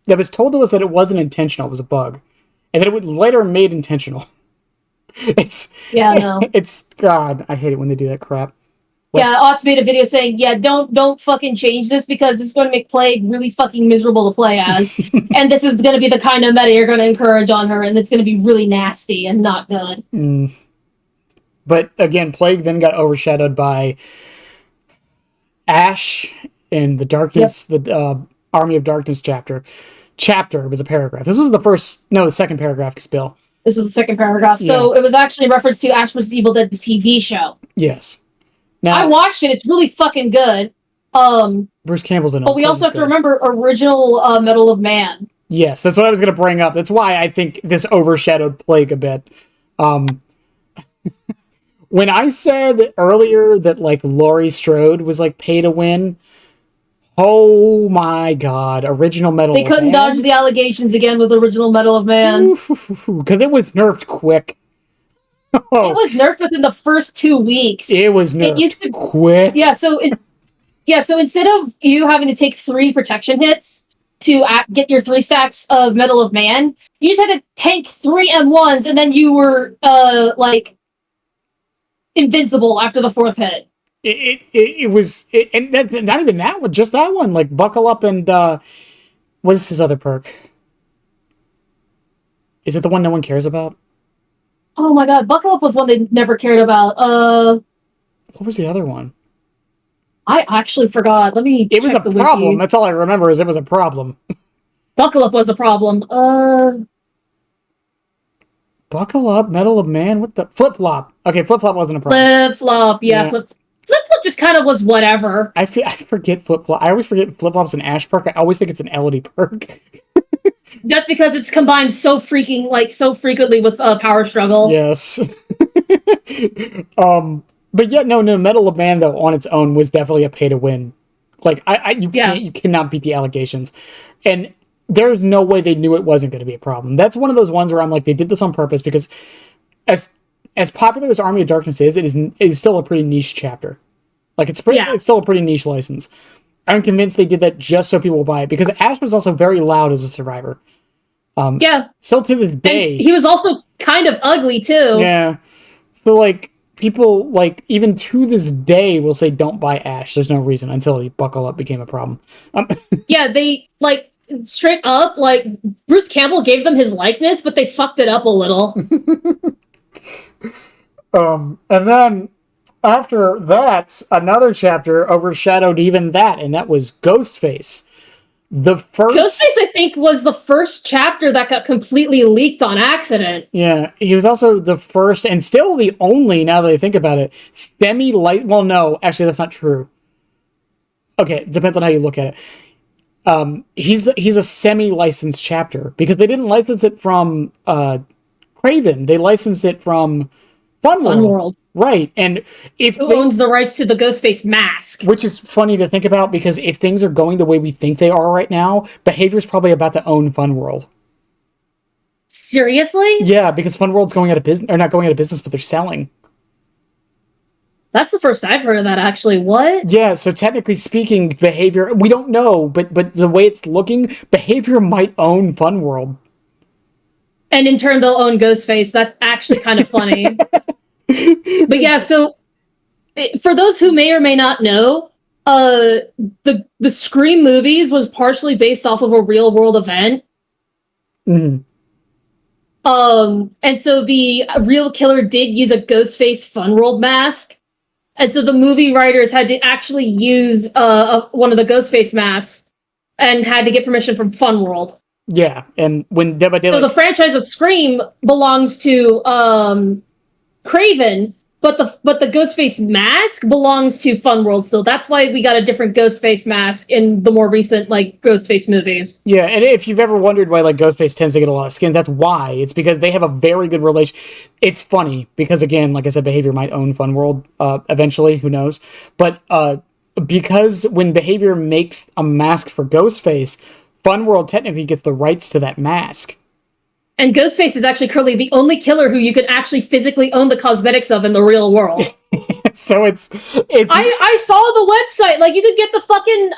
to us that it wasn't intentional, it was a bug, and that it was later made intentional. It's God. I hate it when they do that crap. Ots made a video saying, don't fucking change this because it's going to make Plague really fucking miserable to play as. And this is going to be the kind of meta you're going to encourage on her, and it's going to be really nasty and not good. But again, Plague then got overshadowed by Ash in the Darkness, the Army of Darkness chapter. It was a paragraph. This was the second paragraph, Bill. This was the second paragraph. So it was actually a reference to Ash vs. Evil Dead, the TV show. Yes. Now, I watched it. It's really fucking good. Bruce Campbell's in it. But we also have to remember original Medal of Man. Yes, that's what I was going to bring up. That's why I think this overshadowed Plague a bit. When I said earlier that, like, Laurie Strode was, like, pay to win, oh my God, original Medal of Man. They couldn't dodge the allegations again with original Medal of Man. Because it was nerfed quick. It was nerfed within the first 2 weeks. It was nerfed quick. Yeah, so instead of you having to take 3 protection hits to get your 3 stacks of Medal of Man, you just had to tank 3 M1s, and then you were, invincible after the 4th hit. It was, and that's not even that one, just that one. Like, Buckle Up and, what is his other perk? Is it the one no one cares about? Oh my God, Buckle Up was one they never cared about. What was the other one? I actually forgot. Let me It was a problem. Wiki. That's all I remember is it was a problem. Buckle Up was a problem. Buckle Up, Medal of Man, what the... Flip-Flop. Okay, Flip-Flop wasn't a problem. Flip-Flop, Flip-Flop just kind of was whatever. I forget Flip-Flop. I always forget Flip-Flop's an Ash perk. I always think it's an Elodie perk. That's because it's combined so frequently with Power Struggle. Yes. But yeah, no, Medal of Man, though, on its own was definitely a pay-to-win. Like, you cannot beat the allegations. And there's no way they knew it wasn't going to be a problem. That's one of those ones where I'm like, they did this on purpose because as popular as Army of Darkness is, it is still a pretty niche chapter. Like, it's still a pretty niche license. I'm convinced they did that just so people will buy it because Ash was also very loud as a survivor. Still to this day. And he was also kind of ugly too. Yeah. So, like, people, like, even to this day will say don't buy Ash. There's no reason until he Buckle Up became a problem. They, like, straight up, like, Bruce Campbell gave them his likeness, but they fucked it up a little. And then after that, another chapter overshadowed even that, and that was Ghostface. Ghostface, I think, was the first chapter that got completely leaked on accident. Yeah, he was also the first, and still the only, now that I think about it, semi-light... Well, no, actually, that's not true. Okay, it depends on how you look at it. He's a semi-licensed chapter, because they didn't license it from Craven. They licensed it from Fun World. Right, and who owns the rights to the Ghostface mask? Which is funny to think about, because if things are going the way we think they are right now, Behavior's probably about to own Fun World. Seriously? Yeah, because Fun World's going out of business, or not going out of business, but they're selling. That's the first I've heard of that, actually. What? Yeah, so technically speaking, Behavior, we don't know, but the way it's looking, Behavior might own Fun World. And in turn, they'll own Ghostface. That's actually kind of funny. But yeah, so for those who may or may not know, the Scream movies was partially based off of a real world event. Mm-hmm. And so the real killer did use a Ghostface Fun World mask. And so the movie writers had to actually use one of the Ghostface masks and had to get permission from Fun World. Yeah, and when Dead by Daylight... So the franchise of Scream belongs to Craven, but the Ghostface mask belongs to Fun World, so that's why we got a different Ghostface mask in the more recent, like, Ghostface movies. Yeah, and if you've ever wondered why, like, Ghostface tends to get a lot of skins, that's why. It's because they have a very good relation. It's funny, because, again, like I said, Behavior might own Fun World eventually, who knows? But because when Behavior makes a mask for Ghostface, Fun World technically gets the rights to that mask. And Ghostface is actually currently the only killer who you can actually physically own the cosmetics of in the real world. So it's I saw the website. Like, you could get the fucking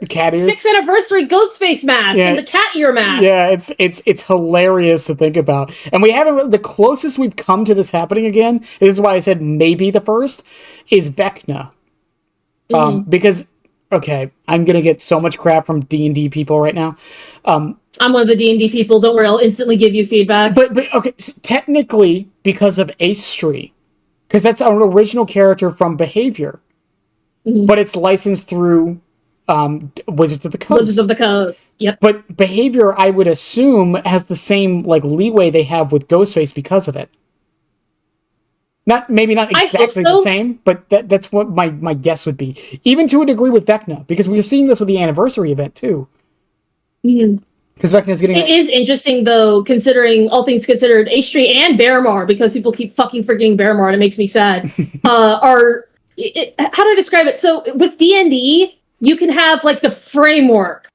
cat ears. 6th anniversary Ghostface mask and the cat ear mask. Yeah, it's hilarious to think about. And we haven't, the closest we've come to this happening again, this is why I said maybe the first, is Vecna. Because, okay, I'm gonna get so much crap from D&D people right now. I'm one of the D&D people. Don't worry, I'll instantly give you feedback. But okay, so technically, because of Ace because that's an original character from Behavior, but it's licensed through Wizards of the Coast. Wizards of the Coast, yep. But Behavior, I would assume, has the same like leeway they have with Ghostface because of it. Maybe not exactly the same, but that's what my guess would be. Even to a degree with Vecna, because we are seeing this with the anniversary event too. Because Vecna's getting... It is interesting, though, considering, all things considered, H3 and Bearmar, because people keep fucking forgetting Bearmar, and it makes me sad, how do I describe it? So, with D&D, you can have, like, the framework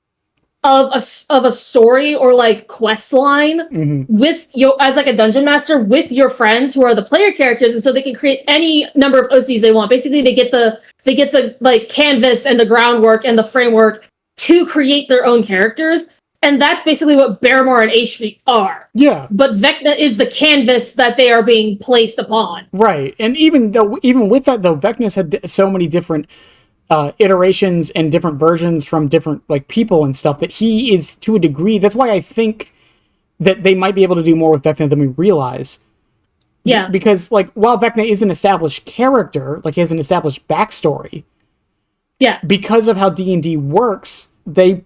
of a story or, like, quest line with as, like, a dungeon master with your friends who are the player characters, and so they can create any number of OCs they want. Basically, they get the like, canvas and the groundwork and the framework to create their own characters. And that's basically what Bearmar and H3 are. Yeah. But Vecna is the canvas that they are being placed upon. Right. And even with that, though, Vecna's had so many different iterations and different versions from different like people and stuff that he is, to a degree, that's why I think that they might be able to do more with Vecna than we realize. Yeah. Because, like, while Vecna is an established character, like, he has an established backstory. Yeah. Because of how D&D works... They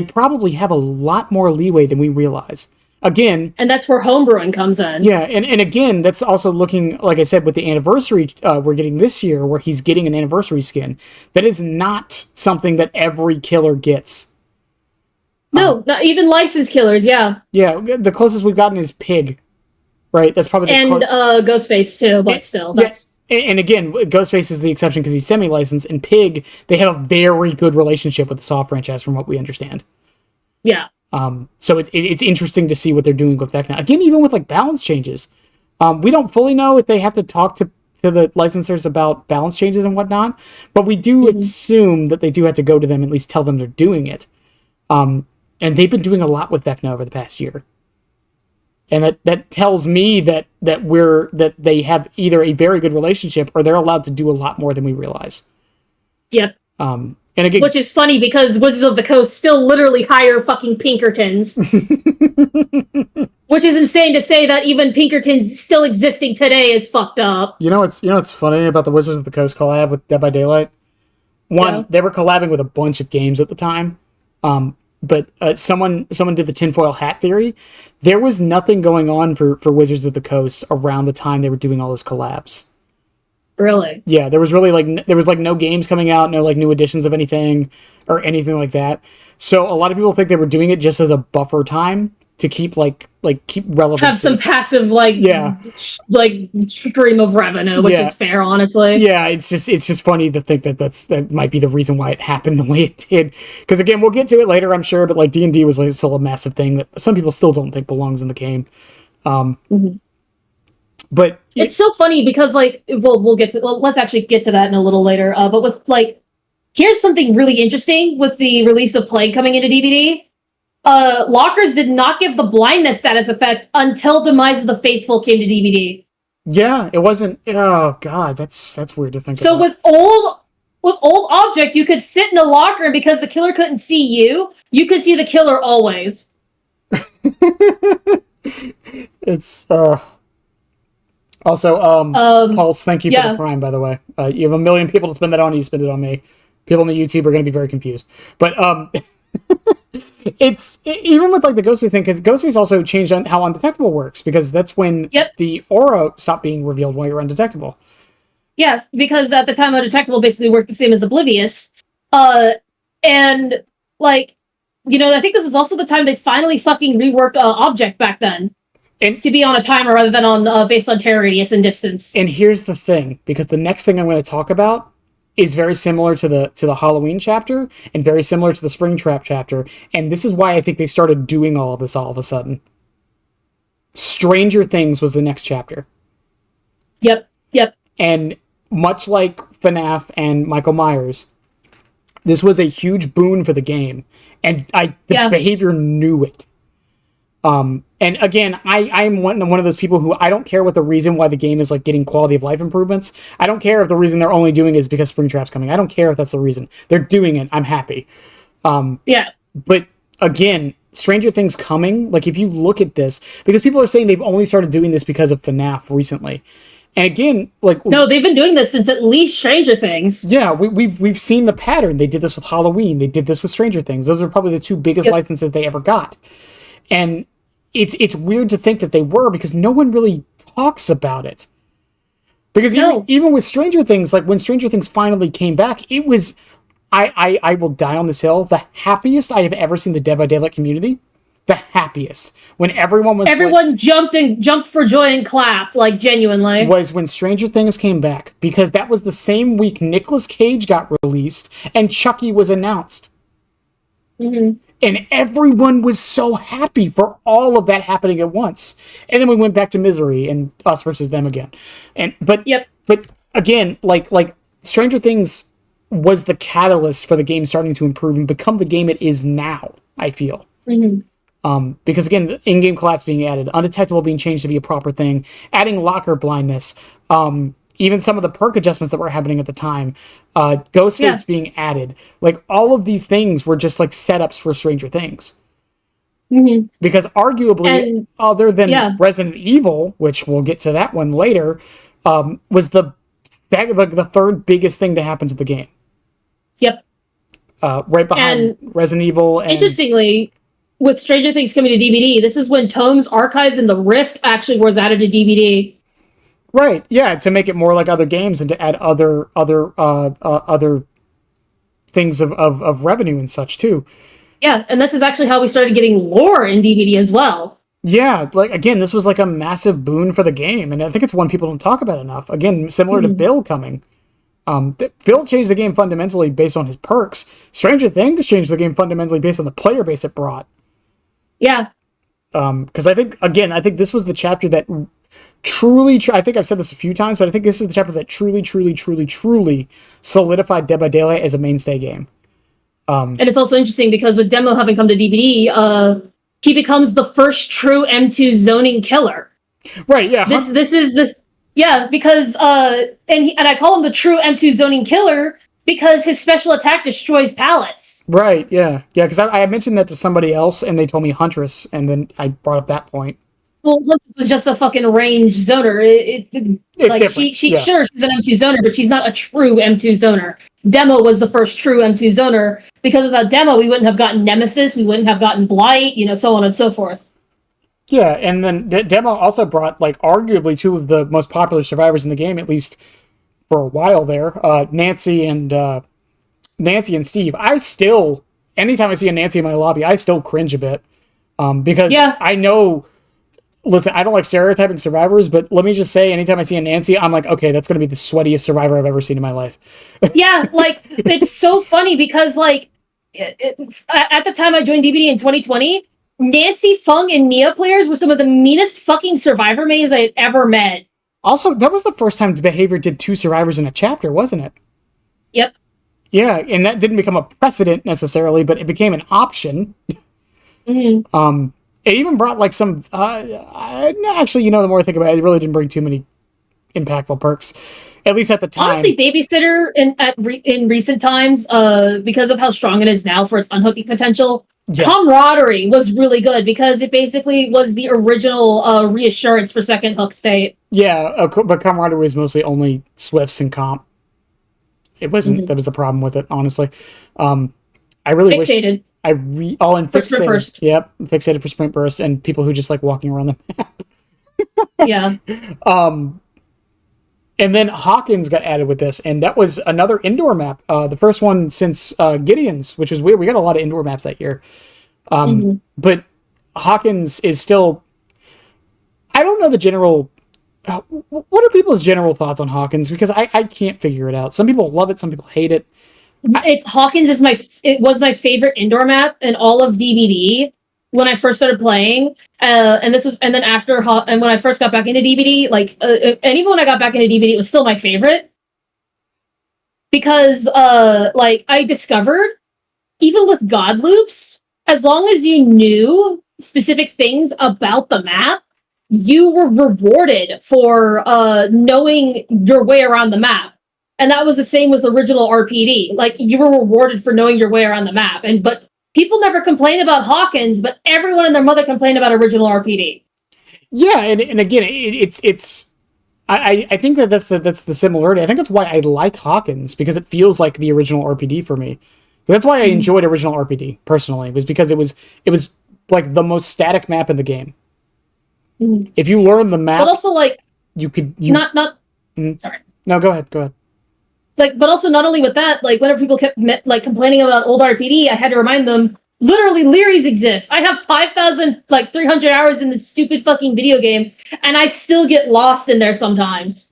probably have a lot more leeway than we realize. Again... And that's where homebrewing comes in. Yeah, and again, that's also looking, like I said, with the anniversary we're getting this year, where he's getting an anniversary skin. That is not something that every killer gets. No, not even licensed killers, yeah. Yeah, the closest we've gotten is Pig. Right? That's probably the Ghostface, too, but still, that's... Yeah. And again, Ghostface is the exception because he's semi-licensed, and Pig, they have a very good relationship with the Saw franchise from what we understand. Yeah. So it's interesting to see what they're doing with Vecna. Again, even with like balance changes. We don't fully know if they have to talk to the licensors about balance changes and whatnot, but we do assume that they do have to go to them, at least tell them they're doing it. And they've been doing a lot with Vecna over the past year. And that tells me that they have either a very good relationship or they're allowed to do a lot more than we realize. Yep. And again, which is funny because Wizards of the Coast still literally hire fucking Pinkertons. Which is insane to say that even Pinkertons still existing today is fucked up. You know what's funny about the Wizards of the Coast collab with Dead by Daylight? One, they were collabing with a bunch of games at the time. But someone did the tinfoil hat theory. There was nothing going on for Wizards of the Coast around the time they were doing all those collabs. Really? Yeah, there was really no games coming out, no like new editions of anything or anything like that. So a lot of people think they were doing it just as a buffer time to keep keep relevance. Have some passive stream of revenue, which is fair, honestly. Yeah, it's just funny to think that might be the reason why it happened the way it did. Because again, we'll get to it later, I'm sure, but like D&D was like still a massive thing that some people still don't think belongs in the game. But it's so funny because let's actually get to that in a little later. But with here's something really interesting with the release of Plague coming into DBD. Lockers did not give the blindness status effect until Demise of the Faithful came to DBD. Yeah, it wasn't. Oh god, that's weird to think. So about. with old object, you could sit in a locker, and because the killer couldn't see you, you could see the killer always. It's also Pulse. Thank you for the Prime, by the way. You have 1 million people to spend that on. You spend it on me. People on the YouTube are going to be very confused, but it's even with like the Ghostface thing, because Ghostface also changed on how undetectable works, because that's when the aura stopped being revealed while you're undetectable. Yes, because at the time undetectable basically worked the same as oblivious. And like, I think this was also the time they finally fucking reworked object back then. And to be on a timer rather than on based on terror radius and distance. And here's the thing, because the next thing I'm going to talk about is very similar to the Halloween chapter and very similar to the Springtrap chapter, and this is why I think they started doing all of this all of a sudden. Stranger Things was the next chapter. Yep. And much like FNAF and Michael Myers, this was a huge boon for the game, and the behavior knew it. And again, I'm one of those people who I don't care what the reason why the game is like getting quality of life improvements. I don't care if the reason they're only doing it is because Springtrap's coming. I don't care if that's the reason. They're doing it. I'm happy. But again, Stranger Things coming, like if you look at this, because people are saying they've only started doing this because of FNAF recently. And again, like no, they've been doing this since at least Stranger Things. Yeah, we've seen the pattern. They did this with Halloween. They did this with Stranger Things. Those are probably the two biggest licenses they ever got. And it's weird to think that they were, because no one really talks about it. Because even with Stranger Things, like when Stranger Things finally came back, it was, I will die on this hill, the happiest I have ever seen the Dead by Daylight community. The happiest. When everyone jumped for joy and clapped, like genuinely. Was when Stranger Things came back, because that was the same week Nicolas Cage got released and Chucky was announced. Mm-hmm. And everyone was so happy for all of that happening at once. And then we went back to Misery and Us versus Them again. But again, like Stranger Things was the catalyst for the game starting to improve and become the game it is now, I feel. Mm-hmm. Because again, the in-game class being added, undetectable being changed to be a proper thing, adding locker blindness, even some of the perk adjustments that were happening at the time, Ghostface being added, like all of these things were just like setups for Stranger Things. Mm-hmm. Because arguably, other than Resident Evil, which we'll get to that one later, was the third biggest thing to happen to the game. Yep. Right behind Resident Evil. And interestingly, with Stranger Things coming to DBD, this is when Tomes, Archives, and the Rift actually was added to DBD. Right, yeah, to make it more like other games and to add other things of revenue and such too. Yeah, and this is actually how we started getting lore in DBD as well. Yeah, like again, this was like a massive boon for the game, and I think it's one people don't talk about enough. Again, similar to Bill coming. Bill changed the game fundamentally based on his perks. Stranger Things changed the game fundamentally based on the player base it brought. Yeah. Because I think this was the chapter that truly, I think I've said this a few times, but I think this is the chapter that truly solidified Dead by Daylight as a mainstay game. And it's also interesting because with Demo having come to DBD, he becomes the first true M2 zoning killer. Right, yeah. This is the... Yeah, because... and I call him the true M2 zoning killer because his special attack destroys pallets. Right, yeah. Yeah, because I mentioned that to somebody else, and they told me Huntress, and then I brought up that point. Well, Huntress was just a fucking range zoner. It's like different. Sure, she's an M2 zoner, but she's not a true M2 zoner. Demo was the first true M2 zoner. Because without Demo, we wouldn't have gotten Nemesis, we wouldn't have gotten Blight, so on and so forth. Yeah, and then Demo also brought, like, arguably two of the most popular survivors in the game, at least for a while there, Nancy and Steve. I still, anytime I see a Nancy in my lobby, I still cringe a bit. Because I know, listen, I don't like stereotyping survivors, but let me just say, anytime I see a Nancy, I'm like, okay, that's going to be the sweatiest survivor I've ever seen in my life. Yeah, like, it's so funny because, like, at the time I joined DBD in 2020, Nancy, Fung, and Nia players were some of the meanest fucking survivor mains I had ever met. Also, that was the first time Behavior did 2 survivors in a chapter, wasn't it? Yep. Yeah, and that didn't become a precedent necessarily, but it became an option. Mm-hmm. It even brought like some. Actually, the more I think about it, it really didn't bring too many impactful perks, at least at the time. Honestly, Babysitter in recent times, because of how strong it is now for its unhooking potential. Yeah. Camaraderie was really good because it basically was the original reassurance for second hook state. Yeah, but Camaraderie was mostly only Swifts and comp. It wasn't. Mm-hmm. That was the problem with it, honestly. I really Fixated. wish. And for Sprint Burst. Yep, Fixated for Sprint Burst and people who just like walking around the map. Yeah. And then Hawkins got added with this, and that was another indoor map. The first one since Gideon's, which was weird. We got a lot of indoor maps that year. But Hawkins is still... I don't know the general... what are people's general thoughts on Hawkins? Because I can't figure it out. Some people love it, some people hate it. Hawkins it was my favorite indoor map in all of DBD when I first started playing, and when I first got back into DBD, and even when I got back into DBD, it was still my favorite because like I discovered even with god loops, as long as you knew specific things about the map, you were rewarded for knowing your way around the map. And that was the same with original RPD. Like, you were rewarded for knowing your way around the map. But people never complain about Hawkins, but everyone and their mother complained about original RPD. Yeah, and again, I think that's the similarity. I think that's why I like Hawkins, because it feels like the original RPD for me. That's why I enjoyed original RPD personally, was because it was like the most static map in the game. If you learn the map, but also like sorry. No, go ahead. Like, but also not only with that, like whenever people kept like complaining about old RPD, I had to remind them, literally Lery's exist. I have 5,300 hours in this stupid fucking video game, and I still get lost in there sometimes.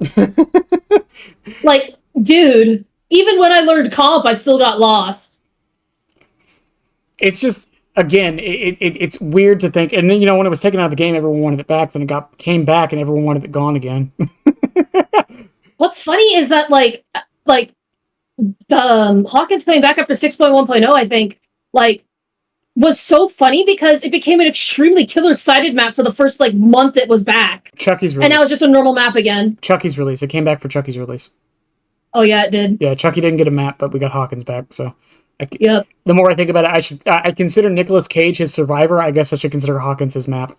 Like, dude, even when I learned comp, I still got lost. It's just, again, it's weird to think, and then, when it was taken out of the game, everyone wanted it back. Then it came back, and everyone wanted it gone again. What's funny is that like the Hawkins coming back after 6.1.0, I think, like, was so funny because it became an extremely killer-sided map for the first month it was back. Chucky's release, and now it's just a normal map again. Chucky's release. It came back for Chucky's release. Oh yeah, it did. Yeah, Chucky didn't get a map, but we got Hawkins back. So, yep. The more I think about it, I consider Nicolas Cage his survivor. I guess I should consider Hawkins his map.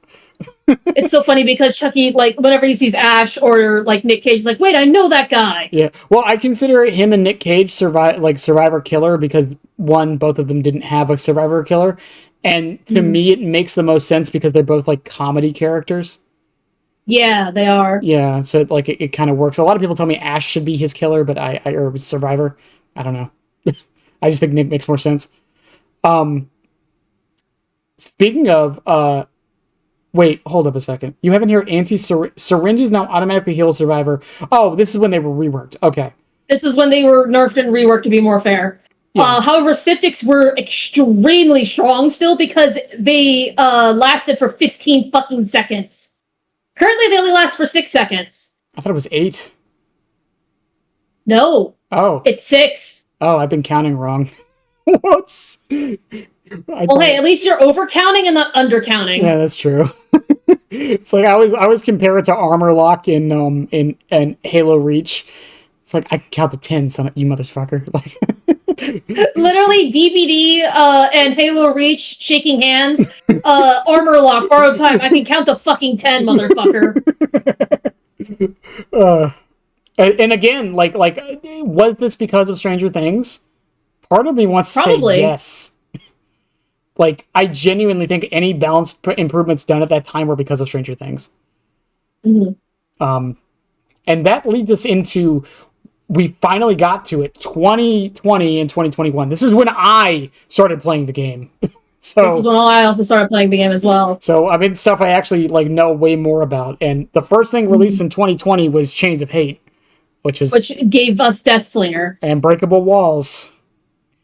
It's so funny because Chucky, whenever he sees Ash or Nick Cage, he's like, wait, I know that guy. Yeah, well, I consider him and Nick Cage survivor killer because both of them didn't have a survivor killer, and to me it makes the most sense because they're both comedy characters. Yeah, they are. Yeah, so it kind of works. A lot of people tell me Ash should be his killer, but or survivor. I don't know. I just think Nick makes more sense. Speaking of, wait, hold up a second. You have in here syringes now automatically heal survivor. Oh, this is when they were reworked. Okay. This is when they were nerfed and reworked to be more fair. Yeah. However, styptics were extremely strong still because they lasted for 15 fucking seconds. Currently, they only last for 6 seconds. I thought it was 8. No. Oh. It's 6. Oh, I've been counting wrong. Whoops. Well, hey, at least you're overcounting and not undercounting. Yeah, that's true. It's like I always compare it to armor lock in Halo Reach. It's like I can count to 10, son of you motherfucker. Literally DBD and Halo Reach shaking hands. Armor lock, borrowed time. I can count to fucking 10, motherfucker. And again, was this because of Stranger Things? Part of me wants to say yes. I genuinely think any balance improvements done at that time were because of Stranger Things. Mm-hmm. And that leads us into, we finally got to it, 2020 and 2021. This is when I started playing the game. So this is when I also started playing the game as well. So stuff I actually know way more about. And the first thing released in 2020 was Chains of Hate, which gave us Deathslinger and Breakable Walls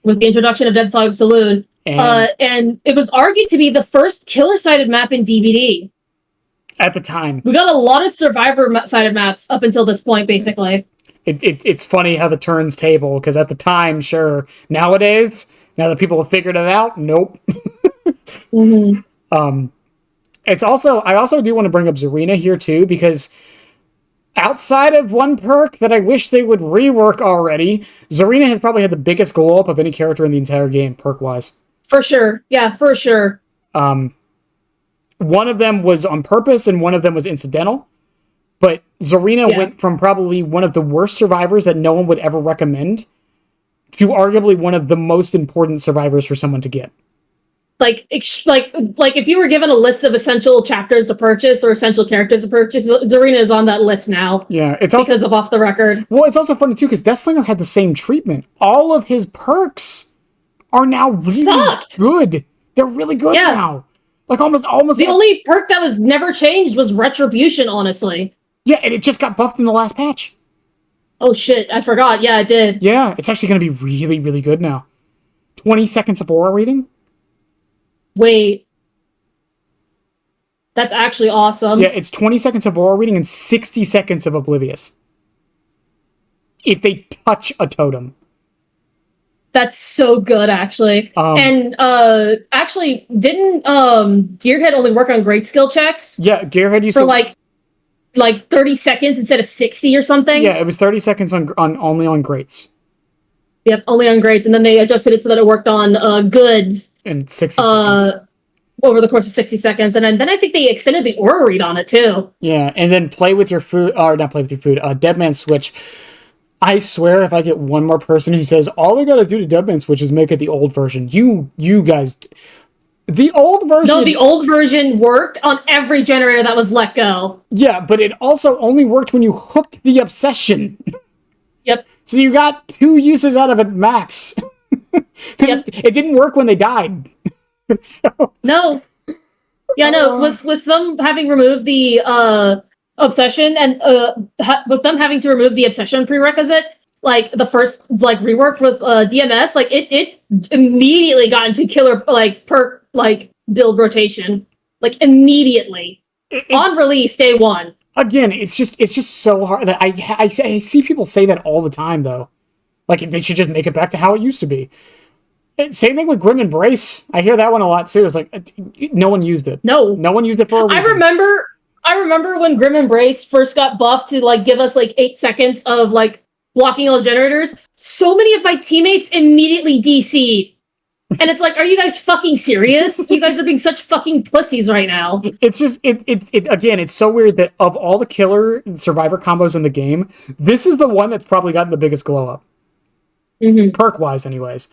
with the introduction of Dead Solid Saloon. And it was argued to be the first killer-sided map in DBD. At the time. We got a lot of survivor-sided maps up until this point, basically. It's funny how the turns table, because at the time, sure. Nowadays, now that people have figured it out, nope. Mm-hmm. I also do want to bring up Zarina here, too, because outside of one perk that I wish they would rework already, Zarina has probably had the biggest glow up of any character in the entire game, perk-wise. For sure. Yeah, for sure. One of them was on purpose and one of them was incidental. But Zarina went from probably one of the worst survivors that no one would ever recommend to arguably one of the most important survivors for someone to get. If you were given a list of essential chapters to purchase or essential characters to purchase, Zarina is on that list now. Yeah, it's also because of Off the Record. Well, it's also funny too because Deathslinger had the same treatment. All of his perks are now really good. They're really good now. Almost. The only perk that was never changed was Retribution, honestly. Yeah, and it just got buffed in the last patch. Oh shit, I forgot. Yeah, it did. Yeah, it's actually going to be really, really good now. 20 seconds of aura reading. Wait. That's actually awesome. Yeah, it's 20 seconds of aura reading and 60 seconds of oblivious. If they touch a totem. That's so good, actually. And actually, didn't Gearhead only work on great skill checks? Yeah, Gearhead used for to like 30 seconds instead of 60 or something. Yeah, it was 30 seconds on only on greats. Yep, only on greats, and then they adjusted it so that it worked on goods in 60 seconds. Over the course of 60 seconds, and then I think they extended the aura read on it too. Yeah, and then play with your food, or not play with your food. Deadman Switch. I swear, if I get one more person who says all they gotta do to Deadman Switch is make it the old version, you guys, the old version. No, the old version worked on every generator that was let go. Yeah, but it also only worked when you hooked the obsession. Yep. So you got 2 uses out of it max. Because it didn't work when they died. So. No. Yeah, no. With them having removed the obsession and with them having to remove the obsession prerequisite, like the first like rework with DMS, like it immediately got into killer like perk like build rotation, like immediately on release day 1. Again, it's just so hard that I see people say that all the time though, like they should just make it back to how it used to be. Same thing with Grim Embrace. I hear that one a lot too. It's like no one used it. No one used it for a reason. I remember when Grim Embrace first got buffed to like give us like 8 seconds of like blocking all generators. So many of my teammates immediately DC'd. And it's like, are you guys fucking serious? You guys are being such fucking pussies right now. It's just again, it's so weird that of all the killer and survivor combos in the game, this is the one that's probably gotten the biggest glow up. Perk wise, anyways.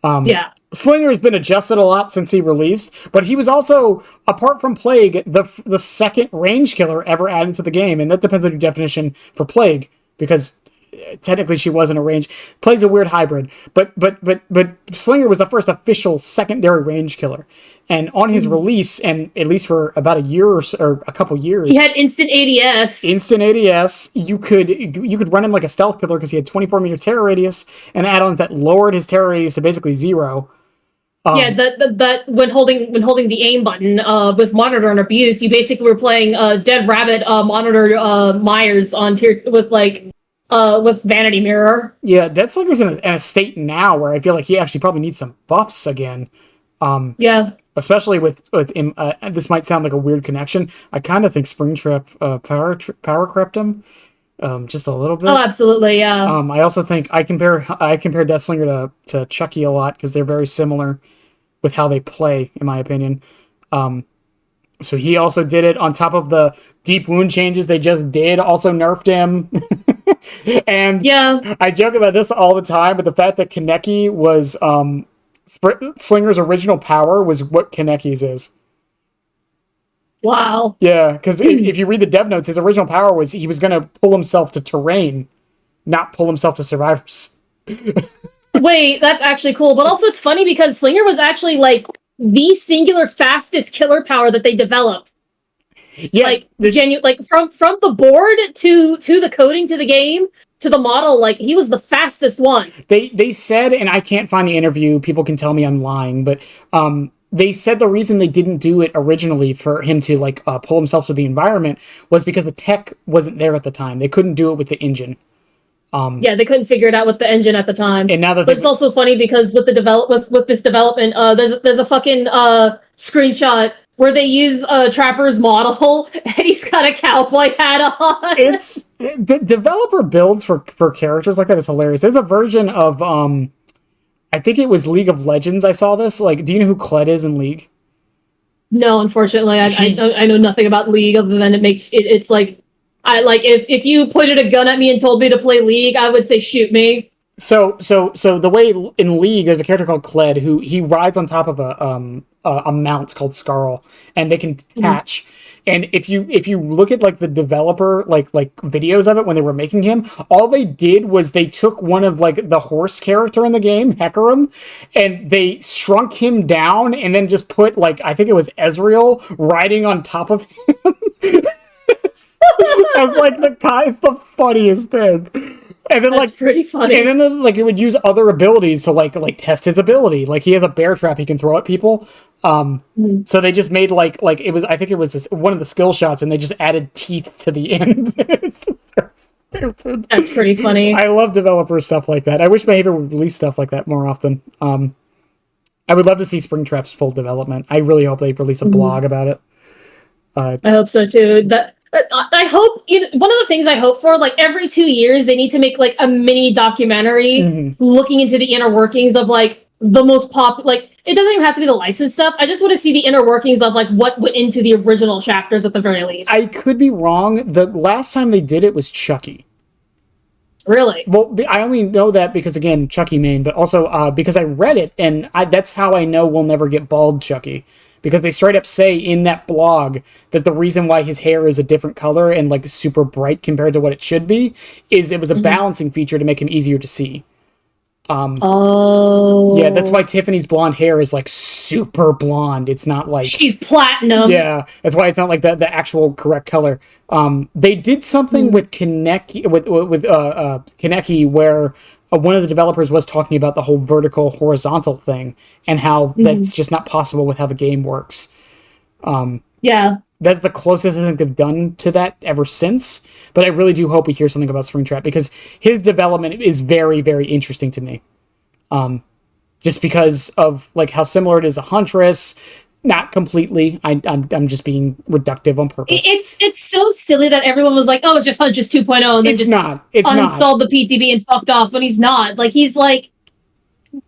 Yeah. Slinger has been adjusted a lot since he released, but he was also, apart from Plague, the second range killer ever added to the game, and that depends on your definition for Plague, because technically she wasn't a range. Plague's a weird hybrid, but Slinger was the first official secondary range killer, and on his release, and at least for about a year or a couple years, he had instant ADS. You could run him like a stealth killer because he had 24-meter terror radius and add-ons that lowered his terror radius to basically 0. That when holding the aim button with monitor and abuse, you basically were playing Dead Rabbit monitor Myers on tier with Vanity Mirror. Yeah, Dead Slinger's in a state now where I feel like he actually probably needs some buffs again. Yeah. Especially with him, this might sound like a weird connection. I kind of think Springtrap power crept him just a little bit. Oh, absolutely, yeah. I also think I compare Deathslinger to Chucky a lot because they're very similar with how they play, in my opinion. So he also did it on top of the deep wound changes they just did. Also nerfed him. And yeah, I joke about this all the time, but the fact that Kaneki was Slinger's original power was what Kaneki's is. Wow. Yeah, because if you read the dev notes, his original power was he was going to pull himself to terrain, not pull himself to survivors. Wait, that's actually cool. But also it's funny because Slinger was actually like the singular fastest killer power that they developed. Yeah, like from the board to the coding to the game to the model, like he was the fastest one. They said, and I can't find the interview, people can tell me I'm lying, but they said the reason they didn't do it originally for him to like pull himself to the environment was because the tech wasn't there at the time. They couldn't do it with the engine. Yeah, they couldn't figure it out with the engine at the time. And now that but it's also funny because with the with this development, there's a fucking screenshot where they use Trapper's model and he's got a cowboy hat on. It's the developer builds for characters like that is hilarious. There's a version of I think it was League of Legends. I saw this. Like, do you know who Kled is in League? No, unfortunately, I know nothing about League other than it's like if you pointed a gun at me and told me to play League, I would say shoot me. So the way in League, there's a character called Kled who he rides on top of a mount called Scarl, and they can detach. Mm-hmm. And if you look at like the developer like videos of it when they were making him, all they did was they took one of like the horse character in the game, Hecarim, and they shrunk him down and then just put like I think it was Ezreal riding on top of him. As like it's the funniest thing. And then that's pretty funny. And then like it would use other abilities to like test his ability. Like he has a bear trap he can throw at people. So they just made like it was I think it was one of the skill shots, and they just added teeth to the end. That's pretty funny. I love developer stuff like that. I wish Behavior would release stuff like that more often. I would love to see Springtrap's full development. I really hope they release a blog about it. I hope so too. I hope, one of the things I hope for, like every 2 years, they need to make like a mini documentary looking into the inner workings of like the most like it doesn't even have to be the licensed stuff. I just want to see the inner workings of like what went into the original chapters at the very least. I could be wrong. The last time they did it was Chucky. Really? Well, I only know that because, again, Chucky main, but also because I read it, and that's how I know we'll never get bald Chucky. Because they straight up say in that blog that the reason why his hair is a different color and like super bright compared to what it should be is it was a balancing feature to make him easier to see. Yeah, that's why Tiffany's blonde hair is like super blonde. It's not like she's platinum. Yeah, that's why it's not like the actual correct color. They did something with Kaneki Kaneki where one of the developers was talking about the whole vertical horizontal thing and how that's just not possible with how the game works. Yeah. That's the closest I think they've done to that ever since. But I really do hope we hear something about Springtrap because his development is very, very interesting to me. Just because of like how similar it is to Huntress. Not completely. I'm just being reductive on purpose. It's so silly that everyone was like, oh, it's just Huntress 2.0 and then it's just uninstalled the PTB and fucked off when he's not. Like he's like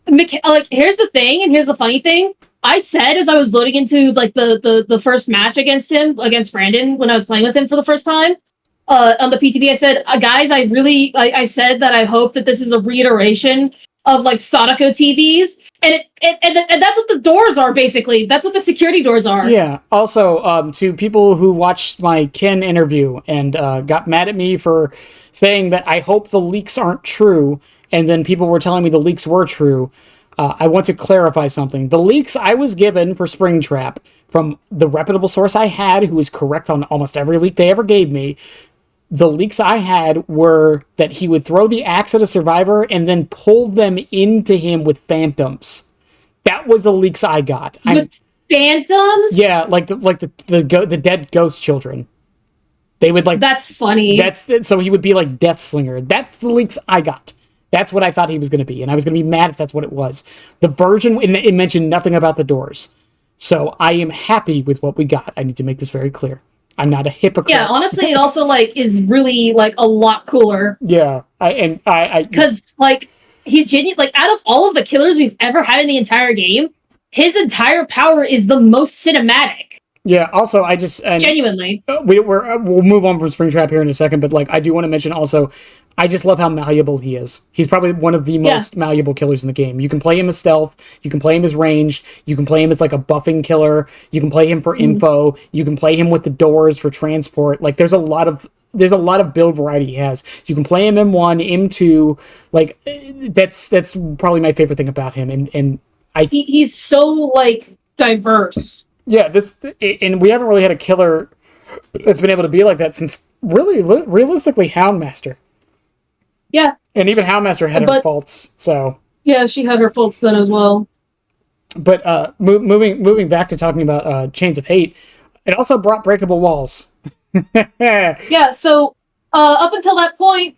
here's the thing, and here's the funny thing. I said as I was loading into like the first match against Brandon when I was playing with him for the first time on the PTB, I said, guys, I said that I hope that this is a reiteration of like Sadako TVs, and that's what the doors are basically. That's what the security doors are. Yeah. Also, to people who watched my Ken interview and got mad at me for saying that I hope the leaks aren't true, and then people were telling me the leaks were true. I want to clarify something. The leaks I was given for Springtrap from the reputable source I had, who was correct on almost every leak they ever gave me, the leaks I had were that he would throw the axe at a survivor and then pull them into him with phantoms. That was the leaks I got. With phantoms? Yeah, like the dead ghost children. They would like. That's funny. So he would be like Deathslinger. That's the leaks I got. That's what I thought he was going to be, and I was going to be mad if that's what it was. The version, it mentioned nothing about the doors. So I am happy with what we got. I need to make this very clear. I'm not a hypocrite. Yeah, honestly, it also, like, is really, like, a lot cooler. Yeah, because, like, he's genuine. Like, out of all of the killers we've ever had in the entire game, his entire power is the most cinematic. Yeah, also, genuinely. We'll move on from Springtrap here in a second, but, like, I do want to mention also, I just love how malleable he is. He's probably one of the most malleable killers in the game. You can play him as stealth, you can play him as ranged, you can play him as like a buffing killer, you can play him for info, you can play him with the doors for transport. Like there's a lot of build variety he has. You can play him M1, M2, like that's probably my favorite thing about him. And he's so like diverse. Yeah, and we haven't really had a killer that's been able to be like that since really realistically Houndmaster. Yeah. And even Houndmaster had her faults, so... Yeah, she had her faults then as well. But moving back to talking about Chains of Hate, it also brought breakable walls. Yeah, so up until that point,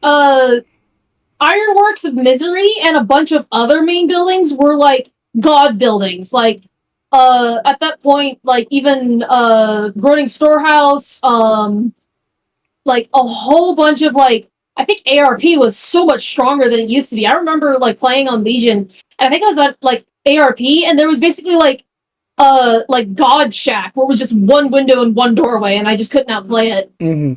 Ironworks of Misery and a bunch of other main buildings were, like, god buildings. Like, at that point, like, even Groaning Storehouse, like, a whole bunch of, like, I think ARP was so much stronger than it used to be. I remember like playing on Legion, and I think I was at like ARP, and there was basically like God Shack, where it was just one window and one doorway, and I just couldn't outplay it. Mm-hmm.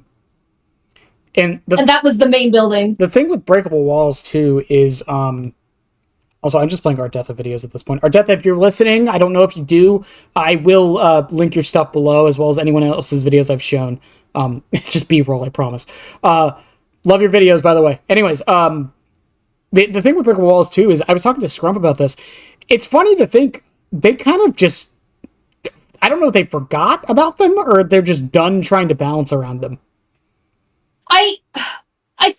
And that was the main building. The thing with breakable walls too is also I'm just playing Ardetha videos at this point. Ardetha, if you're listening, I don't know if you do, I will link your stuff below as well as anyone else's videos I've shown. It's just B-roll, I promise. Love your videos, by the way. Anyways, the thing with breakable walls, too, is I was talking to Scrump about this. It's funny to think they kind of just... I don't know if they forgot about them or they're just done trying to balance around them. I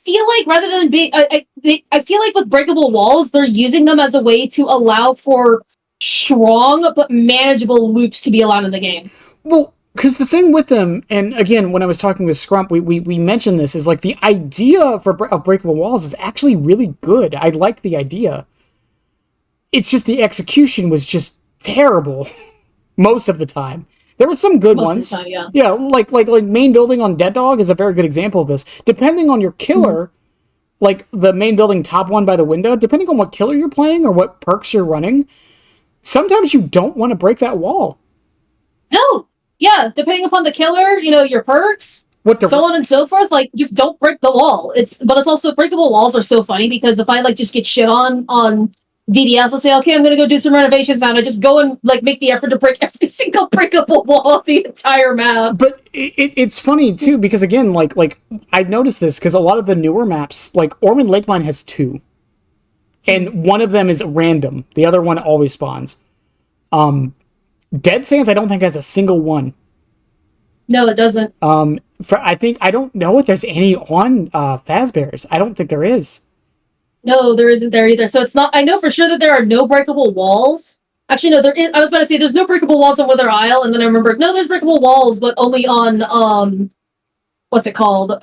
feel like rather than being... I feel like with breakable walls, they're using them as a way to allow for strong but manageable loops to be allowed in the game. Well, Because the thing with them, and again, when I was talking with Scrump, we mentioned this, is like the idea of breakable walls is actually really good. I like the idea. It's just the execution was just terrible most of the time. There were some good ones. Most of the time, yeah, like main building on Dead Dog is a very good example of this. Depending on your killer, like the main building top one by the window, depending on what killer you're playing or what perks you're running, sometimes you don't want to break that wall. No. Yeah, depending upon the killer, your perks, so on and so forth, like, just don't break the wall. But it's also, breakable walls are so funny, because if I, like, just get shit on DDS, I'll say, okay, I'm gonna go do some renovations now, and I just go and, like, make the effort to break every single breakable wall of the entire map. But it's funny, too, because, again, like I've noticed this, because a lot of the newer maps, like, Ormond Lakemine has 2. And one of them is random. The other one always spawns. Dead Sands, I don't think, has a single one. No, it doesn't. I don't know if there's any on Fazbear's. I don't think there is. No, there isn't there either. So it's not. I know for sure that there are no breakable walls. Actually, no, there is. I was about to say there's no breakable walls on Wither Isle, and then I remembered, no, there's breakable walls, but only on what's it called?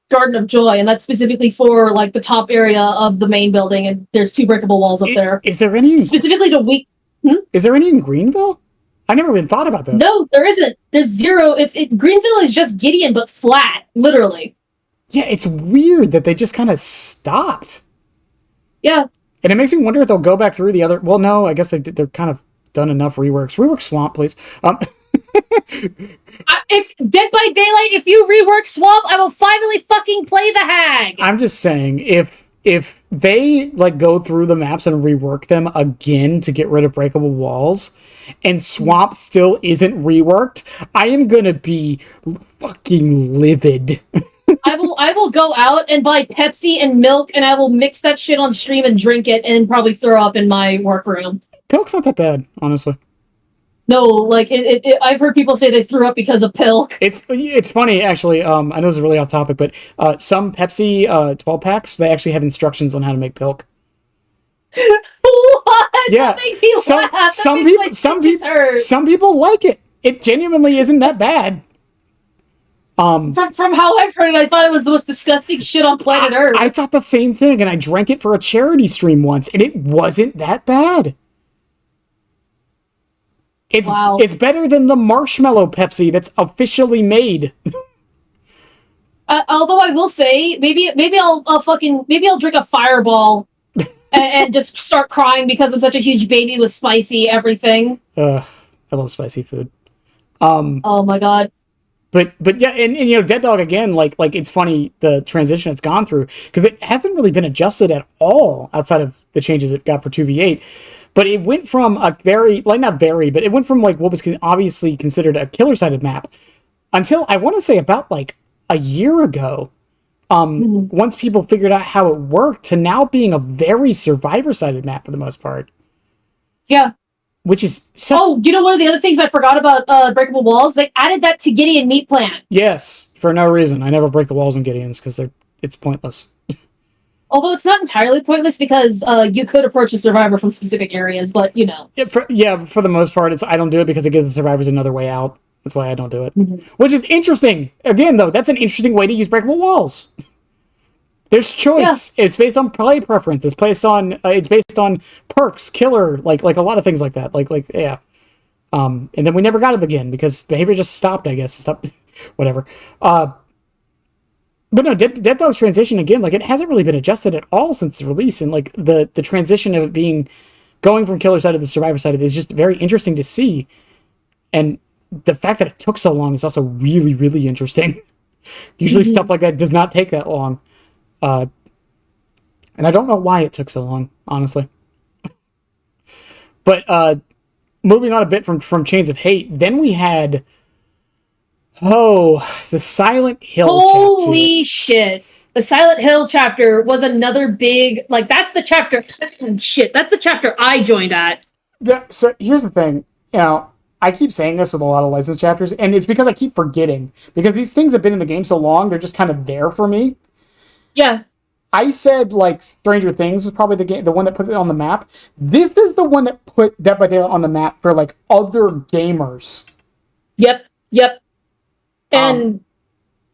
Garden of Joy, and that's specifically for, like, the top area of the main building, and there's 2 breakable walls up there. Is there any specifically to weak? Is there any in Greenville? I never even thought about this. No, there isn't. There's 0. Greenville is just Gideon, but flat, literally. Yeah, it's weird that they just kind of stopped. Yeah. And it makes me wonder if they'll go back through the other... Well, no, I guess they're kind of done enough reworks. Rework Swamp, please. If Dead by Daylight, if you rework Swamp, I will finally fucking play the Hag! I'm just saying, if they, like, go through the maps and rework them again to get rid of breakable walls, and Swamp still isn't reworked, I am gonna be fucking livid. I will go out and buy Pepsi and milk, and I will mix that shit on stream and drink it, and probably throw up in my workroom. Pilk's not that bad, honestly. No, like, I've heard people say they threw up because of Pilk. It's funny, actually. I know this is really off topic, but some Pepsi 12 packs, they actually have instructions on how to make Pilk. What? Yeah. That made me laugh. Some people like it. It genuinely isn't that bad. From how I've heard it, I thought it was the most disgusting shit on planet Earth. I thought the same thing, and I drank it for a charity stream once, and it wasn't that bad. It's better than the marshmallow Pepsi that's officially made. Although I will say, maybe I'll drink a Fireball and just start crying because I'm such a huge baby with spicy everything. I love spicy food. Oh my god. But yeah, and Dead Dog, again, like it's funny the transition it's gone through, because it hasn't really been adjusted at all outside of the changes it got for 2v8. But it went from a it went from, like, what was obviously considered a killer-sided map until, I want to say, about, like, a year ago, once people figured out how it worked, to now being a very survivor-sided map for the most part. Yeah. Which is so... Oh, one of the other things I forgot about Breakable Walls? They added that to Gideon Meat Plant. Yes, for no reason. I never break the walls in Gideon's, because it's pointless. Although it's not entirely pointless, because you could approach a survivor from specific areas, but, Yeah, for the most part, I don't do it because it gives the survivors another way out. That's why I don't do it. Mm-hmm. Which is interesting. Again, though, that's an interesting way to use breakable walls. There's choice. Yeah. It's based on play preference. It's based on perks, killer, like a lot of things like that. Yeah. And then we never got it again because behavior just stopped, I guess. Stopped. Whatever. But no, Dead Dog's transition, again, like, it hasn't really been adjusted at all since its release, and, like, the transition of it going from killer side to the survivor side is just very interesting to see. And the fact that it took so long is also really, really interesting. Usually stuff like that does not take that long. And I don't know why it took so long, honestly. But moving on a bit from Chains of Hate, then we had... the Silent Hill chapter. Holy shit. The Silent Hill chapter was another big... Like, that's the chapter... Shit, that's the chapter I joined at. Yeah, so here's the thing. I keep saying this with a lot of licensed chapters, and it's because I keep forgetting. Because these things have been in the game so long, they're just kind of there for me. Yeah. I said like Stranger Things was probably the one that put it on the map. This is the one that put Dead by Daylight on the map for like other gamers. Yep. And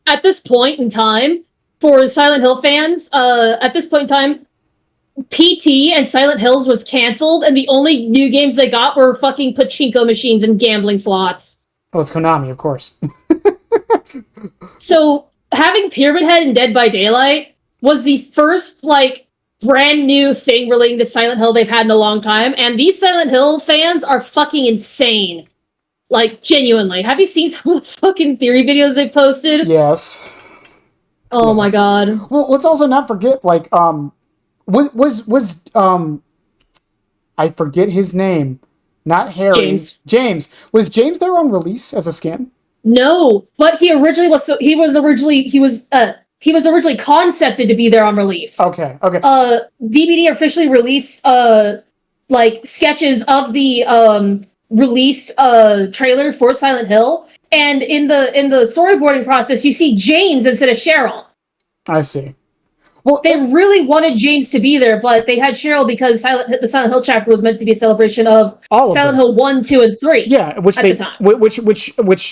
at this point in time, for Silent Hill fans, at this point in time, PT and Silent Hills was canceled, and the only new games they got were fucking pachinko machines and gambling slots. Oh, it's Konami, of course. So having Pyramid Head and Dead by Daylight was the first like brand new thing relating to Silent Hill they've had in a long time, and these Silent Hill fans are fucking insane. Like, genuinely. Have you seen some of the fucking theory videos they posted? Yes. Oh my god. Well, let's also not forget, like, was I forget his name. Not Harry. James. Was James there on release as a skin? No, but he originally was. So he was originally concepted to be there on release. Okay. DBD officially released like sketches of the release trailer for Silent Hill, and in the storyboarding process, you see James instead of Cheryl. I see. Well, they really wanted James to be there, but they had Cheryl because the Silent Hill chapter was meant to be a celebration of Silent Hill 1, 2, and 3. Yeah, which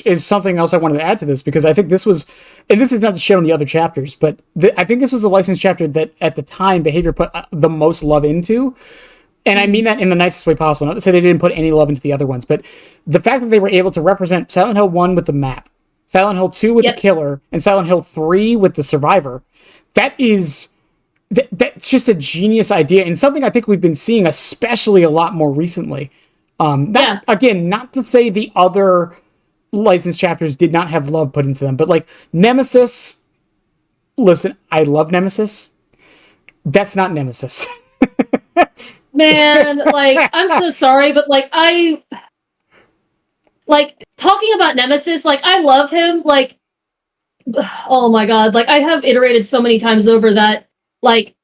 is something else I wanted to add to this, because I think this was, and this is not to shit on the other chapters, but I think this was the licensed chapter that at the time Behavior put the most love into. And I mean that in the nicest way possible. Not to say they didn't put any love into the other ones, but the fact that they were able to represent Silent Hill 1 with the map, Silent Hill 2 with the killer, and Silent Hill 3 with the survivor, that's just a genius idea, and something I think we've been seeing especially a lot more recently. Again, not to say the other licensed chapters did not have love put into them, but like Nemesis, listen, I love Nemesis. That's not Nemesis. Man, like, I'm so sorry, but like, talking about Nemesis, like, I love him, like, oh my god, like, I have iterated so many times over that, like,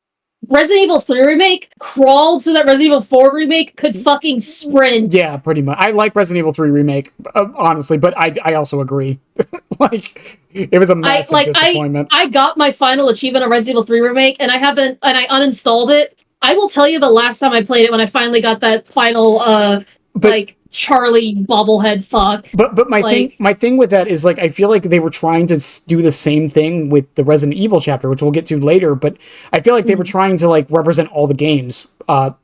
Resident Evil 3 Remake crawled so that Resident Evil 4 Remake could fucking sprint. Yeah, pretty much. I like Resident Evil 3 Remake, honestly, but I also agree. Like, it was a massive disappointment. I got my final achievement on Resident Evil 3 Remake, and I uninstalled it. I will tell you the last time I played it when I finally got that final, Charlie bobblehead fuck. But my thing with that is, like, I feel like they were trying to do the same thing with the Resident Evil chapter, which we'll get to later, but I feel like they were trying to, like, represent all the games.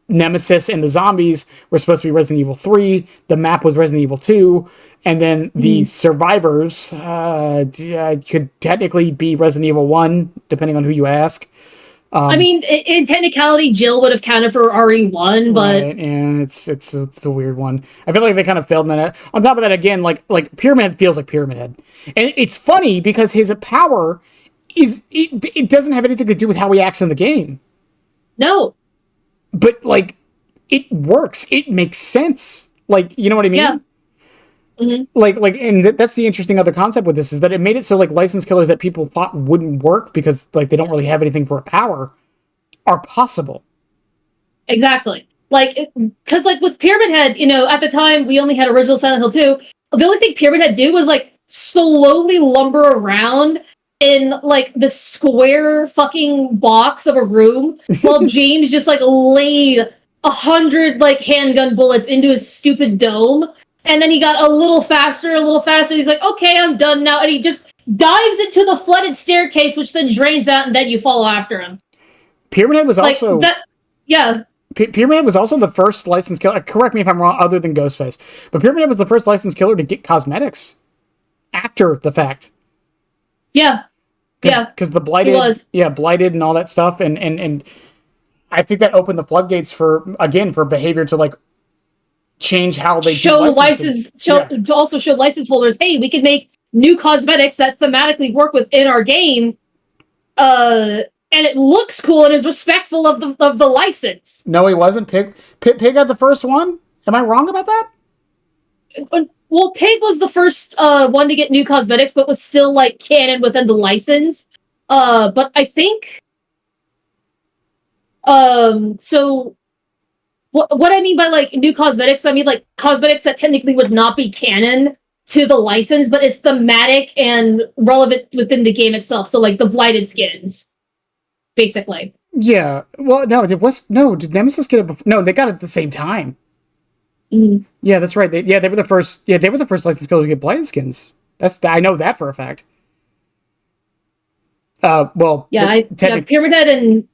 Nemesis and the zombies were supposed to be Resident Evil 3, the map was Resident Evil 2, and then the survivors could technically be Resident Evil 1, depending on who you ask. I mean, in technicality, Jill would have counted for RE1, but... Right, yeah, it's a weird one. I feel like they kind of failed in that. On top of that, again, like Pyramid Head feels like Pyramid Head. And it's funny, because his power it doesn't have anything to do with how he acts in the game. No. But, like, it works. It makes sense. Like, you know what I mean? Yeah. Mm-hmm. Like, and that's the interesting other concept with this, is that it made it so, like, licensed killers that people thought wouldn't work because, like, they don't really have anything for a power are possible. Exactly. Like, because, like, with Pyramid Head, you know, at the time, we only had original Silent Hill 2. The only thing Pyramid Head did was, like, slowly lumber around in, like, the square fucking box of a room while James just, like, laid 100, like, handgun bullets into his stupid dome. And then he got a little faster. He's like, okay, I'm done now. And he just dives into the flooded staircase, which then drains out, and then you follow after him. Pyramid Head was also... Pyramid Head was also the first licensed killer... Correct me if I'm wrong, other than Ghostface. But Pyramid Head was the first licensed killer to get cosmetics after the fact. Yeah. Because the Blighted... Blighted and all that stuff. And I think that opened the floodgates for Behavior to, like, change how they to also show license holders, hey, we can make new cosmetics that thematically work within our game, and it looks cool and is respectful of the license. No, he wasn't. Pig had the first one. Am I wrong about that? Well, Pig was the first one to get new cosmetics, but was still, like, canon within the license. But I think so. What I mean by, like, new cosmetics, I mean, like, cosmetics that technically would not be canon to the license, but it's thematic and relevant within the game itself. So, like, the Blighted skins. basically. Yeah. Well, no, did Nemesis get it? No, they got it at the same time. Mm. Yeah, that's right. They were the first. Yeah, they were the first licensed killers to get blighted skins. I know that for a fact. Well, Pyramid Head and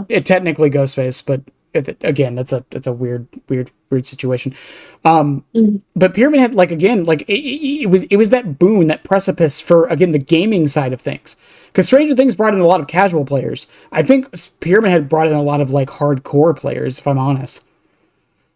it technically Ghostface, but again, that's a weird situation. But Pyramid Head, like again, like it was that boon, that precipice for again the gaming side of things. Because Stranger Things brought in a lot of casual players. I think Pyramid Head brought in a lot of like hardcore players, if I'm honest.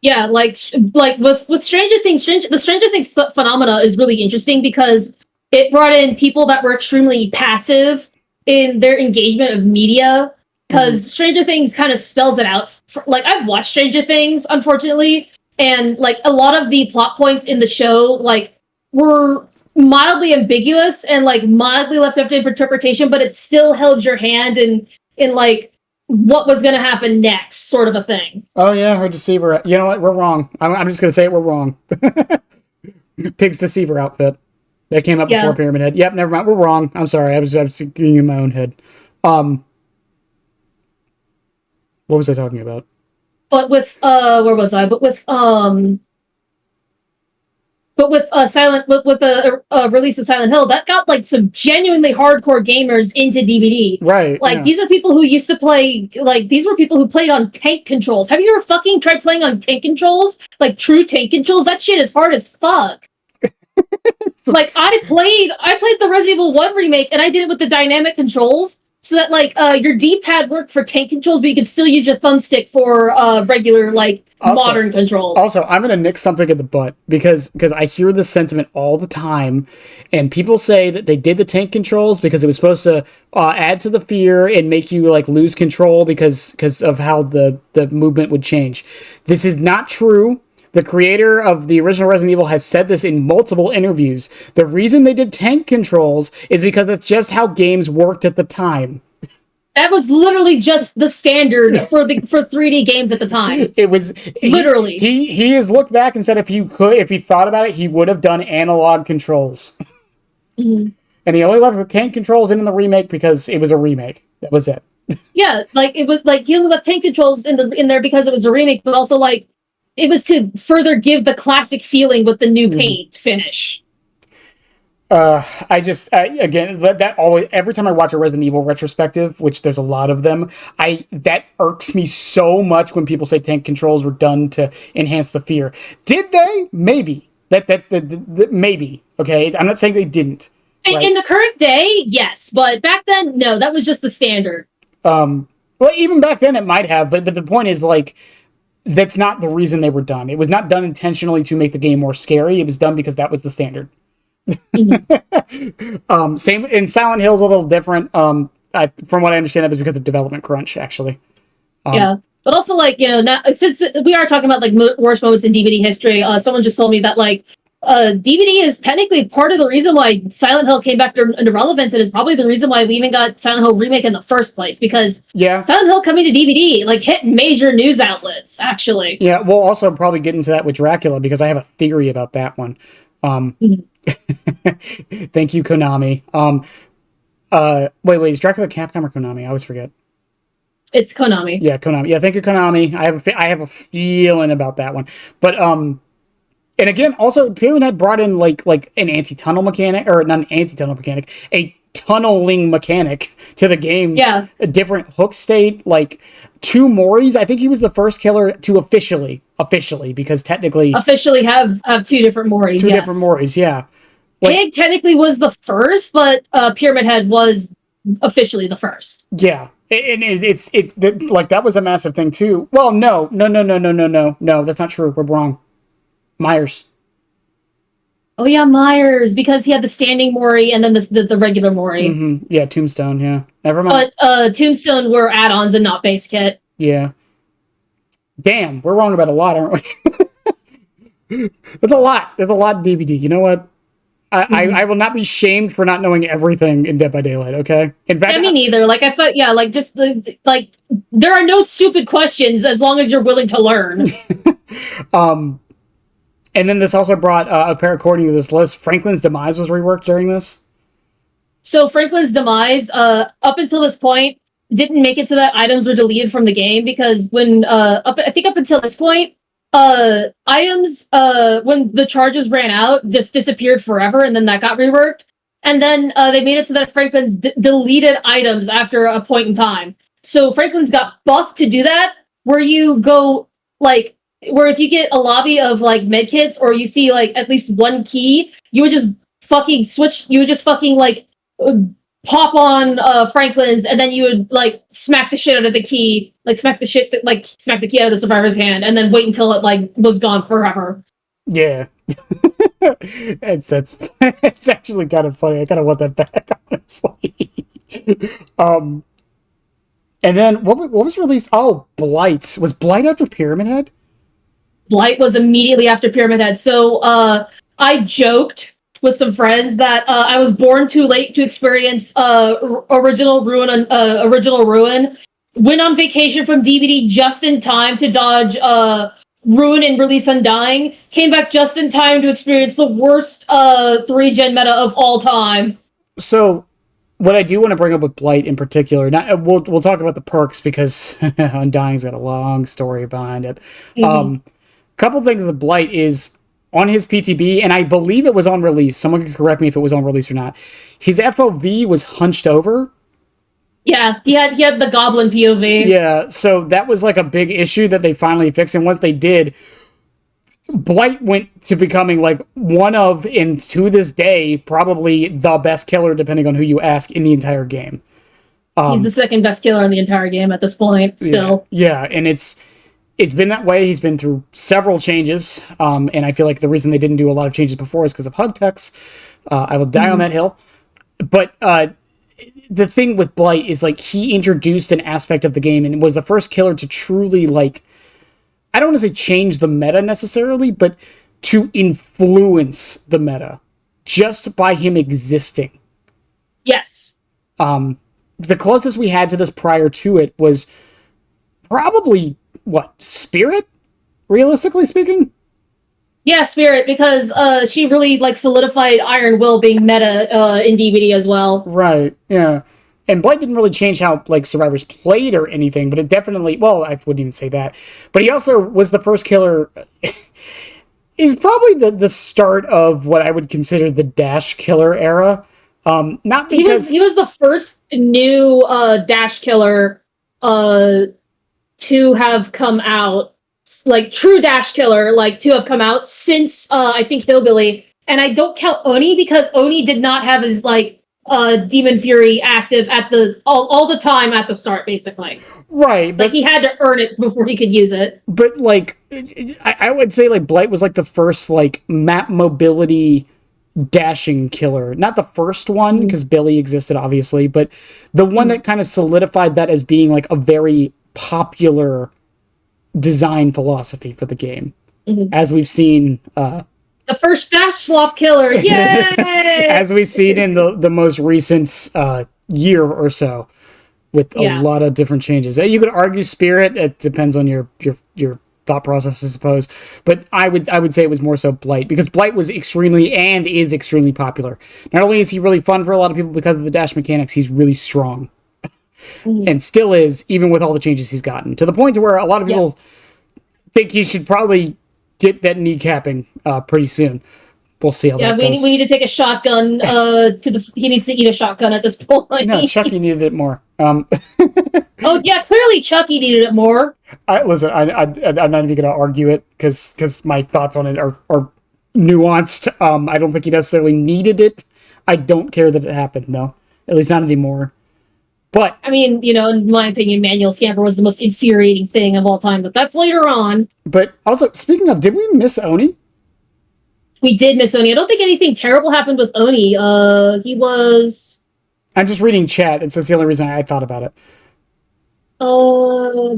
Yeah, like with Stranger Things, the Stranger Things phenomena is really interesting because it brought in people that were extremely passive in their engagement of media. Because Stranger Things kind of spells it out. Like, I've watched Stranger Things, unfortunately, and like a lot of the plot points in the show, like, were mildly ambiguous and like mildly left up to interpretation, but it still held your hand in like what was going to happen next, sort of a thing. Oh yeah, her Deceiver. You know what? We're wrong. I'm just going to say it. We're wrong. Pig's Deceiver outfit that came up before Pyramid Head. Yep, never mind. We're wrong. I'm sorry. I was getting in my own head. What was I talking about? But with where was I? But with the release of Silent Hill, that got like some genuinely hardcore gamers into DBD. Right. Like these are people who used to play. Like these were people who played on tank controls. Have you ever fucking tried playing on tank controls? Like true tank controls? That shit is hard as fuck. Like I played the Resident Evil 1 remake, and I did it with the dynamic controls. So that like your D-pad worked for tank controls, but you could still use your thumbstick for regular modern controls. Also, I'm gonna nick something in the butt because I hear this sentiment all the time, and people say that they did the tank controls because it was supposed to add to the fear and make you like lose control because of how the movement would change. This is not true. The creator of the original Resident Evil has said this in multiple interviews. The reason they did tank controls is because that's just how games worked at the time. That was literally just the standard for 3D games at the time. It was literally. He has looked back and said if he thought about it, he would have done analog controls. Mm-hmm. And he only left the tank controls in the remake because it was a remake. That was it. Yeah, like it was like he only left tank controls in there because it was a remake, but also like it was to further give the classic feeling with the new paint finish. That always, every time I watch a Resident Evil retrospective, which there's a lot of them, that irks me so much when people say tank controls were done to enhance the fear. Did they? Maybe. Maybe. Okay, I'm not saying they didn't. Right? In the current day, yes, but back then, no. That was just the standard. Well, even back then it might have, but the point is like. That's not the reason they were done. It was not done intentionally to make the game more scary. It was done because that was the standard. Mm-hmm. Same in Silent Hill's a little different. From what I understand, that was because of development crunch, actually. Yeah, but also since we are talking about like worst moments in DVD history, someone just told me that DVD is technically part of the reason why Silent Hill came back into relevance, and is probably the reason why we even got Silent Hill remake in the first place, because Silent Hill coming to DVD hit major news outlets, actually. Yeah, we'll also probably get into that with Dracula, because I have a theory about that one. Thank you, Konami. Wait, is Dracula Capcom or Konami? I always forget. It's Konami. Yeah, Konami. Yeah, thank you, Konami. I have a feeling about that one, but and again, also, Pyramid Head brought in like an anti-tunnel mechanic, or not an anti-tunnel mechanic, a tunneling mechanic to the game. Yeah. A different hook state, like 2 Moris. I think he was the first killer to officially, because technically... Officially have 2 different Moris, Two different Moris, yeah. Pig technically was the first, but Pyramid Head was officially the first. Yeah. And that was a massive thing, too. Well, no, that's not true. We're wrong. Myers. Oh yeah, Myers, because he had the standing Mori and then the regular Mori. Mm-hmm. Yeah, Tombstone. Yeah, never mind. But Tombstone were add-ons and not base kit. Yeah. Damn, we're wrong about a lot, aren't we? There's a lot of DVD. You know what? I will not be shamed for not knowing everything in Dead by Daylight. Okay. In fact, me neither. I thought, just there are no stupid questions as long as you're willing to learn. And then this also brought, according to this list, Franklin's Demise was reworked during this. So Franklin's Demise, up until this point, didn't make it so that items were deleted from the game, because when I think up until this point, items when the charges ran out just disappeared forever, and then that got reworked. And then they made it so that Franklin's deleted items after a point in time. So Franklin's got buffed to do that, where you go like where if you get a lobby of like medkits or you see like at least one key, you would just fucking switch. You would just fucking like pop on Franklin's, and then you would like smack the shit out of the key, like smack the key out of the survivor's hand, and then wait until it like was gone forever. Yeah. it's actually kind of funny. I kind of want that back, honestly. And then what was released? Oh, Blight. Was Blight after Pyramid Head? Blight was immediately after Pyramid Head. So I joked with some friends that I was born too late to experience original ruin. Went on vacation from DBD just in time to dodge Ruin and Release Undying. Came back just in time to experience the worst 3-gen meta of all time. So, what I do want to bring up with Blight in particular, we'll talk about the perks because Undying's got a long story behind it. Couple things with Blight is on his PTB, and I believe it was on release. Someone can correct me if it was on release or not. His FOV was hunched over. Yeah, he had the goblin POV. Yeah, so that was like a big issue that they finally fixed, and once they did, Blight went to becoming like one of, and to this day, probably the best killer, depending on who you ask, in the entire game. He's the second best killer in the entire game at this point, still. Yeah, and it's been that way. He's been through several changes, and I feel like the reason they didn't do a lot of changes before is because of hug techs. I will die on that hill. But the thing with Blight is like he introduced an aspect of the game and was the first killer to truly like, I don't want to say change the meta necessarily, but to influence the meta just by him existing. Yes. The closest we had to this prior to it was probably Spirit, realistically speaking. Yeah, Spirit, because she really like solidified Iron Will being meta in DBD as well. Right. Yeah. And Blight didn't really change how like survivors played or anything, but it definitely, well, I wouldn't even say that. But he also was the first killer. Is probably the start of what I would consider the dash killer era. Not because he was the first new dash killer to have come out, like true dash killer, like to have come out since I think Hillbilly. And I don't count Oni because Oni did not have his like Demon Fury active at the all the time at the start, basically. Right, but like he had to earn it before he could use it. But like I would say like Blight was like the first like map mobility dashing killer. Not the first one, because Billy existed obviously, but the one that kind of solidified that as being like a very popular design philosophy for the game. As we've seen the first dash slop killer, yay! As we've seen in the most recent year or so, with a lot of different changes. You could argue Spirit. It depends on your thought process, I suppose. But I would say it was more so Blight, because Blight was extremely and is extremely popular. Not only is he really fun for a lot of people because of the dash mechanics, he's really strong. And still is, even with all the changes he's gotten. To the point where a lot of people think he should probably get that kneecapping pretty soon. We'll see how that goes. We need to take a shotgun he needs to eat a shotgun at this point. No, Chucky needed it more. Oh yeah, clearly Chucky needed it more. Listen, I'm not even going to argue it because my thoughts on it are nuanced. I don't think he necessarily needed it. I don't care that it happened, though. At least not anymore. But I mean, in my opinion, Manuel Scamper was the most infuriating thing of all time, but that's later on. But also, speaking of, did we miss Oni? We did miss Oni. I don't think anything terrible happened with Oni. He was... I'm just reading chat. That's the only reason I thought about it.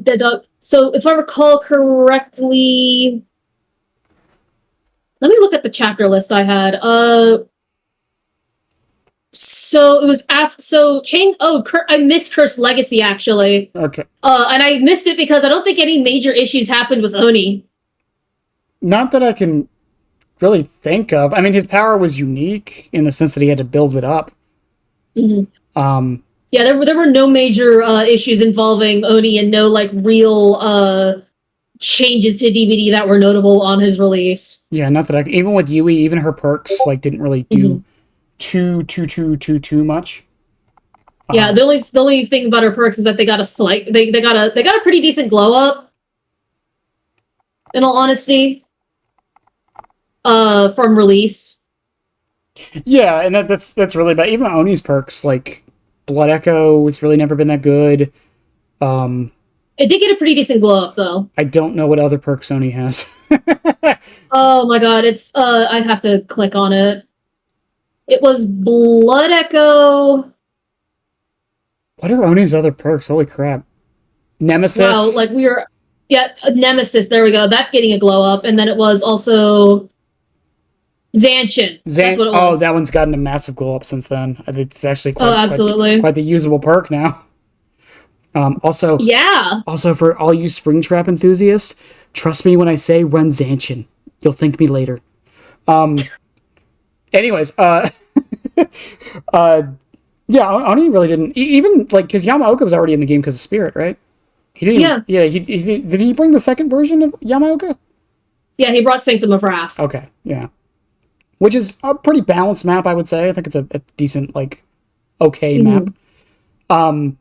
Dead dog. So, if I recall correctly... Let me look at the chapter list I had. So, it was after... I missed Cursed Legacy, actually. Okay. And I missed it because I don't think any major issues happened with Oni. Not that I can really think of. I mean, his power was unique in the sense that he had to build it up. Yeah, there were no major issues involving Oni and no like real changes to DBD that were notable on his release. Yeah, not that even with Yui, even her perks like didn't really do too much. Yeah, the only thing about her perks is that they got a pretty decent glow up. In all honesty, from release. Yeah, and that's really bad. Even Oni's perks, like Blood Echo, it's really never been that good. It did get a pretty decent glow up though. I don't know what other perks Oni has. Oh my god, it's I'd have to click on it. It was Blood Echo. What are Oni's other perks? Holy crap. Nemesis. Wow, like Nemesis, there we go. That's getting a glow up. And then it was also Zanshin. That's what it was. Oh, that one's gotten a massive glow up since then. It's actually quite the usable perk now. Also for all you Springtrap enthusiasts, trust me when I say run Zanshin. You'll thank me later. Anyways, yeah, Oni really didn't even like because Yamaoka was already in the game because of Spirit, right? He didn't. Yeah. Did he bring the second version of Yamaoka? Yeah, he brought Sanctum of Wrath. Okay, yeah, which is a pretty balanced map, I would say. I think it's a decent, like, okay map. And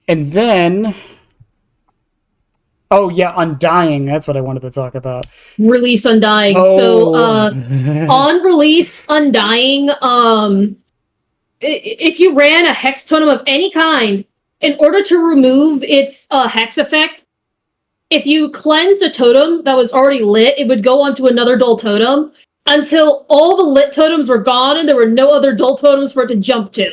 then, oh yeah, Undying. That's what I wanted to talk about. Release Undying. Oh. So, on release Undying, if you ran a hex totem of any kind, in order to remove its hex effect, if you cleansed a totem that was already lit, it would go onto another dull totem until all the lit totems were gone and there were no other dull totems for it to jump to.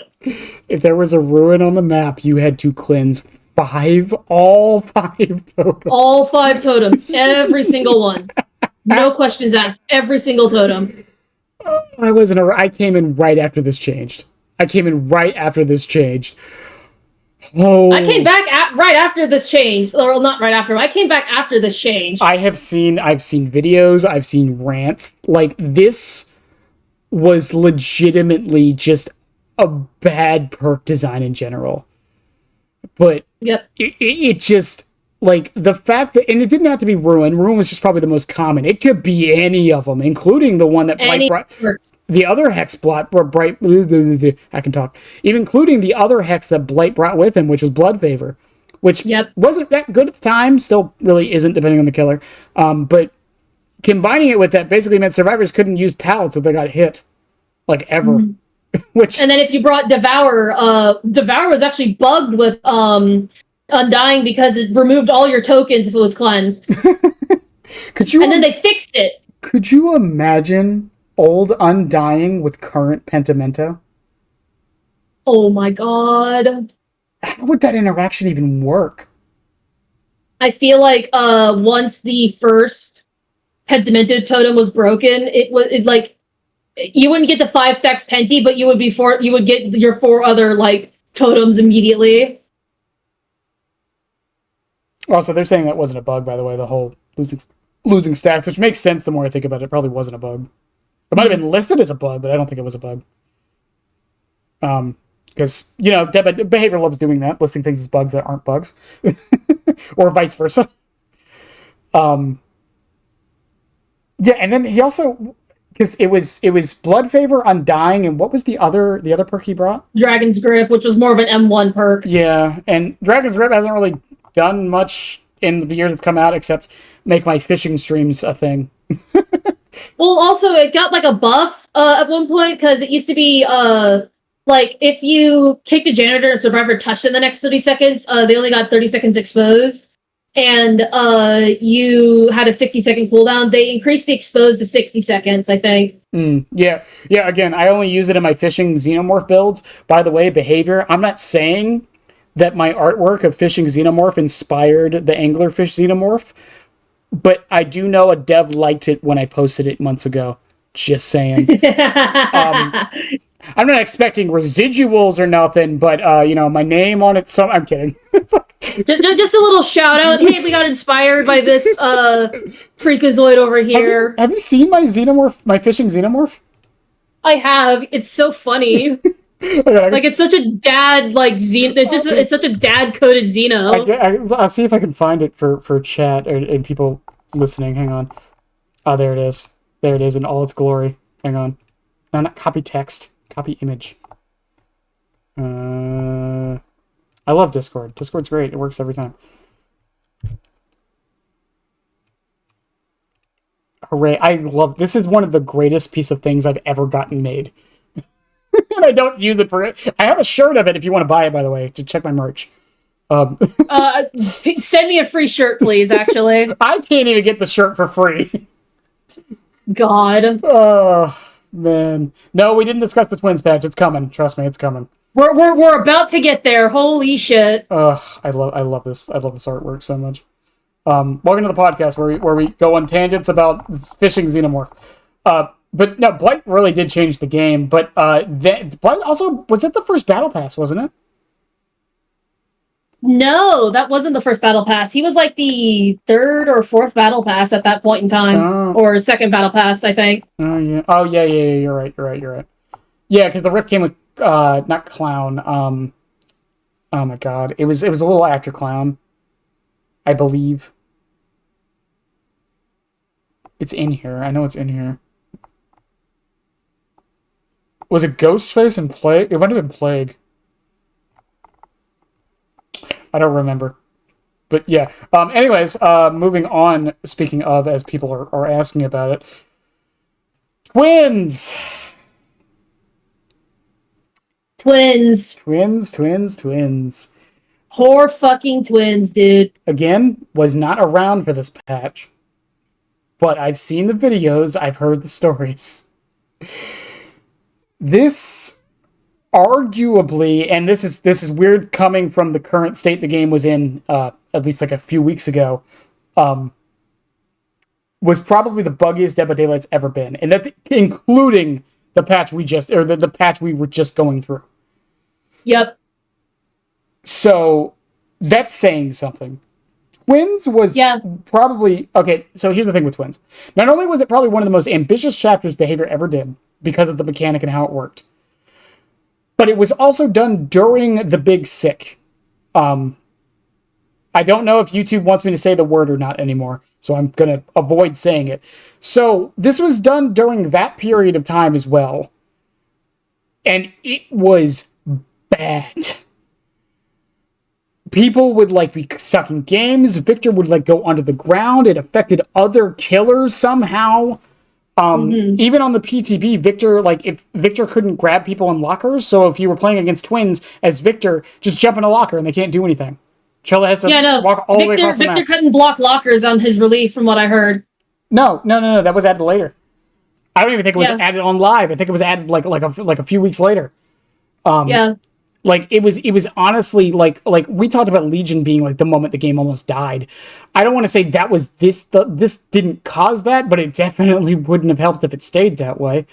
If there was a ruin on the map, you had to cleanse all five totems. All 5 totems. Every single one. No questions asked. Every single totem. I came in right after this changed. Oh. I came back right after this change, or not right after. I came back after this change. I've seen videos, I've seen rants. Like, this was legitimately just a bad perk design in general. But yep, it just, like, the fact that, and it didn't have to be Ruin. Ruin was just probably the most common. It could be any of them, including the one that Blight brought. The other hex Blight, I can talk. Even including the other hex that Blight brought with him, which was Blood Favor, which wasn't that good at the time, still really isn't depending on the killer. But combining it with that basically meant survivors couldn't use pallets if they got hit, like, ever. Which, and then if you brought Devour, Devour was actually bugged with Undying because it removed all your tokens if it was cleansed. And then they fixed it. Could you imagine old Undying with current Pentimento? Oh my god. How would that interaction even work? I feel like once the first Pentimento totem was broken, it like you wouldn't get the 5 stacks Penti, but you would get your 4 other like totems immediately. Also, they're saying that wasn't a bug, by the way, the whole losing stacks, which makes sense the more I think about it. It probably wasn't a bug. It might have been listed as a bug, but I don't think it was a bug. Because, you know, behavior loves doing that, listing things as bugs that aren't bugs. Or vice versa. Yeah, and then he also, because it was Blood Favor, Undying, and what was the other perk he brought? Dragon's Grip, which was more of an M1 perk. Yeah, and Dragon's Grip hasn't really done much in the years it's come out, except make my fishing streams a thing. Well, also, it got, like, a buff at one point, because it used to be, like, if you kicked a janitor and a survivor touched in the next 30 seconds, they only got 30 seconds exposed, and you had a 60-second cooldown. They increased the exposed to 60 seconds, I think. Yeah, again, I only use it in my fishing xenomorph builds. By the way, behavior, I'm not saying that my artwork of fishing xenomorph inspired the anglerfish xenomorph, but I do know a dev liked it when I posted it months ago. Just saying. I'm not expecting residuals or nothing, but, you know, my name on it, so I'm kidding. Just a little shout out. Hey, we got inspired by this freakazoid over here. Have you seen my xenomorph, my fishing xenomorph? I have. It's so funny. Like it's such a dad it's such a dad coded Xeno. I'll see if I can find it for chat and people listening. Hang on. Oh, there it is. There it is in all its glory. Hang on. No, not copy text. Copy image. I love Discord. Discord's great. It works every time. Hooray. This is one of the greatest piece of things I've ever gotten made. And I don't use it for it. I have a shirt of it if you want to buy it, by the way, to check my merch. Send me a free shirt, please, actually. I can't even get the shirt for free. God. Oh, man. No, we didn't discuss the twins patch. It's coming. Trust me, it's coming. We're about to get there. Holy shit. I love this. I love this artwork so much. Welcome to the podcast where we go on tangents about fishing xenomorph. But no, Blight really did change the game. But Blight also was that the first battle pass, wasn't it? No, that wasn't the first battle pass. He was like the third or fourth battle pass at that point in time, or second battle pass, I think. Oh yeah. Oh yeah. You're right. Yeah, because the rift came with not clown. Oh my god, it was a little after clown, I believe. It's in here. I know it's in here. Was it Ghostface and Plague? It might have been Plague. I don't remember. But yeah. Anyways, moving on, speaking of, as people are asking about it. Twins! Twins. Poor fucking twins, dude. Again, was not around for this patch. But I've seen the videos, I've heard the stories. This arguably, and this is weird coming from the current state the game was in, at least like a few weeks ago, was probably the buggiest Dead by Daylight's ever been. And that's including the patch the patch we were just going through. Yep. So that's saying something. Twins was probably... Okay, so here's the thing with Twins. Not only was it probably one of the most ambitious chapters Behavior ever did, because of the mechanic and how it worked, but it was also done during the Big Sick. I don't know if YouTube wants me to say the word or not anymore, so I'm going to avoid saying it. So this was done during that period of time as well. And it was bad. People would be stuck in games. Victor would go under the ground. It affected other killers somehow. Even on the PTB, Victor, if Victor couldn't grab people in lockers, so if you were playing against twins as Victor, just jump in a locker and they can't do anything. Chilla has to walk all the way across the map. Victor couldn't block lockers on his release, from what I heard. No. That was added later. I don't even think it was added on live. I think it was added like a few weeks later. It was honestly like we talked about Legion being the moment the game almost died. I don't want to say that was this didn't cause that, but it definitely wouldn't have helped if it stayed that way.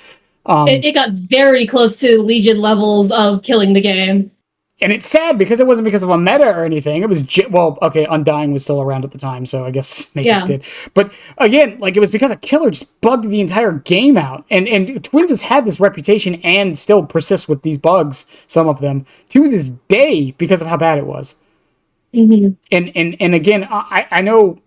It got very close to Legion levels of killing the game. And it's sad because it wasn't because of a meta or anything. It was Undying was still around at the time, so I guess maybe it did. But again, it was because a killer just bugged the entire game out. And Twins has had this reputation and still persists with these bugs, some of them, to this day because of how bad it was. Mm-hmm. And again, I know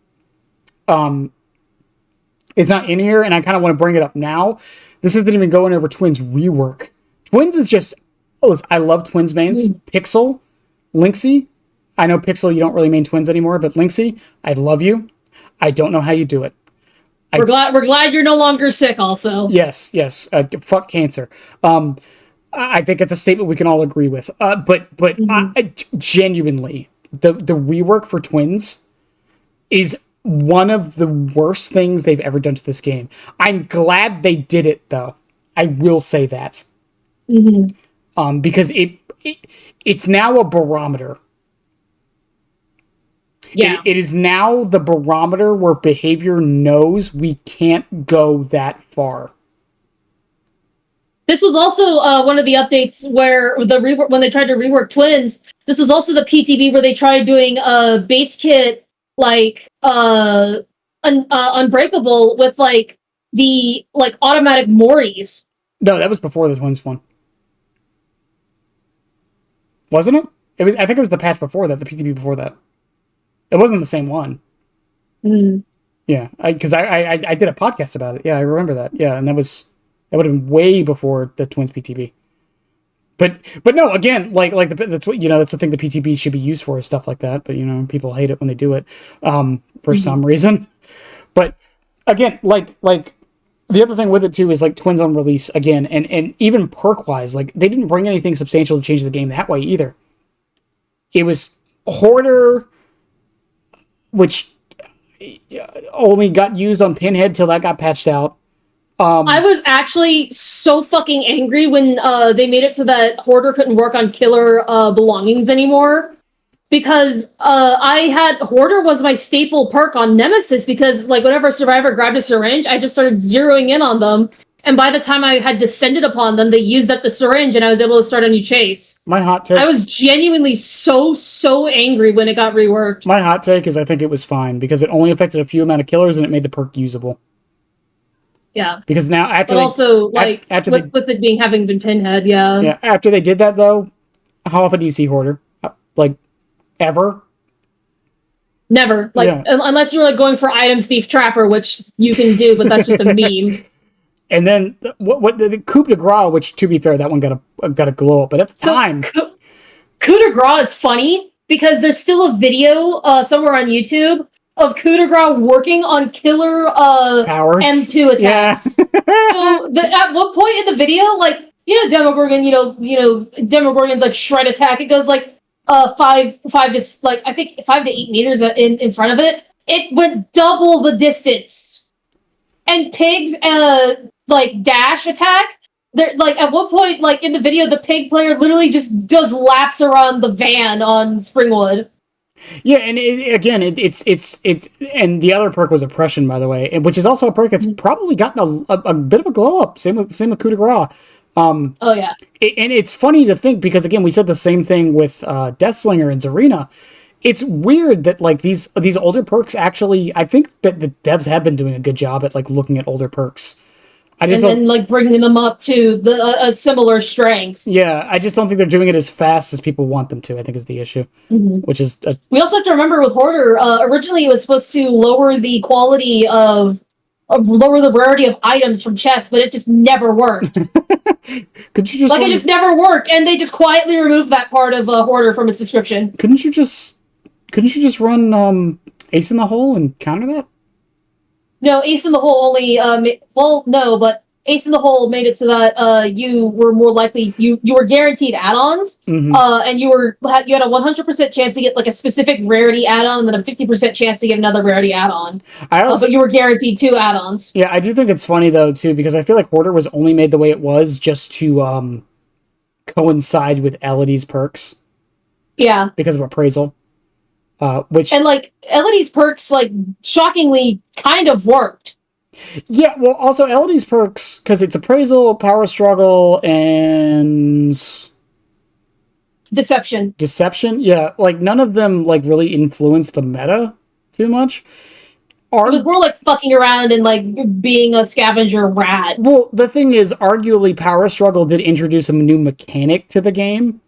it's not in here, and I kind of want to bring it up now. This isn't even going over Twins rework. Twins is just... I love Twins mains. Pixel, Lynxy. I know Pixel, you don't really main Twins anymore, but Lynxy, I love you. I don't know how you do it. We're glad you're no longer sick. Also, yes. Fuck cancer. I think it's a statement we can all agree with. But genuinely, the rework for Twins is one of the worst things they've ever done to this game. I'm glad they did it, though. I will say that. Mm-hmm. Because it's now a barometer. Yeah. It is now the barometer where Behavior knows we can't go that far. This was also one of the updates where when they tried to rework Twins. This was also the PTB where they tried doing a base kit Unbreakable with the automatic Moris. No, that was before the Twins one. Wasn't it? It was. I think it was the patch before that, the PTB before that. It wasn't the same one. Mm. Yeah, because I did a podcast about it. Yeah, I remember that. Yeah, and that would have been way before the Twins PTB. But no, again, that's what that's the thing the PTB should be used for, is stuff like that. But people hate it when they do it for some reason. But again, like the other thing with it too is like Twins on release again, and even perk wise, like they didn't bring anything substantial to change the game that way either. It was Hoarder, which only got used on Pinhead till that got patched out. I was actually so fucking angry when they made it so that Hoarder couldn't work on killer belongings anymore. Because I had Hoarder was my staple perk on Nemesis, because like whenever a survivor grabbed a syringe, I just started zeroing in on them. And by the time I had descended upon them, they used up the syringe and I was able to start a new chase. My hot take... I was genuinely so angry when it got reworked. My hot take is I think it was fine, because it only affected a few amount of killers and it made the perk usable. Yeah. Because now after but also, like, with it being having been Pinhead, yeah. Yeah, after they did that, though, how often do you see Hoarder? Like, ever? Never. Like, unless you're, like, going for Item Thief Trapper, which you can do, but that's just a meme. And then, the coup de grace, which, to be fair, that one got a glow up, but at the time... Coup de grace is funny, because there's still a video somewhere on YouTube of coup de grace working on killer powers. M2 attacks. Yeah. So at one point in the video, like, Demogorgon, Demogorgon's like shred attack. It goes like 5 to like I think 5 to 8 meters in front of it. It went double the distance. And Pig's like dash attack. They're like at one point, like in the video, the Pig player literally just does laps around the van on Springwood. Yeah, and it's and the other perk was Oppression, by the way, which is also a perk that's probably gotten a bit of a glow up. Same with coup de grace. Oh yeah, and it's funny to think, because again we said the same thing with Deathslinger and Zarina. It's weird that like these older perks actually, I think that the devs have been doing a good job at like looking at older perks. And like bringing them up to a similar strength. Yeah, I just don't think they're doing it as fast as people want them to, I think is the issue. Mm-hmm. Which is... we also have to remember with Hoarder, originally it was supposed to lower the quality lower the rarity of items from chests, but it just never worked. Could you just... Like, it just never worked, and they just quietly removed that part of Hoarder from its description. Couldn't you just run Ace in the Hole and counter that? No, Ace in the Hole only, but Ace in the Hole made it so that you were more likely, you were guaranteed add-ons, and you had a 100% chance to get like a specific rarity add-on, and then a 50% chance to get another rarity add-on. But you were guaranteed 2 add-ons. Yeah, I do think it's funny though too, because I feel like Hoarder was only made the way it was just to coincide with Elodie's perks. Yeah. Because of Appraisal. And like Elodie's perks, like shockingly, kind of worked. Yeah, well, also Elodie's perks, because it's Appraisal, Power Struggle, and Deception. Yeah, like none of them like really influence the meta too much. It was more like fucking around and like being a scavenger rat. Well, the thing is, arguably, Power Struggle did introduce a new mechanic to the game.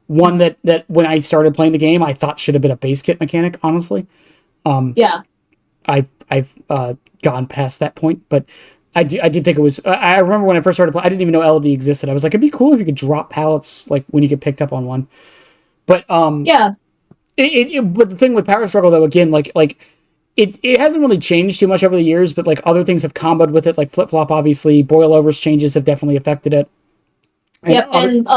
One that when I started playing the game, I thought should have been a base kit mechanic, honestly. Yeah. I've gone past that point, but I did think it was... I remember when I first started playing, I didn't even know LD existed. I was like, it'd be cool if you could drop pallets, like, when you get picked up on one. But, yeah. But the thing with Power Struggle, though, again, it hasn't really changed too much over the years, but, like, other things have comboed with it, like Flip-Flop, obviously. Boilovers changes have definitely affected it. And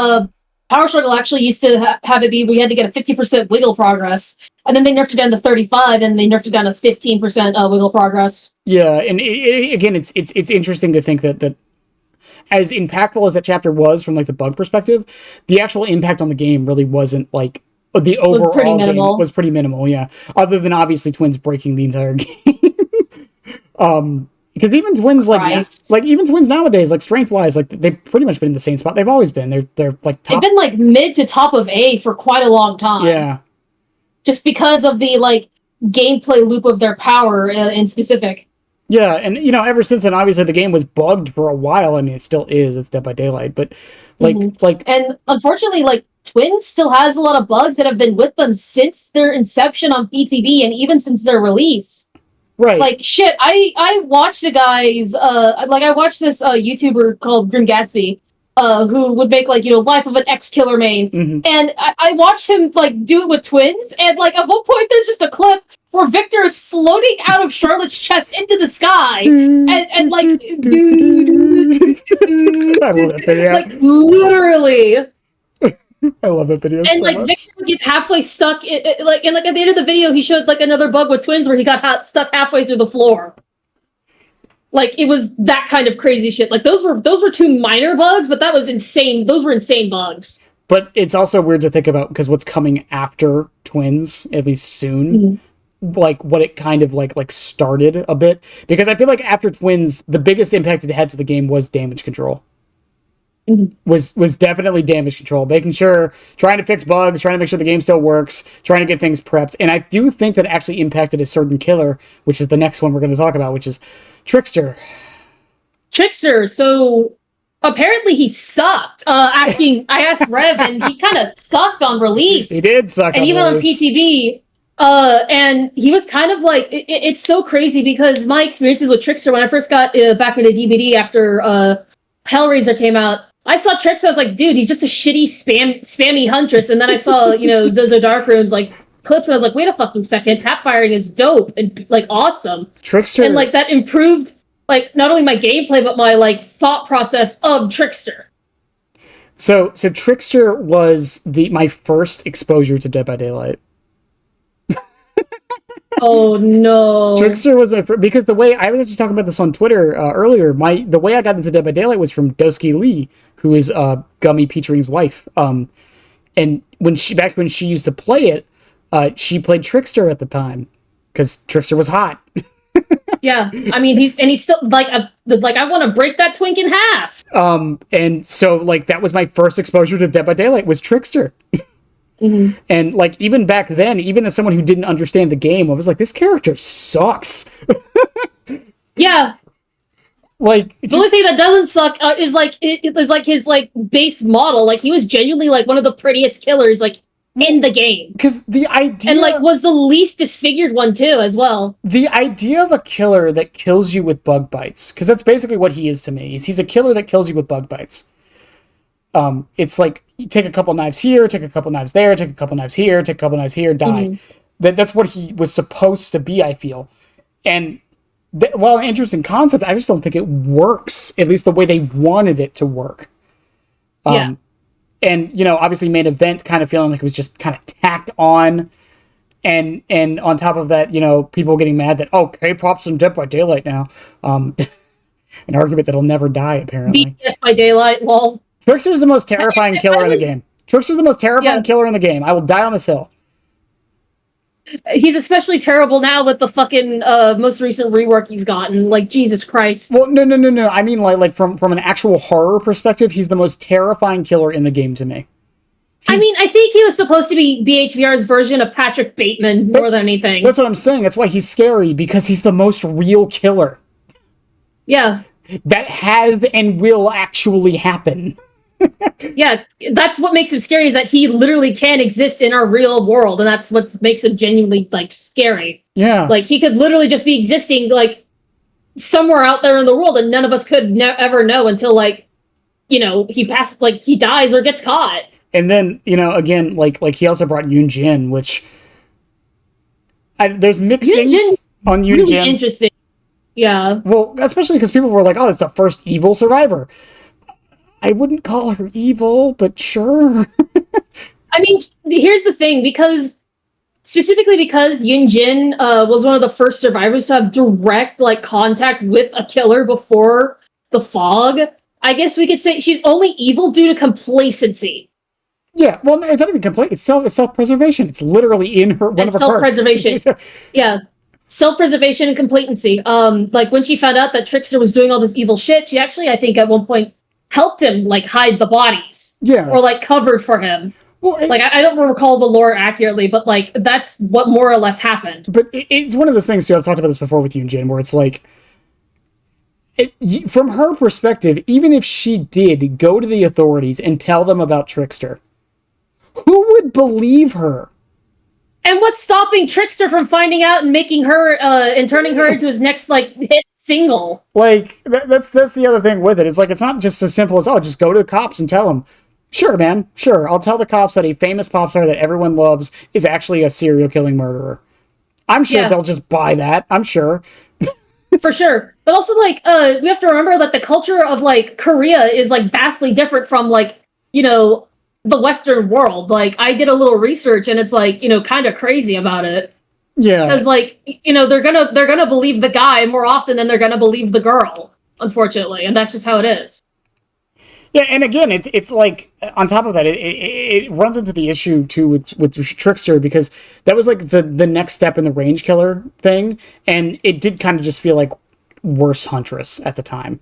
Power Struggle actually used to have it be we had to get a 50% wiggle progress, and then they nerfed it down to 35, and they nerfed it down to 15% wiggle progress. Yeah, and again, it's interesting to think that as impactful as that chapter was from like the bug perspective, the actual impact on the game really wasn't like the overall game was pretty minimal. Yeah, other than obviously Twins breaking the entire game. Because even Twins even Twins nowadays, like strength wise, like they've pretty much been in the same spot they've always been. They're like top. They've been like mid to top of A for quite a long time. Yeah, just because of the like gameplay loop of their power in specific. Yeah, and ever since then, obviously the game was bugged for a while. I mean, it still is. It's Dead by Daylight, but like and unfortunately, like Twins still has a lot of bugs that have been with them since their inception on PTB and even since their release. Right. Like, shit, I watched a guy's, I watched this YouTuber called Grim Gatsby, who would make, like, Life of an Ex-Killer main. Mm-hmm. And I watched him, like, do it with Twins, and, like, at one point there's just a clip where Victor is floating out of Charlotte's chest into the sky, and like, I love that video. like, literally. I love that video And so like much. Victor would get halfway stuck, and at the end of the video, he showed like another bug with Twins where he got stuck halfway through the floor. Like, it was that kind of crazy shit. Like, those were two minor bugs, but that was insane. Those were insane bugs. But it's also weird to think about because what's coming after Twins, at least soon, like what it kind of like started a bit. Because I feel like after Twins, the biggest impact it had to the game was damage control. Was definitely damage control, trying to fix bugs, trying to make sure the game still works, trying to get things prepped. And I do think that actually impacted a certain killer, which is the next one we're going to talk about, which is Trickster. So apparently he sucked. I asked Rev, and he kind of sucked on release. He did suck and on even release. on PTB. And he was kind of like, it's so crazy because my experiences with Trickster, when I first got back into DBD after Hellraiser came out, I saw Trickster, I was like, dude, he's just a shitty spammy huntress. And then I saw, Zozo Darkroom's like clips, and I was like, wait a fucking second, tap firing is dope and like awesome. Trickster, and like that improved like not only my gameplay but my like thought process of Trickster. So Trickster was my first exposure to Dead by Daylight. Oh no! Trickster was my first, because the way I was actually talking about this on Twitter earlier. The way I got into Dead by Daylight was from Doski Lee, who is Gummy Petering's wife. And when she used to play it, she played Trickster at the time because Trickster was hot. Yeah, I mean he's still like I want to break that twink in half. And so like that was my first exposure to Dead by Daylight was Trickster. Mm-hmm. And like even back then, even as someone who didn't understand the game, I was like, this character sucks. Yeah. Like the only thing that doesn't suck is like his like base model. Like he was genuinely like one of the prettiest killers like in the game. Because the idea and like was the least disfigured one too as well. The idea of a killer that kills you with bug bites, because that's basically what he is to me. He's a killer that kills you with bug bites. It's like you take a couple knives here, take a couple knives there, take a couple knives here, take a couple knives here, die. That's what he was supposed to be, I feel. And while an interesting concept, I just don't think it works, at least the way they wanted it to work. Yeah. And, obviously main event kind of feeling like it was just kind of tacked on. And on top of that, people getting mad that, K-pop's in Dead by Daylight now. An argument that'll never die, apparently. BTS by Daylight, lol. Trickster's the most terrifying killer in the game. Trickster's the most terrifying killer in the game. I will die on this hill. He's especially terrible now with the fucking most recent rework he's gotten. Like, Jesus Christ. Well, no. I mean, like from an actual horror perspective, he's the most terrifying killer in the game to me. I mean, I think he was supposed to be BHVR's version of Patrick Bateman more than anything. That's what I'm saying. That's why he's scary, because he's the most real killer. Yeah. That has and will actually happen. Yeah, that's what makes him scary, is that he literally can exist in our real world, and that's what makes him genuinely, like, scary. Yeah. Like, he could literally just be existing, like, somewhere out there in the world, and none of us could ever know until, like, he dies or gets caught. And then, again, like he also brought Yoon Jin, which... there's mixed things on Yoon Jin. Really interesting. Yeah. Well, especially because people were like, oh, it's the first evil survivor. I wouldn't call her evil, but sure. I mean, here's the thing, specifically because Yoon Jin was one of the first survivors to have direct, like, contact with a killer before the fog, I guess we could say she's only evil due to complacency. Yeah, well, it's not even complete. It's self-preservation. It's literally in one of her perks. Self-preservation. Yeah. Self-preservation and complacency. Like, when she found out that Trickster was doing all this evil shit, she actually, I think, at one point helped him, like, hide the bodies. Yeah. Or, like, covered for him. Well, like, I don't recall the lore accurately, but, like, that's what more or less happened. But it's one of those things, too, I've talked about this before with you and Jen, where it's like, from her perspective, even if she did go to the authorities and tell them about Trickster, Who would believe her? And what's stopping Trickster from finding out and making her and turning her into his next like hit single? Like that's the other thing with it. It's like it's not just as simple as just go to the cops and tell them. Sure, man. Sure, I'll tell the cops that a famous pop star that everyone loves is actually a serial killing murderer. I'm sure they'll just buy that. I'm sure. For sure. But also, like, we have to remember that the culture of, like, Korea is, like, vastly different from, like, you know, the Western world. Like, I did a little research, and it's, like, you know, kind of crazy about it. Yeah. Because, like, you know, they're gonna believe the guy more often than they're gonna believe the girl, unfortunately. And that's just how it is. Yeah, and again, it's like, on top of that, it runs into the issue, too, with Trickster, because that was, like, the next step in the range killer thing, and it did kind of just feel like worse Huntress at the time.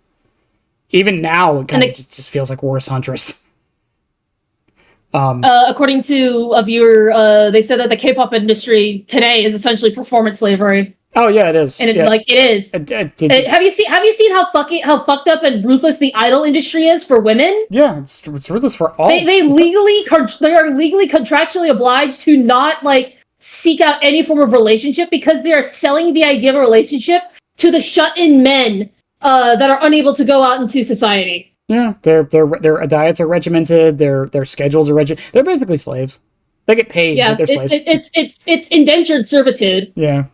Even now, it kind of just feels like worse Huntress. According to a viewer, they said that the K-pop industry today is essentially performance slavery. Oh yeah, it is, and it is. Have you seen how fucked up and ruthless the idol industry is for women? Yeah, it's ruthless for all. They are legally contractually obliged to not like seek out any form of relationship because they are selling the idea of a relationship to the shut-in men that are unable to go out into society. Yeah, their diets are regimented. Their schedules are regimented. They're basically slaves. They get paid. Yeah, but they're slaves. It's indentured servitude. Yeah.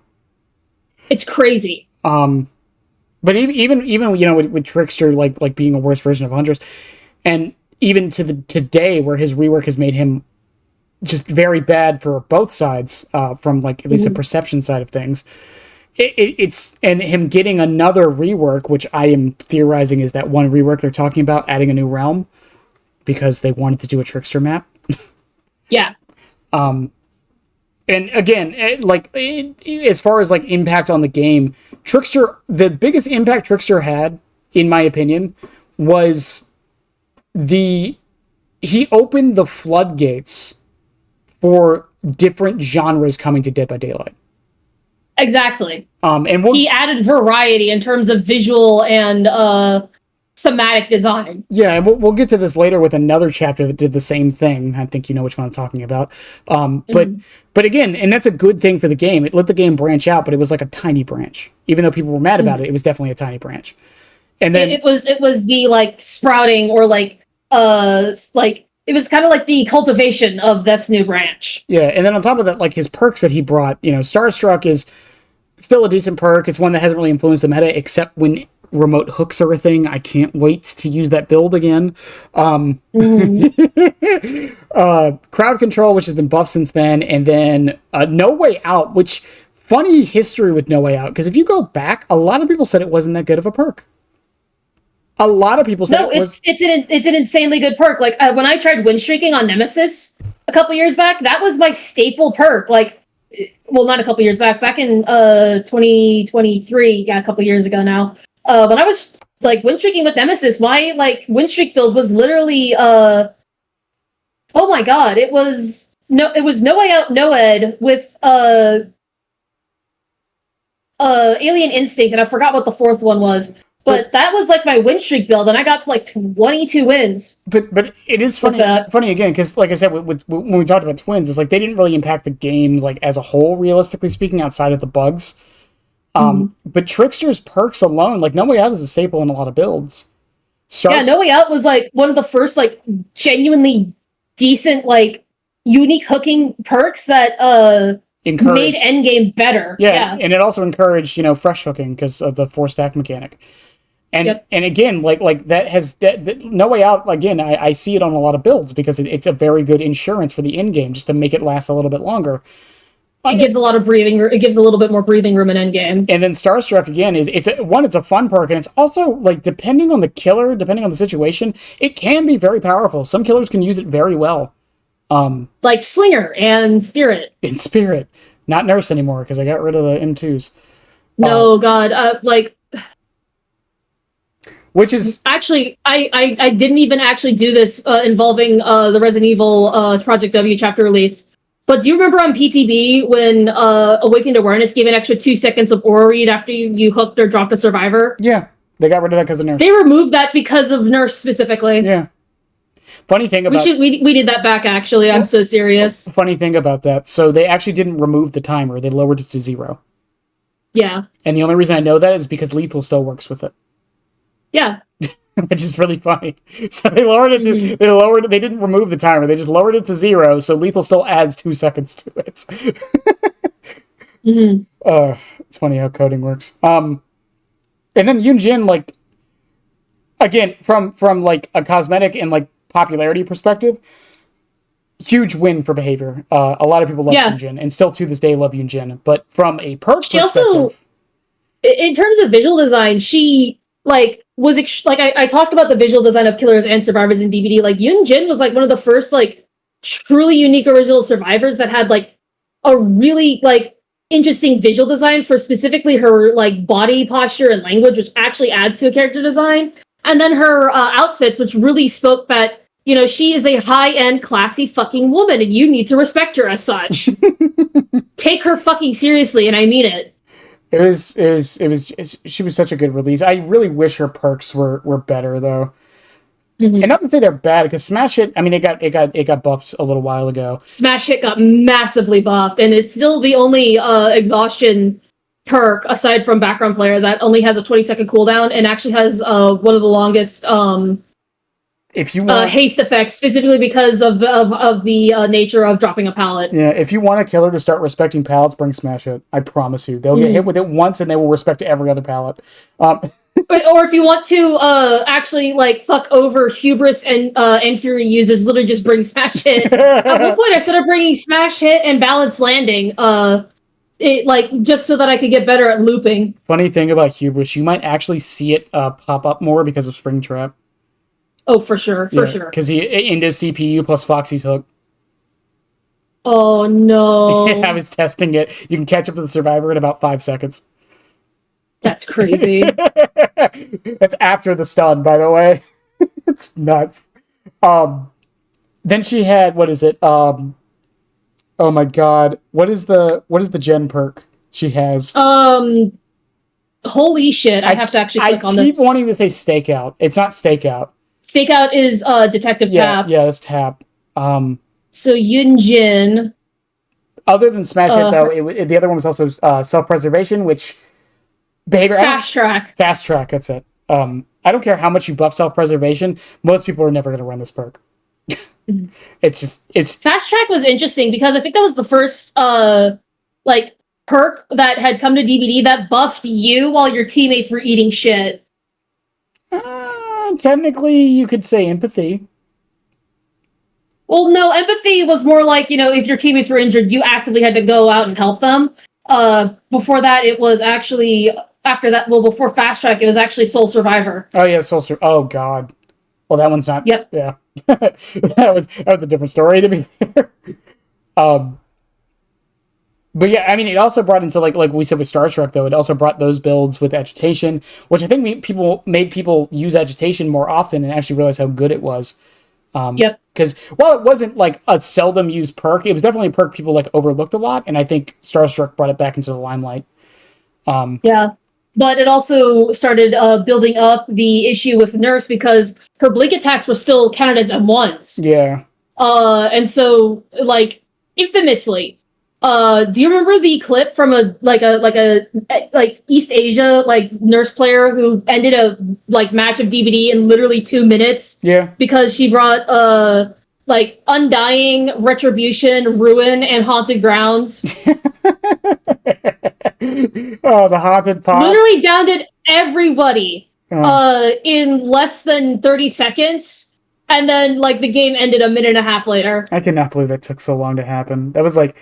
It's crazy. But even you know with Trickster like being a worse version of Huntress, and even to today where his rework has made him just very bad for both sides, from like at least the perception side of things. It's and him getting another rework, which I am theorizing is that one rework they're talking about adding a new realm because they wanted to do a Trickster map. Yeah. And again, as far as like impact on the game, Trickster, the biggest impact Trickster had, in my opinion, was he opened the floodgates for different genres coming to Dead by Daylight. Exactly. And he added variety in terms of visual and thematic design. Yeah, and we'll get to this later with another chapter that did the same thing. I think you know which one I'm talking about. But again, and that's a good thing for the game. It let the game branch out, but it was like a tiny branch. Even though people were mad about it, it was definitely a tiny branch. And then it was the like sprouting or like it was kind of like the cultivation of this new branch. Yeah, and then on top of that, like his perks that he brought, you know, Starstruck is still a decent perk. It's one that hasn't really influenced the meta, except when remote hooks are a thing. I can't wait to use that build again. Crowd control, which has been buffed since then, and then No Way Out, which funny history with No Way Out, because if you go back, a lot of people said it wasn't that good of a perk. A lot of people said it's an insanely good perk. Like when I tried win streaking on Nemesis a couple years back, that was my staple perk. Like, well, not a couple years back in 2023, yeah, a couple years ago now. When I was like win streaking with Nemesis, my like win streak build was literally oh my god, it was No Way Out Noed with Alien Instinct, and I forgot what the fourth one was. But that was like my win streak build, and I got to like 22 wins. But it is funny again, because like I said, with when we talked about twins, it's like they didn't really impact the games like as a whole, realistically speaking, outside of the bugs. But Trickster's perks alone, like No Way Out is a staple in a lot of builds. No Way Out was like one of the first like genuinely decent like unique hooking perks that made endgame better. Yeah, and it also encouraged fresh hooking because of the 4-stack mechanic. And and again, like that has No Way Out. Again, I see it on a lot of builds because it's a very good insurance for the end game, just to make it last a little bit longer. It gives a lot of breathing. It gives a little bit more breathing room in endgame. And then Starstruck again it's a fun perk, and it's also like depending on the killer, depending on the situation, it can be very powerful. Some killers can use it very well, like Slinger and Spirit. Not Nurse anymore because I got rid of the M2s. No, God, which is actually I didn't even actually do this involving the Resident Evil Project W chapter release. But do you remember on PTB when Awakened Awareness gave an extra 2 seconds of aura read after you hooked or dropped a survivor? Yeah, they got rid of that because of Nurse. They removed that because of Nurse specifically. Yeah. Funny thing about we did that back actually. I'm so serious. Funny thing about that. So they actually didn't remove the timer. They lowered it to 0. Yeah. And the only reason I know that is because lethal still works with it. Yeah. Which is really funny. So they lowered it to they didn't remove the timer. They just lowered it to 0, so lethal still adds 2 seconds to it. It's funny how coding works. And then Yunjin, like, again, from like a cosmetic and like popularity perspective, huge win for behavior. A lot of people love Yunjin, and still to this day love Yunjin. But from a perk perspective, also, in terms of visual design, she like was I talked about the visual design of killers and survivors in DBD. Like Yunjin was like one of the first like truly unique original survivors that had like a really like interesting visual design for specifically her like body posture and language, which actually adds to a character design. And then her outfits, which really spoke that, you know, she is a high-end, classy fucking woman, and you need to respect her as such. Take her fucking seriously, and I mean it. She was such a good release. I really wish her perks were better though. And not to say they're bad, because Smash Hit, I mean, it got buffed a little while ago. Smash Hit got massively buffed, and it's still the only Exhaustion perk aside from background player that only has a 20-second cooldown and actually has one of the longest if you want haste effects, specifically because of the nature of dropping a pallet. Yeah, if you want a killer to start respecting pallets, bring Smash Hit. I promise you, they'll get hit with it once, and they will respect every other pallet. Or if you want to actually like fuck over hubris and fury users, literally just bring Smash Hit. At one point, I started bringing Smash Hit and Balance Landing. Just so that I could get better at looping. Funny thing about hubris, you might actually see it pop up more because of Springtrap. Oh, for sure, sure. Because he into CPU plus Foxy's hook. Oh no! I was testing it. You can catch up to the survivor in about 5 seconds. That's crazy. That's after the stun, by the way. It's nuts. Then she had, what is it? Oh my god, what is the gen perk she has? Holy shit! I have to actually click on this. I keep wanting to say stakeout. It's not stakeout. Stakeout is detective tap. Yeah, that's tap. So Yunjin. Other than Smash Hit, though, the other one was also self-preservation, which behavior fast track. Fast track. That's it. I don't care how much you buff self-preservation. Most people are never going to run this perk. It's fast track was interesting because I think that was the first perk that had come to DBD that buffed you while your teammates were eating shit. Technically, you could say empathy. Well, no, empathy was more like, you know, if your teammates were injured, you actively had to go out and help them. Before that, it was actually before fast track, it was actually Soul Survivor. Oh yeah, Soul Survivor. Oh god. Well, that one's not. Yep. Yeah. that was a different story to be fair. But yeah, I mean, it also brought into like we said with Star Trek, though, it also brought those builds with agitation, which I think made people use agitation more often and actually realize how good it was. Yep. Because while it wasn't like a seldom used perk, it was definitely a perk people like overlooked a lot, and I think Starstruck brought it back into the limelight. Yeah. But it also started building up the issue with Nurse because her blink attacks were still counted as M1s. Yeah. And so, like, infamously, do you remember the clip from a East Asia nurse player who ended a match of DBD in literally 2 minutes? Yeah. Because she brought Undying, Retribution, Ruin, and Haunted Grounds. Oh, the haunted pot. Literally downed everybody in less than 30 seconds. And then the game ended a minute and a half later. I cannot believe that took so long to happen. That was the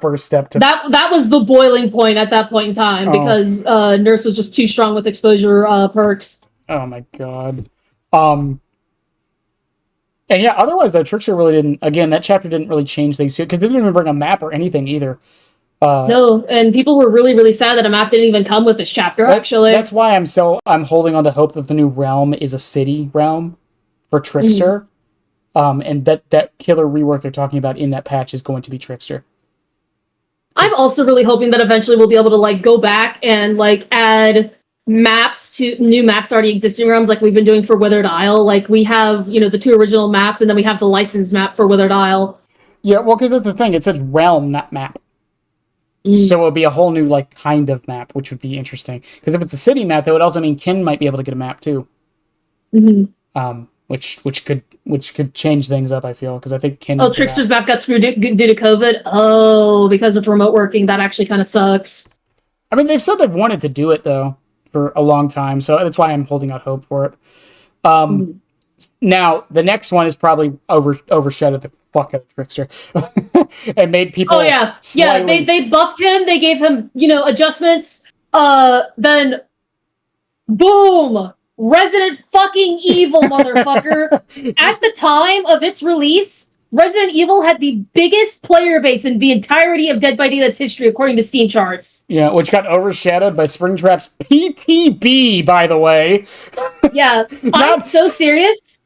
first step to that was the boiling point at that point in time because Nurse was just too strong with exposure perks. Oh my god. And yeah, otherwise though, Trickster really didn't. Again, that chapter didn't really change things because they didn't even bring a map or anything either. No, and people were really, really sad that a map didn't even come with this chapter. Actually, that's why I'm holding on to hope that the new realm is a city realm for Trickster, and that killer rework they're talking about in that patch is going to be Trickster. I'm also really hoping that eventually we'll be able to go back and add maps to new maps already existing realms, like we've been doing for Withered Isle. Like we have, the 2 original maps, and then we have the licensed map for Withered Isle. Yeah, well, because that's the thing. It says realm, not map. So it would be a whole new, like, kind of map, which would be interesting. Because if it's a city map, that would also mean Kin might be able to get a map, too. Which could change things up, I feel. Because I think Kin... Oh, Trickster's map got screwed due to COVID? Oh, because of remote working. That actually kind of sucks. I mean, they've said they've wanted to do it, though, for a long time. So that's why I'm holding out hope for it. Now, the next one is probably overshadowed the fuck out of Trickster. And made people... Oh, yeah. Slightly... Yeah, they buffed him. They gave him, adjustments. Then, boom! Resident fucking Evil, motherfucker. At the time of its release, Resident Evil had the biggest player base in the entirety of Dead by Daylight's history, according to Steam charts. Yeah, which got overshadowed by Springtrap's PTB, by the way. Yeah, I'm so serious.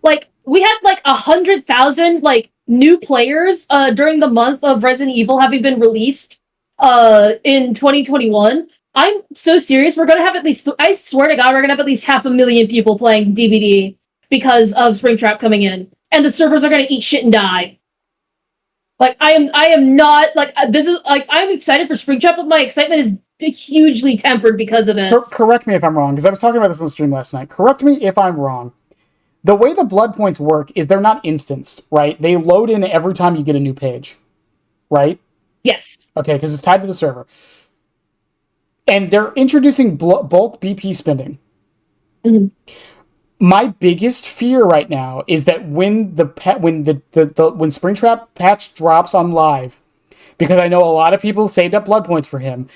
Like, we had, 100,000, new players, during the month of Resident Evil having been released, in 2021. I'm so serious. We're gonna have at least, I swear to God, we're gonna have at least 500,000 people playing DBD because of Springtrap coming in. And the servers are gonna eat shit and die. I am not, this is, I'm excited for Springtrap, but my excitement is hugely tempered because of this. Correct me if I'm wrong, because I was talking about this on the stream last night. Correct me if I'm wrong. The way the blood points work is they're not instanced, right? They load in every time you get a new page, right? Yes. Okay, because it's tied to the server. And they're introducing bulk BP spending. My biggest fear right now is that when when Springtrap patch drops on live, because I know a lot of people saved up blood points for him,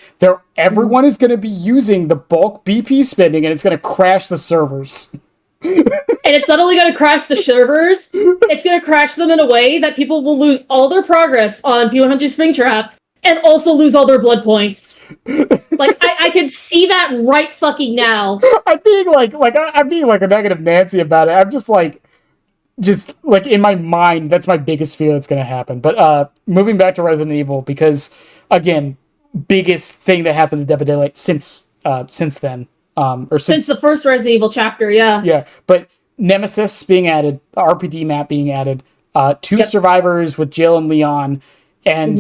everyone is going to be using the bulk BP spending, and it's going to crash the servers. And it's not only going to crash the servers, it's going to crash them in a way that people will lose all their progress on P100 Springtrap and also lose all their blood points. I can see that right fucking now. I'm being I'm being like a negative Nancy about it. I'm just in my mind, that's my biggest fear that's going to happen. But moving back to Resident Evil, because again, biggest thing that happened to Dead by Daylight since then. Since the first Resident Evil chapter, yeah. Yeah, but Nemesis being added, RPD map being added, 2 survivors with Jill and Leon, and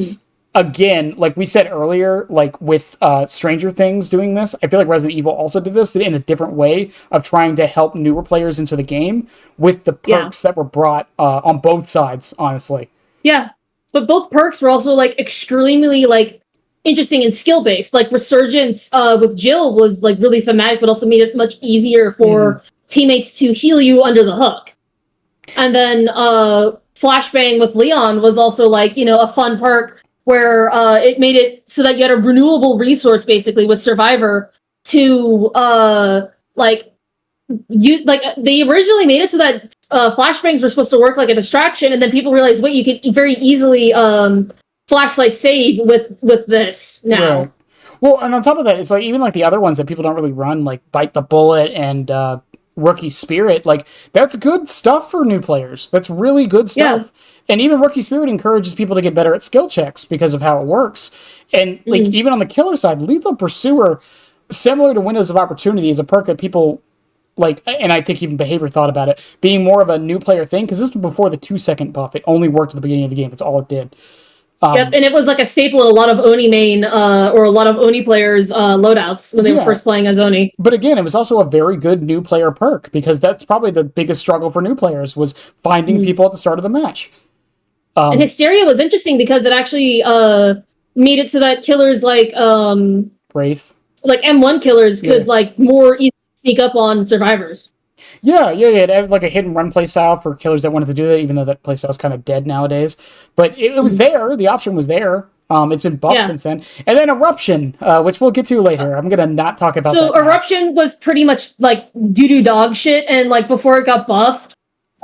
again, like we said earlier, with Stranger Things doing this, I feel like Resident Evil also did this in a different way of trying to help newer players into the game with the perks that were brought on both sides, honestly. Yeah, but both perks were also extremely interesting and skill-based. Resurgence with Jill was really thematic, but also made it much easier for teammates to heal you under the hook. And then Flashbang with Leon was also a fun perk where it made it so that you had a renewable resource basically with Survivor to they originally made it so that flashbangs were supposed to work like a distraction, and then people realized, wait, you can very easily flashlight save with this now. Right. Well, and on top of that, it's even the other ones that people don't really run, like Bite the Bullet and Rookie Spirit, that's good stuff for new players. That's really good stuff. Yeah. And even Rookie Spirit encourages people to get better at skill checks because of how it works. And even on the killer side, Lethal Pursuer, similar to Windows of Opportunity, is a perk that people and I think even Behavior thought about it being more of a new player thing, because this was before the 2-second buff. It only worked at the beginning of the game. That's all it did. Yep, and it was a staple in a lot of Oni main, or a lot of Oni players' loadouts when they were first playing as Oni. But again, it was also a very good new player perk, because that's probably the biggest struggle for new players, was finding people at the start of the match. And Hysteria was interesting because it actually made it so that killers Wraith. M1 killers could more easily sneak up on survivors. Yeah. It had a hit and run playstyle for killers that wanted to do that, even though that playstyle is kind of dead nowadays. But it was there. The option was there. It's been buffed since then. And then Eruption, which we'll get to later. I'm going to not talk about that. So Eruption was pretty much doo-doo dog shit, and before it got buffed,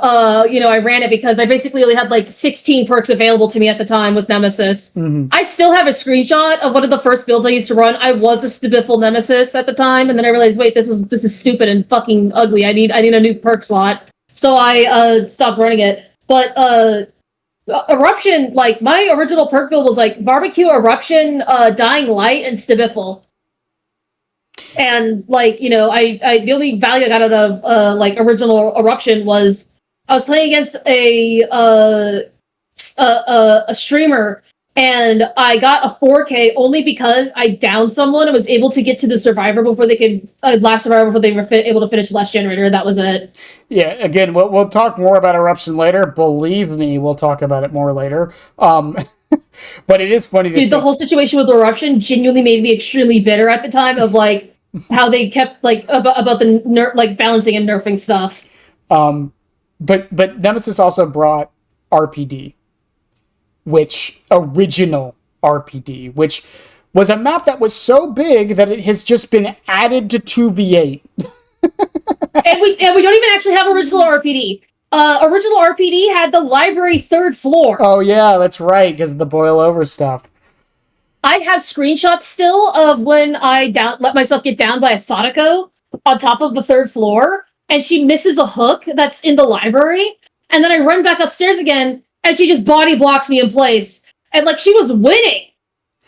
I ran it because I basically only had 16 perks available to me at the time with Nemesis. I still have a screenshot of one of the first builds I used to run. I was a Stabiffle Nemesis at the time, and then I realized, wait, this is stupid and fucking ugly. I need a new perk slot. So I stopped running it. But Eruption, my original perk build was Barbecue, Eruption, Dying Light, and Stabiffle. And like, you know, I the only value I got out of like original eruption was I was playing against a streamer, and I got a 4K only because I downed someone and was able to get to the survivor before they could last survivor before they were able to finish the last generator. That was it. Yeah, again, we'll talk more about eruption later. Believe me, we'll talk about it more later. But it is funny. Dude, the whole situation with eruption genuinely made me extremely bitter at the time of like how they kept like about the like balancing and nerfing stuff. But Nemesis also brought RPD, which original RPD, which was a map that was so big that it has just been added to 2v8. and we don't even actually have original RPD. Original RPD had the library third floor. Oh yeah, that's right, because of the boil over stuff. I have screenshots still of when I let myself get down by a Sadako on top of the third floor, and she misses a hook that's in the library, and then I run back upstairs again, and she just body blocks me in place. And like, she was winning.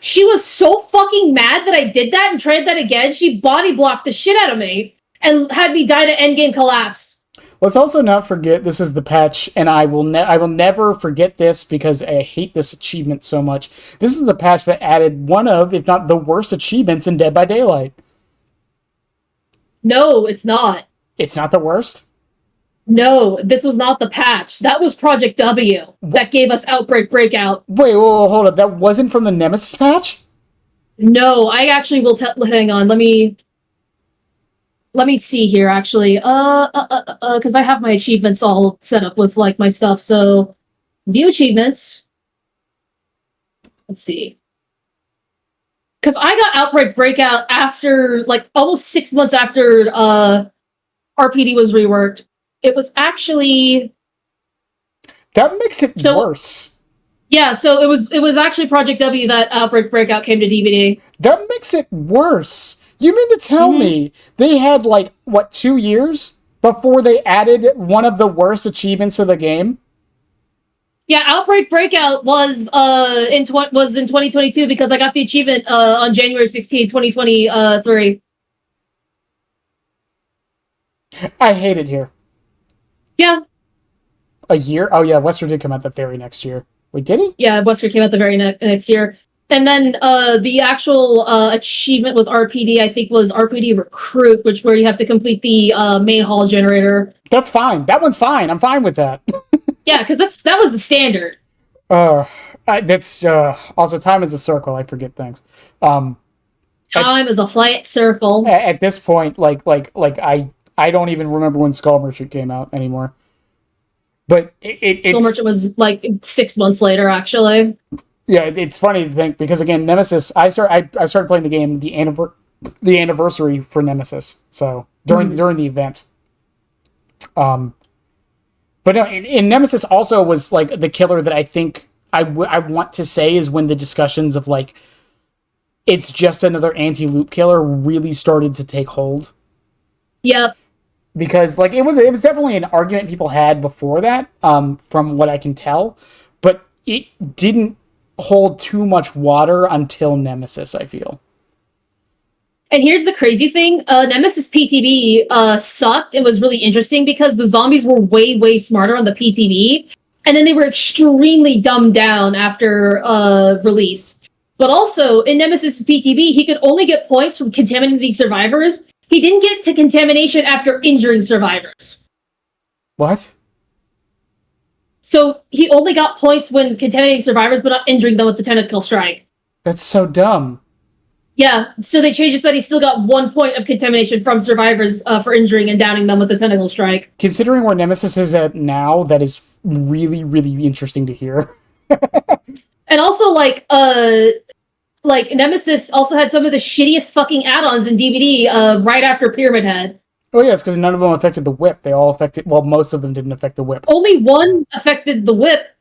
She was so fucking mad that I did that and tried that again. She body blocked the shit out of me and had me die to endgame collapse. Let's also not forget this is the patch, and I will never forget this because I hate this achievement so much. This is the patch that added one of, if not the worst achievements in Dead by Daylight. No, it's not. It's not the worst? No, this was not the patch. That was Project W that gave us Outbreak Breakout. Wait, hold up. That wasn't from the Nemesis patch? No, I actually will hang on, let me see here, actually. Because I have my achievements all set up with, like, my stuff, so... View achievements. Let's see. Because I got Outbreak Breakout after, like, almost 6 months after, RPD was reworked. It was actually... That makes it worse. Yeah, so it was actually Project W that Outbreak Breakout came to DBD. That makes it worse. You mean to tell me they had, like, what, 2 years before they added one of the worst achievements of the game? Yeah, Outbreak Breakout was in 2022 because I got the achievement on January 16, 2023. I hate it here. Yeah. A year? Oh yeah, Wesker did come out the very next year. Wait, did he? Yeah, Wesker came out the very next year. And then the actual achievement with RPD, I think, was RPD Recruit, which where you have to complete the main hall generator. That's fine. That one's fine. I'm fine with that. Yeah, because that was the standard. That's also time is a circle. I forget things. Time is a flat circle. At this point, like I don't even remember when Skull Merchant came out anymore. But it's Skull Merchant was like 6 months later, actually. Yeah, it's funny to think because again, Nemesis. I started playing the game the anniversary for Nemesis. So during the event. But no, and Nemesis also was like the killer that I think I want to say is when the discussions of like it's just another anti-loop killer really started to take hold. Yep. Because like it was definitely an argument people had before that, from what I can tell, but it didn't hold too much water until Nemesis, I feel. And here's the crazy thing, Nemesis PTB sucked and was really interesting because the zombies were way, way smarter on the PTB, and then they were extremely dumbed down after release. But also, in Nemesis PTB, he could only get points from contaminating survivors. He didn't get to contamination after injuring survivors. What? So he only got points when contaminating survivors, but not injuring them with the tentacle strike. That's so dumb. Yeah, so they changed it so that he still got 1 point of contamination from survivors for injuring and downing them with the tentacle strike. Considering where Nemesis is at now, that is really, really interesting to hear. And also, like Nemesis also had some of the shittiest fucking add-ons in DBD right after Pyramid Head. Oh yeah, it's because none of them affected the whip. They all affected... Well, most of them didn't affect the whip. Only one affected the whip,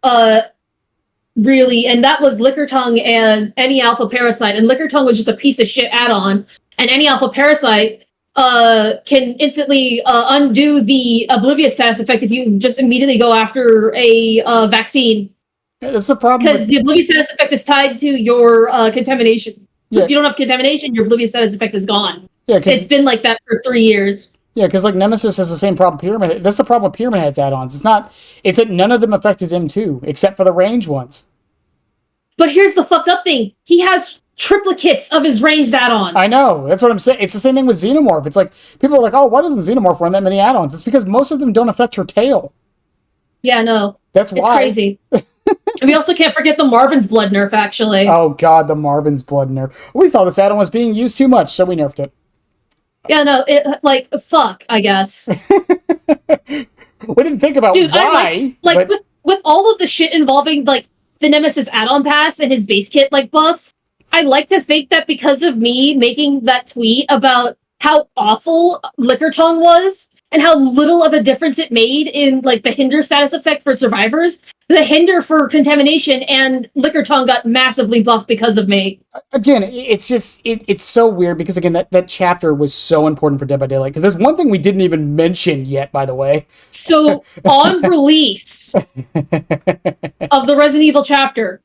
really, and that was Liquor Tongue and Any Alpha Parasite. And Liquor Tongue was just a piece of shit add-on. And Any Alpha Parasite can instantly undo the Oblivious status effect if you just immediately go after a vaccine. That's the problem. Because the Oblivious status effect is tied to your contamination. So if you don't have contamination, your Oblivious status effect is gone. Yeah, It's been like that for 3 years. yeah, because like Nemesis has the same problem. Pyramid. That's the problem with Pyramid Head's add-ons. It's not. It's that none of them affect his M2 except for the range ones. But here's the fucked up thing: he has triplicates of his ranged add-ons. I know. That's what I'm saying. It's the same thing with Xenomorph. It's like people are like, "Oh, why doesn't Xenomorph run that many add-ons?" It's because most of them don't affect her tail. Yeah, no. That's why. It's crazy. And we also can't forget the Marvin's Blood nerf, actually. Oh god, the Marvin's Blood nerf. We saw this add-on was being used too much, so we nerfed it. Yeah, no, like, fuck, I guess. We didn't think about Dude, why. with all of the shit involving, like, the Nemesis add-on pass and his base kit, like, buff, I like to think that because of me making that tweet about how awful Liquor Tongue was, and how little of a difference it made in, like, the hinder status effect for survivors, the hinder for contamination and Liquor Tongue got massively buffed because of me. Again, it's just, it's so weird because, again, that chapter was so important for Dead by Daylight. Because there's one thing we didn't even mention yet, by the way. So, on release of the Resident Evil chapter,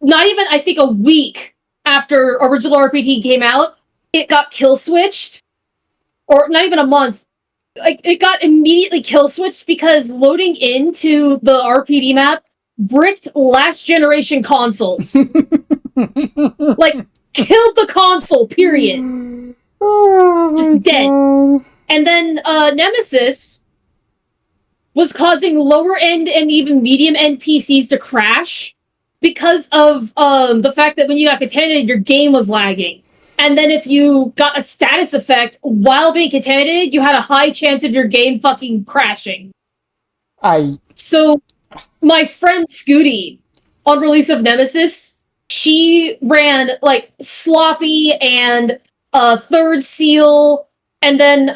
not even, I think, a week after original RPG came out, it got kill switched. Or not even a month. Like, it got immediately kill switched because loading into the RPD map bricked last generation consoles. Like, killed the console, period. Just dead. And then Nemesis was causing lower end and even medium end PCs to crash because of the fact that when you got contaminated, your game was lagging. And then if you got a status effect while being contaminated, you had a high chance of your game fucking crashing. So, my friend Scooty, on release of Nemesis, she ran, like, Sloppy and Third Seal, and then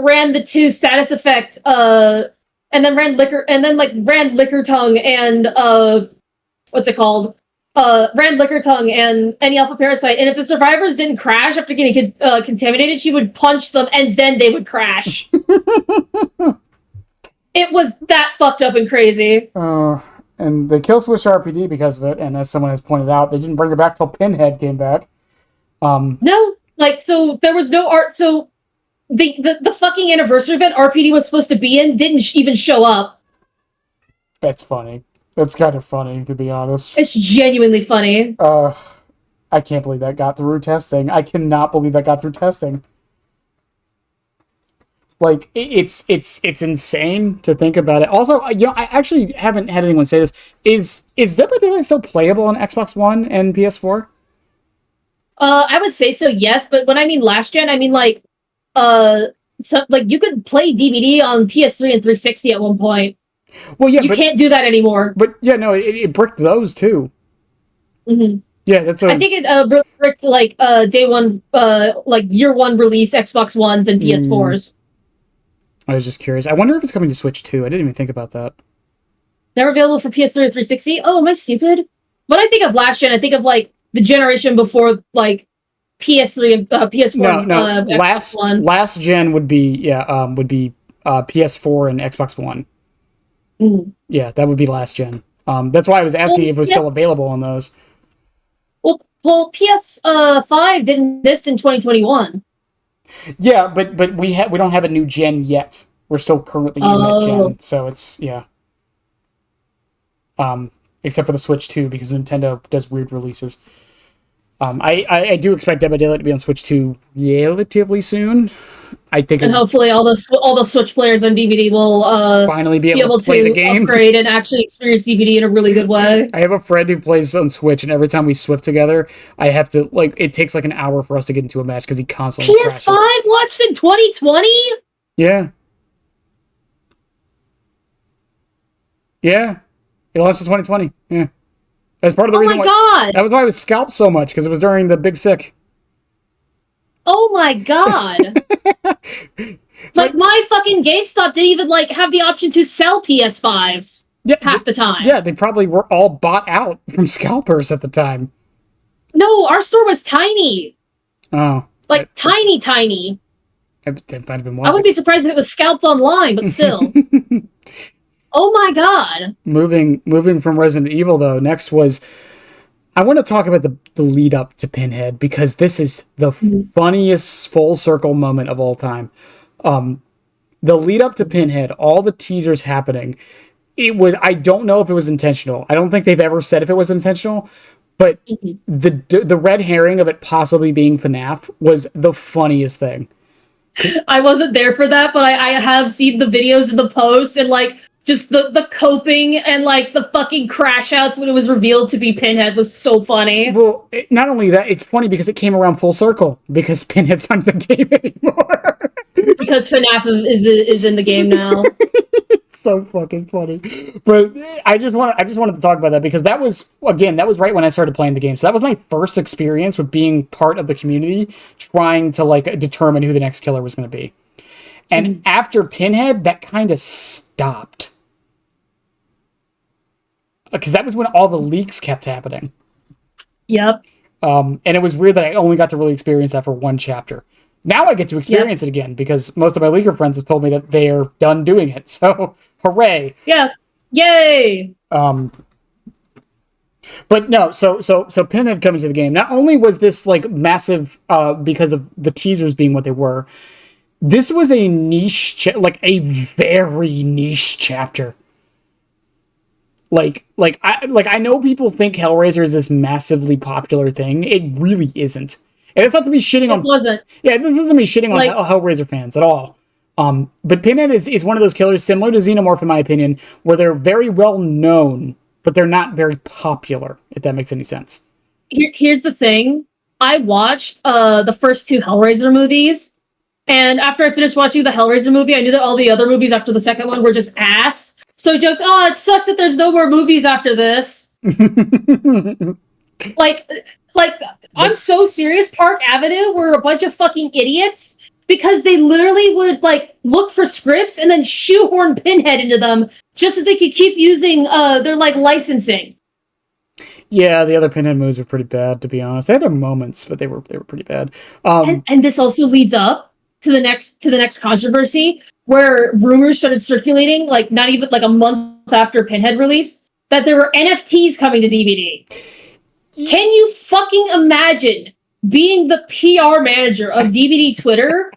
ran the 2 status effect, and then ran Liquor Tongue and, what's it called? Ran Liquor Tongue and any Alpha Parasite, and if the survivors didn't crash after getting contaminated, she would punch them, and then they would crash. It was that fucked up and crazy. And they kill switched RPD because of it, and as someone has pointed out, they didn't bring her back till Pinhead came back. No, like, so there was no art, so the fucking anniversary event RPD was supposed to be in didn't even show up. That's funny. That's kind of funny, to be honest. It's genuinely funny. I can't believe that got through testing. I cannot believe that got through testing. Like, it's insane to think about it. Also, you know, I actually haven't had anyone say this. Is Dead by Daylight still playable on Xbox One and PS4? I would say so, yes, but when I mean last gen, I mean, like, like, you could play DBD on PS3 and 360 at one point. Well, yeah, you can't do that anymore. But yeah, no, it bricked those too. Mm-hmm. Yeah, that's. I think it bricked like day one, like year one release Xbox Ones and PS4s. I was just curious. I wonder if it's coming to Switch too. I didn't even think about that. They're available for PS3 and 360. Oh, am I stupid? When I think of last gen, I think of like the generation before like PS3 and PS4. No. Last gen would be PS4 and Xbox One. Mm. Yeah, that would be last gen. That's why I was asking if it was still available on those. Well, PS5 didn't exist in 2021. Yeah, but we don't have a new gen yet. We're still currently in that gen, so it's except for the Switch 2 because Nintendo does weird releases. I do expect Dead by Daylight to be on Switch 2 relatively soon. I think, and hopefully all the Switch players on DVD will finally be able to play the game, upgrade, and actually experience DVD in a really good way. I have a friend who plays on Switch, and every time we swip together, I have to it takes like an hour for us to get into a match because he constantly PS5 crashes. launched in 2020. Yeah. Yeah. It launched in 2020. Yeah. That's part of the reason why. Oh my god! That was why I was scalped so much, because it was during the Big Sick. Oh my god! Like, my fucking GameStop didn't even have the option to sell PS5s half the time. Yeah, they probably were all bought out from scalpers at the time. No, our store was tiny. Oh. Tiny. It might have been more. I wouldn't be surprised if it was scalped online, but still. Oh my god. Moving from Resident Evil, though, next was I want to talk about the lead up to Pinhead, because this is the funniest full circle moment of all time. The lead up to Pinhead, all the teasers happening, I don't know if it was intentional. I don't think they've ever said if it was intentional, but the red herring of it possibly being FNAF was the funniest thing. I wasn't there for that, but I have seen the videos and the posts, and like just the coping and like the fucking crash outs when it was revealed to be Pinhead was so funny. Well, not only that, it's funny because it came around full circle, because Pinhead's not in the game anymore. Because FNAF is in the game now. It's so fucking funny. But I just wanted to talk about that, because that was right when I started playing the game. So that was my first experience with being part of the community, trying to like determine who the next killer was going to be. And after Pinhead, that kind of stopped. Because that was when all the leaks kept happening. Yep. And it was weird that I only got to really experience that for one chapter. Now I get to experience it again, because most of my leaker friends have told me that they are done doing it. So, hooray! Yeah, yay! But no, so Pinhead coming to the game. Not only was this like massive, because of the teasers being what they were, this was a niche, like a very niche chapter. Like I know people think Hellraiser is this massively popular thing. It really isn't. And it's not to be shitting on... It wasn't. Yeah, this isn't to be shitting on Hellraiser fans at all. But Pinhead is one of those killers, similar to Xenomorph in my opinion, where they're very well known, but they're not very popular, if that makes any sense. Here's the thing. I watched the first two Hellraiser movies, and after I finished watching the Hellraiser movie, I knew that all the other movies after the second one were just ass. So I joked, oh, it sucks that there's no more movies after this. Like, I'm so serious. Park Avenue were a bunch of fucking idiots, because they literally would, like, look for scripts and then shoehorn Pinhead into them just so they could keep using their, like, licensing. Yeah, the other Pinhead movies were pretty bad, to be honest. They had their moments, but they were pretty bad. And this also leads up to the next controversy, where rumors started circulating, like, not even, like, a month after Pinhead release, that there were NFTs coming to DBD. Can you fucking imagine being the PR manager of DBD Twitter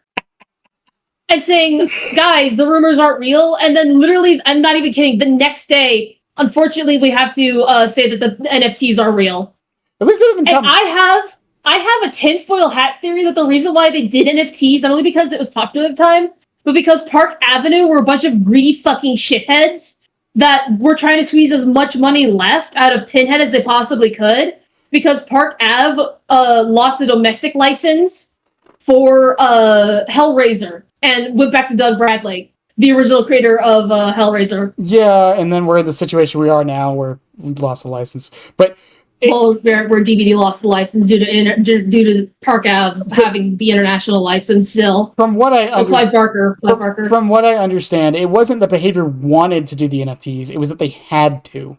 and saying, guys, the rumors aren't real, and then literally, I'm not even kidding, the next day, unfortunately, we have to say that the NFTs are real. At least it didn't come... And I have a tinfoil hat theory that the reason why they did NFTs, not only because it was popular at the time, but because Park Avenue were a bunch of greedy fucking shitheads that were trying to squeeze as much money left out of Pinhead as they possibly could, because Park Ave lost a domestic license for Hellraiser and went back to Doug Bradley, the original creator of Hellraiser. Yeah, and then we're in the situation we are now where we lost the license. But where DBD lost the license due to Park Ave having the international license still. From what I Clive Barker. From what I understand, it wasn't that Behavior wanted to do the NFTs; it was that they had to.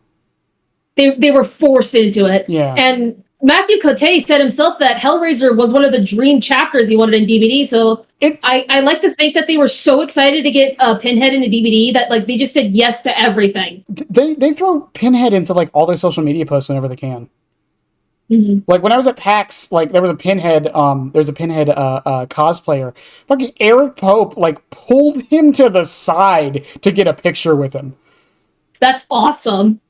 They were forced into it. Yeah. And Matthew Cote said himself that Hellraiser was one of the dream chapters he wanted in DBD. So I like to think that they were so excited to get Pinhead into DBD that like they just said yes to everything. They throw Pinhead into like all their social media posts whenever they can. Mm-hmm. Like when I was at PAX, like there was a Pinhead cosplayer. Fucking Eric Pope like pulled him to the side to get a picture with him. That's awesome.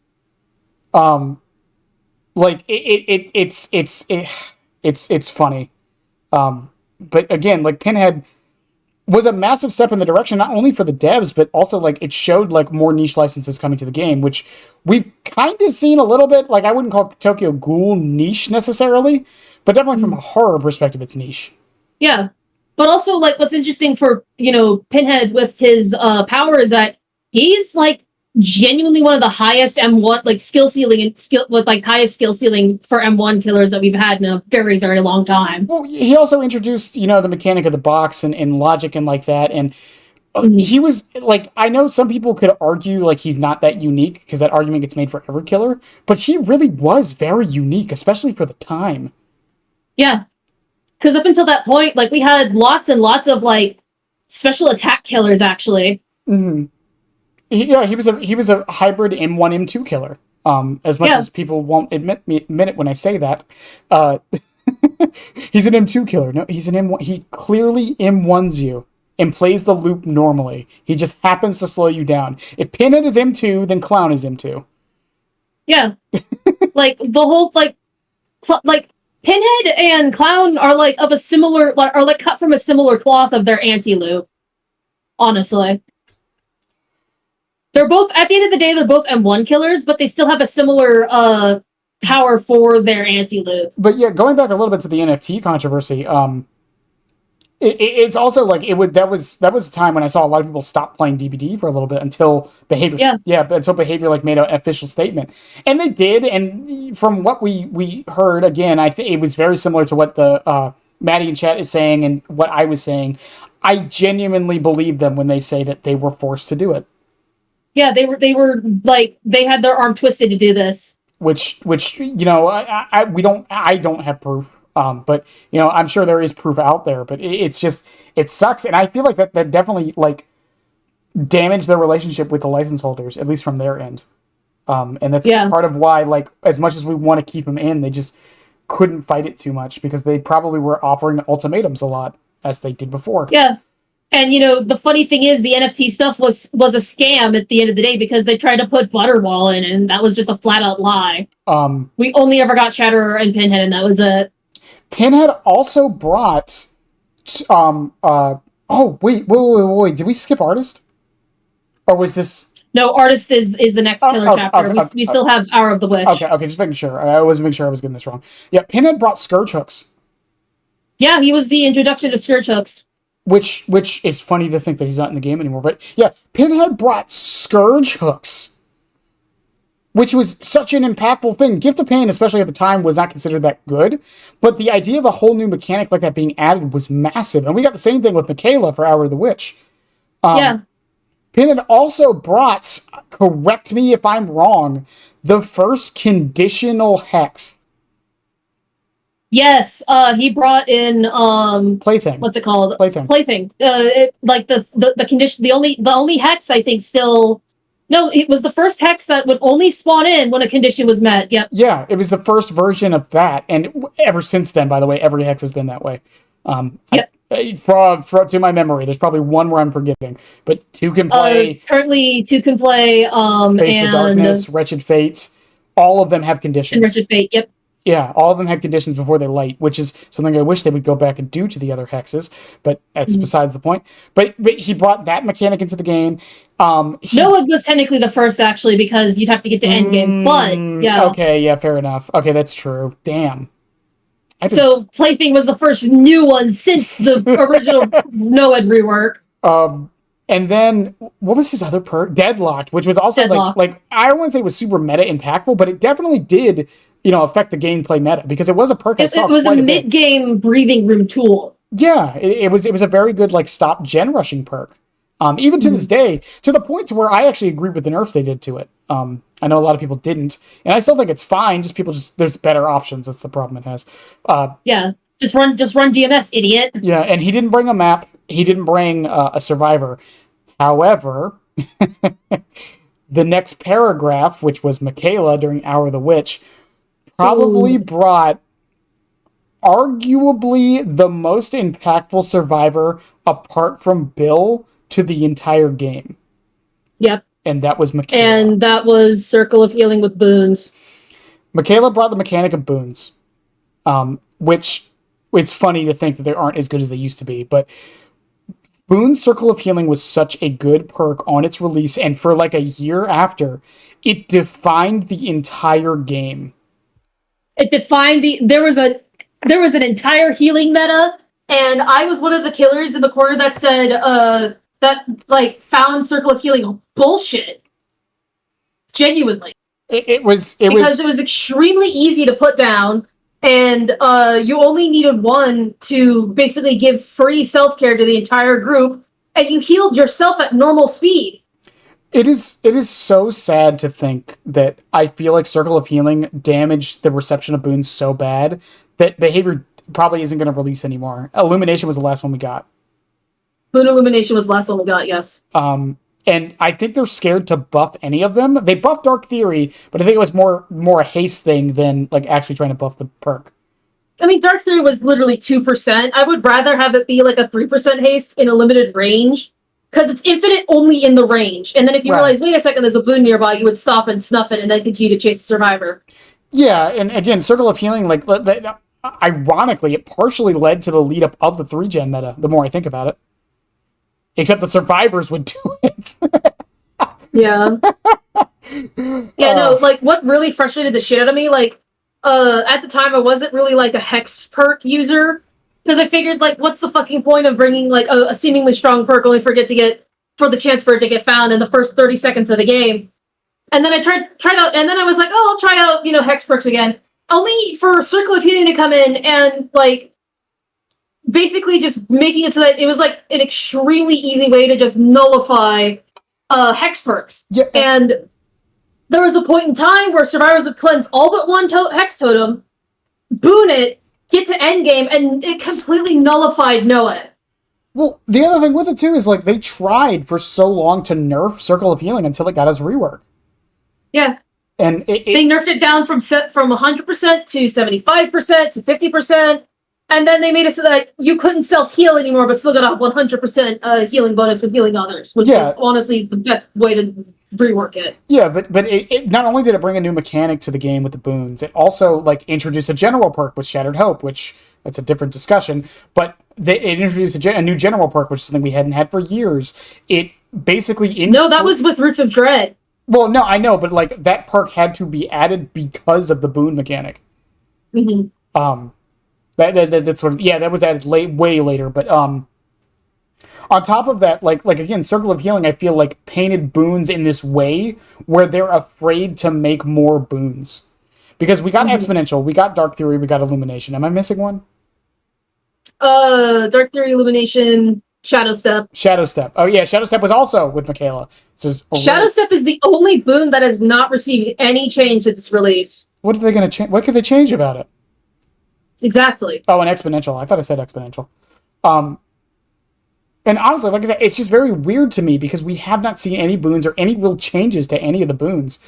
Like it's funny. But again, like Pinhead was a massive step in the direction, not only for the devs, but also like it showed like more niche licenses coming to the game, which we've kind of seen a little bit. Like I wouldn't call Tokyo Ghoul niche necessarily, but definitely from a horror perspective, it's niche. Yeah. But also like what's interesting for, Pinhead with his power is that he's like genuinely one of the highest M1 like skill ceiling highest skill ceiling for M1 killers that we've had in a very, very long time. Well, he also introduced the mechanic of the box and logic and like that, and he was like, I know some people could argue like he's not that unique because that argument gets made for every killer, but he really was very unique, especially for the time. Yeah, because up until that point, like we had lots and lots of like special attack killers actually. Mm-hmm. Yeah, he was a hybrid M1 M2 killer. As much as people won't admit it when I say that. He's an M2 killer. No, he's an M1. He clearly M1s you and plays the loop normally. He just happens to slow you down. If Pinhead is M2, then Clown is M2. Yeah. Like, the whole, like, Pinhead and Clown are, like, of a similar, are, like, cut from a similar cloth of their anti-loop. Honestly. They're both, at the end of the day, they're both M1 killers, but they still have a similar, power for their anti-loop. But yeah, going back a little bit to the NFT controversy, it's also like that was a time when I saw a lot of people stop playing DBD for a little bit until behavior until behavior like made an official statement, and they did. And from what we heard, again, I think it was very similar to what the Maddie in chat is saying and what I was saying. I genuinely believe them when they say that they were forced to do it. Yeah, they were like, they had their arm twisted to do this. Which you know, I don't have proof. But you know, I'm sure there is proof out there, but it's just, it sucks. And I feel like that definitely like damaged their relationship with the license holders, at least from their end. And that's part of why, like, as much as we want to keep them in, they just couldn't fight it too much because they probably were offering ultimatums a lot as they did before. Yeah. And, you know, the funny thing is the NFT stuff was a scam at the end of the day because they tried to put Butterball in, and that was just a flat-out lie. We only ever got Chatterer and Pinhead, and that was it. Pinhead also brought... oh, wait. Did we skip Artist? Or was this... No, Artist is the next killer chapter. We still have Hour of the Witch. Okay, just making sure. I wasn't making sure I was getting this wrong. Yeah, Pinhead brought Scourge Hooks. Yeah, he was the introduction to Scourge Hooks. Which is funny to think that he's not in the game anymore. But yeah, Pinhead brought Scourge Hooks, which was such an impactful thing. Gift of Pain, especially at the time, was not considered that good. But the idea of a whole new mechanic like that being added was massive. And we got the same thing with Michaela for Hour of the Witch. Pinhead also brought, correct me if I'm wrong, the first conditional hex. Yes, he brought in Plaything. What's it called? Plaything. Like the condition, the only hex I think still. No, it was the first hex that would only spawn in when a condition was met. Yep. Yeah, it was the first version of that, and ever since then, by the way, every hex has been that way. Yep. To my memory, there's probably one where I'm forgetting, but 2 can play. Currently, 2 can play. Face the Darkness, Wretched Fates, all of them have conditions. And Wretched Fate. Yep. Yeah, all of them had conditions before they light, which is something I wish they would go back and do to the other hexes, but that's besides the point. But he brought that mechanic into the game. No, it was technically the first, actually, because you'd have to get to endgame, but, yeah. Okay, yeah, fair enough. Okay, that's true. Damn. So, Plaything was the first new one since the original Noed rework. And then, what was his other perk? Deadlocked, which was also, like I don't want to say it was super meta impactful, but it definitely did, you know, affect the gameplay meta, because it was a perk I saw. It was a mid-game breathing room tool. Yeah, it was a very good, like, stop gen rushing perk. Even to this day, to the point to where I actually agree with the nerfs they did to it. I know a lot of people didn't, and I still think it's fine. There's better options. That's the problem it has. Yeah, just run DMS, idiot. Yeah, and he didn't bring a map. He didn't bring a survivor. However, the next paragraph, which was Michaela during Hour of the Witch, probably brought arguably the most impactful survivor apart from Bill to the entire game. Yep. And that was Michaela. And that was Circle of Healing with boons. Michaela brought the mechanic of boons, which it's funny to think that they aren't as good as they used to be, but Boon's Circle of Healing was such a good perk on its release, and for like a year after, it defined the entire game. It defined there was an entire healing meta, and I was one of the killers in the corner that said that like found Circle of Healing bullshit. Genuinely. It was extremely easy to put down, and you only needed one to basically give free self-care to the entire group, and you healed yourself at normal speed. It is so sad to think that I feel like Circle of Healing damaged the reception of boons so bad that behavior probably isn't going to release anymore. Illumination was the last one we got. Boon Illumination was the last one we got, yes. And I think they're scared to buff any of them. They buffed Dark Theory, but I think it was more a haste thing than like actually trying to buff the perk. I mean, Dark Theory was literally 2%. I would rather have it be like a 3% haste in a limited range, because it's infinite only in the range. And then if you realize, wait a second, there's a boon nearby, you would stop and snuff it and then continue to chase the survivor. Yeah, and again, Circle of Healing, like, ironically, it partially led to the lead up of the 3-gen meta, the more I think about it. Except the survivors would do it. Yeah. Yeah, no, like, what really frustrated the shit out of me, like, at the time, I wasn't really, like, a Hex perk user, because I figured, like, what's the fucking point of bringing, like, a seemingly strong perk only for the chance for it to get found in the first 30 seconds of the game? And then I tried out, and then I was like, oh, I'll try out, Hex perks again. Only for Circle of Healing to come in and, like, basically just making it so that it was, like, an extremely easy way to just nullify Hex perks. Yeah. And there was a point in time where survivors would cleanse all but one Hex totem, boon it, get to endgame, and it completely nullified Noah. Well, the other thing with it, too, is, like, they tried for so long to nerf Circle of Healing until it got its rework. Yeah. And they nerfed it down from 100% to 75% to 50%, and then they made it so that you couldn't self-heal anymore, but still got a 100% healing bonus with healing others, which is honestly the best way to rework it. Yeah, but it not only did it bring a new mechanic to the game with the boons, it also, like, introduced a general perk with Shattered Hope, which that's a different discussion, but it introduced a new general perk, which is something we hadn't had for years. It basically... No, that was with Roots of Dread. Well, no, I know, but, like, that perk had to be added because of the boon mechanic. Mm-hmm. That's sort of... Yeah, that was added way later, but, on top of that, like again, Circle of Healing, I feel like painted boons in this way where they're afraid to make more boons. Because we got Exponential, we got Dark Theory, we got Illumination. Am I missing one? Dark Theory, Illumination... Shadow Step. Oh yeah, Shadow Step was also with Michaela. So Shadow Step is the only boon that has not received any change since its release. What are they going to change? What could they change about it? Exactly. Oh, and Exponential. I thought I said Exponential. And honestly, like I said, it's just very weird to me because we have not seen any boons or any real changes to any of the boons.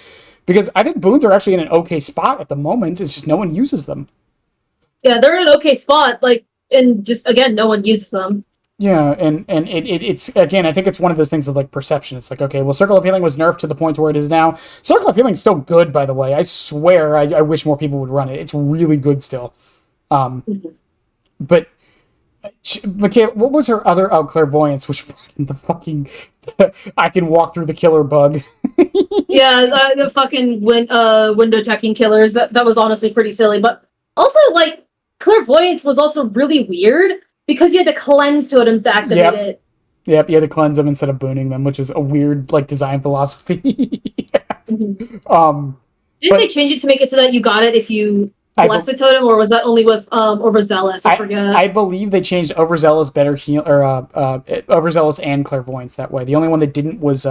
Because I think boons are actually in an okay spot at the moment. It's just no one uses them. Yeah, they're in an okay spot. Like, and just again, no one uses them. Yeah, and it's, again, I think it's one of those things of, like, perception. It's like, okay, well, Circle of Healing was nerfed to the point where it is now. Circle of Healing is still good, by the way. I swear, I wish more people would run it. It's really good still. But, Michaela, what was her other clairvoyance, which brought in the fucking, I can walk through the killer bug. Yeah, the fucking window teching killers. That was honestly pretty silly. But also, like, clairvoyance was also really weird. Because you had to cleanse totems to activate it. Yep, you had to cleanse them instead of booning them, which is a weird, like, design philosophy. Didn't they change it to make it so that you got it if you bless a totem, or was that only with Overzealous? I forget. I believe they changed Overzealous Overzealous and Clairvoyance that way. The only one that didn't was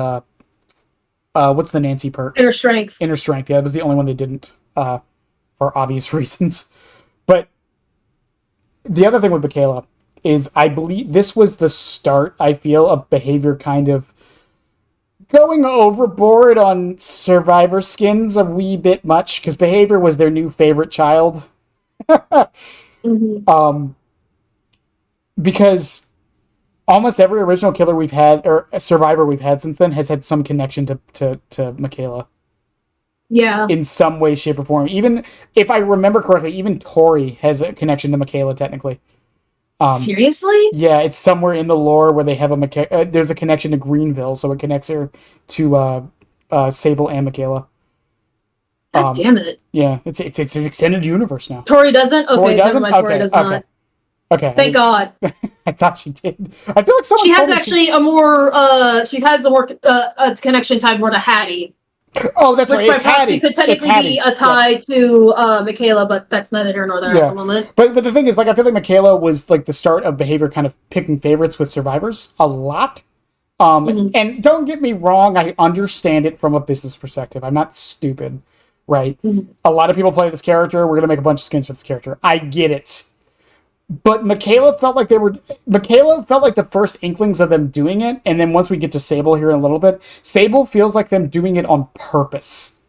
what's the Nancy perk? Inner Strength. Inner Strength, yeah, that was the only one they didn't, for obvious reasons. But the other thing with Michaela is I believe this was the start, I feel, of Behavior kind of going overboard on Survivor skins a wee bit much, because Behavior was their new favorite child. Because almost every original killer we've had, or Survivor we've had since then, has had some connection to Michaela. Yeah. In some way, shape, or form. Even, if I remember correctly, even Tori has a connection to Michaela, technically. Seriously? Yeah, it's somewhere in the lore where they have there's a connection to Greenville, so it connects her to Sable and Michaela. God damn it. Yeah, it's an extended universe now. Tori doesn't? Okay, Tori doesn't? never mind, Tori does not. Okay. Thank God. I thought she did. I feel like someone She has actually a more, she has a more, connection tied more to Hattie. Oh, that's right. Which by proxy could technically be a tie to Michaela, but that's neither here nor there at the moment. But the thing is, like, I feel like Michaela was, like, the start of Behavior kind of picking favorites with survivors a lot. And don't get me wrong, I understand it from a business perspective. I'm not stupid, right? A lot of people play this character. We're going to make a bunch of skins for this character. I get it. But Michaela felt like the first inklings of them doing it, and then once we get to Sable here in a little bit, Sable feels like them doing it on purpose.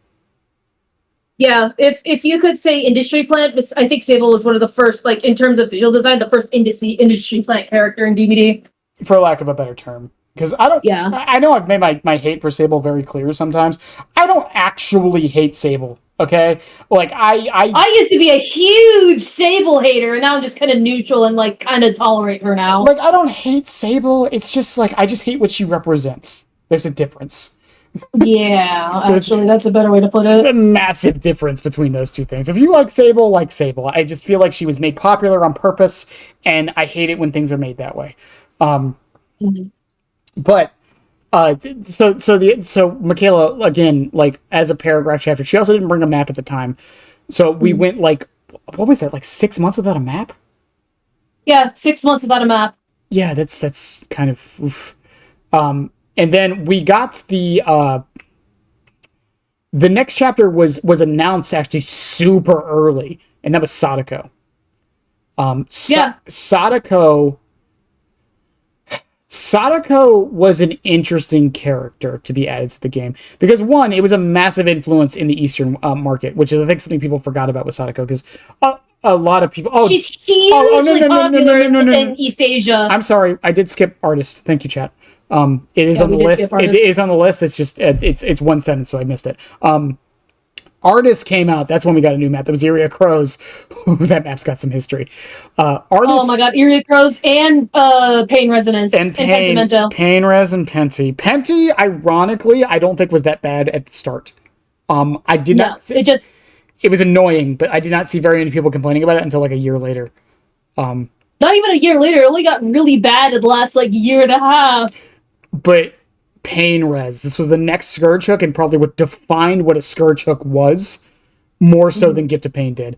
Yeah, if you could say industry plant, I think Sable was one of the first, like, in terms of visual design, the first industry plant character in DBD. For lack of a better term. Because I know I've made my hate for Sable very clear sometimes. I don't actually hate Sable, okay? Like, I used to be a huge Sable hater, and now I'm just kind of neutral and, like, kind of tolerate her now. Like, I don't hate Sable. It's just, like, I just hate what she represents. There's a difference. Yeah, actually, that's a better way to put it. A massive difference between those two things. If you like Sable, like Sable. I just feel like she was made popular on purpose, and I hate it when things are made that way. But so Michaela, again, like, as a paragraph chapter, she also didn't bring a map at the time, so we went, like, what was that, like 6 months without a map? Yeah, 6 months without a map. Yeah, that's kind of oof. And then we got the next chapter was announced actually super early, and that was Sadako. Sadako was an interesting character to be added to the game because, one, it was a massive influence in the Eastern market, which is, I think, something people forgot about with Sadako, because a lot of people. She's hugely popular in East Asia. I'm sorry, I did skip artist. Thank you, chat. It is on the list. It is on the list. It's just it's one sentence, so I missed it. Artist came out. That's when we got a new map. That was Area Crows. That map's got some history. Artist, oh my god, Area Crows and Pain Resonance and Pain Res and Penty. Penty, ironically, I don't think was that bad at the start. I did not. It was annoying, but I did not see very many people complaining about it until like a year later. Not even a year later. It only got really bad in the last like year and a half. But Pain Res, this was the next Scourge Hook, and probably what defined what a Scourge Hook was, more so than Gift of Pain did.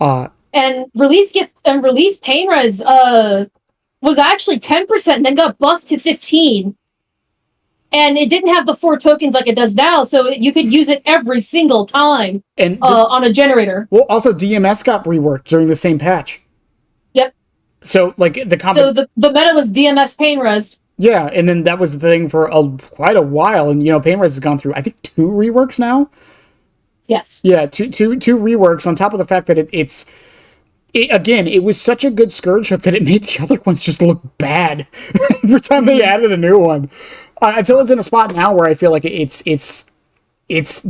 And release Pain Res was actually 10% and then got buffed to 15. And it didn't have the 4 tokens like it does now, so you could use it every single time on a generator. Well, also DMS got reworked during the same patch. Yep. So like the meta was DMS Pain Res. Yeah, and then that was the thing for quite a while, and Pain Res has gone through, I think, 2 reworks now. Yes. Yeah, two reworks on top of the fact that it was such a good Scourge Hook that it made the other ones just look bad every time they added a new one. Until it's in a spot now where I feel like it's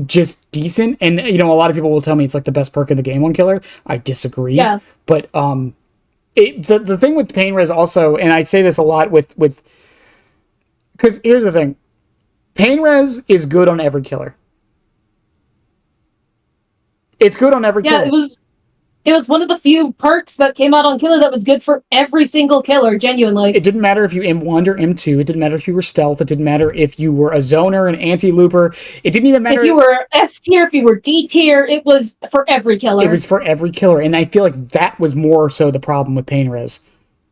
just decent, and a lot of people will tell me it's like the best perk in the game on Killer. I disagree. Yeah. But the thing with Pain Res also, and I say this a lot with because here's the thing, Pain Res is good on every killer. It's good on every killer. Yeah, it was one of the few perks that came out on Killer that was good for every single killer, genuinely. It didn't matter if you M1'd or M2. It didn't matter if you were stealth. It didn't matter if you were a zoner, an anti-looper. It didn't even matter if you were S tier, if you were D tier. It was for every killer. It was for every killer, and I feel like that was more so the problem with Pain Res.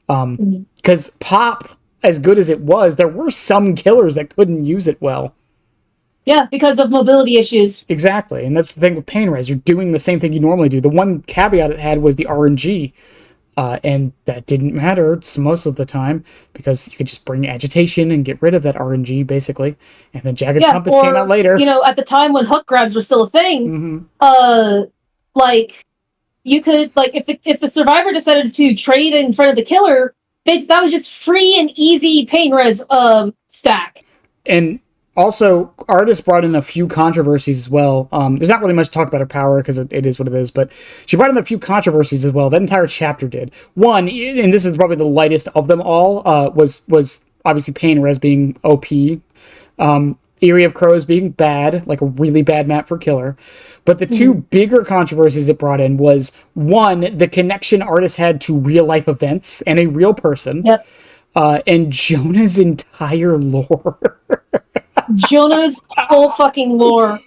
Because Pop, as good as it was, there were some killers that couldn't use it well. Yeah, because of mobility issues. Exactly, and that's the thing with Pain Res. You're doing the same thing you normally do. The one caveat it had was the RNG, and that didn't matter most of the time because you could just bring Agitation and get rid of that RNG, basically. And then Jagged Compass came out later. At the time when hook grabs were still a thing, you could, if the survivor decided to trade in front of the killer, that was just free and easy Pain Res stack. And also, Artist brought in a few controversies as well. There's not really much to talk about her power because it is what it is, but she brought in a few controversies as well. That entire chapter did. One, and this is probably the lightest of them all, was obviously Pain Res being OP. Eerie of Crows being bad, like a really bad map for killer. But the two bigger controversies it brought in was, one, the connection Artist had to real life events and a real person. Yep. And Jonah's entire lore. Jonah's whole fucking lore.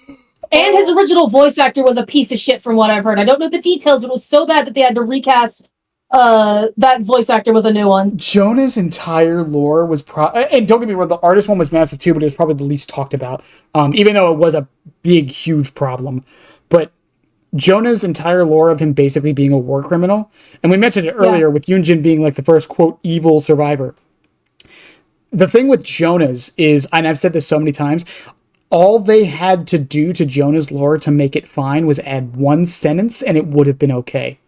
And his original voice actor was a piece of shit from what I've heard. I don't know the details, but it was so bad that they had to recast that voice actor with a new one. Jonah's entire lore was and don't get me wrong, the Artist one was massive too, but it was probably the least talked about. Even though it was a big, huge problem. But Jonah's entire lore of him basically being a war criminal, and we mentioned it earlier with Yunjin being like the first quote evil survivor. The thing with Jonah's is, and I've said this so many times, all they had to do to Jonah's lore to make it fine was add one sentence and it would have been okay.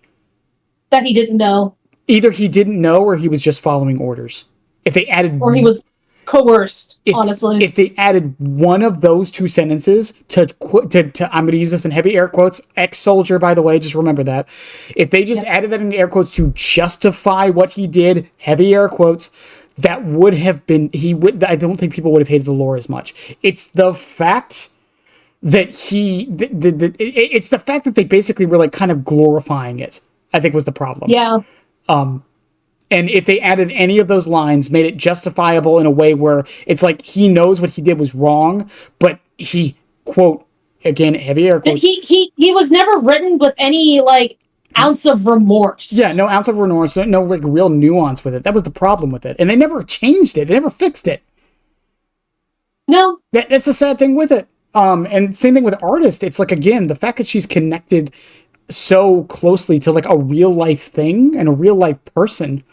That he didn't know. Either he didn't know or he was just following orders. If they added... Or he was coerced, honestly. If they added one of those two sentences to I'm going to use this in heavy air quotes, ex-soldier, by the way, just remember that. If they just added that in air quotes to justify what he did, heavy air quotes, that would have been... I don't think people would have hated the lore as much. It's the fact that it's the fact that they basically were like kind of glorifying it, I think was the problem. Yeah. And if they added any of those lines, made it justifiable in a way where it's like he knows what he did was wrong, but he, quote, again, heavy air quotes. He was never written with any, like, ounce of remorse. Yeah, no ounce of remorse, no like real nuance with it. That was the problem with it. And they never changed it. They never fixed it. No. That's the sad thing with it. And same thing with Artist. It's like, again, the fact that she's connected so closely to like a real life thing and a real life person,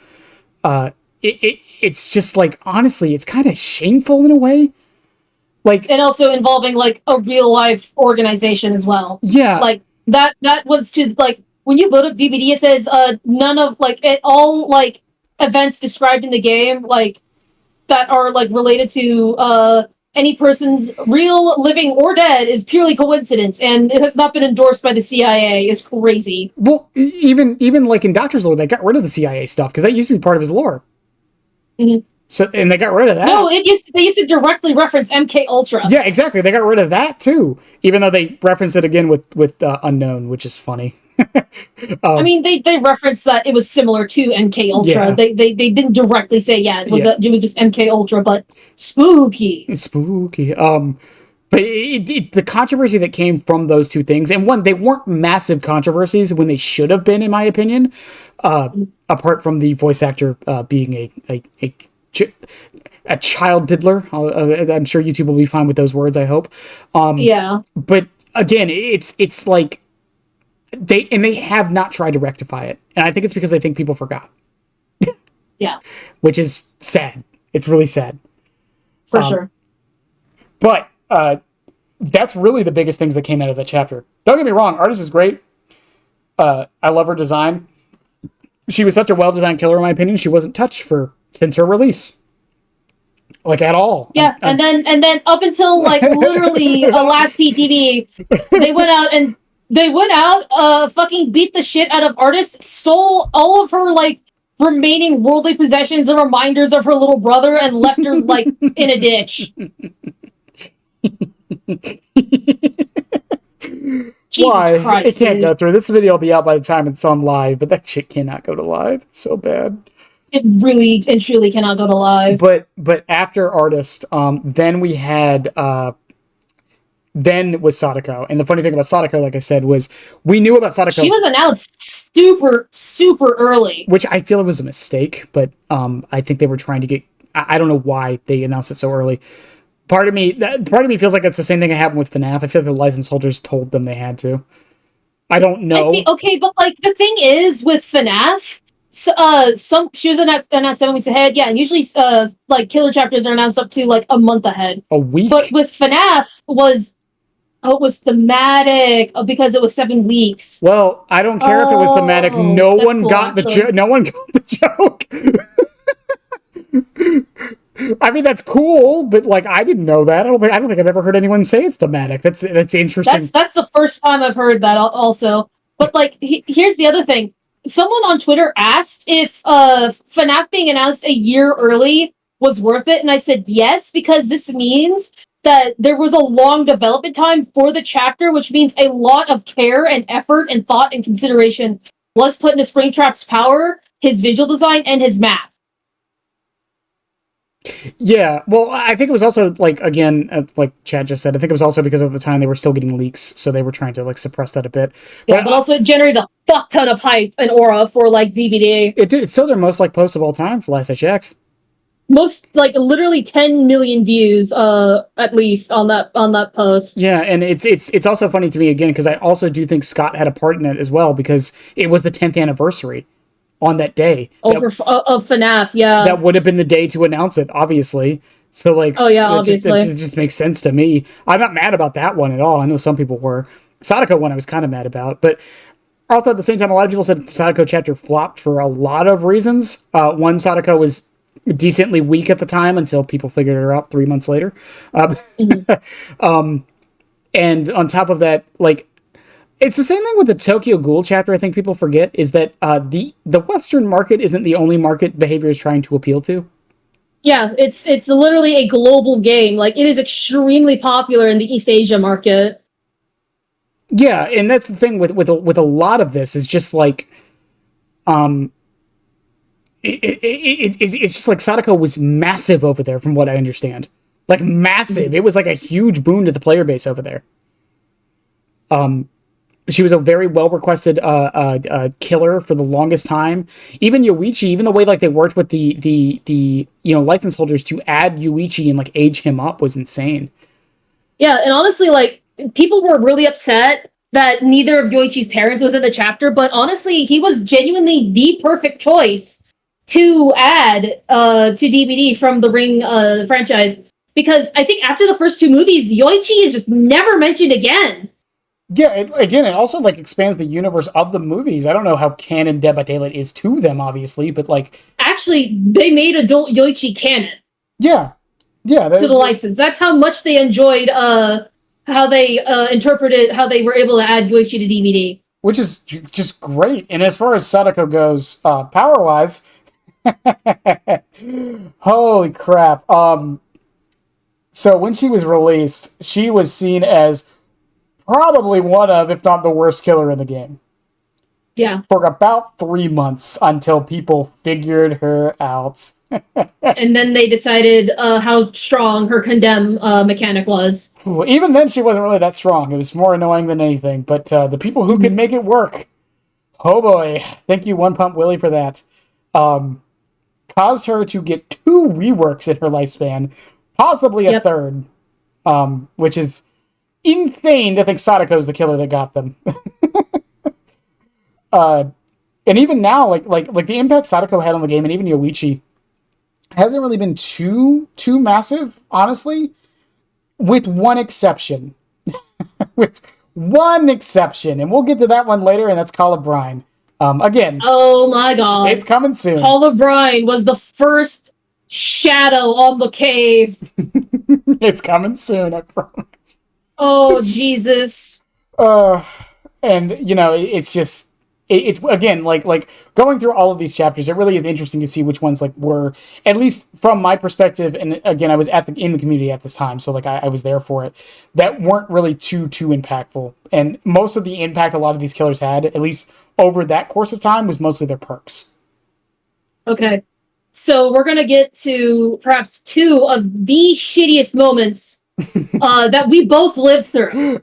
it's just like, honestly, it's kind of shameful in a way. Like, and also involving like a real life organization as well. Yeah. Like that was to like, when you load up DBD, it says none of like all like events described in the game like that are like related to any person's real, living, or dead is purely coincidence, and it has not been endorsed by the CIA. Is crazy. Well, even like in Doctor's lore, they got rid of the CIA stuff because that used to be part of his lore. Mm-hmm. So, and they got rid of that. No, they used to directly reference MK Ultra. Yeah, exactly. They got rid of that too, even though they referenced it again with Unknown, which is funny. I mean, they referenced that it was similar to MK Ultra. Yeah. They didn't directly say it was just MK Ultra, but spooky. But the controversy that came from those two things, and one, they weren't massive controversies when they should have been, in my opinion. Apart from the voice actor being a child diddler, I'm sure YouTube will be fine with those words. I hope. Yeah. But again, it's like. They have not tried to rectify it. And I think it's because they think people forgot. Yeah. Which is sad. It's really sad. For sure. But that's really the biggest things that came out of that chapter. Don't get me wrong, Artist is great. I love her design. She was such a well-designed killer, in my opinion. She wasn't touched since her release. Like, at all. Yeah, and then up until, like, literally last PTV, they went out, fucking beat the shit out of Artist, stole all of her, like, remaining worldly possessions and reminders of her little brother, and left her, like, in a ditch. Jesus Why? Christ, it can't go through. This video will be out by the time it's on live, but that shit cannot go to live. It's so bad. It really and truly cannot go to live. But after Artist, then we had... Then was Sadako. And the funny thing about Sadako, like I said, was we knew about Sadako. She was announced super, super early. Which I feel it was a mistake, but I think they were trying to get... I don't know why they announced it so early. Part of me feels like it's the same thing that happened with FNAF. I feel like the licensed holders told them they had to. I don't know. Okay, but like the thing is with FNAF, she was announced 7 weeks ahead. Yeah, and usually like killer chapters are announced up to like a month ahead. A week? But with FNAF it was thematic because it was 7 weeks. Well, I don't care if it was thematic. No one got the joke. I mean, that's cool, but like I didn't know that. I don't think I've ever heard anyone say it's thematic. That's interesting. That's the first time I've heard that also. But like here's the other thing. Someone on Twitter asked if FNAF being announced a year early was worth it, and I said yes, because this means that there was a long development time for the chapter, which means a lot of care and effort and thought and consideration was put into Springtrap's power, his visual design, and his map. Yeah, well, I think it was also, like, again, like Chad just said, I think it was also because at the time they were still getting leaks, so they were trying to, like, suppress that a bit. Yeah, but also it generated a fuck ton of hype and aura for, like, DBD. It's still their most, like, post of all time, for last I checked. most like literally 10 million views at least on that post. Yeah, and it's also funny to me again because I also do think Scott had a part in it as well because it was the 10th anniversary on that day of FNAF. Yeah, that would have been the day to announce it, obviously. So like, oh yeah, obviously, it just makes sense to me. I'm not mad about that one at all. I know some people were. Sadako one I was kind of mad about, but also at the same time, a lot of people said the Sadako chapter flopped for a lot of reasons. One, Sadako was decently weak at the time until people figured her out 3 months later. And on top of that, like, it's the same thing with the Tokyo Ghoul chapter. I think people forget is that the Western market isn't the only market behavior is trying to appeal to. Yeah, it's literally a global game. Like, it is extremely popular in the East Asia market. Yeah, and that's the thing with a lot of this is just like, it's just like Sadako was massive over there, from what I understand. Like massive. It was like a huge boon to the player base over there. She was a very well requested killer for the longest time. Even Yoichi, even the way like they worked with the license holders to add Yoichi and like age him up was insane. Yeah, and honestly, like people were really upset that neither of Yoichi's parents was in the chapter, but honestly, he was genuinely the perfect choice to add to DBD from the Ring franchise, because I think after the first two movies, Yoichi is just never mentioned again. Yeah, it also like expands the universe of the movies. I don't know how canon Dead by Daylight is to them, obviously, but like actually, they made adult Yoichi canon. Yeah, to the license. That's how much they enjoyed how they interpreted how they were able to add Yoichi to DVD, which is just great. And as far as Sadako goes, power wise. Holy crap. So when she was released, she was seen as probably one of, if not the worst killer in the game. Yeah. For about 3 months until people figured her out. And then they decided how strong her condemn mechanic was. Ooh, even then, she wasn't really that strong. It was more annoying than anything. But the people who could make it work, oh boy, thank you, One Pump Willie, for that. Caused her to get 2 reworks in her lifespan, possibly a third, which is insane to think Sadako's the killer that got them. And even now, like the impact Sadako had on the game, and even Yoichi, hasn't really been too massive, honestly, with one exception. With one exception, and we'll get to that one later, and that's Call of Brine. Again, oh my god, it's coming soon. Call of Brine was the first shadow on the cave. It's coming soon, I promise. Oh Jesus. And it's just it's again like going through all of these chapters. It really is interesting to see which ones like were, at least from my perspective. And again, I was in the community at this time, so like I was there for it. That weren't really too impactful, and most of the impact a lot of these killers had, at least over that course of time, was mostly their perks. Okay, so we're gonna get to perhaps 2 of the shittiest moments that we both lived through.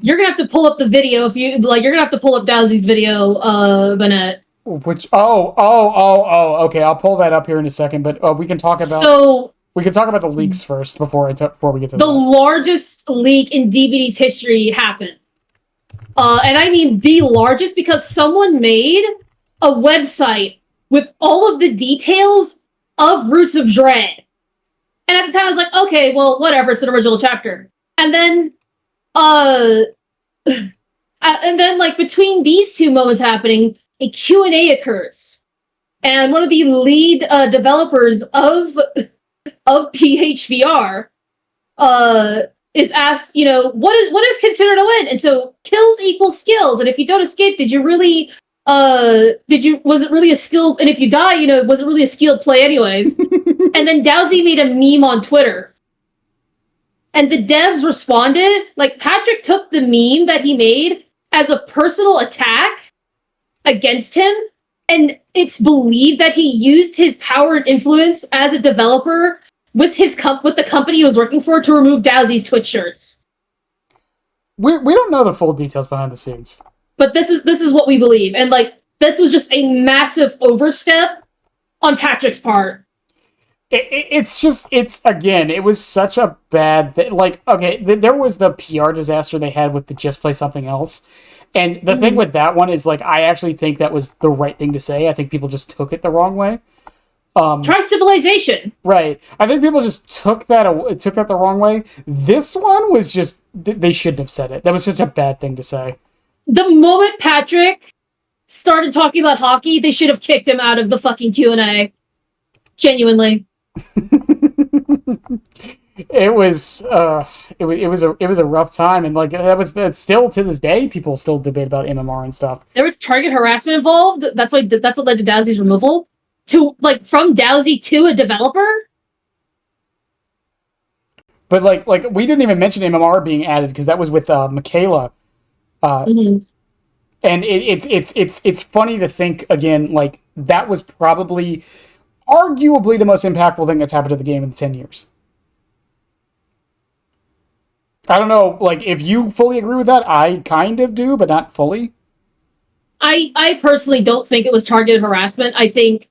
You're gonna have to pull up the video if you like. You're gonna have to pull up Dowsy's video, Bennett. Which okay, I'll pull that up here in a second. But we can talk about the leaks first before we get to the largest leak in DBD's history happened, and I mean the largest because someone made a website with all of the details of Roots of Dread, and at the time I was like, okay, well, whatever, it's an original chapter, and then. And then, like, between these 2 moments happening, a Q&A occurs. And one of the lead developers of PHVR is asked, what is considered a win? And so, kills equals skills. And if you don't escape, was it really a skill? And if you die, was it really a skilled play anyways? And then Dowsy made a meme on Twitter. And the devs responded, like, Patrick took the meme that he made as a personal attack against him, and it's believed that he used his power and influence as a developer with the company he was working for to remove Dowsy's Twitch shirts. We don't know the full details behind the scenes. But this is what we believe, and, like, this was just a massive overstep on Patrick's part. it was such a bad like, okay, there was the PR disaster they had with the just play something else. And the thing with that one is, like, I actually think that was the right thing to say. I think people just took it the wrong way. Try civilization. Right. I think people just took that the wrong way. This one was just, they shouldn't have said it. That was just a bad thing to say. The moment Patrick started talking about hockey, they should have kicked him out of the fucking Q&A. Genuinely. It was a rough time, and like that's still to this day people still debate about MMR and stuff. There was target harassment involved. That's what led to Dowsy's removal. From Dowsy to a developer. But like we didn't even mention MMR being added because that was with Michaela. And it's funny to think again, like that was probably arguably the most impactful thing that's happened to the game in 10 years. I don't know, like, if you fully agree with that. I kind of do, but not fully. I personally don't think it was targeted harassment. I think,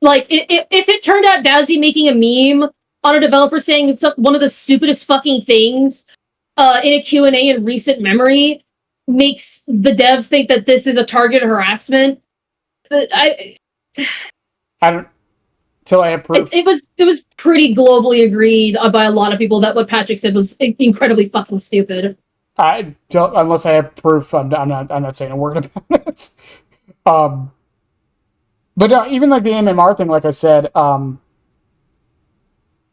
like, if it turned out Dowsy making a meme on a developer saying it's one of the stupidest fucking things in a Q&A in recent memory makes the dev think that this is a targeted harassment, I don't... Till I have proof. It was pretty globally agreed by a lot of people that what Patrick said was incredibly fucking stupid. I don't, unless I have proof. I'm not saying a word about it. But no, even like the MMR thing, like I said,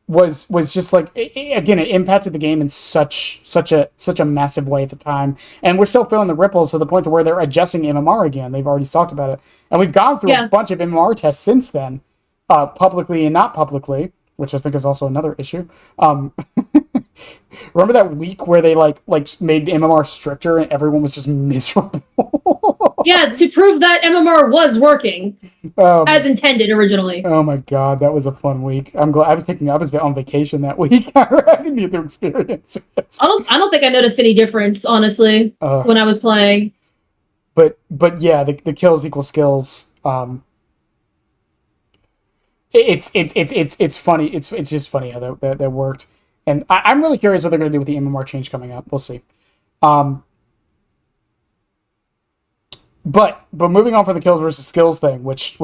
was just like again, it impacted the game in such a massive way at the time, and we're still feeling the ripples to the point to where they're adjusting MMR again. They've already talked about it, and we've gone through a bunch of MMR tests since then. Publicly and not publicly, which I think is also another issue. Remember that week where they like made MMR stricter and everyone was just miserable? Yeah, to prove that MMR was working as intended originally. Oh my god, that was a fun week. I'm glad I was on vacation that week. I didn't get to experience it. I don't think I noticed any difference, honestly, when I was playing. But yeah, the kills equal skills. It's funny. It's just funny how that worked, and I'm really curious what they're going to do with the MMR change coming up. We'll see. But moving on from the kills versus skills thing, which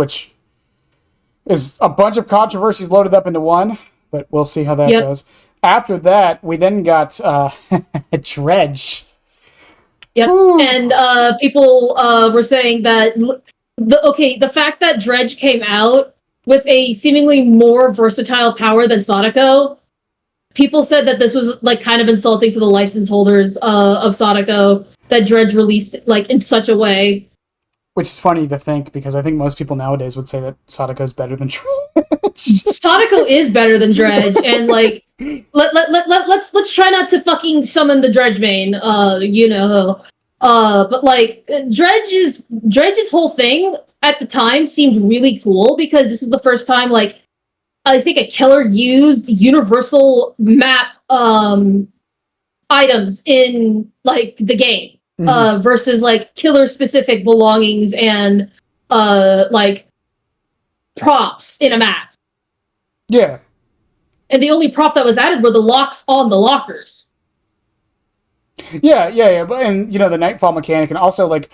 is a bunch of controversies loaded up into one. But we'll see how that goes. After that, we then got Dredge. Yep, ooh. And people were saying that the fact that Dredge came out with a seemingly more versatile power than Sadako, people said that this was like kind of insulting to the license holders of Sadako that Dredge released like in such a way. Which is funny to think because I think most people nowadays would say that Sadako is better than Dredge. Sadako is better than Dredge, and like let's try not to fucking summon the Dredge main, but like Dredge's whole thing at the time seemed really cool because this is the first time like I think a killer used universal map items in like the game versus like killer specific belongings and like props in a map. Yeah. And the only prop that was added were the locks on the lockers. Yeah. But and the nightfall mechanic, and also like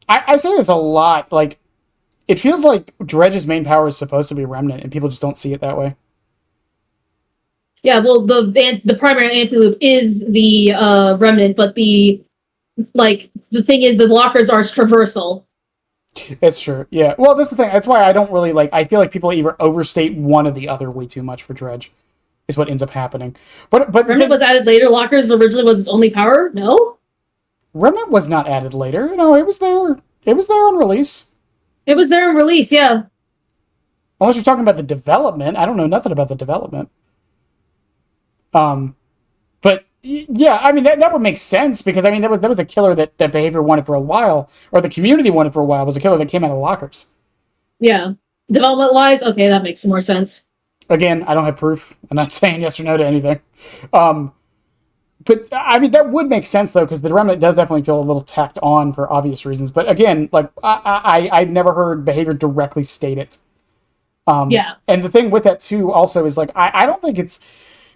I say this a lot. Like it feels like Dredge's main power is supposed to be Remnant, and people just don't see it that way. Yeah, well, the primary anti-loop is the Remnant, but the thing is the lockers are traversal. That's true. Yeah. Well, that's the thing. That's why I don't really like. I feel like people either overstate one or the other way too much for Dredge. Is what ends up happening. But Remnant was added later. Lockers originally was its only power. No. Remnant was not added later. No, it was there. It was there on release. It was there on release. Yeah. Unless you're talking about the development, I don't know nothing about the development. But yeah, I mean that would make sense because I mean that was a killer that Behavior wanted for a while, or the community wanted for a while. Was a killer that came out of lockers. Yeah, development wise, okay, that makes more sense. Again, I don't have proof. I'm not saying yes or no to anything. But I mean that would make sense though because the Remnant does definitely feel a little tacked on for obvious reasons. But again, like I've never heard Behavior directly state it. Yeah. And the thing with that too also is like I don't think it's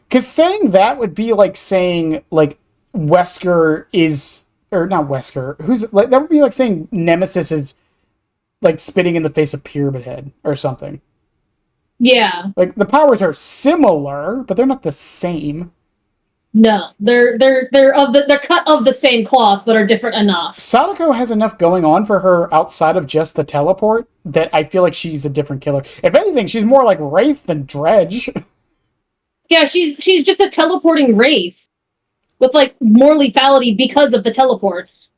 because saying that would be like saying like Wesker is or not Wesker who's like that would be like saying Nemesis is like spitting in the face of Pyramid Head or something. Yeah. Like the powers are similar, but they're not the same. No, they're cut of the same cloth, but are different enough. Sadako has enough going on for her outside of just the teleport that I feel like she's a different killer. If anything, she's more like Wraith than Dredge. Yeah, she's just a teleporting wraith with like more lethality because of the teleports.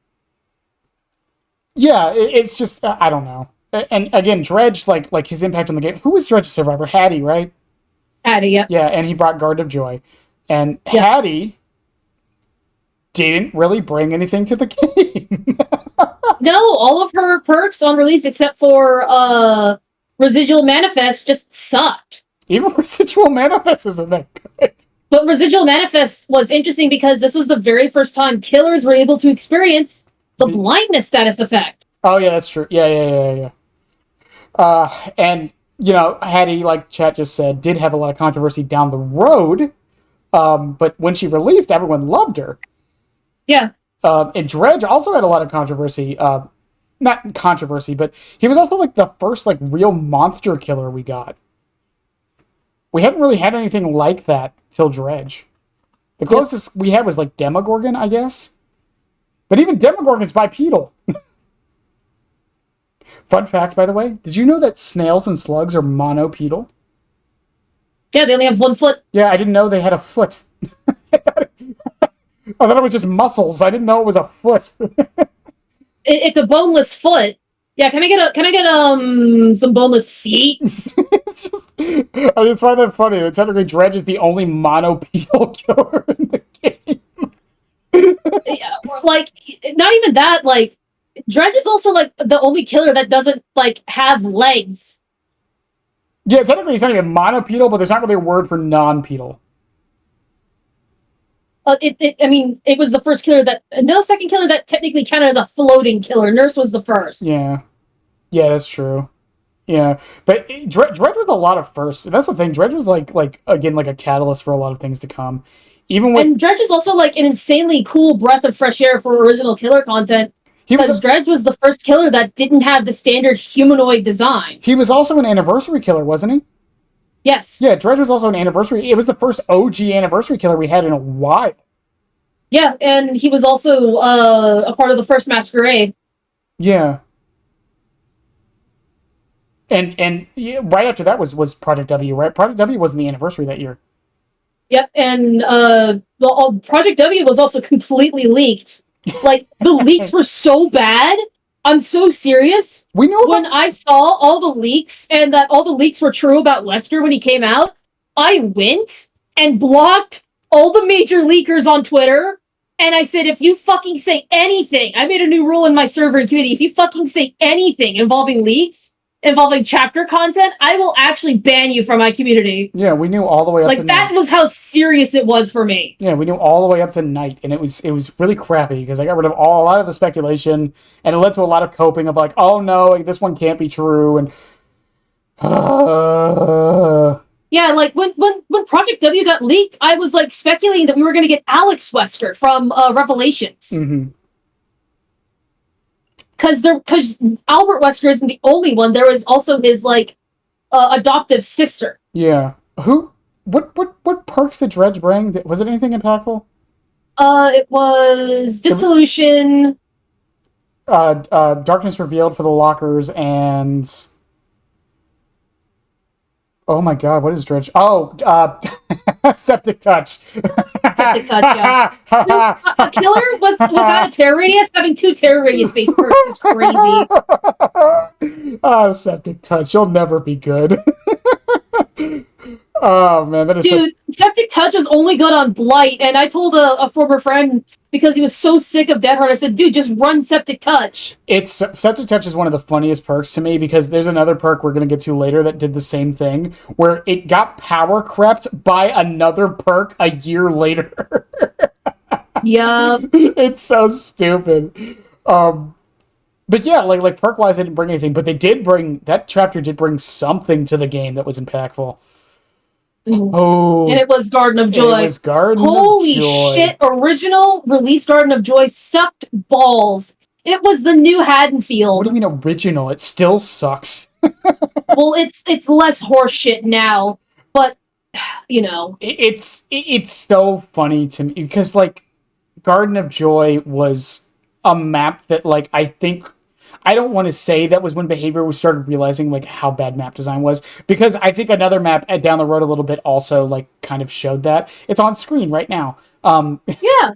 Yeah, it's just I don't know. And again, Dredge like his impact on the game. Who was Dredge's survivor? Hattie, right? Hattie, yep. Yeah, and he brought Guard of Joy. And Yep. Hattie didn't really bring anything to the game. No, all of her perks on release except for Residual Manifest just sucked. Even Residual Manifest isn't that good. But Residual Manifest was interesting because this was the very first time killers were able to experience the blindness status effect. Oh yeah, that's true. Yeah. And you know, Hattie, like chat just said, did have a lot of controversy down the road. But when she released, everyone loved her. Yeah. And Dredge also had a lot of controversy. Not controversy, but he was also like the first like real monster killer we got. We hadn't really had anything like that till Dredge. The closest we had was like Demogorgon, I guess. But even Demogorgon's bipedal. Fun fact, by the way, did you know that snails and slugs are monopedal? Yeah, they only have 1 foot. Yeah, I didn't know they had a foot. I thought it was just muscles. I didn't know it was a foot. It's a boneless foot. Yeah, can I get some boneless feet? I just find that funny. Technically, Dredge is the only monopedal killer in the game. Yeah, like, not even that, like, Dredge is also, like, the only killer that doesn't, like, have legs. Yeah, technically he's not even monopedal, but there's not really a word for non-pedal. It was the first killer that... No second killer that technically counted as a floating killer. Nurse was the first. Yeah. Yeah, that's true. Yeah. But Dredge was a lot of firsts. That's the thing. Dredge was like again, like a catalyst for a lot of things to come. Even with... And Dredge is also, like, an insanely cool breath of fresh air for original killer content. Because Dredge was the first killer that didn't have the standard humanoid design. He was also an anniversary killer, wasn't he? Yes. Yeah, Dredge was also an anniversary. It was the first OG anniversary killer we had in a while. Yeah, and he was also a part of the first Masquerade. Yeah. And yeah, right after that was Project W, right? Project W wasn't the anniversary that year. Yep, and Project W was also completely leaked. Like, the leaks were so bad. I'm so serious. We knew when I saw all the leaks and that all the leaks were true about Wesker when he came out, I went and blocked all the major leakers on Twitter. And I said, if you fucking say anything, I made a new rule in my server and community. If you fucking say anything involving leaks, involving chapter content, I will actually ban you from my community. Yeah, we knew all the way up to night. That was how serious it was for me. Yeah, we knew all the way up to night, and it was really crappy because I got rid of a lot of the speculation, and it led to a lot of coping of like, oh no, this one can't be true, and yeah, like when Project W got leaked, I was like speculating that we were going to get Alex Wesker from Revelations. Mm-hmm. Because Albert Wesker isn't the only one. There was also his like adoptive sister. Yeah. What perks did Dredge bring? Was it anything impactful? It was Dissolution. Darkness Revealed for the lockers and... Oh my god, what is Dredge? Oh, Septic Touch. Septic Touch, yeah. A killer without a terror radius having 2 terror radius space perks is crazy. Septic Touch, you'll never be good. Oh man, that is dude. Septic Touch was only good on Blight, and I told a former friend because he was so sick of Deadheart. I said, dude, just run Septic Touch. Septic Touch is one of the funniest perks to me because there's another perk we're gonna get to later that did the same thing where it got power crept by another perk a year later. Yup. It's so stupid. But yeah, like perk wise, they didn't bring anything, but they did bring that chapter did bring something to the game that was impactful. Oh, and it was Garden of Joy. It was Garden Holy of Joy. shit! Original release Garden of Joy sucked balls. It was the new Haddonfield. What do you mean original? It still sucks. Well, it's less horseshit now, but you know, it's so funny to me because like Garden of Joy was a map that like I think I don't want to say that was when behavior was started realizing like how bad map design was, because I think another map down the road a little bit also like kind of showed that. It's on screen right now. Yeah.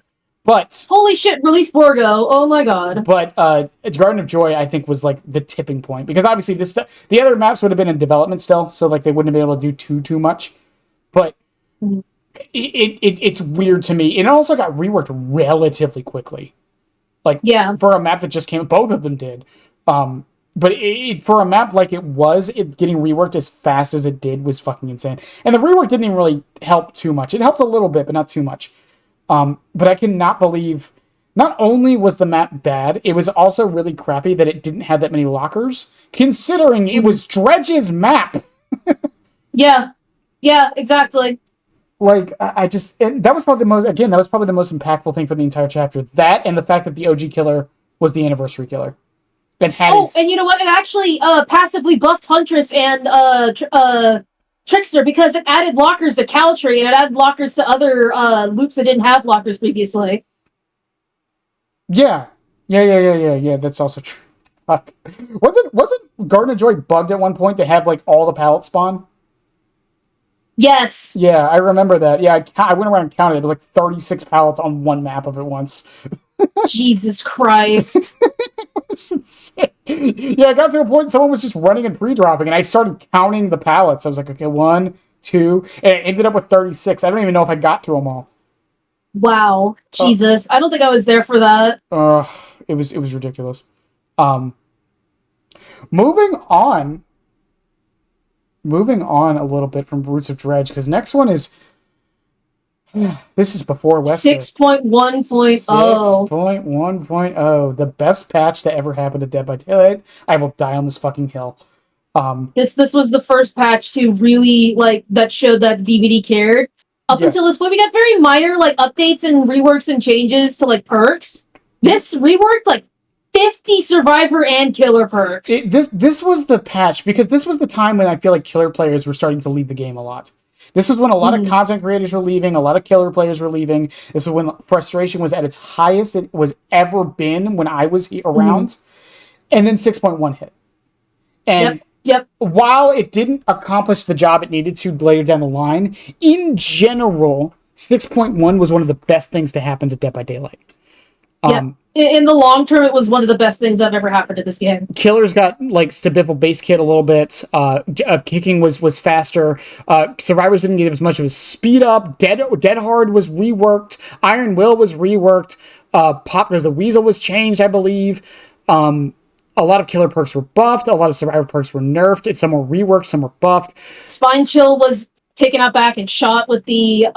But holy shit, release Borgo. Oh my god. But Garden of Joy I think was like the tipping point, because obviously the other maps would have been in development still, so like they wouldn't have been able to do too much. But it's weird to me. It also got reworked relatively quickly. Like, yeah, for a map that just came, both of them did. But for a map like it getting reworked as fast as it did was fucking insane. And the rework didn't even really help too much. It helped a little bit, but not too much. But I cannot believe, not only was the map bad, it was also really crappy that it didn't have that many lockers, considering it was Dredge's map. Yeah, exactly. Like, that was probably the most impactful thing for the entire chapter. That, and the fact that the OG killer was the anniversary killer. And and you know what? It actually passively buffed Huntress and Trickster, because it added lockers to Caltry, and it added lockers to other loops that didn't have lockers previously. Yeah. That's also true. Fuck. Wasn't Garden of Joy bugged at one point to have, like, all the pallets spawn? Yes. Yeah, I remember that. Yeah, I went around and counted. It was like 36 pallets on one map of it once. Jesus Christ. It's insane. Yeah, I got to a point someone was just running and pre-dropping, and I started counting the pallets. I was like, okay, 1, 2, and it ended up with 36. I don't even know if I got to them all. Wow. Jesus. I don't think I was there for that. It was ridiculous. Moving on a little bit from Roots of Dredge, because next one is this is before Wester. 6.1.0. 6.1.0. The best patch to ever happen to Dead by Daylight. I will die on this fucking hill. This was the first patch to really, like, that showed that DBD cared. Up until this point, we got very minor, like, updates and reworks and changes to, like, perks. This reworked, like, 50 survivor and killer perks. This was the patch, because this was the time when I feel like killer players were starting to leave the game a lot. This was when a lot of content creators were leaving, a lot of killer players were leaving. This is when frustration was at its highest it was ever been when I was around. And then 6.1 hit. And Yep. while it didn't accomplish the job it needed to later down the line, in general, 6.1 was one of the best things to happen to Dead by Daylight. In the long term, it was one of the best things that ever happened to this game. Killers got, like, Stabiffle base kit a little bit. Kicking was faster. Survivors didn't get as much of a speed up. Dead Hard was reworked. Iron Will was reworked. The Weasel was changed, I believe. A lot of killer perks were buffed. A lot of survivor perks were nerfed. Some were reworked. Some were buffed. Spine Chill was taken out back and shot with the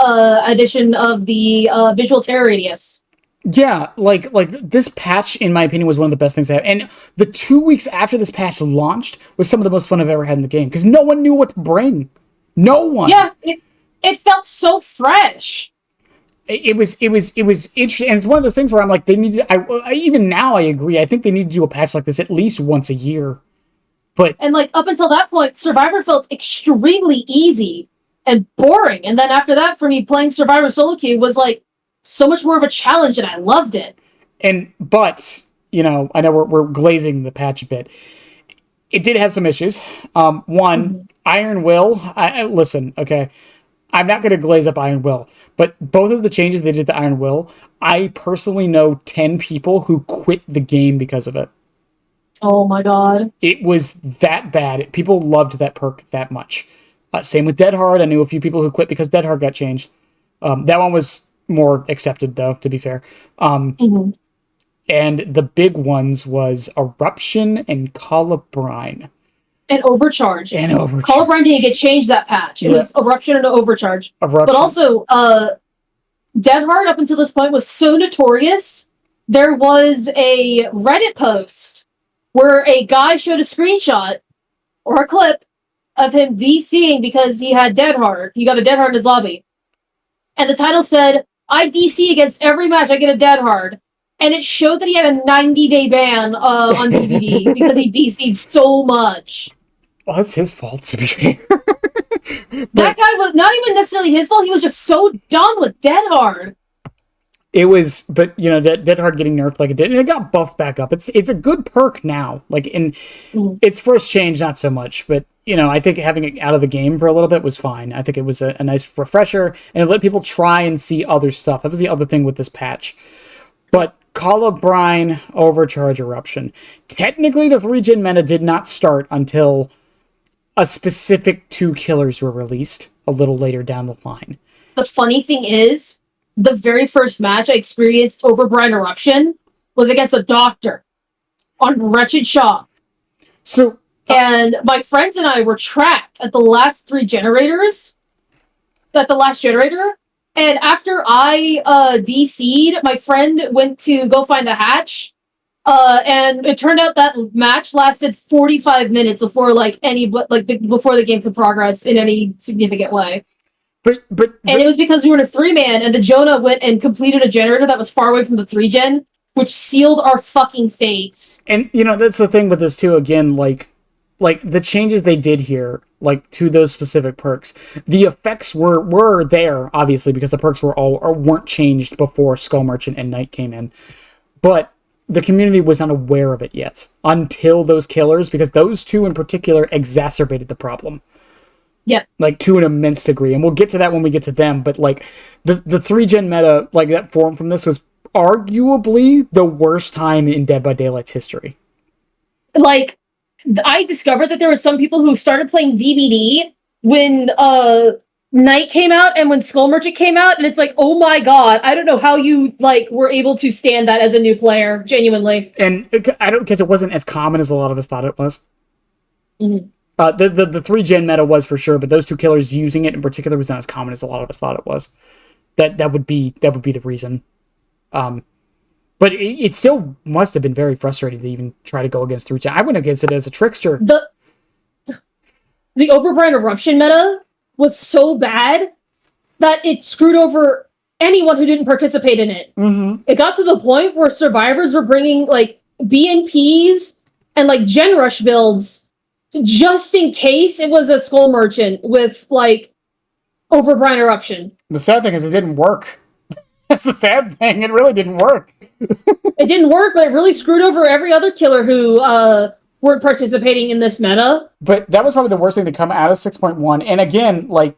addition of the visual terror radius. Yeah, like this patch, in my opinion, was one of the best things I have. And the 2 weeks after this patch launched was some of the most fun I've ever had in the game, because no one knew what to bring. No one. Yeah, it felt so fresh. It was interesting, and it's one of those things where I'm like, they need to. Even now, I agree. I think they need to do a patch like this at least once a year. And like up until that point, Survivor felt extremely easy and boring, and then after that, for me, playing Survivor solo queue was like so much more of a challenge, and I loved it. But you know, I know we're glazing the patch a bit. It did have some issues. One, Iron Will. Listen, okay. I'm not going to glaze up Iron Will, but both of the changes they did to Iron Will, I personally know 10 people who quit the game because of it. Oh my god. It was that bad. People loved that perk that much. Same with Dead Hard. I knew a few people who quit because Dead Hard got changed. That one was more accepted, though, to be fair. And the big ones was Eruption and Colubrine. And Overcharge. Colubrine didn't get changed that patch. It was Eruption and Overcharge. But also, Dead Hard up until this point was so notorious. There was a Reddit post where a guy showed a screenshot or a clip of him DCing because he had Dead Hard. He got a Dead Hard in his lobby. And the title said, I DC against every match I get a Dead Hard. And it showed that he had a 90-day ban on DBD because he DC'd so much. Well, that's his fault, to be fair. That guy was not even necessarily his fault. He was just so done with Dead Hard. It was, but you know, Dead Hard getting nerfed like it did, and it got buffed back up. It's a good perk now. Like in its first change, not so much, but you know, I think having it out of the game for a little bit was fine. I think it was a nice refresher, and it let people try and see other stuff. That was the other thing with this patch. But Call of Brine, Overcharge, Eruption. Technically, the 3-gen meta did not start until a specific 2 killers were released a little later down the line. The funny thing is, the very first match I experienced over Brine Eruption was against a doctor on Wretched Shop. So, and my friends and I were trapped at the last 3 generators. At the last generator. And after I DC'd, my friend went to go find the hatch. And it turned out that match lasted 45 minutes before before the game could progress in any significant way. And it was because we were in a 3-man, and the Jonah went and completed a generator that was far away from the 3-gen, which sealed our fucking fates. And, you know, that's the thing with this, too. Again, like the changes they did here, like, to those specific perks, the effects were there, obviously, because the perks weren't changed before Skull Merchant and Knight came in. But the community was not aware of it yet until those killers, because those 2 in particular exacerbated the problem. Yeah. Like, to an immense degree. And we'll get to that when we get to them. But, like, the 3-gen meta, like, that formed from this was arguably the worst time in Dead by Daylight's history. Like, I discovered that there were some people who started playing DBD when Knight came out and when Skull Merchant came out. And it's like, oh my god, I don't know how you, like, were able to stand that as a new player, genuinely. And because it wasn't as common as a lot of us thought it was. Mm-hmm. The 3-gen meta was for sure, but those 2 killers using it in particular was not as common as a lot of us thought it was. That would be the reason. But it still must have been very frustrating to even try to go against 3-gen. I went against it as a trickster. The Overbrine Eruption meta was so bad that it screwed over anyone who didn't participate in it. Mm-hmm. It got to the point where survivors were bringing, like, BNPs and, like, Gen Rush builds just in case it was a Skull Merchant with, like, Overbrine Eruption. The sad thing is it didn't work. That's the sad thing. It really didn't work. It didn't work, but it really screwed over every other killer who weren't participating in this meta. But that was probably the worst thing to come out of 6.1. And again, like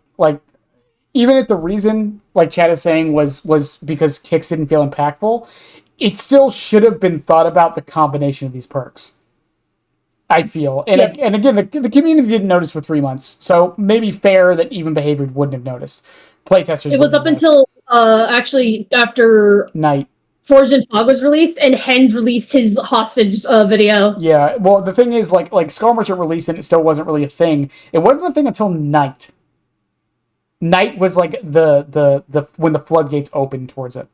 even if the reason, like Chad is saying, was because kicks didn't feel impactful, it still should have been thought about the combination of these perks. I feel. And, and again, the community didn't notice for 3 months. So maybe fair that even behavior wouldn't have noticed. Playtesters. It was up until actually after Night. Forged in Fog was released and Hens released his hostage video. Yeah, well, the thing is, like Skull Merchant released and it still wasn't really a thing. It wasn't a thing until Night. Night was like the when the floodgates opened towards it.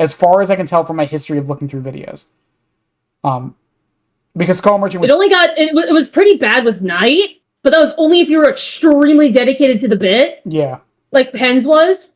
As far as I can tell from my history of looking through videos. Because Skull Merchant was... It was pretty bad with Night, but that was only if you were extremely dedicated to the bit. Yeah. Like Hens was.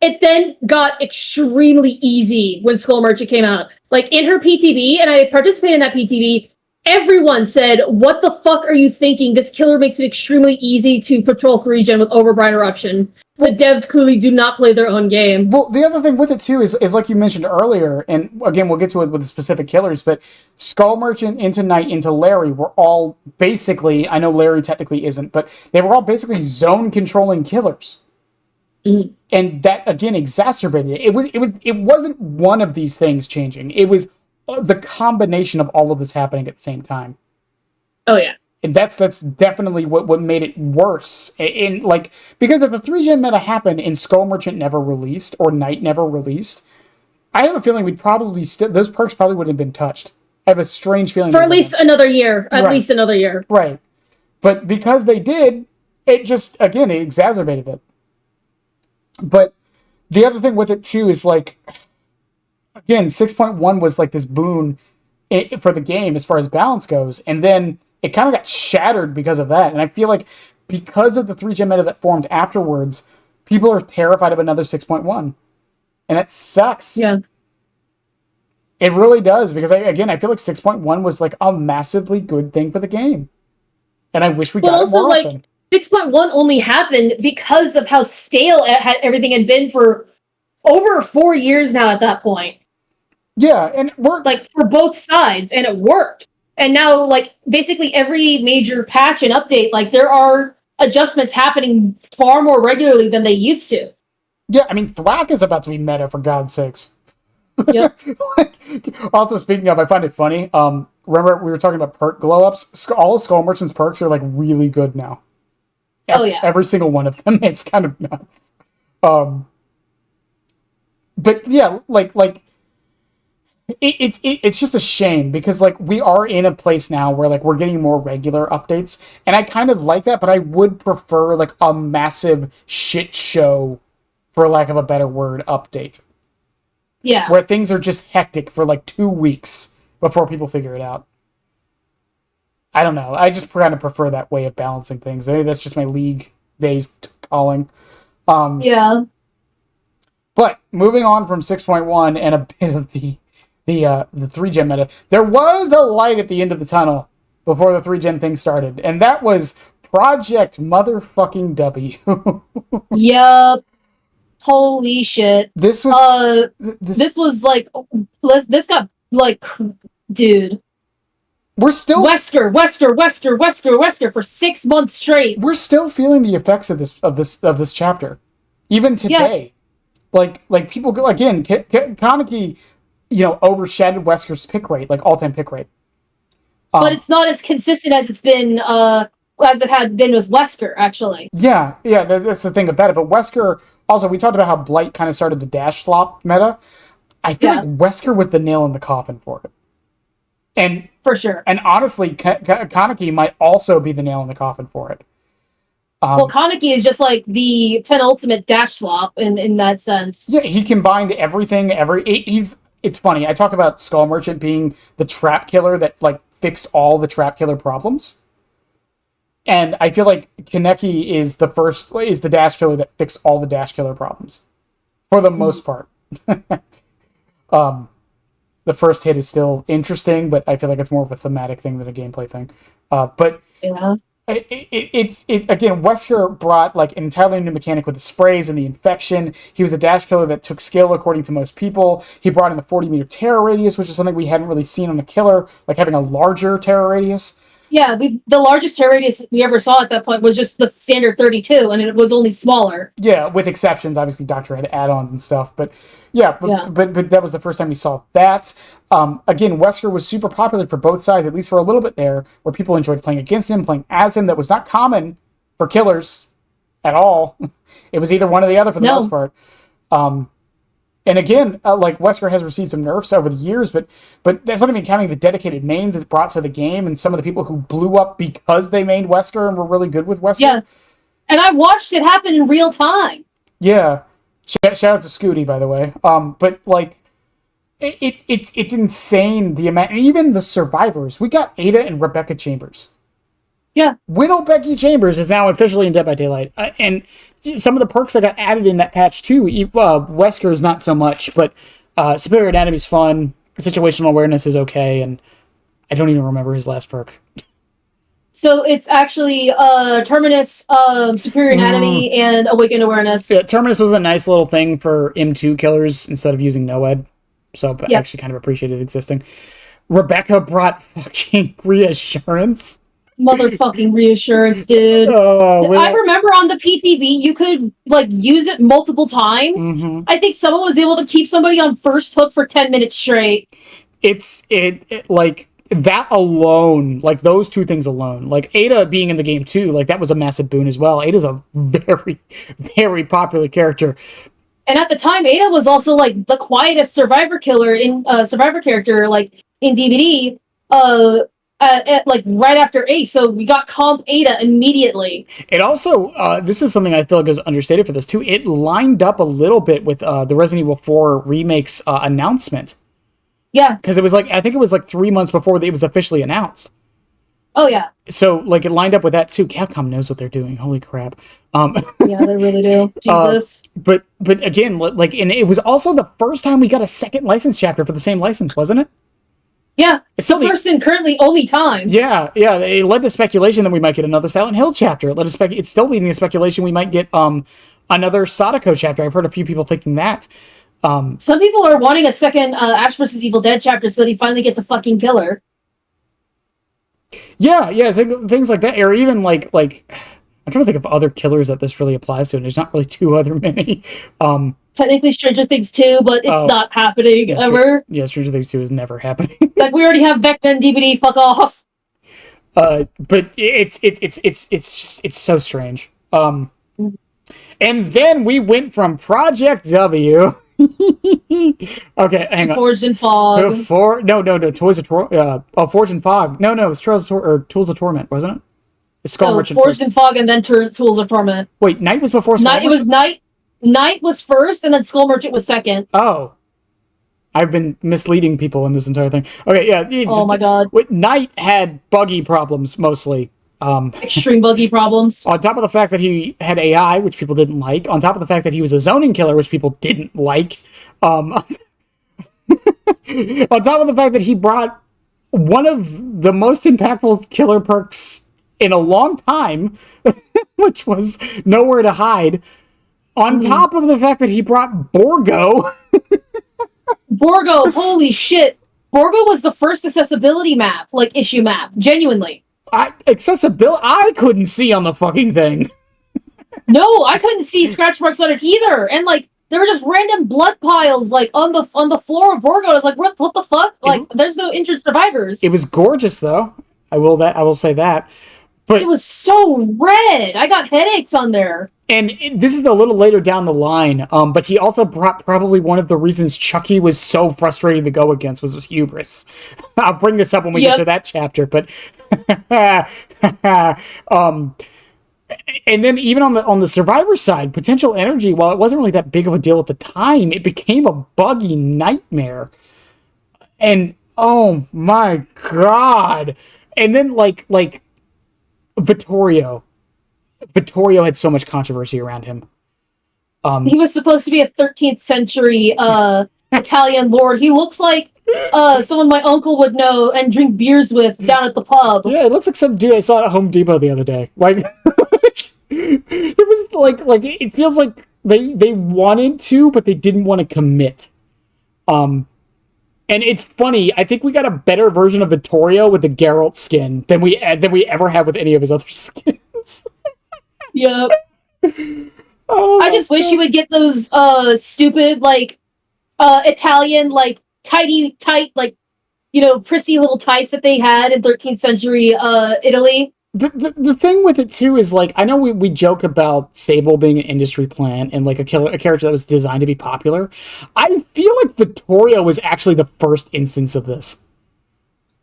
It then got extremely easy when Skull Merchant came out. Like, in her PTB, and I participated in that PTB, everyone said, what the fuck are you thinking? This killer makes it extremely easy to patrol 3-gen with Overbrine Eruption. The devs clearly do not play their own game. Well, the other thing with it, too, is like you mentioned earlier, and again, we'll get to it with the specific killers, but Skull Merchant, into Knight, into Lery were all basically, I know Lery technically isn't, but they were all basically zone-controlling killers. Mm-hmm. And that, again, exacerbated it. It wasn't one of these things changing. It was the combination of all of this happening at the same time. Oh, yeah. And that's definitely what made it worse. And like, because if the 3-gen meta happened and Skull Merchant never released, or Knight never released, I have a feeling we'd probably those perks probably wouldn't have been touched. I have a strange feeling. For at least another year. At least another year. Right. But because they did, it just, again, it exacerbated it. But the other thing with it, too, is, like, again, 6.1 was, like, this boon for the game as far as balance goes, and then it kind of got shattered because of that. And I feel like because of the 3-gem meta that formed afterwards, people are terrified of another 6.1. And it sucks. Yeah. It really does, because I feel like 6.1 was like a massively good thing for the game. And I wish we got it more often. 6.1 only happened because of how stale everything had been for over 4 years now at that point. Yeah, and it worked. Like, for both sides, and it worked. And now, like, basically every major patch and update, like, there are adjustments happening far more regularly than they used to. Yeah, I mean, Thwack is about to be meta, for God's sakes. Yep. Also, speaking of, I find it funny. Remember, we were talking about perk glow-ups? All of Skull Merchant's perks are, like, really good now. Oh, yeah. Every single one of them. It's kind of nuts. But, yeah, it's just a shame, because like we are in a place now where like we're getting more regular updates, and I kind of like that, but I would prefer like a massive shit show, for lack of a better word, update. Yeah. Where things are just hectic for like 2 weeks before people figure it out. I don't know. I just kind of prefer that way of balancing things. Maybe that's just my League days calling. Yeah. But moving on from 6.1 and a bit of the 3-gem meta, there was a light at the end of the tunnel before the 3-gem thing started, and that was Project Motherfucking W. Yup. Holy shit. This was this got like, dude. We're still Wesker for 6 months straight. We're still feeling the effects of this chapter, even today. Yeah. Like people go again. Kaneki, overshadowed Wesker's pick rate, like all-time pick rate. But it's not as consistent as it's been, as it had been with Wesker, actually. Yeah, that's the thing about it. But Wesker, also, we talked about how Blight kind of started the dash slop meta. I feel like Wesker was the nail in the coffin for it. And for sure. And honestly, Kaneki might also be the nail in the coffin for it. Well, Kaneki is just like the penultimate dash slop in that sense. Yeah, he combined everything. It's funny. I talk about Skull Merchant being the trap killer that like fixed all the trap killer problems, and I feel like Kaneki is the dash killer that fixed all the dash killer problems, for the most part. The first hit is still interesting, but I feel like it's more of a thematic thing than a gameplay thing. But yeah. It's again, Wesker brought like an entirely new mechanic with the sprays and the infection. He was a dash killer that took skill according to most people. He brought in the 40-meter terror radius, which is something we hadn't really seen on a killer, like having a larger terror radius. Yeah, the largest terror radius we ever saw at that point was just the standard 32, and it was only smaller. Yeah, with exceptions. Obviously, Doctor had add-ons and stuff, but but that was the first time we saw that. Again, Wesker was super popular for both sides, at least for a little bit there, where people enjoyed playing against him, playing as him. That was not common for killers at all. It was either one or the other for the most part. And again, like Wesker has received some nerfs over the years, but that's not even counting the dedicated mains it's brought to the game and some of the people who blew up because they mained Wesker and were really good with Wesker. Yeah, and I watched it happen in real time. Yeah, shout out to Scooty, by the way. But like, it's insane the amount. And even the survivors, we got Ada and Rebecca Chambers. Yeah, Widow Becky Chambers is now officially in Dead by Daylight, and some of the perks that got added in that patch too. Wesker is not so much, but Superior Anatomy is fun. Situational Awareness is okay, and I don't even remember his last perk. So it's actually Terminus, Superior Anatomy, and Awakened Awareness. Yeah, Terminus was a nice little thing for M2 killers instead of using NOED, so I actually kind of appreciated it existing. Rebecca brought fucking Reassurance. Motherfucking Reassurance, dude. I remember on the PTB you could like use it multiple times. Mm-hmm. I think someone was able to keep somebody on first hook for 10 minutes straight. It like that alone, like those two things alone, like Ada being in the game too, like that was a massive boon as well. Ada's a very, very popular character. And at the time, Ada was also like the quietest survivor character, like in DBD, like right after Ace, so we got comp Ada immediately. It also, this is something I feel like is understated for this too. It lined up a little bit with the Resident Evil 4 remake's announcement. Yeah. Because it was like, I think it was like 3 months before it was officially announced. Oh, yeah. So, like, it lined up with that, too. Capcom knows what they're doing. Holy crap. Yeah, they really do. Jesus. But again, like, and it was also the first time we got a second license chapter for the same license, wasn't it? Yeah. It's still the first and currently only time. Yeah. It led to speculation that we might get another Silent Hill chapter. It's still leading to speculation we might get another Sadako chapter. I've heard a few people thinking that. Some people are wanting a second Ash vs. Evil Dead chapter so that he finally gets a fucking killer. Yeah, things like that, or even like I'm trying to think of other killers that this really applies to, and there's not really too other many. Technically, Stranger Things 2, but it's not happening ever. Stranger Things 2 is never happening. Like, we already have Vecna and DBD. Fuck off. But it's so strange. And then we went from Project W. Okay, hang on. Forged in Fog. Toys of Forged in Fog. No, it was Tools of Torment, wasn't it? Skull Merchant. Forged in Fog and then Tools of Torment. Wait, Night was before Skull Merchant? It was Night. Night was first, and then Skull Merchant was second. Oh. I've been misleading people in this entire thing. Okay, yeah. Oh my god. Night had buggy problems, mostly. Extreme buggy problems. On top of the fact that he had AI, which people didn't like. On top of the fact that he was a zoning killer, which people didn't like. On top of the fact that he brought one of the most impactful killer perks in a long time, which was Nowhere to Hide. On top of the fact that he brought Borgo. Borgo, holy shit. Borgo was the first accessibility map, like issue map, genuinely. Accessibility, I couldn't see on the fucking thing. No, I couldn't see scratch marks on it either. And like, there were just random blood piles like on the floor of Borgo. I was like, what the fuck? Like, there's no injured survivors. It was gorgeous though. I will say that. But it was so red. I got headaches on there. And this is a little later down the line, but he also brought probably one of the reasons Chucky was so frustrating to go against was hubris. I'll bring this up when we get to that chapter, but and then even on the survivor side, potential energy, while it wasn't really that big of a deal at the time, it became a buggy nightmare. And oh my god. And then like Vittorio had so much controversy around him. He was supposed to be a 13th century Italian lord. He looks like someone my uncle would know and drink beers with down at the pub. Yeah, it looks like some dude I saw at Home Depot the other day. Like, it was like it feels like they wanted to, but they didn't want to commit. And it's funny. I think we got a better version of Vittorio with the Geralt skin than we ever have with any of his other skins. Yep. I just wish you would get those stupid like Italian like tight like prissy little tights that they had in 13th century Italy. The thing with it too is like, I know we joke about Sable being an industry plant and like a character that was designed to be popular. I feel like Vittorio was actually the first instance of this.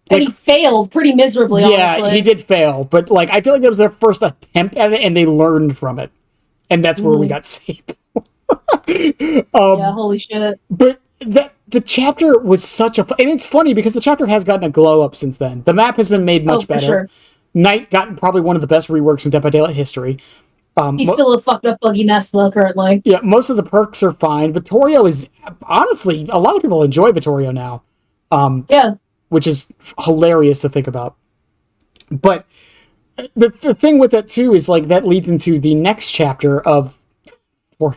And he failed pretty miserably, honestly. Yeah, he did fail, but like I feel like that was their first attempt at it, and they learned from it, and that's where we got Sable. Yeah, holy shit! But the chapter was such a, and it's funny because the chapter has gotten a glow up since then. The map has been made much better. Sure. Night got probably one of the best reworks in Dead by Daylight history. He's still a fucked up buggy mess though currently. Yeah, most of the perks are fine. Vittorio is honestly, a lot of people enjoy Vittorio now. Yeah. Which is hilarious to think about. But the thing with that too is like that leads into the next chapter of Tools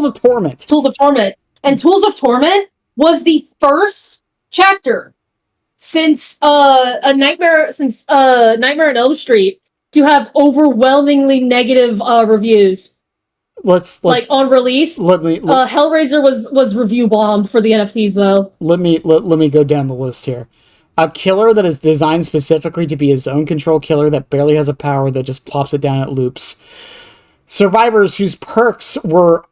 of Torment. Tools of Torment. And Tools of Torment was the first chapter since Nightmare on Elm Street to have overwhelmingly negative reviews. Let's like on release. Hellraiser was review bombed for the NFTs though. Let me go down the list here. A killer that is designed specifically to be a zone control killer that barely has a power that just plops it down at loops. Survivors whose perks were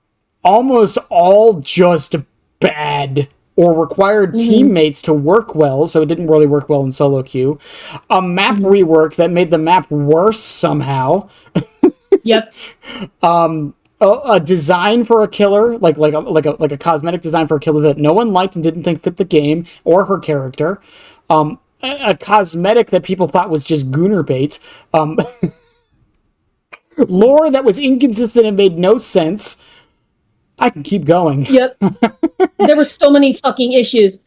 almost all just bad or required teammates to work well, so it didn't really work well in solo queue. A map rework that made the map worse somehow. Yep. a design for a killer, like a cosmetic design for a killer that no one liked and didn't think fit the game or her character. A cosmetic that people thought was just gooner bait. Lore that was inconsistent and made no sense. I can keep going. Yep. There were so many fucking issues.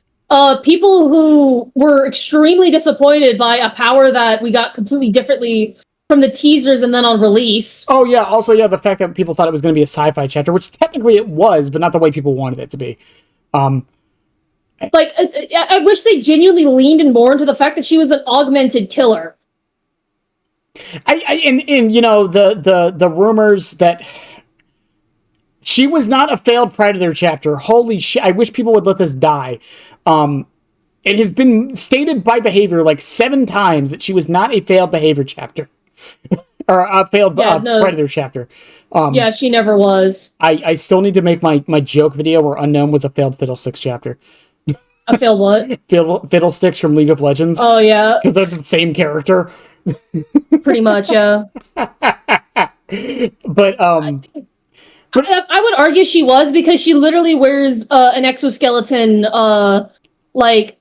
People who were extremely disappointed by a power that we got completely differently from the teasers and then on release. Oh, yeah. Also, yeah, the fact that people thought it was going to be a sci-fi chapter, which technically it was, but not the way people wanted it to be. Like, I wish they genuinely leaned in more into the fact that she was an augmented killer. And you know, the rumors that she was not a failed Predator chapter. Holy shit. I wish people would let this die. It has been stated by Behavior like 7 times that she was not a failed Behavior chapter. Or a failed Predator chapter. Yeah, she never was. I still need to make my joke video where Unknown was a failed Fiddlesticks chapter. A failed what? Fiddlesticks from League of Legends. Oh, yeah. Because they're the same character. Pretty much, yeah. But, I would argue she was, because she literally wears an exoskeleton, like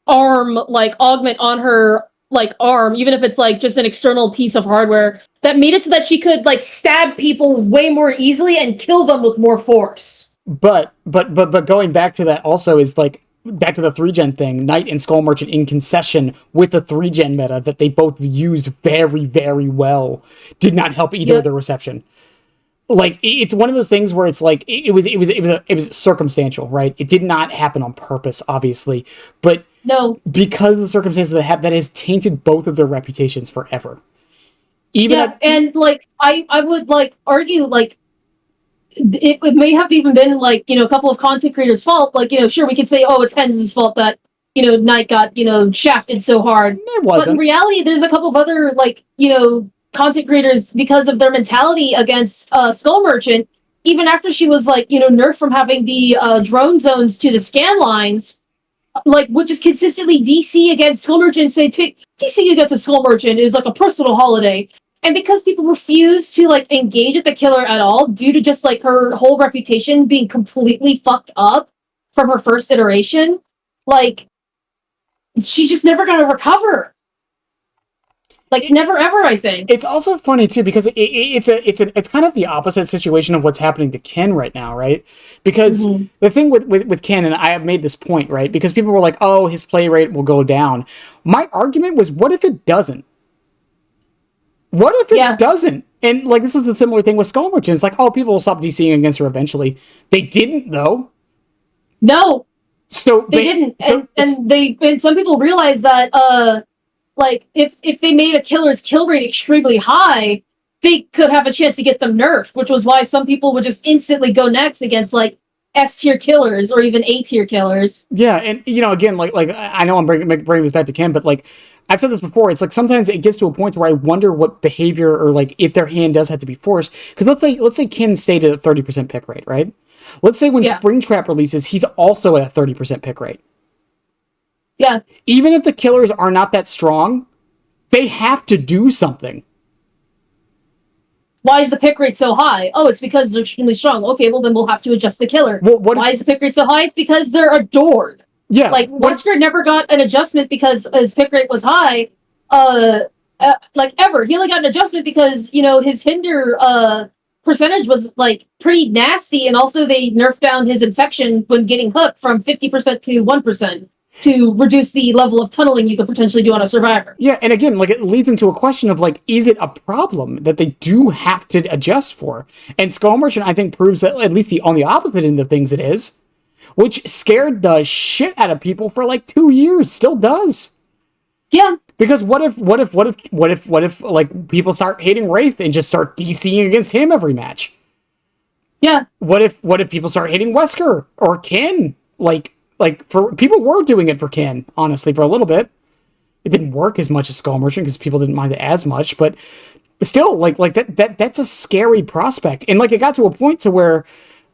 arm, like augment on her, like arm, even if it's like just an external piece of hardware that made it so that she could like stab people way more easily and kill them with more force. But going back to that also is like back to the 3-gen thing. Knight and Skull Merchant in concession with the 3-gen meta that they both used very, very well did not help either of the reception. Like, it's one of those things where it's like it was circumstantial, right? It did not happen on purpose, obviously, but no, because of the circumstances that has tainted both of their reputations forever. And like I would like argue like it may have even been like, you know, a couple of content creators' fault. Like, you know, sure, we could say, oh, it's Hens' fault that, you know, Knight got, you know, shafted so hard. It wasn't. But in reality, there's a couple of other like, you know, content creators, because of their mentality against Skull Merchant, even after she was like, you know, nerfed from having the drone zones to the scan lines, like would just consistently DC against Skull Merchant and say DC against the Skull Merchant is like a personal holiday. And because people refuse to like engage with the killer at all due to just like her whole reputation being completely fucked up from her first iteration, like she's just never gonna recover. Like never ever, I think. It's also funny too because it's kind of the opposite situation of what's happening to Ken right now, right? Because the thing with Ken, and I have made this point, right? Because people were like, "Oh, his play rate will go down." My argument was, what if it doesn't? What if it doesn't? And like this is a similar thing with Skull Merchant. It's like, oh, people will stop DCing against her eventually. They didn't though. No. So they didn't. And some people realize that like if they made a killer's kill rate extremely high, they could have a chance to get them nerfed, which was why some people would just instantly go next against like S tier killers or even A tier killers. Yeah, and you know, again, like I know I'm bringing this back to Ken, but like I've said this before, it's like sometimes it gets to a point where I wonder what behavior or like if their hand does have to be forced. Because let's say Ken stayed at a 30% pick rate, right? Let's say when Springtrap releases, he's also at a 30% pick rate. Yeah. Even if the killers are not that strong, they have to do something. Why is the pick rate so high? Oh, it's because they're extremely strong. Okay, well then we'll have to adjust the killer. Why is the pick rate so high? It's because they're adored. Yeah. Like Wesker never got an adjustment because his pick rate was high. Like ever. He only got an adjustment because, you know, his hinder percentage was like pretty nasty, and also they nerfed down his infection when getting hooked from 50% to 1%. To reduce the level of tunneling you could potentially do on a survivor. Yeah, and again, like it leads into a question of like, is it a problem that they do have to adjust for? And Skull Merchant, I think, proves that at least on the opposite end of things it is, which scared the shit out of people for like 2 years, still does. Yeah. Because what if like people start hating Wraith and just start DCing against him every match? Yeah. What if people start hating Wesker or Ken? Like for people were doing it for Ken, honestly, for a little bit. It didn't work as much as Skull Merchant because people didn't mind it as much, but still, like that's a scary prospect. And like it got to a point to where,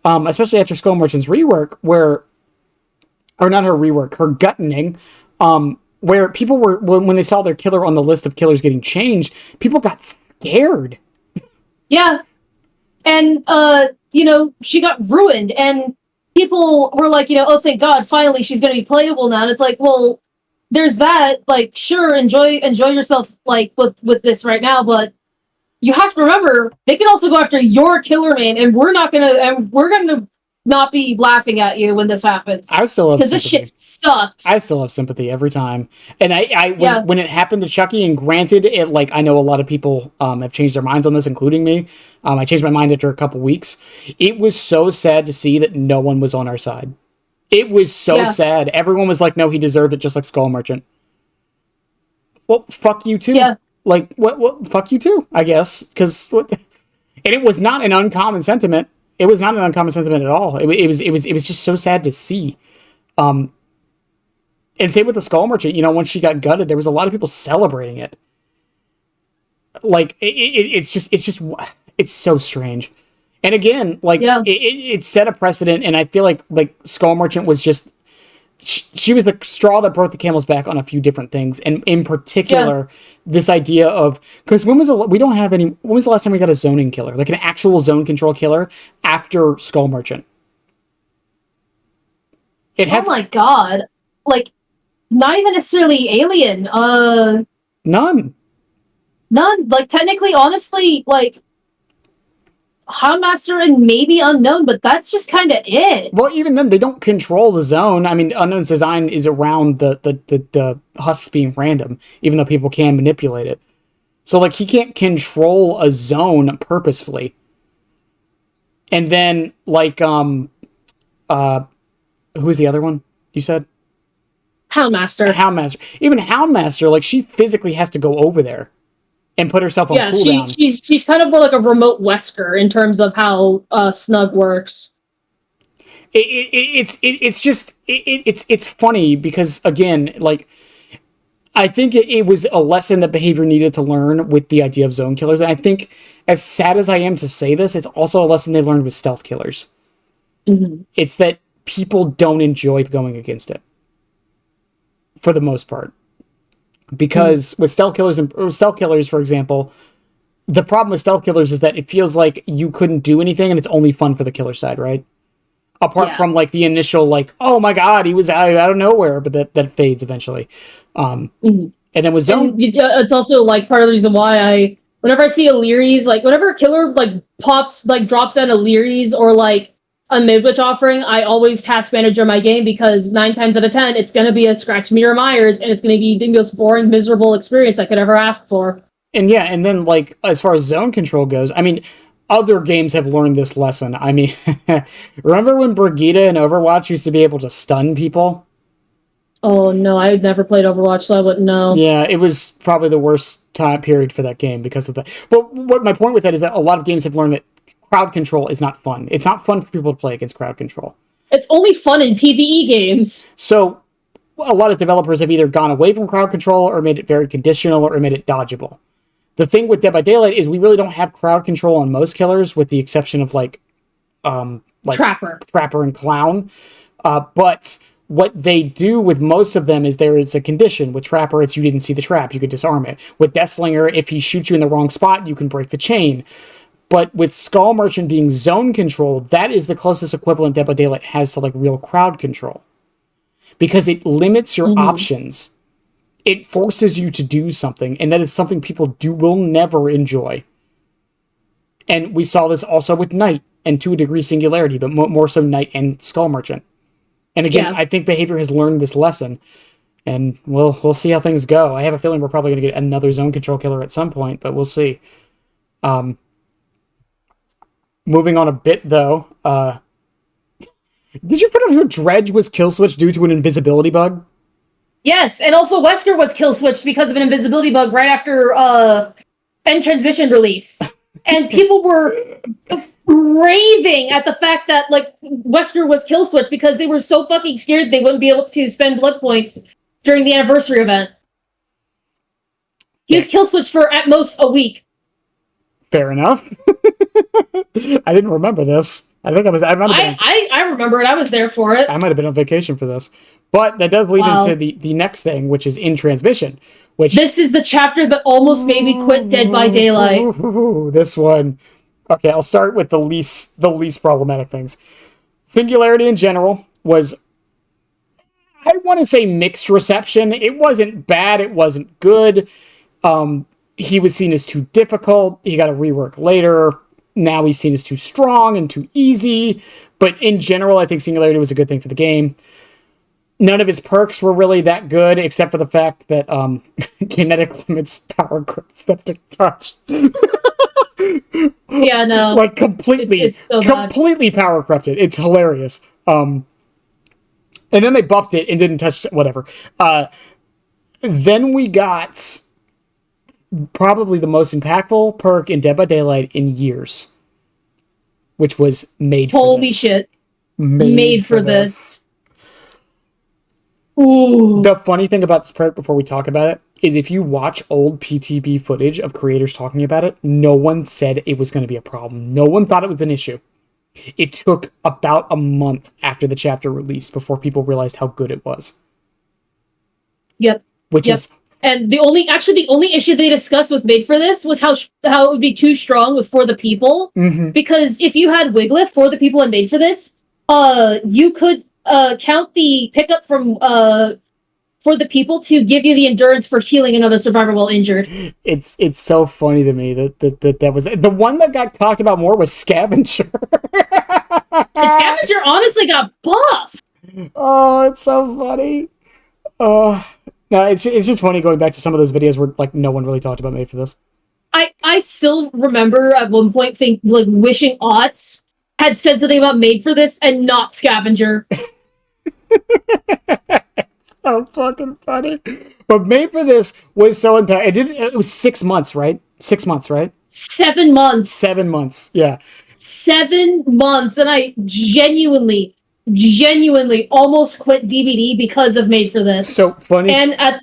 especially after Skull Merchant's rework, or not her rework, her guttening, where people were when they saw their killer on the list of killers getting changed, people got scared. Yeah. and she got ruined, and people were like, oh, thank God, finally she's going to be playable now. And it's like, well, there's that. Like, sure, enjoy yourself, like with this right now, but you have to remember they can also go after your killer main, and we're gonna not be laughing at you when this happens. I still have because this shit sucks. I still have sympathy every time, and when it happened to Chucky, and granted, it like I know a lot of people have changed their minds on this, including me. I changed my mind after a couple weeks. It was so sad to see that no one was on our side. It was so sad. Everyone was like, "No, he deserved it," just like Skull Merchant. Well, fuck you too. Yeah. Like what? Fuck you too, I guess. Because and it was not an uncommon sentiment. It was not an uncommon sentiment at all. It was just so sad to see. And same with the Skull Merchant. Once she got gutted, there was a lot of people celebrating it. Like it's so strange. And again, like it set a precedent, and I feel like Skull Merchant was just. She was the straw that broke the camel's back on a few different things, and in particular, this idea of because when was the last time we got a zoning killer, like an actual zone control killer after Skull Merchant? Oh my god! Like, not even necessarily Alien. None. Like technically, honestly, like. Houndmaster and maybe Unknown, but that's just kind of it. Well, even then, they don't control the zone. I mean, Unknown's design is around the husks being random, even though people can manipulate it. So, like, he can't control a zone purposefully. And then, like, who was the other one you said? Houndmaster. Even Houndmaster, like, she physically has to go over there and put herself on cooldown. She's kind of more like a remote Wesker in terms of how Snug works. It's funny because again, like I think it was a lesson that behavior needed to learn with the idea of zone killers, and I think as sad as I am to say this, it's also a lesson they learned with stealth killers. Mm-hmm. It's that people don't enjoy going against it for the most part. Because with stealth killers, for example, the problem with stealth killers is that it feels like you couldn't do anything, and it's only fun for the killer side, right? Apart from like the initial, like, oh my god, he was out of nowhere, but that fades eventually. And then with zone, it's also like part of the reason why whenever I see a Lery's, like whenever a killer like drops down a Lery's or like a Midwich offering, I always task manager my game because 9 times out of 10, it's going to be a scratch meter Myers, and it's going to be the most boring, miserable experience I could ever ask for. And and then like as far as zone control goes, I mean, other games have learned this lesson. I mean, remember when Brigitte in Overwatch used to be able to stun people? Oh no, I had never played Overwatch, so I wouldn't know. Yeah, it was probably the worst time period for that game because of that. But what my point with that is that a lot of games have learned that crowd control is not fun. It's not fun for people to play against crowd control. It's only fun in PvE games. So a lot of developers have either gone away from crowd control or made it very conditional or made it dodgeable. The thing with Dead by Daylight is we really don't have crowd control on most killers, with the exception of like Trapper and Clown. But what they do with most of them is there is a condition. With Trapper, it's you didn't see the trap, you could disarm it. With Deathslinger, if he shoots you in the wrong spot, you can break the chain. But with Skull Merchant being zone control, that is the closest equivalent Dead by Daylight has to like real crowd control. Because it limits your options. It forces you to do something, and that is something people will never enjoy. And we saw this also with Knight, and to a degree Singularity, but more so Knight and Skull Merchant. And again, I think behavior has learned this lesson, and we'll see how things go. I have a feeling we're probably going to get another zone control killer at some point, but we'll see. Moving on a bit, though, did you put on your Dredge was kill switch due to an invisibility bug? Yes, and also Wesker was kill switched because of an invisibility bug right after End Transmission release. And people were raving at the fact that like Wesker was kill switched because they were so fucking scared they wouldn't be able to spend blood points during the anniversary event. He was kill switched for at most a week. Fair enough. I didn't remember this. I think I remember it. I was there for it. I might have been on vacation for this. But that does lead into the next thing, which is in transmission. Which this is the chapter that almost made me quit Dead by Daylight. This one. Okay, I'll start with the least problematic things. Singularity in general was, I want to say, mixed reception. It wasn't bad, it wasn't good. He was seen as too difficult. He got a rework later. Now he's seen as too strong and too easy. But in general, I think Singularity was a good thing for the game. None of his perks were really that good, except for the fact that kinetic limits power grips that to touch. Yeah, no. Like, completely, it's so completely power corrupted. It's hilarious. And then they buffed it and didn't touch whatever. Then we got probably the most impactful perk in Dead by Daylight in years, which was Made for This. Holy shit. Made for this. Ooh. The funny thing about this perk, before we talk about it, is if you watch old PTB footage of creators talking about it, no one said it was going to be a problem. No one thought it was an issue. It took about a month after the chapter released before people realized how good it was. Yep. Which is... And the only issue they discussed with Made for This was how it would be too strong with For the People. Mm-hmm. Because if you had Wiglif, For the People, and Made for This, you could count the pickup from For the People to give you the endurance for healing another survivor while injured. It's so funny to me that was... The one that got talked about more was Scavenger. Scavenger honestly got buffed. Oh, it's so funny. Oh... No, it's just funny going back to some of those videos where like no one really talked about Made for This. I still remember at one point wishing Otts had said something about Made for This and not Scavenger. It's so fucking funny. But Made for This was so impactful. It was 6 months, right? 6 months, right? 7 months. 7 months, yeah. 7 months, and I genuinely almost quit DBD because of Made for This. So funny. And I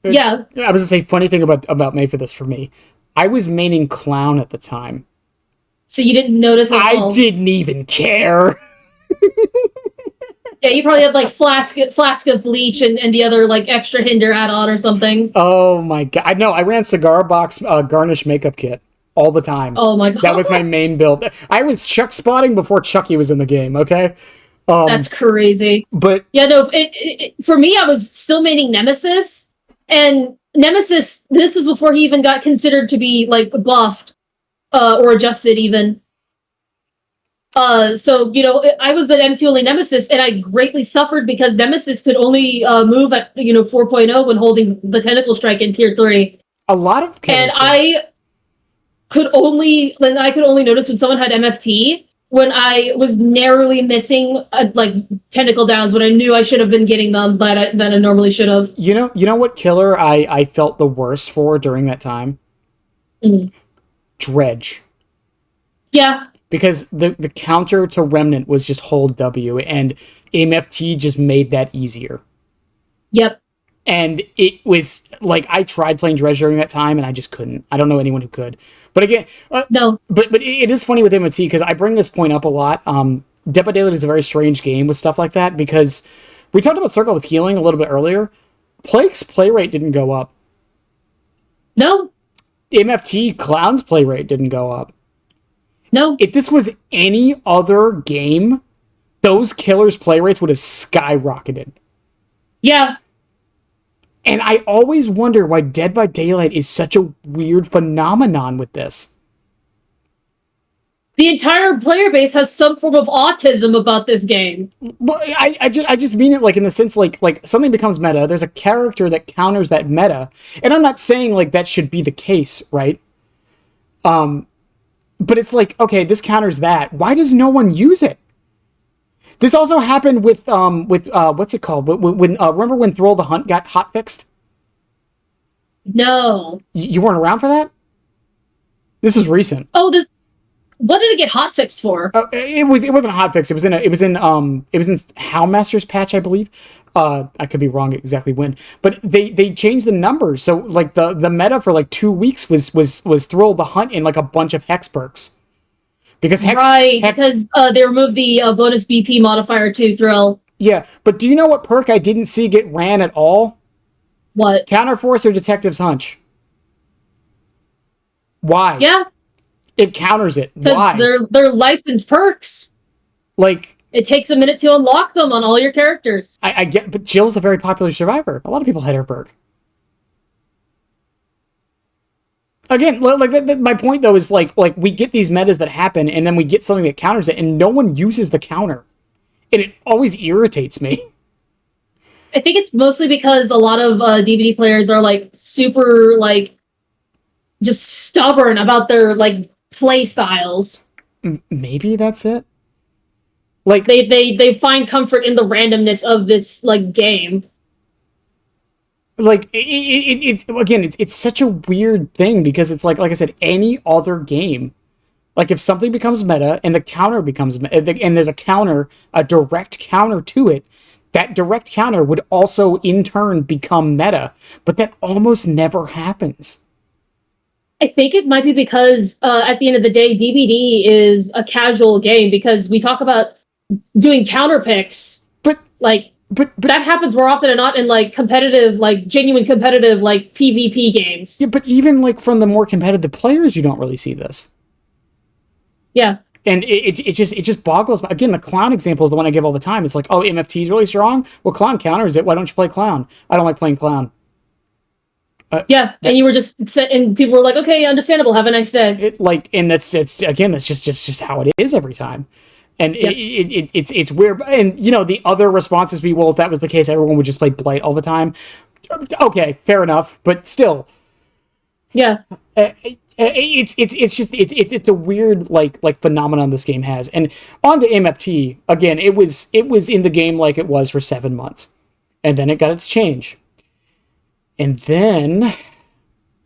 was gonna say, funny thing about Made for This for me, I was maining Clown at the time. So you didn't notice at all? I didn't even care. Yeah, you probably had like flask of bleach and the other like extra hinder add-on or something. Oh my god! I ran Cigar Box garnish makeup kit all the time. Oh my god, that was my main build. I was Chuck spotting before Chucky was in the game. Okay. That's crazy. But yeah, no, it for me, I was still maining Nemesis, and Nemesis, this was before he even got considered to be like buffed or adjusted even. So I was an M2 only Nemesis, and I greatly suffered because Nemesis could only move at 4.0 when holding the tentacle strike in tier 3. A lot of and I could only notice when someone had MFT. When I was narrowly missing tentacle downs when I knew I should have been getting them, but I normally should have. You know what killer I felt the worst for during that time? Mm. Dredge. Yeah. Because the counter to Remnant was just hold W, and MFT just made that easier. Yep. And it was like, I tried playing Dredge during that time, and I just couldn't. I don't know anyone who could. But again, no. But it is funny with MFT, because I bring this point up a lot. Dead by Daylight is a very strange game with stuff like that, because we talked about Circle of Healing a little bit earlier. Plague's play rate didn't go up. No. MFT Clown's play rate didn't go up. No. If this was any other game, those killers' play rates would have skyrocketed. Yeah. And I always wonder why Dead by Daylight is such a weird phenomenon with this. The entire player base has some form of autism about this game. Well, I just mean it like in the sense like something becomes meta. There's a character that counters that meta, and I'm not saying like that should be the case, right? But it's like, okay, this counters that. Why does no one use it? This also happened with what's it called? When remember when Thrill the Hunt got hotfixed? No. You weren't around for that? This is recent. Oh, what did it get hotfixed for? It wasn't a hotfix. It was in Howlmaster's patch, I believe. I could be wrong exactly when, but they changed the numbers. So like the meta for like 2 weeks was Thrill the Hunt in like a bunch of hex perks. Because because they removed the bonus BP modifier to Thrill. Yeah, but do you know what perk I didn't see get ran at all? What? Counterforce or Detective's Hunch. Why? Yeah. It counters it. Why? Because they're licensed perks. Like, it takes a minute to unlock them on all your characters. I get, but Jill's a very popular survivor. A lot of people had her perk. Again, like my point though is like we get these metas that happen, and then we get something that counters it, and no one uses the counter, and it always irritates me. I think it's mostly because a lot of DBD players are like super like just stubborn about their like play styles. Maybe that's it. Like they find comfort in the randomness of this like game. Like it's again, it's such a weird thing because it's like I said, any other game, like if something becomes meta and the counter becomes meta, and there's a direct counter to it, that direct counter would also in turn become meta, but that almost never happens. I think it might be because at the end of the day, DBD is a casual game because we talk about doing counter picks, but that happens more often than not in like competitive, like genuine competitive, like PvP games. Yeah, but even like from the more competitive players, you don't really see this. Yeah. And it just boggles. Again, the clown example is the one I give all the time. It's like, oh, MFT is really strong. Well, clown counters it. Why don't you play clown? I don't like playing clown. And you were just and people were like, okay, understandable. Have a nice day. That's just how it is every time. And it's weird. And, you know, the other responses be, well, if that was the case, everyone would just play Blight all the time. Okay, fair enough. But still. Yeah. It's a weird, like phenomenon this game has. And on to MFT, again, it was in the game like it was for 7 months. And then it got its change. And then...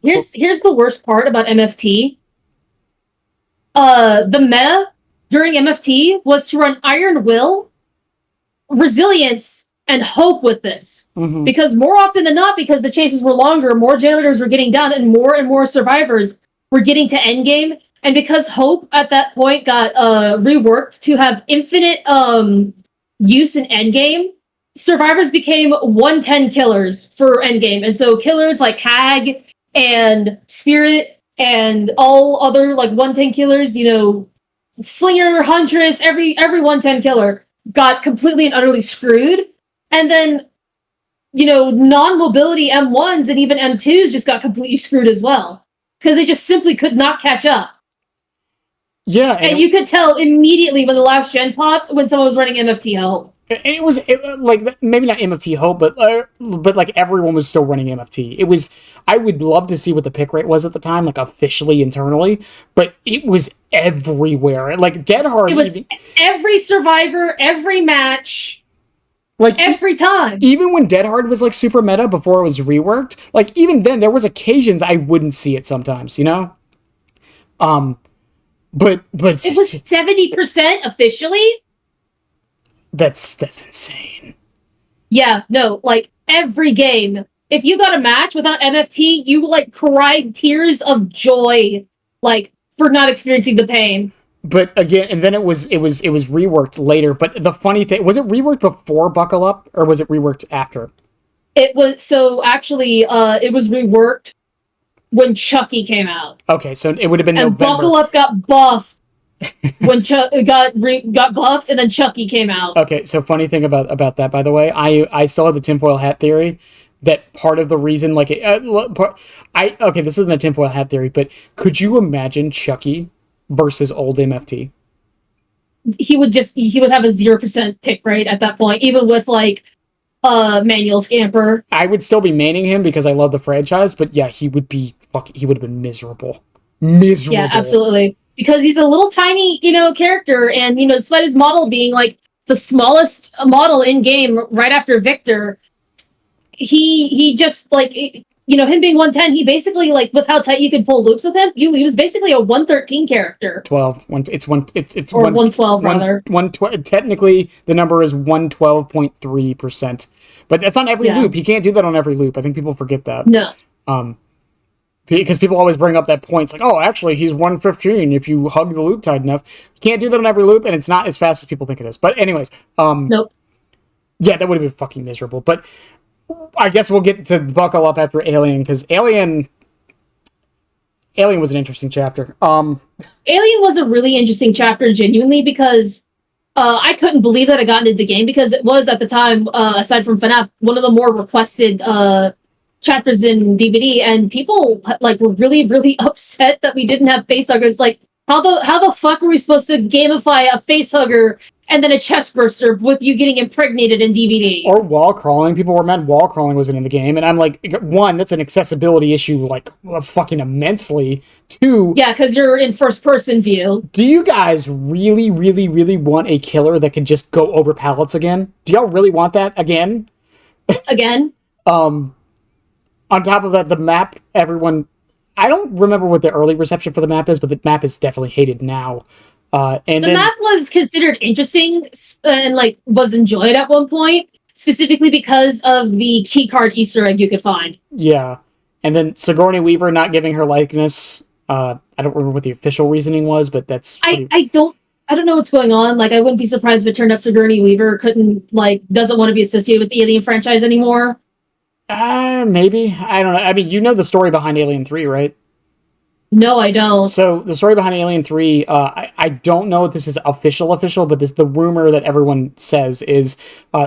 Here's the worst part about MFT. The meta during MFT was to run Iron Will, Resilience, and Hope with this. Mm-hmm. Because more often than not, because the chases were longer, more generators were getting done, and more survivors were getting to endgame. And because Hope at that point got reworked to have infinite use in endgame, survivors became 110 killers for endgame. And so killers like Hag and Spirit and all other like 110 killers, you know, Slinger, Huntress, every 110 killer got completely and utterly screwed. And then, you know, non-mobility M1s and even M2s just got completely screwed as well. Because they just simply could not catch up. Yeah. And you could tell immediately when the last gen popped when someone was running MFT Help. And it was like maybe not MFT Hope, but like everyone was still running MFT. It was. I would love to see what the pick rate was at the time, like officially internally, but it was everywhere. Like Dead Hard. It was every survivor, every match, like every time. Even when Dead Hard was like super meta before it was reworked, like even then there was occasions I wouldn't see it sometimes, you know. But it was 70% officially. That's insane. Yeah, no, like every game. If you got a match without MFT, you like cried tears of joy, like for not experiencing the pain. But again, and then it was reworked later. But the funny thing, was it reworked before Buckle Up or was it reworked after? It was it was reworked when Chucky came out. Okay, so it would have been and November. Buckle Up got buffed. When got buffed and then Chucky came out. Okay, so funny thing about that, by the way, I still have the tinfoil hat theory that part of the reason, like, this isn't a tinfoil hat theory, but could you imagine Chucky versus old MFT? He would have a 0% pick rate at that point, even with like manual scamper. I would still be maining him because I love the franchise, but yeah, he would have been miserable. Yeah, absolutely. Because he's a little tiny, you know, character, and, you know, despite his model being, like, the smallest model in-game right after Victor, he just, like, you know, him being 110, he basically, like, with how tight you could pull loops with him, he was basically a 113 character. 112, rather. Technically, the number is 112.3%. But that's on every loop. You can't do that on every loop. I think people forget that. No. Because people always bring up that point. It's like, oh, actually, he's 115 if you hug the loop tight enough. You can't do that on every loop, and it's not as fast as people think it is. But anyways. Nope. Yeah, that would have been fucking miserable. But I guess we'll get to Buckle Up after Alien, because Alien Alien was an interesting chapter. Alien was a really interesting chapter, genuinely, because I couldn't believe that I got into the game, because it was, at the time, aside from FNAF, one of the more requested chapters in DBD, and people like were really, really upset that we didn't have facehuggers. Like, how the fuck were we supposed to gamify a facehugger and then a chest burster with you getting impregnated in DBD? Or wall crawling. People were mad wall crawling wasn't in the game, and I'm like, one, that's an accessibility issue, like, fucking immensely. Two, yeah, because you're in first person view. Do you guys really, really, really want a killer that can just go over pallets again? Do y'all really want that again? Again? On top of that, the map, everyone... I don't remember what the early reception for the map is, but the map is definitely hated now. The map was considered interesting and, like, was enjoyed at one point, specifically because of the keycard Easter egg you could find. Yeah. And then Sigourney Weaver not giving her likeness... I don't remember what the official reasoning was, but that's... I don't know what's going on. Like, I wouldn't be surprised if it turned out Sigourney Weaver doesn't want to be associated with the Alien franchise anymore. Maybe. I don't know. I mean, you know the story behind Alien 3, right? No, I don't. So, the story behind Alien 3, I don't know if this is official, but the rumor that everyone says is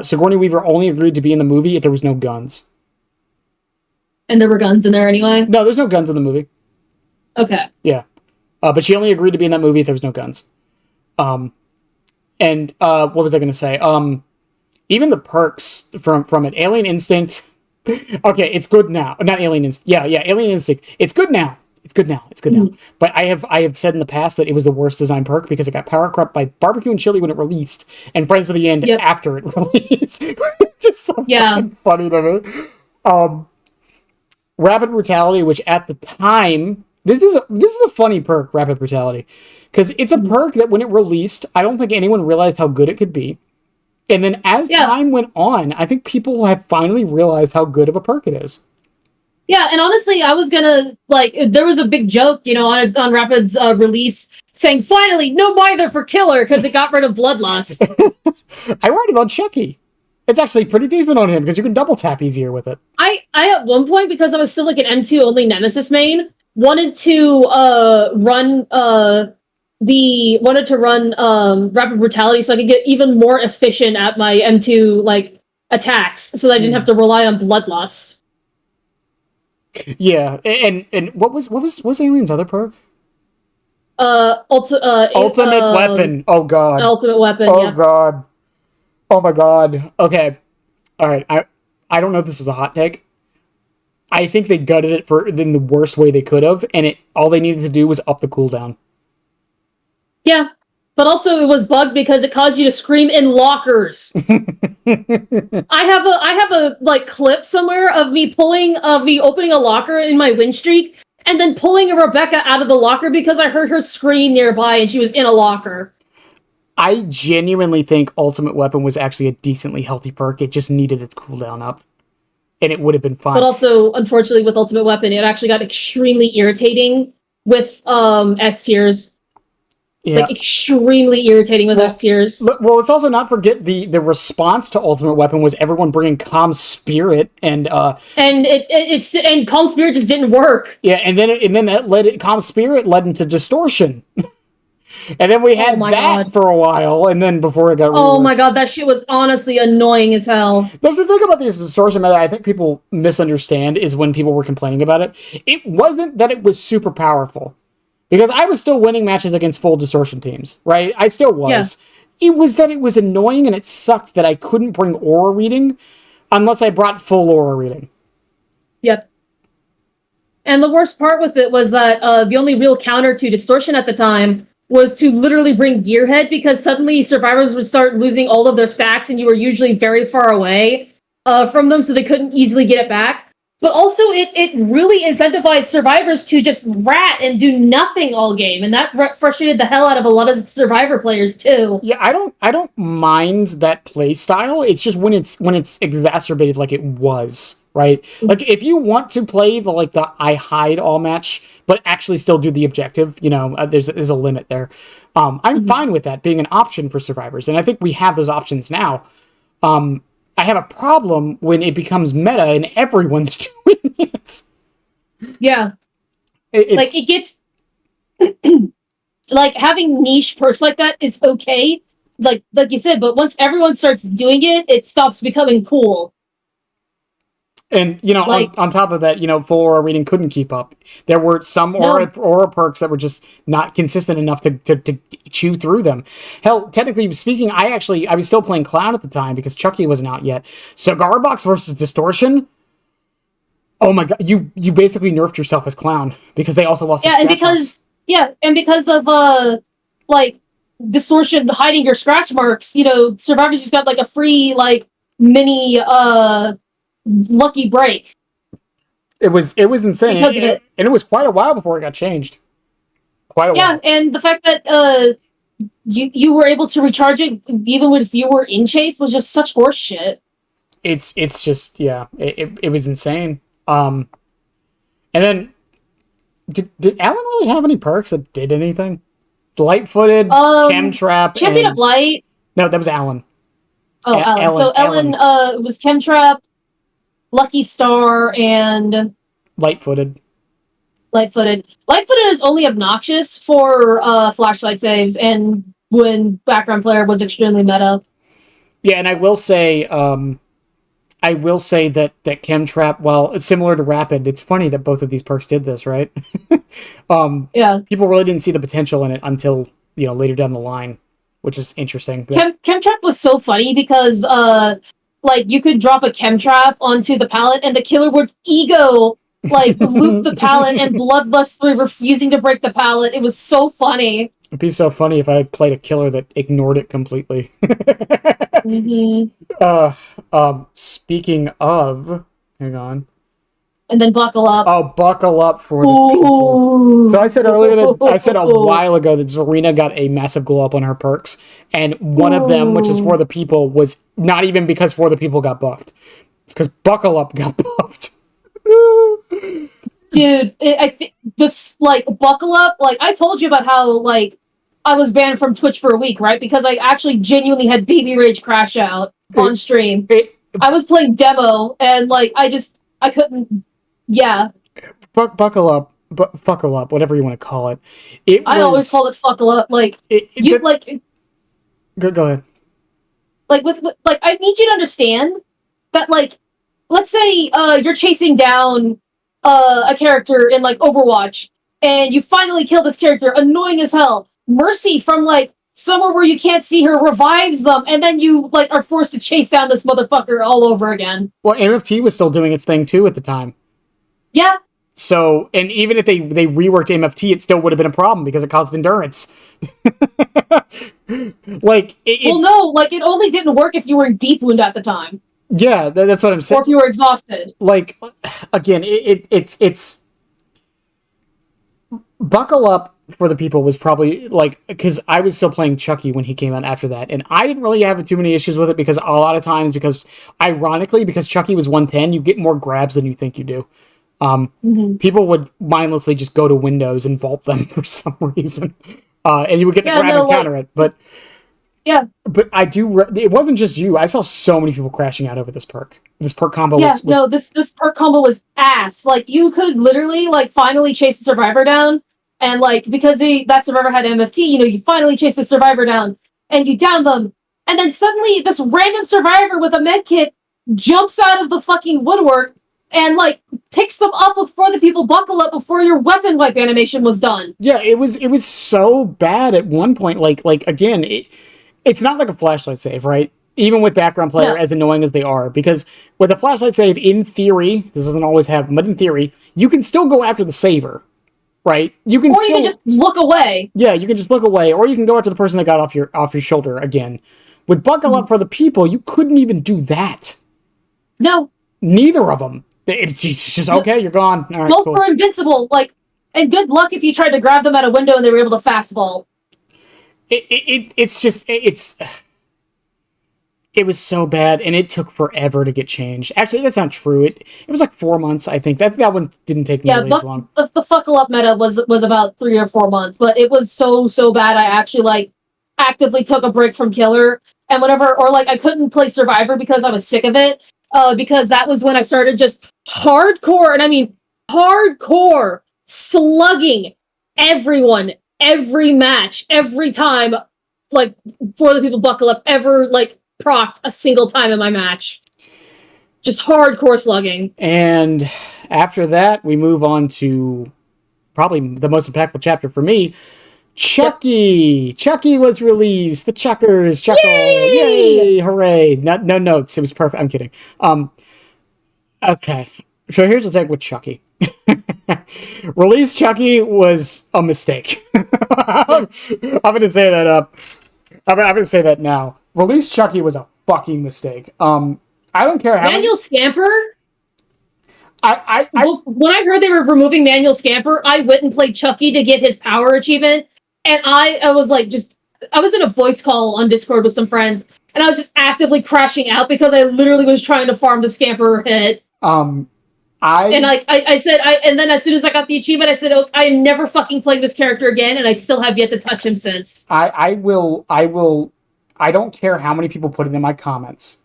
Sigourney Weaver only agreed to be in the movie if there was no guns. And there were guns in there anyway? No, there's no guns in the movie. Okay. Yeah. But she only agreed to be in that movie if there was no guns. What was I going to say? Even the perks from it. Alien Instinct. Okay, it's good now. Not Alien Instinct. Yeah, Alien Instinct. It's good now. It's good now. But I have said in the past that it was the worst design perk because it got power corrupt by barbecue and chili when it released, and Friends of the End after it released. Just so funny to me. Rapid Brutality, which at the time... This is a funny perk, Rapid Brutality, because it's a perk that when it released, I don't think anyone realized how good it could be. And then as time went on, I think people have finally realized how good of a perk it is. Yeah, and honestly, I was gonna, there was a big joke, on Rapid's release, saying, finally, no mither for killer, because it got rid of Bloodlust. I read it on Chucky. It's actually pretty decent on him, because you can double tap easier with it. I at one point, because I was still, an M2 only Nemesis main, wanted to run Rapid Brutality so I could get even more efficient at my M2 attacks, so that I didn't have to rely on Bloodlust. Yeah, and what was Alien's other perk? Ultimate Weapon. Oh god. Ultimate Weapon. Oh god. Oh my god. Okay. All right. I don't know if this is a hot take. I think they gutted it in the worst way they could have, and all they needed to do was up the cooldown. Yeah, but also it was bugged because it caused you to scream in lockers. I have a clip somewhere of me opening a locker in my win streak, and then pulling a Rebecca out of the locker because I heard her scream nearby and she was in a locker. I genuinely think Ultimate Weapon was actually a decently healthy perk. It just needed its cooldown up. And it would have been fine. But also, unfortunately, with Ultimate Weapon, it actually got extremely irritating with S tiers. Yeah. Extremely irritating with S tiers. Well, let's also not forget the response to Ultimate Weapon was everyone bringing Calm Spirit and Calm Spirit just didn't work. Yeah, and then Calm Spirit led into Distortion. And then we had that for a while, and then before it got reworked. Oh my god, that shit was honestly annoying as hell. That's the thing about this Distortion meta I think people misunderstand is when people were complaining about it. It wasn't that it was super powerful. Because I was still winning matches against full Distortion teams, right? I still was. Yeah. It was that it was annoying and it sucked that I couldn't bring aura reading unless I brought full aura reading. Yep. And the worst part with it was that the only real counter to Distortion at the time was to literally bring Gearhead, because suddenly survivors would start losing all of their stacks and you were usually very far away from them, so they couldn't easily get it back. But also, it really incentivized survivors to just rat and do nothing all game, and that frustrated the hell out of a lot of survivor players too. Yeah, I don't mind that play style. It's just when it's exacerbated like it was, right? Like if you want to play the I hide all match, but actually still do the objective, there's a limit there. I'm fine with that being an option for survivors, and I think we have those options now. I have a problem when it becomes meta and everyone's doing it. Yeah. Like, it gets... like, having niche perks like that is okay, like you said, but once everyone starts doing it, it stops becoming cool. And, like, on top of that, full aura reading couldn't keep up. There were some aura perks that were just not consistent enough to chew through them. Hell, technically speaking, I was still playing Clown at the time because Chucky wasn't out yet. Cigar Box versus Distortion? Oh my god, you basically nerfed yourself as Clown because they also lost and because of like Distortion hiding your scratch marks, survivors just got like a free like mini lucky break. It was insane because of it. And it was quite a while before it got changed. Quite a while. Yeah, and the fact that you were able to recharge it even if you were in chase was just such horse shit. It's just it was insane. And then did Alan really have any perks that did anything? Light-footed, Chem Trap, Champion of Light. No, that was Alan. Oh, Alan. So Ellen was Chem Trap, Lucky Star, and Light-footed. Light-footed is only obnoxious for flashlight saves and when background player was extremely meta. Yeah, and I will say that Chem Trap, while similar to Rapid, it's funny that both of these perks did this, right? Yeah. People really didn't see the potential in it until, later down the line, which is interesting. Chem Trap was so funny because, like, you could drop a Chem Trap onto the pallet and the killer would loop the pallet and bloodlustly refusing to break the pallet. It was so funny. It'd be so funny if I played a killer that ignored it completely. Speaking of, hang on. And then buckle up. Oh, buckle up for the people. So I said earlier a while ago that Zarina got a massive glow up on her perks, and one of them, which is for the people, was not even because for the people got buffed. It's because buckle up got buffed. Dude, I think this buckle up. Like I told you about how I was banned from Twitch for a week, right? Because I actually genuinely had baby rage crash out on stream. I was playing demo and I couldn't. Yeah. Buckle up, whatever you want to call it. I always call it fuckle up. Go ahead. I need you to understand that let's say you're chasing down a character in Overwatch and you finally kill this character, annoying as hell. Mercy from somewhere where you can't see her revives them, and then you are forced to chase down this motherfucker all over again. Well, MFT was still doing its thing too at the time. Yeah. So, and even if they reworked MFT, it still would have been a problem because it caused endurance. It only didn't work if you were in deep wound at the time. Yeah, that's what I'm saying. Or if you were exhausted. Again, it's buckle up for the people was probably because I was still playing Chucky when he came out after that, and I didn't really have too many issues with it because a lot of times, ironically, because Chucky was 110, you get more grabs than you think you do. People would mindlessly just go to windows and vault them for some reason, and you would get the grab and counter it. But yeah, but I do. It wasn't just you. I saw so many people crashing out over this perk. This perk combo this perk combo was ass. You could literally finally chase a survivor down. And because that survivor had MFT, you finally chase the survivor down and you down them. And then suddenly this random survivor with a med kit jumps out of the fucking woodwork and picks them up before the people buckle up before your weapon wipe animation was done. Yeah, it was so bad at one point. Again, it's not like a flashlight save, right? Even with background player, as annoying as they are, because with a flashlight save, in theory, this doesn't always happen, but in theory, you can still go after the saver. Right? You can just look away. Yeah, you can just look away, or you can go after the person that got off your shoulder again. With buckle up for the people, you couldn't even do that. No. Neither of them. It's just okay, you're gone. All right, both were invincible. And good luck if you tried to grab them at a window and they were able to fastball. It was so bad, and it took forever to get changed. Actually, that's not true. It was 4 months, I think. That one didn't take nearly as long. The fuckle up meta was about 3 or 4 months, but it was so bad. I actually actively took a break from killer and whatever, or I couldn't play survivor because I was sick of it. Because that was when I started just hardcore, and I mean hardcore slugging everyone, every match, every time, like, before the people buckle up, ever, like, procced a single time in my match. Just hardcore slugging. And after that, we move on to probably the most impactful chapter for me. Chucky! Yep. Chucky was released! The Chuckers! Chuckle! Yay! Hooray! No notes. It was perfect. I'm kidding. Okay. So here's the thing with Chucky. Release Chucky was a mistake. I'm going to say that up. I'm going to say that now. Release Chucky was a fucking mistake. I don't care how Manual Scamper? Well, when I heard they were removing Manual Scamper, I went and played Chucky to get his power achievement, and I was like, I was in a voice call on Discord with some friends, and I was just actively crashing out because I literally was trying to farm the Scamper hit. I said, and then as soon as I got the achievement, I said, oh, I am never fucking playing this character again, and I still have yet to touch him since. I don't care how many people put it in my comments.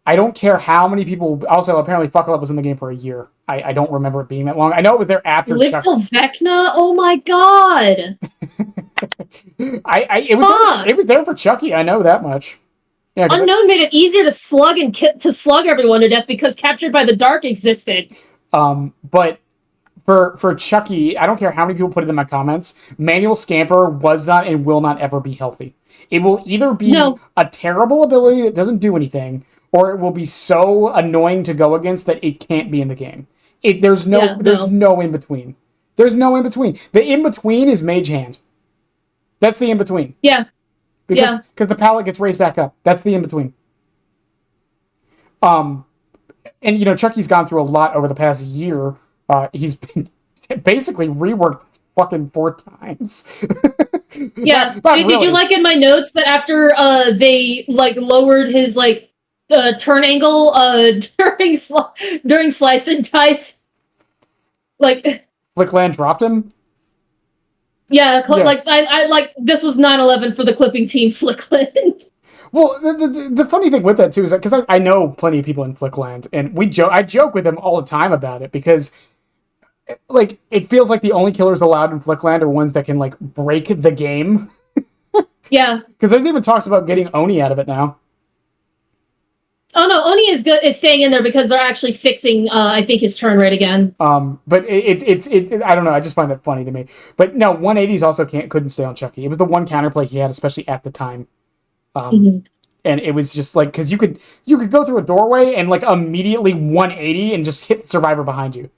I don't care how many people. Also, apparently, Fuck Up was in the game for a year. I don't remember it being that long. I know it was there after. Little Vecna. Oh my god. It was there for Chucky. I know that much. Yeah, Unknown made it easier to slug and to slug everyone to death because Captured by the Dark existed. But for Chucky, I don't care how many people put it in my comments. Manual Scamper was not and will not ever be healthy. It will either be a terrible ability that doesn't do anything, or it will be so annoying to go against that it can't be in the game. There's no in between. There's no in between. The in between is Mage Hand. That's the in between. Yeah. Because the pallet gets raised back up. That's the in between. And Chucky's gone through a lot over the past year. He's been basically reworked fucking 4 times. Yeah. Did you like in my notes that after they like lowered his like turn angle during slice and dice, like Flickland dropped him? Yeah, like I like this was 9/11 for the clipping team, Flickland. Well, the funny thing with that too is that because I know plenty of people in Flickland, and I joke with them all the time about it because, like, it feels like the only killers allowed in Flickland are ones that can like break the game. Yeah, because there's even talks about getting Oni out of it now. Oh no, Oni is staying in there because they're actually fixing, I think, his turn rate again. But it's I don't know. I just find that funny to me. But no, 180s also couldn't stay on Chucky. It was the one counterplay he had, especially at the time. And it was just like because you could go through a doorway and like immediately 180 and just hit the survivor behind you.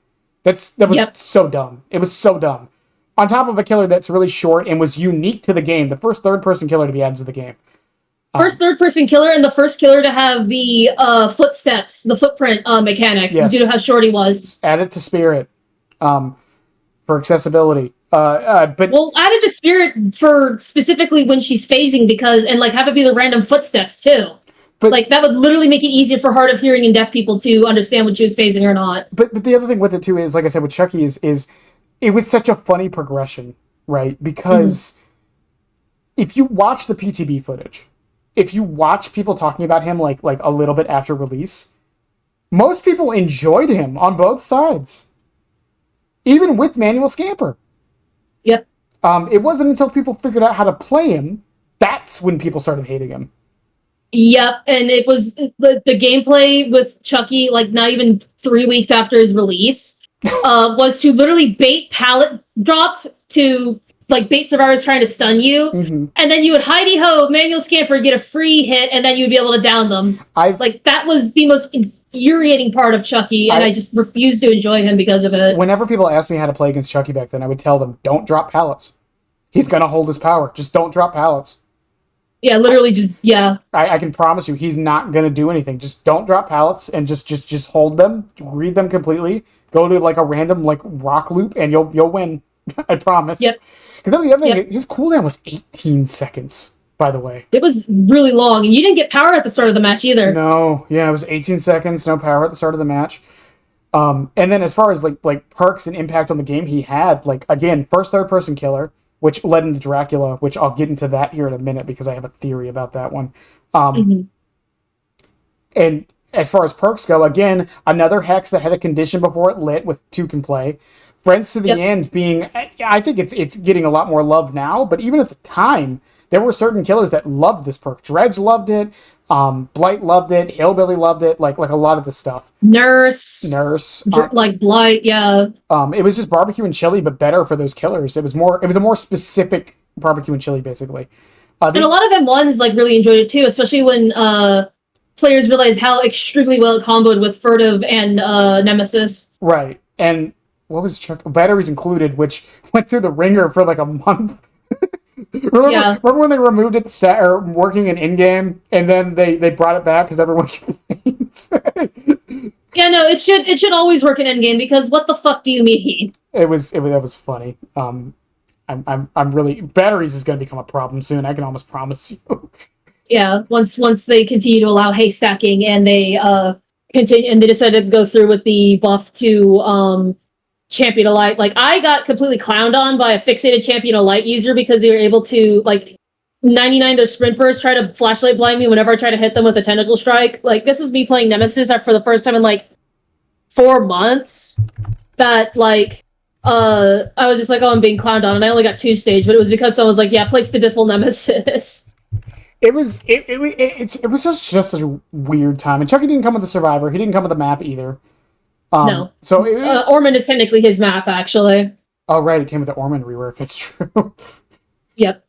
That was so dumb. It was so dumb. On top of a killer that's really short and was unique to the game, the first third-person killer to be added to the game. First third-person killer and the first killer to have the footsteps, the footprint mechanic, due to how short he was. Added to Spirit for accessibility. But added to Spirit for specifically when she's phasing and like have it be the random footsteps too. But like that would literally make it easier for hard of hearing and deaf people to understand when she was phasing or not. But the other thing with it too is, like I said with Chucky, is it was such a funny progression, right? Because if you watch the PTB footage, if you watch people talking about him like a little bit after release, most people enjoyed him on both sides. Even with Manual Scamper. Yep. It wasn't until people figured out how to play him, that's when people started hating him. Yep, and it was the gameplay with Chucky, like not even 3 weeks after his release, was to literally bait pallet drops to like bait survivors trying to stun you, and then you would hidey-ho, Manual Scamper, get a free hit, and then you'd be able to down them. That was the most infuriating part of Chucky, and I just refused to enjoy him because of it. Whenever people asked me how to play against Chucky back then, I would tell them, don't drop pallets. He's gonna hold his power. Just don't drop pallets. Yeah, literally I can promise you, he's not gonna do anything. Just don't drop pallets and just hold them, read them completely, go to like a random like rock loop, and you'll win. I promise. Yep. Because that was the other thing. His cooldown was 18 seconds, by the way. It was really long, and you didn't get power at the start of the match either. No, it was 18 seconds, no power at the start of the match. And then as far as like perks and impact on the game, he had like again first third person killer, which led into Dracula, which I'll get into that here in a minute because I have a theory about that one. And as far as perks go, again, another hex that had a condition before it lit with 2 can play. Friends to the End being, I think it's getting a lot more love now, but even at the time, there were certain killers that loved this perk. Dredge loved it, Blight loved it, Hillbilly loved it, like a lot of the stuff. Nurse. Like Blight, yeah. It was just barbecue and chili, but better for those killers. It was a more specific barbecue and chili, basically. And a lot of M1s like really enjoyed it too, especially when players realized how extremely well it comboed with Furtive and Nemesis. Right, and what was Batteries Included, which went through the ringer for like a month. Remember when they removed it or working in game, and then they brought it back because everyone complains? Yeah, no, it should always work in endgame, because what the fuck do you mean? That was funny. I'm really, batteries is going to become a problem soon. I can almost promise you. Yeah, once they continue to allow haste stacking, and they continue, and they decided to go through with the buff to Champion of Light. Like, I got completely clowned on by a fixated Champion of Light user because they were able to, like, 99 their sprint burst, try to flashlight blind me whenever I try to hit them with a tentacle strike. Like, this was me playing Nemesis for the first time in, like, 4 months. That, like, I was just like, oh, I'm being clowned on, and I only got 2 stage, but it was because someone was like, yeah, play Stibiffle Nemesis. It was just such a weird time. And Chucky didn't come with the Survivor. He didn't come with the map either. No. So Ormond is technically his map, actually. Oh, right. It came with the Ormond rework. That's true. Yep.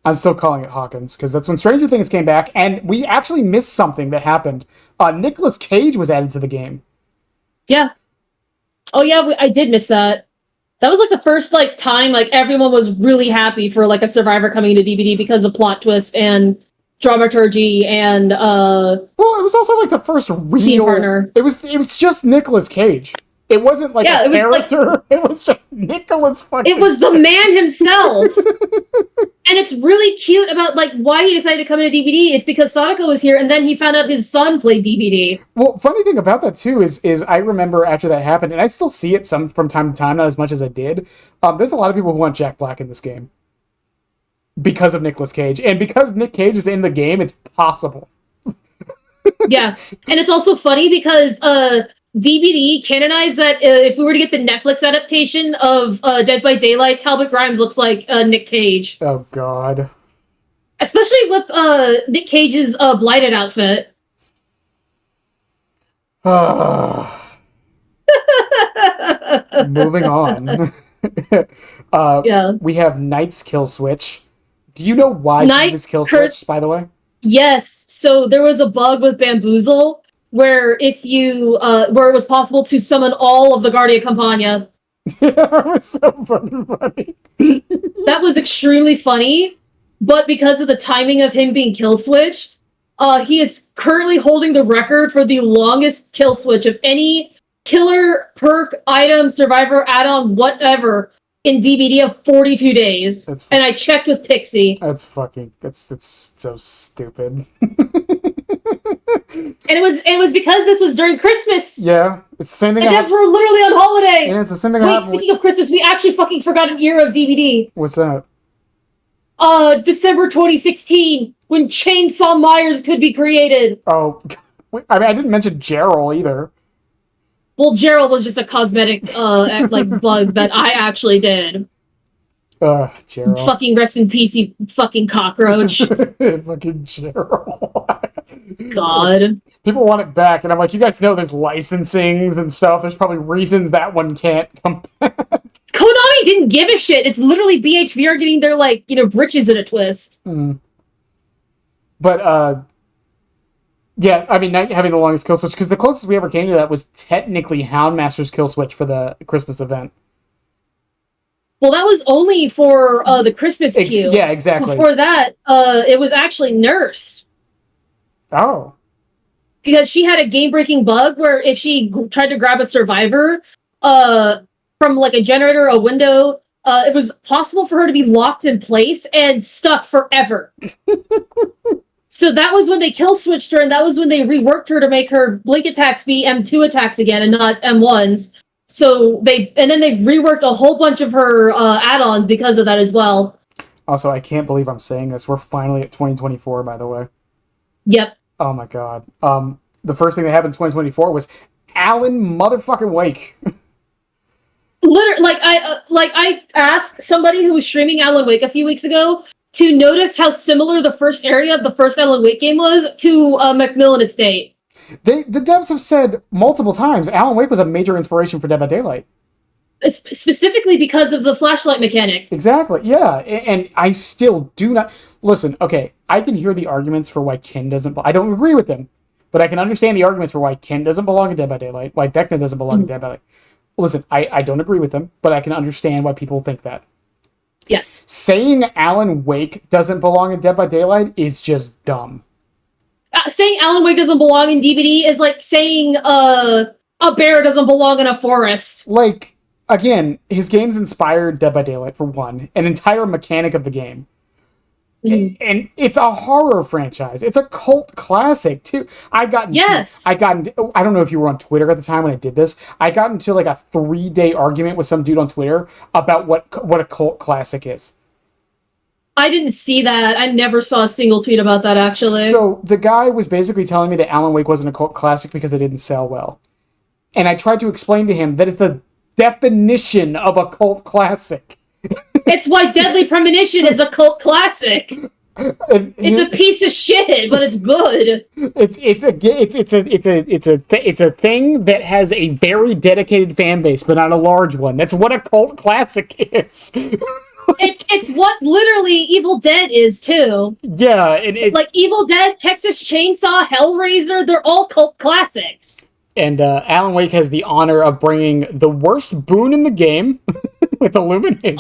I'm still calling it Hawkins, because that's when Stranger Things came back, and we actually missed something that happened. Nicolas Cage was added to the game. Yeah. Oh, yeah, I did miss that. That was, like, the first, like, time, like, everyone was really happy for, like, a Survivor coming into DBD because of plot twist and dramaturgy and, well, it was also, like, the first real... team partner. It was just Nicolas Cage. It wasn't, like, a character. It was just Nicolas fucking... It was the man himself! And it's really cute about, like, why he decided to come into DBD. It's because Sadako was here, and then he found out his son played DBD. Well, funny thing about that, too, is I remember after that happened, and I still see it from time to time, not as much as I did, there's a lot of people who want Jack Black in this game. Because of Nicolas Cage. And because Nick Cage is in the game, it's possible. Yeah. And it's also funny because DBD canonized that if we were to get the Netflix adaptation of Dead by Daylight, Talbot Grimes looks like Nick Cage. Oh, God. Especially with Nick Cage's Blighted outfit. Moving on. We have Knight's kill switch. Do you know why he was kill switched, by the way? Yes. So there was a bug with Bamboozle where if you where it was possible to summon all of the Guardia Campagna. That was so fucking funny. That was extremely funny, but because of the timing of him being kill switched, he is currently holding the record for the longest kill switch of any killer, perk, item, survivor, add-on, whatever in DBD of 42 days. And I checked with Pixie. That's so stupid. And it was because this was during Christmas. Yeah, it's the same thing. And we're literally on holiday. Yeah, it's the same thing. Wait, speaking of Christmas, we actually fucking forgot an era of DBD. What's that? December 2016, when Chainsaw Myers could be created. Oh, I mean, I didn't mention Gerald either. Well, Gerald was just a cosmetic like bug that I actually did. Gerald. Fucking rest in peace, you fucking cockroach. Fucking Gerald. God. People want it back, and I'm like, you guys know there's licensings and stuff. There's probably reasons that one can't come back. Konami didn't give a shit. It's literally BHVR getting their, like, britches in a twist. But, yeah, I mean, not having the longest kill switch, because the closest we ever came to that was technically Houndmaster's kill switch for the Christmas event. Well, that was only for the Christmas queue. Yeah, exactly. Before that, it was actually Nurse. Oh. Because she had a game-breaking bug where if she tried to grab a survivor from, like, a generator, a window, it was possible for her to be locked in place and stuck forever. So that was when they kill switched her, and that was when they reworked her to make her blink attacks be M2 attacks again and not M1s. So then they reworked a whole bunch of her add-ons because of that as well. Also, I can't believe I'm saying this. We're finally at 2024, by the way. Yep. Oh my god. the first thing that happened in 2024 was Alan motherfucking Wake. Literally, I asked somebody who was streaming Alan Wake a few weeks ago to notice how similar the first area of the first Alan Wake game was to Macmillan Estate. The devs have said multiple times Alan Wake was a major inspiration for Dead by Daylight. Specifically because of the flashlight mechanic. Exactly, yeah. And I still do not... Listen, okay, I can hear the arguments for why Ken doesn't... I don't agree with them, but I can understand the arguments for why Ken doesn't belong in Dead by Daylight, why Vecna doesn't belong in Dead by Daylight. Listen, I don't agree with them, but I can understand why people think that. Yes. Saying Alan Wake doesn't belong in Dead by Daylight is just dumb. Saying Alan Wake doesn't belong in DBD is like saying a bear doesn't belong in a forest. Like... Again, his games inspired Dead by Daylight, for one. An entire mechanic of the game. And it's a horror franchise. It's a cult classic, too. I don't know if you were on Twitter at the time when I did this. I got into like a 3-day argument with some dude on Twitter about what a cult classic is. I didn't see that. I never saw a single tweet about that, actually. So the guy was basically telling me that Alan Wake wasn't a cult classic because it didn't sell well. And I tried to explain to him that is the definition of a cult classic. It's why Deadly Premonition is a cult classic. It's a piece of shit, but it's good. It's a thing that has a very dedicated fan base, but not a large one. That's what a cult classic is. It's what literally Evil Dead is too. Yeah, it's like Evil Dead, Texas Chainsaw, Hellraiser. They're all cult classics. And Alan Wake has the honor of bringing the worst boon in the game with Illumination.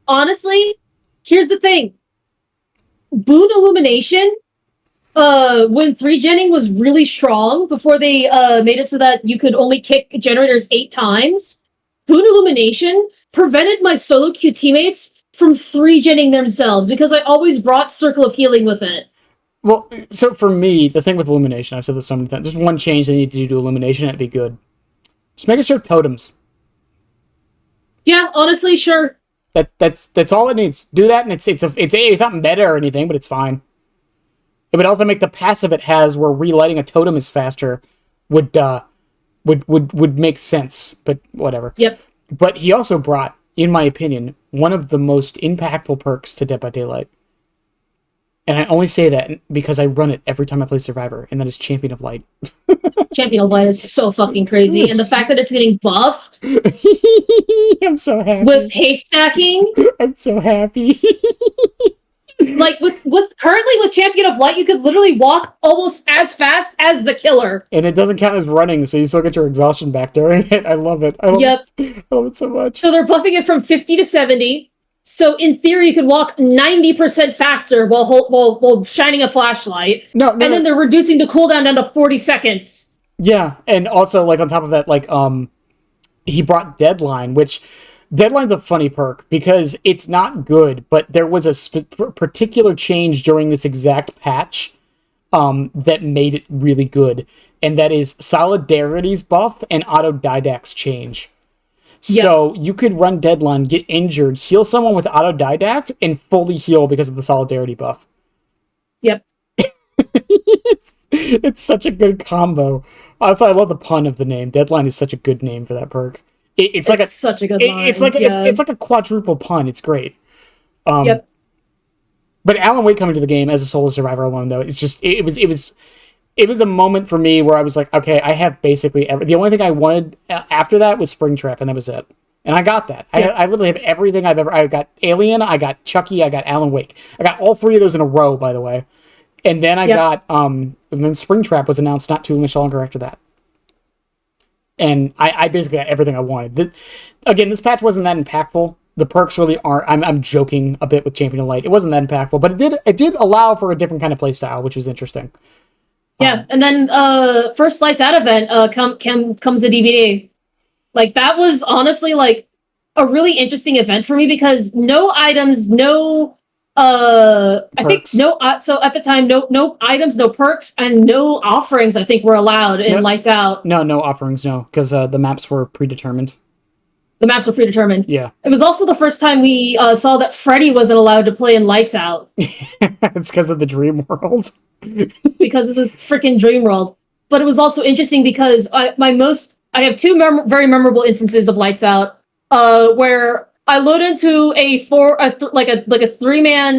Honestly, here's the thing. Boon Illumination, when 3-genning was really strong, before they made it so that you could only kick generators 8 times, Boon Illumination prevented my solo queue teammates from 3-genning themselves, because I always brought Circle of Healing with it. Well, so for me, the thing with Illumination, I've said this so many times, there's one change they need to do to Illumination, and it'd be good. Just make it show totems. Yeah, honestly, sure. That's all it needs. Do that, and it's not meta or anything, but it's fine. It would also make the passive it has, where relighting a totem is faster, would make sense, but whatever. Yep. But he also brought, in my opinion, one of the most impactful perks to Dead by Daylight. And I only say that because I run it every time I play Survivor, and that is Champion of Light. Champion of Light is so fucking crazy, and the fact that it's getting buffed... I'm so happy. With haste stacking... I'm so happy. Like, currently with Champion of Light, you could literally walk almost as fast as the killer. And it doesn't count as running, so you still get your exhaustion back during it. I love it. I love it so much. So they're buffing it from 50 to 70... So in theory, you could walk 90% faster while shining a flashlight. And then they're reducing the cooldown down to 40 seconds. Yeah, and also like on top of that, like he brought Deadline, which Deadline's a funny perk because it's not good, but there was a particular change during this exact patch that made it really good, and that is Solidarity's buff and Autodidact's change. So you could run Deadline, get injured, heal someone with Autodidact, and fully heal because of the Solidarity buff. Yep. It's such a good combo. Also, I love the pun of the name. Deadline is such a good name for that perk. It's such a good line. It's like a quadruple pun. It's great. But Alan Wake coming to the game as a solo survivor alone, though, it's just it was a moment for me where I was like, okay, I have basically the only thing I wanted after that was Springtrap, and that was it. And I got that. Yeah. I literally have everything I got Alien, I got Chucky, I got Alan Wake. I got all 3 of those in a row, by the way. And then I got, and then Springtrap was announced not too much longer after that. And I basically got everything I wanted. Again, this patch wasn't that impactful. The perks really aren't. I'm joking a bit with Champion of Light. It wasn't that impactful, but it did allow for a different kind of playstyle, which was interesting. Yeah, and then first Lights Out event comes the DBD. Like, that was honestly like a really interesting event for me because no items, no perks. I think no so at the time no items, no perks, and no offerings I think were allowed in Lights Out. No offerings, no, because the maps were predetermined. The maps were predetermined. Yeah. It was also the first time we saw that Freddy wasn't allowed to play in Lights Out. It's because of the Dream World. Because of the freaking Dream World. but it was also interesting because I have two very memorable instances of Lights Out, where I load into a 3-man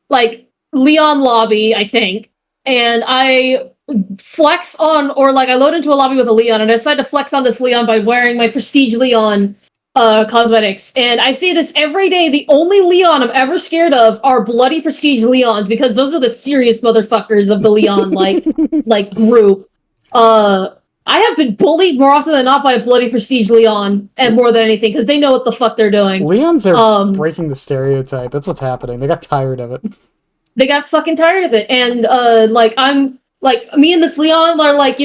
like Leon lobby, I think, and I flex on, or like I load into a lobby with a Leon, and I decide to flex on this Leon by wearing my Prestige Leon cosmetics. And I say this every day, the only Leon I'm ever scared of are bloody Prestige Leons, because those are the serious motherfuckers of the Leon like group. I have been bullied more often than not by a bloody Prestige Leon, and more than anything, because they know what the fuck they're doing. Leons are breaking the stereotype. That's what's happening. They got tired of it. They got fucking tired of it. And I'm like, me and this Leon are like,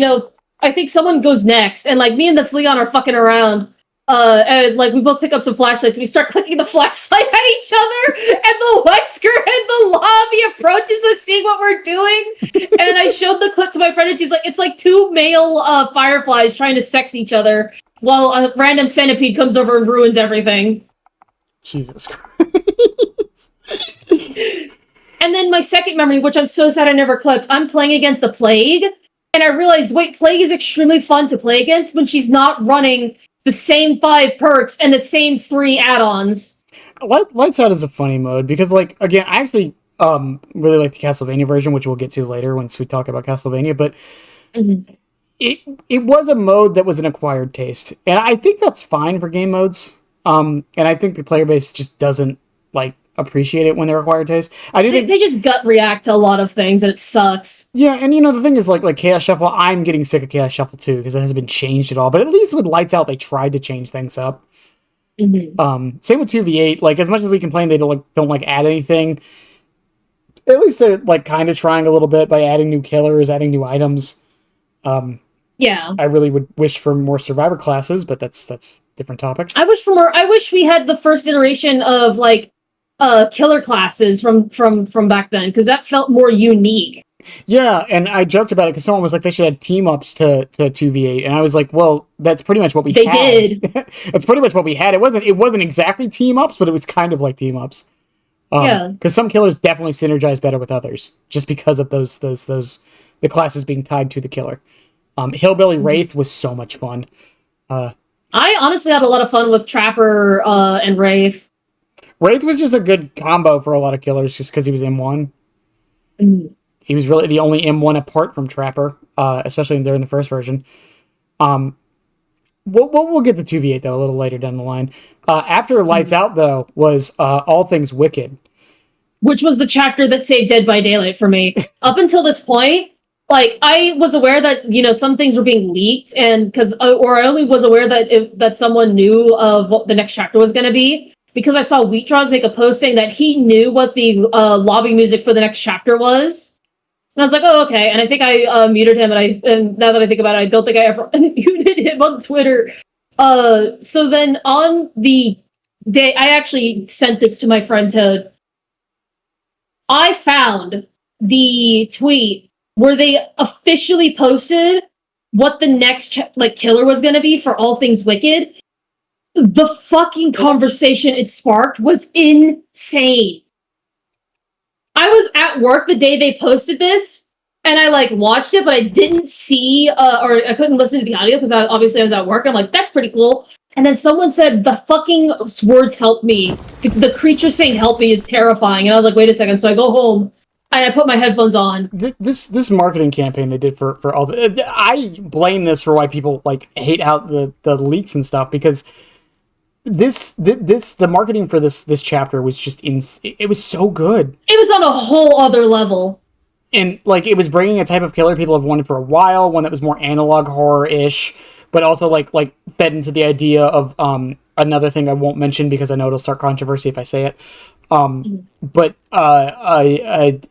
I think someone goes next, and like me and this Leon are fucking around. And like we both pick up some flashlights, and we start clicking the flashlight at each other, and the Wesker in the lobby approaches us, seeing what we're doing. And I showed the clip to my friend, and she's like, it's like two male fireflies trying to sex each other, while a random centipede comes over and ruins everything. Jesus Christ. And then my second memory, which I'm so sad I never clipped, I'm playing against the Plague, and I realized, wait, Plague is extremely fun to play against when she's not running the same 5 perks and the same 3 add-ons. Lights Out is a funny mode because, like, again, I actually really like the Castlevania version, which we'll get to later once we talk about Castlevania, but it was a mode that was an acquired taste, and I think that's fine for game modes. And I think the player base just doesn't like appreciate it when they're acquired taste. They just gut react to a lot of things, and it sucks. Yeah, and the thing is, like Chaos Shuffle, I'm getting sick of Chaos Shuffle too, because it hasn't been changed at all. But at least with Lights Out, they tried to change things up. Same with 2v8. Like, as much as we complain they don't add anything, at least they're like kind of trying a little bit by adding new killers, adding new items. Yeah, I really would wish for more survivor classes, but that's a different topic. I wish for more. I wish we had the first iteration of like killer classes from back then, because that felt more unique. Yeah, and I joked about it because someone was like, they should add team-ups to 2v8, and I was like, well, that's pretty much what we had. They did. That's pretty much what we had. It wasn't exactly team-ups, but it was kind of like team-ups. Yeah. Because some killers definitely synergize better with others, just because of those the classes being tied to the killer. Hillbilly Wraith was so much fun. I honestly had a lot of fun with Trapper and Wraith. Wraith was just a good combo for a lot of killers, just because he was M1. He was really the only M1 apart from Trapper, especially during the first version. We'll get to 2v8, though, a little later down the line. After Lights Out, though, was All Things Wicked. Which was the chapter that saved Dead by Daylight for me. Up until this point, like, I was aware that, some things were being leaked, and or I only was aware that someone knew of what the next chapter was going to be, because I saw Wheatdraws make a post saying that he knew what the lobby music for the next chapter was. And I was like, oh, okay. And I think I muted him, and now that I think about it, I don't think I ever muted him on Twitter. So then on the day, I actually sent this to my friend Toad. I found the tweet where they officially posted what the next killer was going to be for All Things Wicked. The fucking conversation it sparked was insane. I was at work the day they posted this, and I watched it, but I didn't see or I couldn't listen to the audio because obviously I was at work. I'm like, that's pretty cool. And then someone said, the fucking words help me. The creature saying help me is terrifying. And I was like, wait a second. So I go home and I put my headphones on. This marketing campaign they did for all the... I blame this for why people hate out the leaks and stuff, because the marketing for this chapter was just it was so good. It was on a whole other level. And it was bringing a type of killer people have wanted for a while, one that was more analog horror-ish, but also fed into the idea of another thing I won't mention because I know it'll start controversy if I say it. But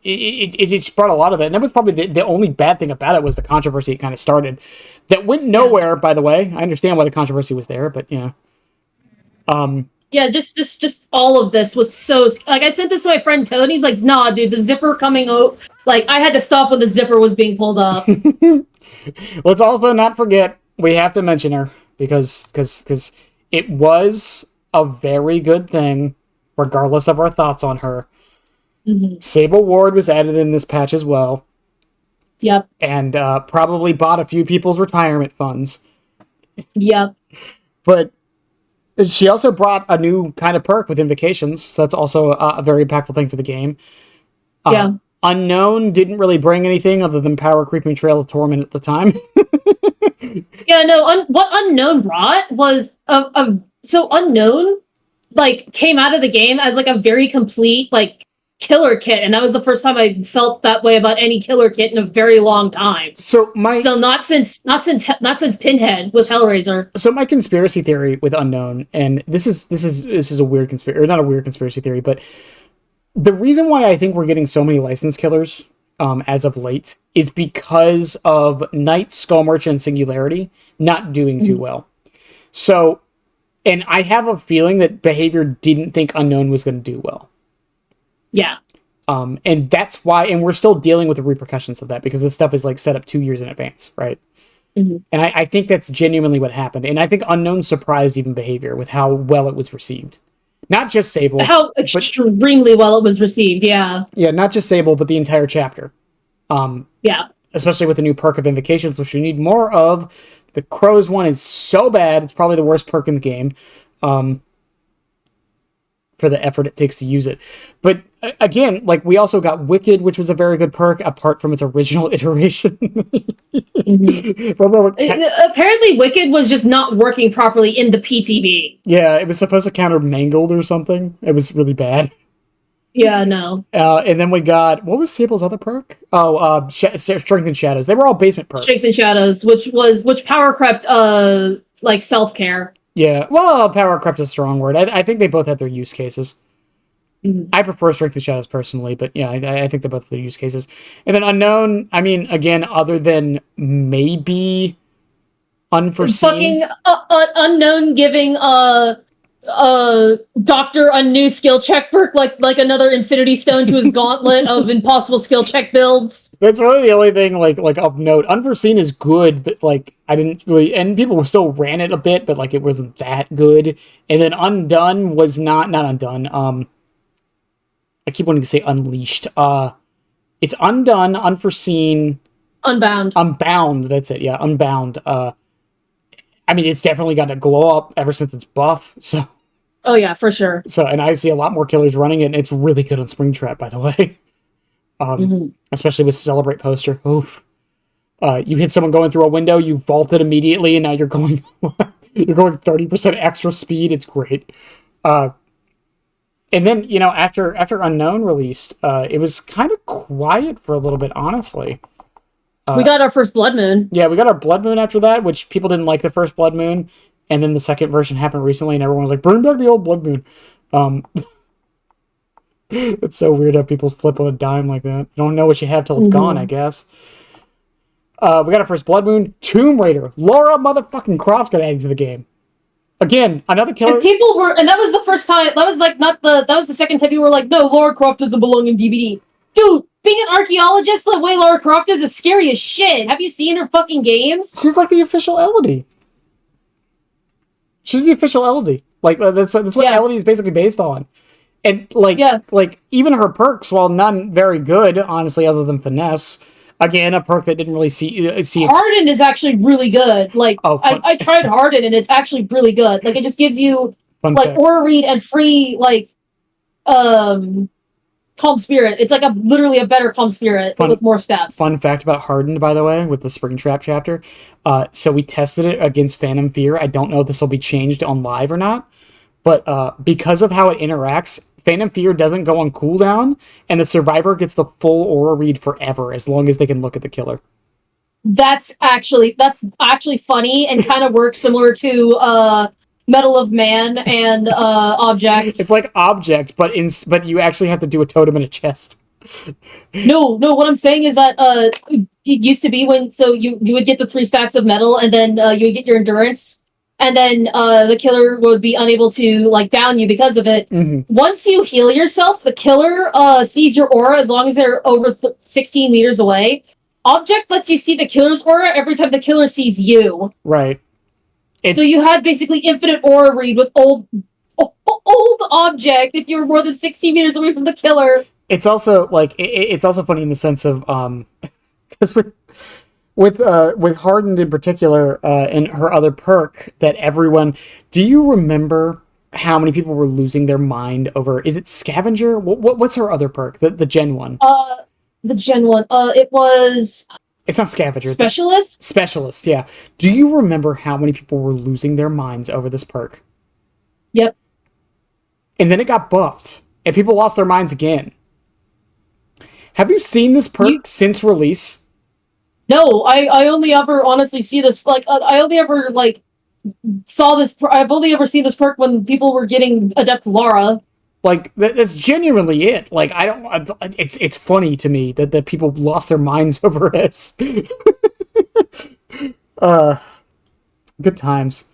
it just brought a lot of that, and that was probably the only bad thing about it was the controversy it kind of started. That went nowhere, by the way. I understand why the controversy was there, but yeah. Yeah, just all of this was so... I sent this to my friend Toad, and he's like, nah, dude, the zipper coming out... I had to stop when the zipper was being pulled up. Let's also not forget, we have to mention her, because it was a very good thing, regardless of our thoughts on her. Sable Ward was added in this patch as well. Yep. And probably bought a few people's retirement funds. Yep. But she also brought a new kind of perk with invocations, so that's also a very impactful thing for the game. Yeah. Unknown didn't really bring anything other than Power Creeping Trail of Torment at the time. Yeah, no, what Unknown brought was so Unknown, like, came out of the game as, like, a very complete, like, killer kit, and that was the first time I felt that way about any killer kit in a very long time. So not since Pinhead with Hellraiser. So my conspiracy theory with Unknown, and this is a weird conspiracy, or not a weird conspiracy theory, but the reason why I think we're getting so many licensed killers as of late is because of Night, Skull Merchant, and Singularity not doing too well. So, and I have a feeling that Behavior didn't think Unknown was going to do well. Yeah. And that's why, and we're still dealing with the repercussions of that because this stuff is like set up 2 years in advance, right? Mm-hmm. And I think that's genuinely what happened. And I think Unknown surprised even Behavior with how well it was received. Not just Sable. How extremely well it was received, yeah. Yeah, not just Sable, but the entire chapter. Yeah. Especially with the new perk of Invocations, which we need more of. The Crows one is so bad, it's probably the worst perk in the game. For the effort it takes to use it. But again, like, we also got Wicked, which was a very good perk, apart from its original iteration. Apparently Wicked was just not working properly in the PTB. Yeah, it was supposed to counter Mangled or something. It was really bad. Yeah, no. And then we got, what was Sable's other perk? Oh, Strength and Shadows. They were all basement perks. Strength and Shadows, which power crept, like, self-care. Yeah, well, power crept is a strong word. I think they both have their use cases. Mm-hmm. I prefer Strength and Shadows personally, but yeah, I think they both have their use cases. And then Unknown, I mean, again, other than maybe Unforeseen. Fucking Unknown giving Doctor a new skill check perk, like another Infinity Stone to his gauntlet of impossible skill check builds. That's really the only thing like of note. Unforeseen is good, but like I didn't really, and people still ran it a bit, but like it wasn't that good. And then Undone was not Undone. I keep wanting to say Unleashed. It's Undone, Unforeseen, Unbound. That's it. Yeah, Unbound. I mean, it's definitely got a glow up ever since it's buff. So. Oh yeah, for sure. So, and I see a lot more killers running it, and it's really good on Springtrap, by the way. Especially with Celebrate poster. Oof. You hit someone going through a window, you vault it immediately, and now you're going 30% extra speed. It's great. And then, you know, after Unknown released, it was kind of quiet for a little bit, honestly. We got our first Blood Moon. Yeah, we got our Blood Moon after that, which people didn't like the first Blood Moon. And then the second version happened recently, and everyone was like, bring back the old Blood Moon. It's so weird how people flip on a dime like that. You don't know what you have till it's gone, I guess. We got our first Blood Moon. Tomb Raider. Laura motherfucking Croft got added to the game. Again, another killer. And people were, and that was the first time, that was the second time people were like, no, Laura Croft doesn't belong in DBD. Dude, being an archaeologist the way Laura Croft is scary as shit. Have you seen her fucking games? She's like the official Elodie. She's the official Elodie. Like, that's what Elodie is basically based on. And, like, even her perks, while none very good, honestly, other than Finesse, again, a perk that didn't really see Harden is actually really good. Like, I tried Harden, and it's actually really good. Like, it just gives you, aura read and free, Calm Spirit. It's like literally a better Calm Spirit with more steps. Fun fact about Hardened, by the way, with the Springtrap chapter. So we tested it against Phantom Fear. I don't know if this will be changed on live or not, but because of how it interacts, Phantom Fear doesn't go on cooldown, and the survivor gets the full aura read forever as long as they can look at the killer. That's actually funny and kind of works similar to Medal of Man and Object. It's like Object, but you actually have to do a totem in a chest. No, what I'm saying is that it used to be you would get the 3 stacks of metal, and then you would get your endurance, and then the killer would be unable to down you because of it. Mm-hmm. Once you heal yourself, the killer sees your aura as long as they're over 16 meters away. Object lets you see the killer's aura every time the killer sees you. Right. So you had basically infinite aura read with old Object if you were more than 16 meters away from the killer. It's also it's also funny in the sense of because with Hardened in particular, and her other perk that everyone, do you remember how many people were losing their mind over? Is it Scavenger? What's her other perk? The Gen one. The Gen one. It was. It's not Scavenger. Specialist. Specialist. Yeah. Do you remember how many people were losing their minds over this perk? Yep. And then it got buffed, and people lost their minds again. Have you seen this perk since release? No, I only ever honestly see this, like, I only ever, like, saw this, I've only ever seen this perk when people were getting Adept Lara. Like, that's genuinely it. Like, it's funny to me that people lost their minds over this. Good times.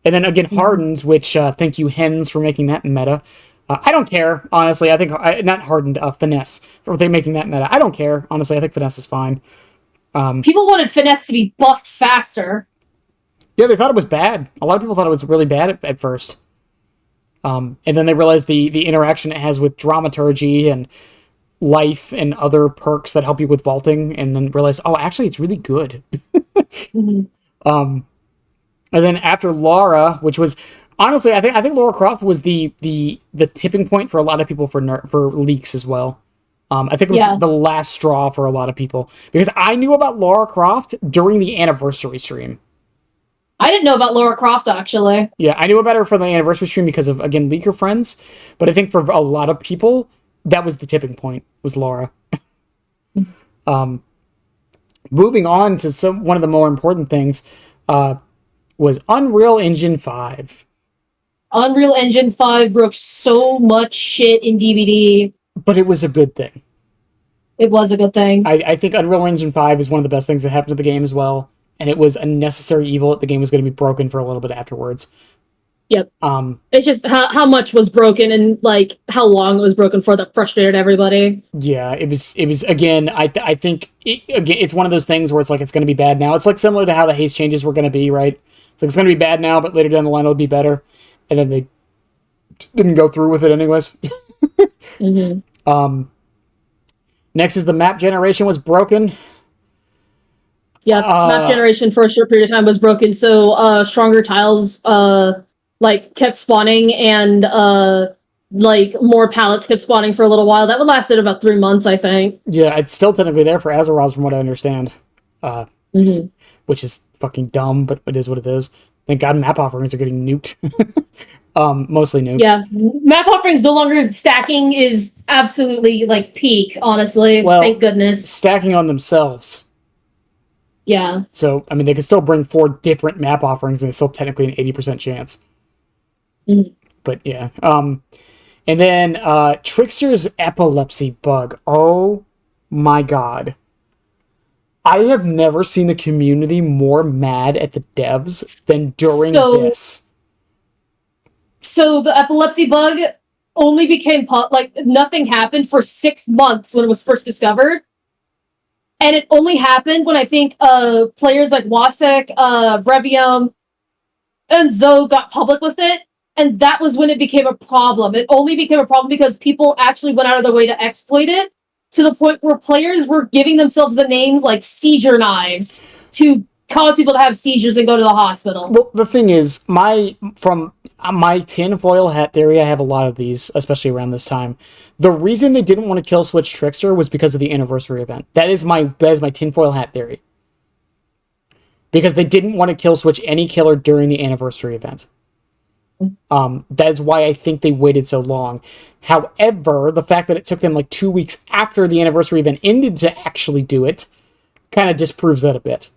And then again, Hardened, which, thank you, Hens, for making that meta. I don't care, honestly. I think, not Hardened, Finesse, for they making that meta. I don't care, honestly. I think Finesse is fine. People wanted Finesse to be buffed faster. Yeah, they thought it was bad. A lot of people thought it was really bad at first. And then they realized the interaction it has with Dramaturgy and Life and other perks that help you with vaulting, and then realized, oh, actually, it's really good. And then after Lara, which was, honestly, I think Lara Croft was the tipping point for a lot of people for leaks as well. I think it was the last straw for a lot of people, because I knew about Lara Croft during the anniversary stream. I didn't know about Lara Croft, actually. Yeah, I knew about her from the anniversary stream because of, again, leaker friends. But I think for a lot of people, that was the tipping point, was Lara. Moving on to one of the more important things, was Unreal Engine 5. Unreal Engine 5 broke so much shit in DBD. But it was a good thing. It was a good thing. I think Unreal Engine 5 is one of the best things that happened to the game as well. And it was a necessary evil that the game was going to be broken for a little bit afterwards. Yep. It's just how much was broken and, like, how long it was broken for that frustrated everybody. Yeah, it was again, I think, it's one of those things where it's like, it's going to be bad now. It's like similar to how the haste changes were going to be, right? So it's going to be bad now, but later down the line it'll be better. And then they didn't go through with it anyways. Next is the map generation was broken. Yeah, map generation for a short period of time was broken, so stronger tiles like kept spawning, and like more pallets kept spawning for a little while. That would lasted about 3 months, I think. Yeah, it's still technically there for Azeroth from what I understand. Which is fucking dumb, but it is what it is. Thank God map offerings are getting nuked. Mostly nuked. Yeah, map offerings no longer stacking is absolutely, like, peak, honestly. Well, thank goodness. Stacking on themselves. Yeah. So, I mean, they can still bring 4 different map offerings, and it's still technically an 80% chance. But, yeah. And then, Trickster's epilepsy bug. Oh, my God. I have never seen the community more mad at the devs than during this. So, the epilepsy bug only became, like, nothing happened for 6 months when it was first discovered. And it only happened when I think players like Wasek, Brevium, and Zoe got public with it. And that was when it became a problem. It only became a problem because people actually went out of their way to exploit it, to the point where players were giving themselves the names like seizure knives to cause people to have seizures and go to the hospital. Well, the thing is, from my tinfoil hat theory, I have a lot of these, especially around this time. The reason they didn't want to kill switch Trickster was because of the anniversary event. That is my tinfoil hat theory. Because they didn't want to kill switch any killer during the anniversary event. That's why I think they waited so long. However, the fact that it took them like 2 weeks after the anniversary event ended to actually do it kind of disproves that a bit.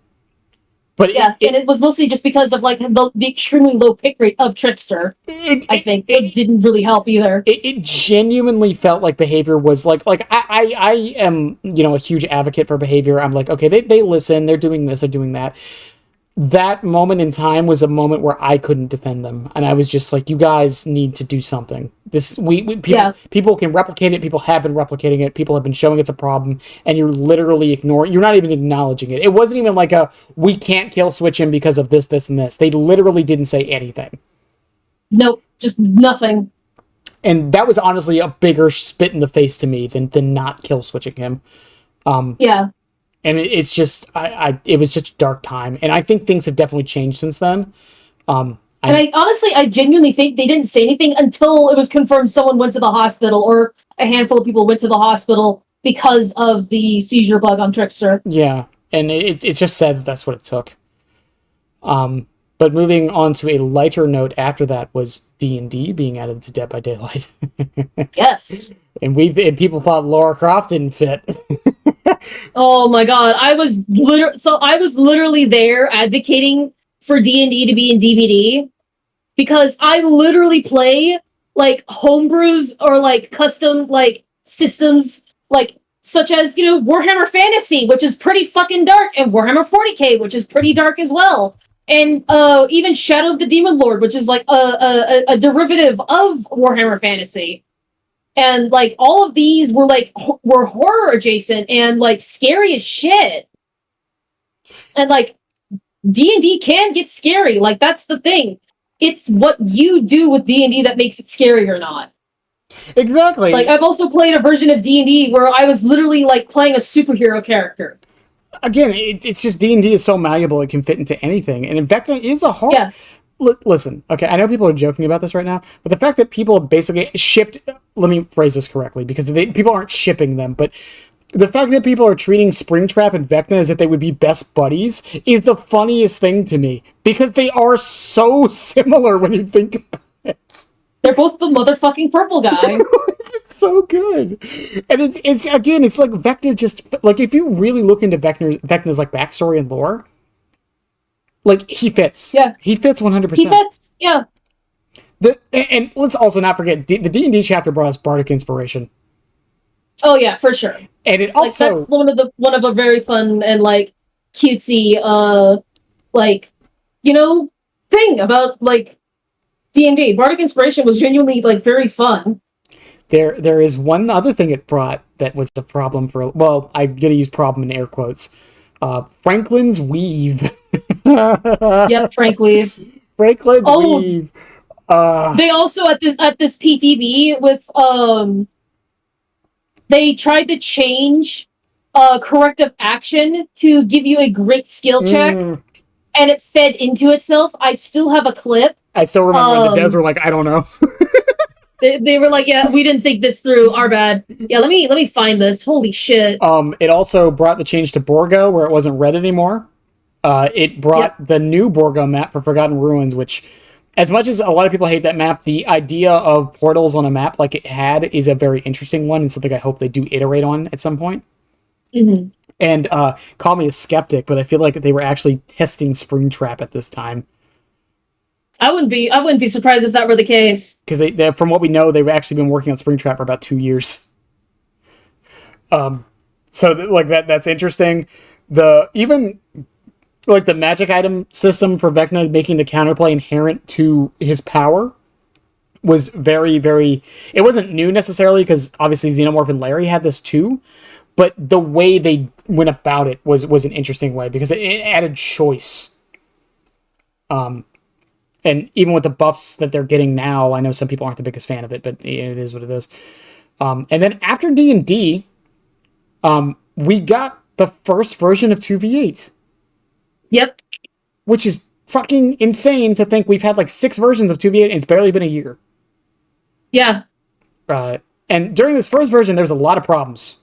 But yeah, and it was mostly just because of like the extremely low pick rate of Trickster. I think it didn't really help either. It genuinely felt like behavior was like I am, a huge advocate for behavior. I'm like, okay, they listen, they're doing this, they're doing that. That moment in time was a moment where I couldn't defend them, and I was just like, you guys need to do something. People can replicate it, people have been replicating it, people have been showing it's a problem, and you're literally you're not even acknowledging it. It wasn't even like we can't kill switch him because of this, this, and this. They literally didn't say anything. Nope, just nothing. And that was honestly a bigger spit in the face to me than not kill switching him. Yeah. And it's just, it was such a dark time. And I think things have definitely changed since then. And I genuinely think they didn't say anything until it was confirmed someone went to the hospital, or a handful of people went to the hospital because of the seizure bug on Trickster. Yeah, and it's just sad that that's what it took. But moving on to a lighter note after that was D&D being added to Dead by Daylight. Yes. And people thought Lara Croft didn't fit. Oh my god, I was literally there advocating for D&D to be in DBD, because I literally play like homebrews or like custom like systems, like such as, you know, Warhammer Fantasy, which is pretty fucking dark, and Warhammer 40k, which is pretty dark as well. And even Shadow of the Demon Lord, which is like a derivative of Warhammer Fantasy. And like all of these were horror adjacent and like scary as shit. And like D&D can get scary. Like that's the thing. It's what you do with D&D that makes it scary or not. Exactly. Like I've also played a version of D&D where I was literally like playing a superhero character. Again, it's just D&D is so malleable, it can fit into anything. And Vecna is a horror. Yeah. Listen, okay, I know people are joking about this right now, but the fact that people basically shipped... Let me phrase this correctly, because people aren't shipping them, but the fact that people are treating Springtrap and Vecna as if they would be best buddies is the funniest thing to me, because they are so similar when you think about it. They're both the motherfucking purple guy. It's so good. And it's again, it's like Vecna just... Like, if you really look into Vecna's like backstory and lore... Like, he fits. Yeah. He fits 100%. He fits, yeah. And let's also not forget, the D&D chapter brought us Bardic Inspiration. Oh, yeah, for sure. And it also... Like, that's one of a very fun and, like, cutesy, like, you know, thing about, like, D&D. Bardic Inspiration was genuinely, like, very fun. There is one other thing it brought that was a problem for... Well, I'm going to use problem in air quotes. Franklin's Weave. Yep, Frank Weave. Franklin's Weave. They also at this PTB with they tried to change corrective action to give you a great skill check, and it fed into itself. I still have a clip. I still remember the devs were like, I don't know. They were like, yeah, we didn't think this through. Our bad. Yeah, let me find this. Holy shit. It also brought the change to Borgo, where it wasn't red anymore. It brought the new Borgo map for Forgotten Ruins, which, as much as a lot of people hate that map, the idea of portals on a map like it had is a very interesting one, and something I hope they do iterate on at some point. Mm-hmm. And call me a skeptic, but I feel like they were actually testing Springtrap at this time. I wouldn't be surprised if that were the case. Because they, from what we know, they've actually been working on Springtrap for about 2 years. So like that's interesting. Even like the magic item system for Vecna making the counterplay inherent to his power was very, very... It wasn't new necessarily, because obviously Xenomorph and Lery had this too, but the way they went about it was an interesting way, because it added choice. And even with the buffs that they're getting now, I know some people aren't the biggest fan of it, but it is what it is. And then after D&D, we got the first version of 2v8. Yep. Which is fucking insane to think we've had like 6 versions of 2v8 and it's barely been a year. Yeah. And during this first version, there was a lot of problems.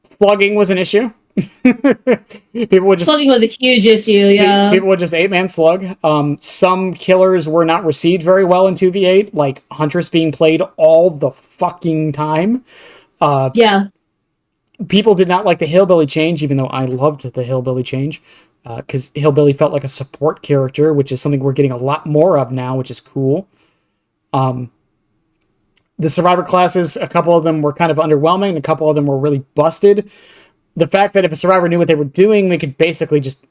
Slugging was an issue. Slugging was a huge issue, yeah. People would just 8-man slug. Some killers were not received very well in 2v8, like Huntress being played all the fucking time. Yeah. People did not like the Hillbilly change, even though I loved the Hillbilly change, because Hillbilly felt like a support character, which is something we're getting a lot more of now, which is cool. The Survivor classes, a couple of them were kind of underwhelming, and a couple of them were really busted. The fact that if a Survivor knew what they were doing, they could basically just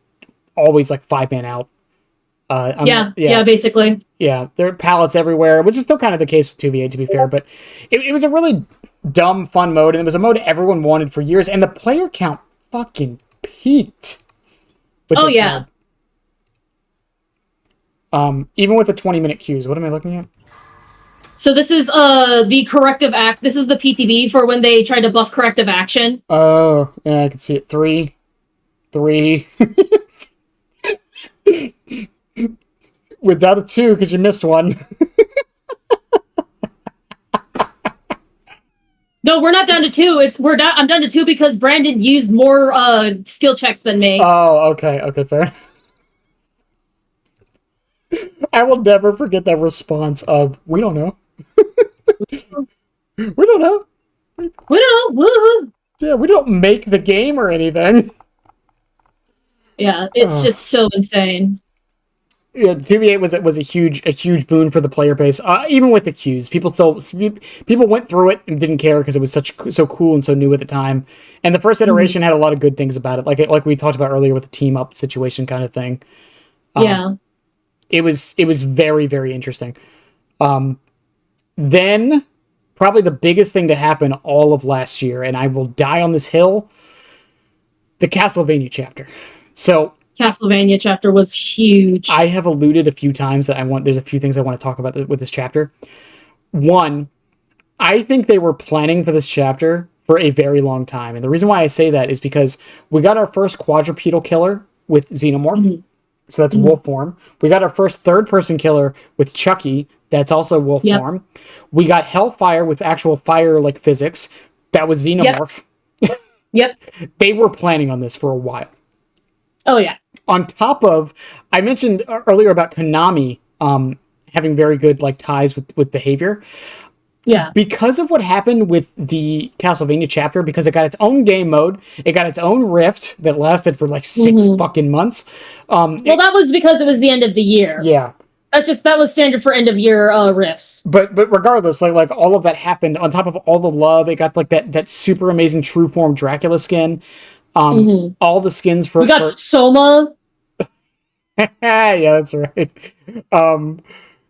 always, like, 5-man out. Yeah, basically. Yeah, there are pallets everywhere, which is still kind of the case with 2v8, to be fair, but it was a really dumb, fun mode, and it was a mode everyone wanted for years, and the player count fucking peaked. Oh, yeah. Mode. Even with the 20-minute queues. What am I looking at? So this is the corrective act. This is the PTB for when they try to buff corrective action. Oh, yeah, I can see it. 3. Without a 2, because you missed one. No, we're not down to 2. I'm down to 2 because Brandon used more skill checks than me. Oh, okay, fair. I will never forget that response of, we don't know. We don't know. We don't know. Woo-hoo. Yeah, we don't make the game or anything. Yeah, it's just so insane. Yeah, TV8 was a huge boon for the player base. Even with the queues, people went through it and didn't care because it was so cool and so new at the time. And the first iteration had a lot of good things about it, like we talked about earlier with the team up situation kind of thing. Yeah, it was very, very interesting. Then probably the biggest thing to happen all of last year, and I will die on this hill, the Castlevania chapter. So Castlevania chapter was huge. I have alluded a few times that there's a few things I want to talk about with this chapter. One, I think they were planning for this chapter for a very long time. And the reason why I say that is because we got our first quadrupedal killer with Xenomorph. Mm-hmm. So that's wolf form. We got our first third-person killer with Chucky. That's also wolf form. We got Hellfire with actual fire-like physics. That was Xenomorph. Yep. They were planning on this for a while. Oh, yeah. On top of, I mentioned earlier about Konami having very good ties with behavior. Yeah. Because of what happened with the Castlevania chapter, because it got its own game mode, it got its own rift that lasted for 6 fucking months. That was because it was the end of the year. Yeah. That was standard for end of year rifts. But regardless, like all of that happened on top of all the love. It got that super amazing true form Dracula skin. All the skins for... We got Soma. Yeah, that's right.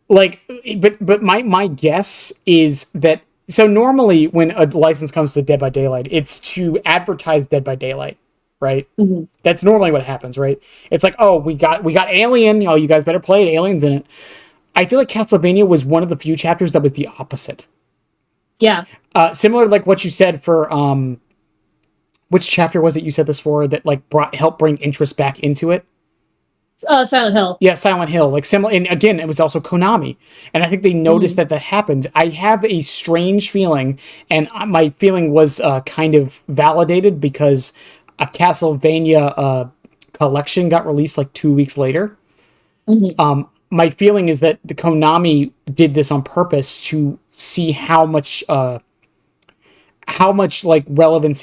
But my guess is that... So normally when a license comes to Dead by Daylight, it's to advertise Dead by Daylight, right? Mm-hmm. That's normally what happens, right? It's like, oh, we got Alien. Oh, you guys better play it. Alien's in it. I feel like Castlevania was one of the few chapters that was the opposite. Yeah. Similar to what you said for... which chapter was it you said this for that helped bring interest back into it? Silent Hill. Yeah, Silent Hill. Similar, and again, it was also Konami, and I think they noticed that happened. I have a strange feeling, and my feeling was kind of validated because a Castlevania collection got released 2 weeks later. Mm-hmm. My feeling is that the Konami did this on purpose to see how much relevancy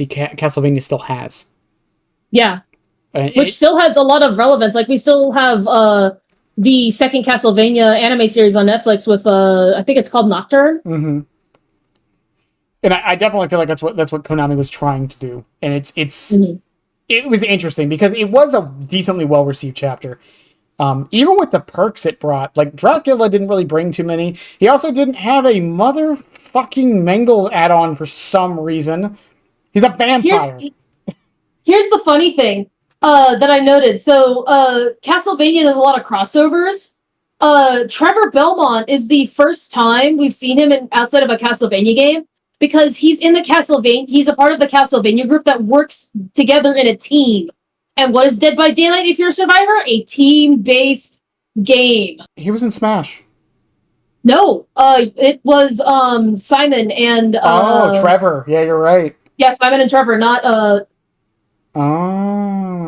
Castlevania still has. Yeah. Which still has a lot of relevance. We still have the second Castlevania anime series on Netflix with I think it's called Nocturne. Mm-hmm. And I definitely feel like that's what Konami was trying to do. And it was interesting because it was a decently well received chapter. Even with the perks it brought, Dracula didn't really bring too many. He also didn't have a motherfucking Mengele add-on for some reason. He's a vampire. Here's the funny thing that I noted. So, Castlevania does a lot of crossovers. Trevor Belmont is the first time we've seen him outside of a Castlevania game because he's in the Castlevania. He's a part of the Castlevania group that works together in a team. And what is Dead by Daylight if you're a survivor? A team-based game. He was in Smash. No, it was Simon and... Trevor. Yeah, you're right. Yeah, Simon and Trevor, not...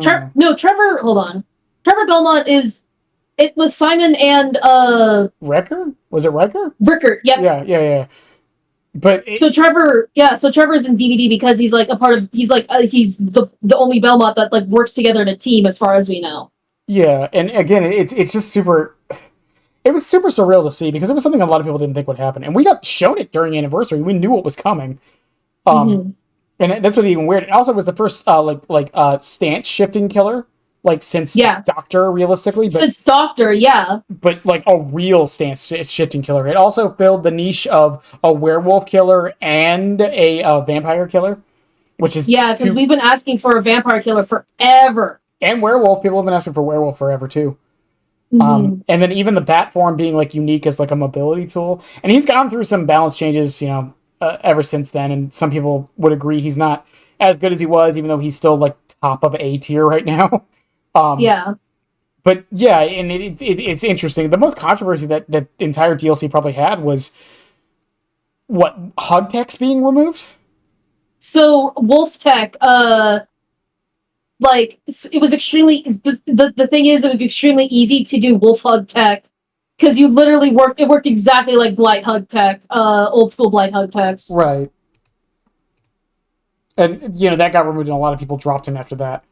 Trevor... Hold on. Trevor Belmont is... It was Simon and... Wrecker? Was it Wrecker? Ricker, yep. Yeah. But Trevor's in DBD because he's a part of he's the only Belmont that works together in a team as far as we know. Yeah, and again, it's just super. It was super surreal to see because it was something a lot of people didn't think would happen, and we got shown it during Anniversary. We knew it was coming, and that's what even weird. It also was the first stance shifting killer. Since Doctor, realistically. Since Doctor, yeah. But, a real stance shifting killer. It also filled the niche of a werewolf killer and a vampire killer, which is... Yeah, because we've been asking for a vampire killer forever. And werewolf. People have been asking for werewolf forever, too. And then even the bat form being like unique as like a mobility tool. And he's gone through some balance changes, you know, ever since then. And some people would agree he's not as good as he was, even though he's still like top of A tier right now. Yeah. But yeah, and it's interesting. The most controversy that entire DLC probably had was what, hug text being removed? So Wolf Tech, like it was extremely the thing is it was extremely easy to do Wolf Hug Tech because you literally worked exactly like Blight Hug Tech, old school Blight Hug Techs. Right. And you know that got removed and a lot of people dropped him after that.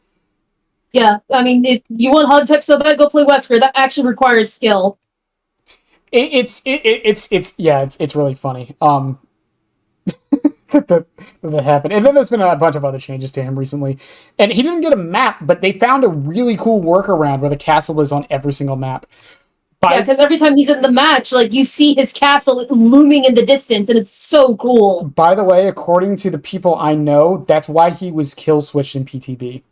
Yeah, I mean if you want Hug Tech so bad, go play Wesker. That actually requires skill. It's really funny. that happened. And then there's been a bunch of other changes to him recently. And he didn't get a map, but they found a really cool workaround where the castle is on every single map. Yeah, because every time he's in the match, like you see his castle looming in the distance, and it's so cool. By the way, according to the people I know, that's why he was kill switched in PTB.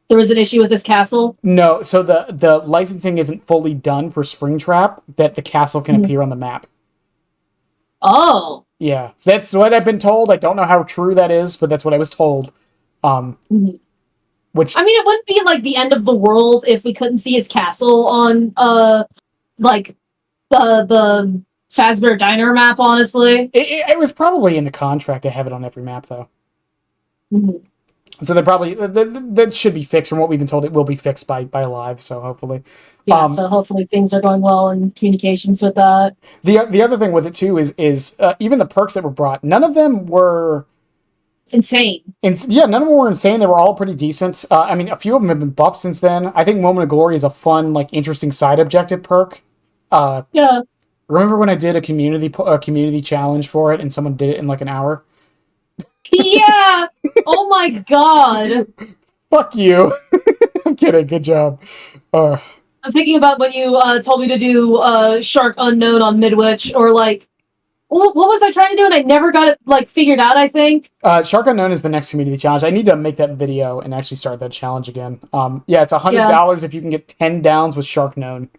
There was an issue with his castle? No, so the licensing isn't fully done for Springtrap that the castle can appear on the map. Oh. Yeah, that's what I've been told. I don't know how true that is, but that's what I was told. Which I mean, it wouldn't be like the end of the world if we couldn't see his castle on like the Fazbear Diner map. Honestly, it was probably in the contract to have it on every map, though. So they're probably that should be fixed. From what we've been told, it will be fixed by live. So hopefully, yeah. So hopefully things are going well in communications with that. The other thing with it too is even the perks that were brought, none of them were insane. Yeah, none of them were insane. They were all pretty decent. I mean, a few of them have been buffed since then. I think Moment of Glory is a fun, like, interesting side objective perk. Yeah. Remember when I did a community challenge for it and someone did it in like an hour? Yeah. Oh my god. Fuck you. I'm kidding. Good job. I'm thinking about when you told me to do Shark Unknown on Midwich, or like, what was I trying to do and I never got it like figured out, I think. Shark Unknown is the next community challenge. I need to make that video and actually start that challenge again. Yeah, it's $100 if you can get 10 downs with Shark Known.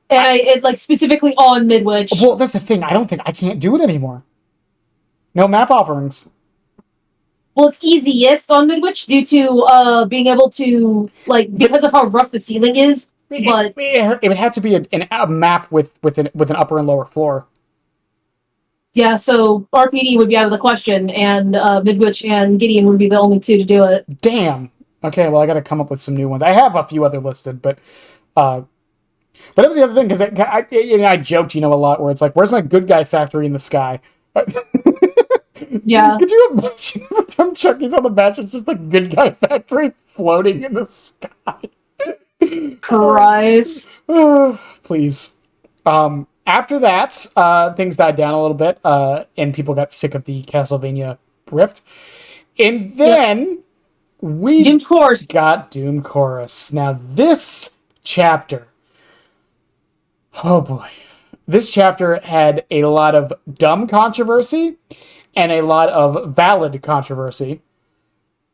And it like specifically on Midwich. Well, that's the thing. I can't do it anymore. No map offerings. Well, it's easiest on Midwich due to being able to, like, because of how rough the ceiling is. But it would have to be a map with an upper and lower floor. Yeah, so RPD would be out of the question, and Midwich and Gideon would be the only two to do it. Damn. Okay, well, I got to come up with some new ones. I have a few other listed, but that was the other thing, because I joked, a lot, where it's like, where's my good guy factory in the sky? Yeah. Could you imagine if some Chucky's on the match, it's just the good guy factory floating in the sky? Christ. Please. After that, things died down a little bit, and people got sick of the Castlevania rift. And then we Doomed Chorus. got Doomed Chorus. Now, this chapter, oh boy. This chapter had a lot of dumb controversy and a lot of valid controversy.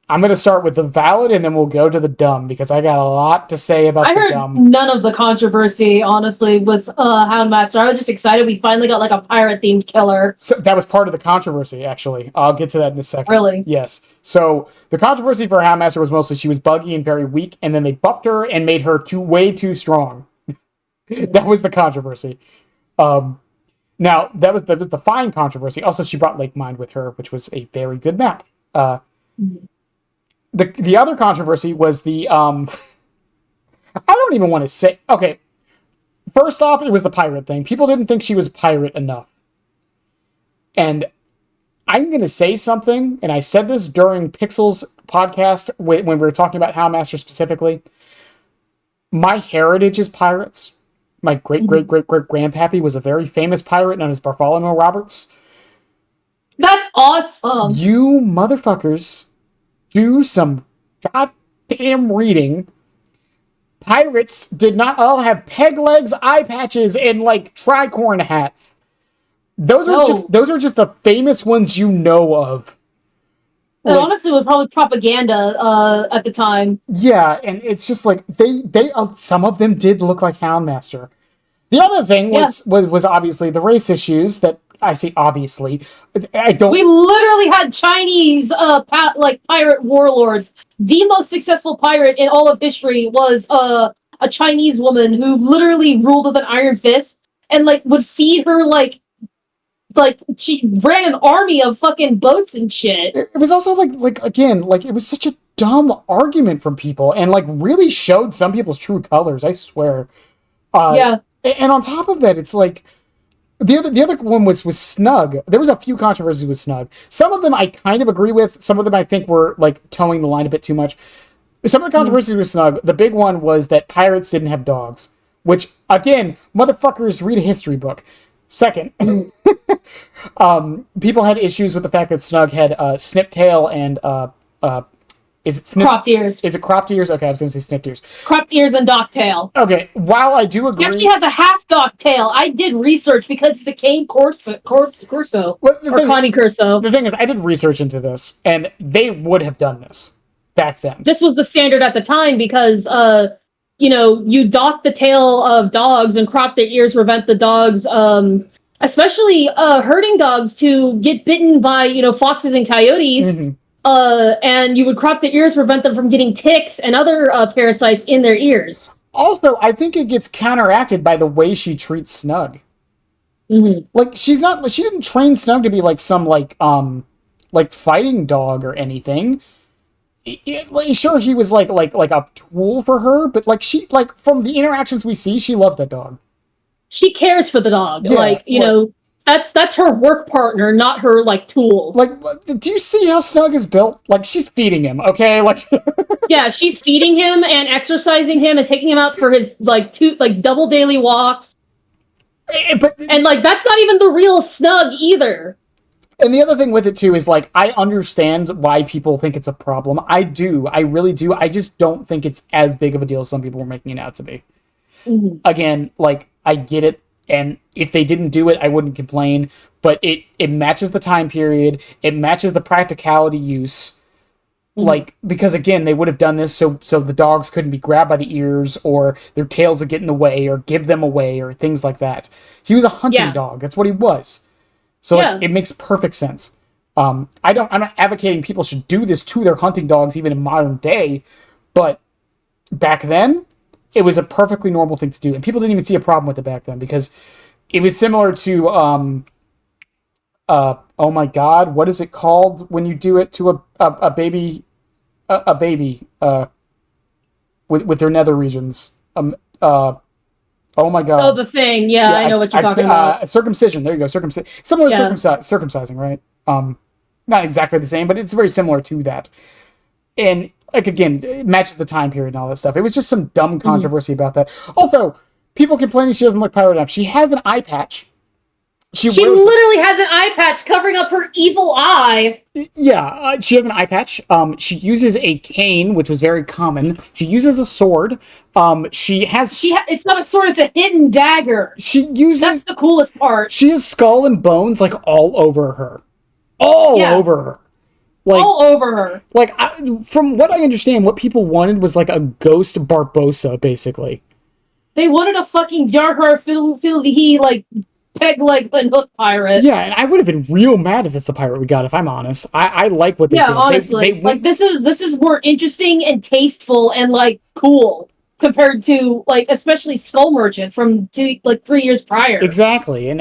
I'm going to start with the valid, and then we'll go to the dumb, because I got a lot to say about the dumb. I heard none of the controversy, honestly, with Houndmaster. I was just excited we finally got, like, a pirate-themed killer. So that was part of the controversy, actually. I'll get to that in a second. Really? Yes. So the controversy for Houndmaster was mostly she was buggy and very weak, and then they buffed her and made her way too strong. That was the controversy. Now, that was the fine controversy. Also, she brought Lake Mind with her, which was a very good map. The other controversy was the I don't even want to say. Okay, first off, it was the pirate thing. People didn't think she was a pirate enough, and I'm going to say something. And I said this during Pixel's podcast when we were talking about Houndmaster specifically. My heritage is pirates. My great-great-great-great-grandpappy was a very famous pirate known as Bartholomew Roberts. That's awesome! You motherfuckers do some goddamn reading. Pirates did not all have peg legs, eye patches, and, like, tricorn hats. Those are just the famous ones you know of. And honestly, it was probably propaganda at the time. Yeah, and it's just like they some of them did look like Houndmaster. The other thing was obviously the race issues that I say obviously. I don't. We literally had Chinese pirate warlords. The most successful pirate in all of history was a Chinese woman who literally ruled with an iron fist and like would feed her like she ran an army of fucking boats and shit. It was also like again, like it was such a dumb argument from people and like really showed some people's true colors, I swear. Yeah. And on top of that, it's like the other one was Snug. There was a few controversies with Snug. Some of them I kind of agree with. Some of them I think were like towing the line a bit too much. Some of the controversies with Snug, the big one was that pirates didn't have dogs. Which, again, motherfuckers, read a history book. Second, people had issues with the fact that Snug had snip tail and is it snipped? Cropped ears. Is it cropped ears? Okay, I was going to say snipped ears. Cropped ears and dock tail. Okay, while I do agree... He actually has a half dock tail. I did research because he's a cane Corso. Well, or Connie Corso. The thing is, I did research into this, and they would have done this back then. This was the standard at the time because, you dock the tail of dogs and crop their ears, prevent the dogs, especially herding dogs, to get bitten by, foxes and coyotes. Mm-hmm. And you would crop the ears, prevent them from getting ticks and other parasites in their ears. Also, I think it gets counteracted by the way she treats Snug. Mm-hmm. Like, she didn't train Snug to be like some like fighting dog or anything. Sure, he was like a tool for her, but from the interactions we see, she loves that dog. She cares for the dog. Yeah, that's her work partner, not her tool. Do you see how Snug is built? She's feeding him, okay? Yeah, she's feeding him and exercising him and taking him out for his double daily walks. And that's not even the real Snug either. And the other thing with it too is I understand why people think it's a problem. I do. I really do. I just don't think it's as big of a deal as some people were making it out to be. Mm-hmm. Again, I get it. And if they didn't do it, I wouldn't complain. But it matches the time period. It matches the practicality use. Mm-hmm. Because again, they would have done this so the dogs couldn't be grabbed by the ears or their tails would get in the way or give them away or things like that. He was a hunting dog. That's what he was. So it makes perfect sense. I'm not advocating people should do this to their hunting dogs even in modern day. But back then, it was a perfectly normal thing to do. And people didn't even see a problem with it back then because it was similar to, oh my God, what is it called when you do it to a baby, with their nether regions? Oh my God. Oh, the thing. Yeah, I know what you're talking about. Circumcision. There you go. Similar to circumcising, right? Not exactly the same, but it's very similar to that. And again, it matches the time period and all that stuff. It was just some dumb controversy about that. Also, people complaining she doesn't look pirate enough. She has an eye patch. She literally has an eye patch covering up her evil eye. Yeah, she has an eye patch. She uses a cane, which was very common. She uses a sword. It's not a sword, it's a hidden dagger. That's the coolest part. She has skull and bones all over her. All over her. All over her. From what I understand, what people wanted was a ghost Barbossa, basically. They wanted a fucking Yarhar fiddly peg leg and hook pirate. Yeah, and I would have been real mad if it's the pirate we got, if I'm honest. I like what they did. Yeah, honestly. This is more interesting and tasteful and cool compared to especially Skull Merchant from 3 years prior. Exactly. And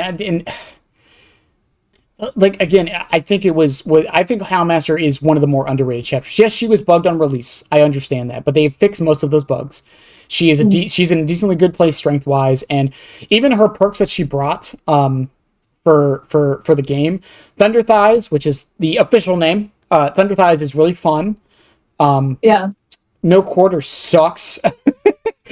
again, I think Houndmaster is one of the more underrated chapters. Yes, she was bugged on release. I understand that, but they fixed most of those bugs. She is she's in a decently good place strength-wise, and even her perks that she brought for the game, Thunder Thighs, which is the official name, Thunder Thighs is really fun. No Quarter sucks.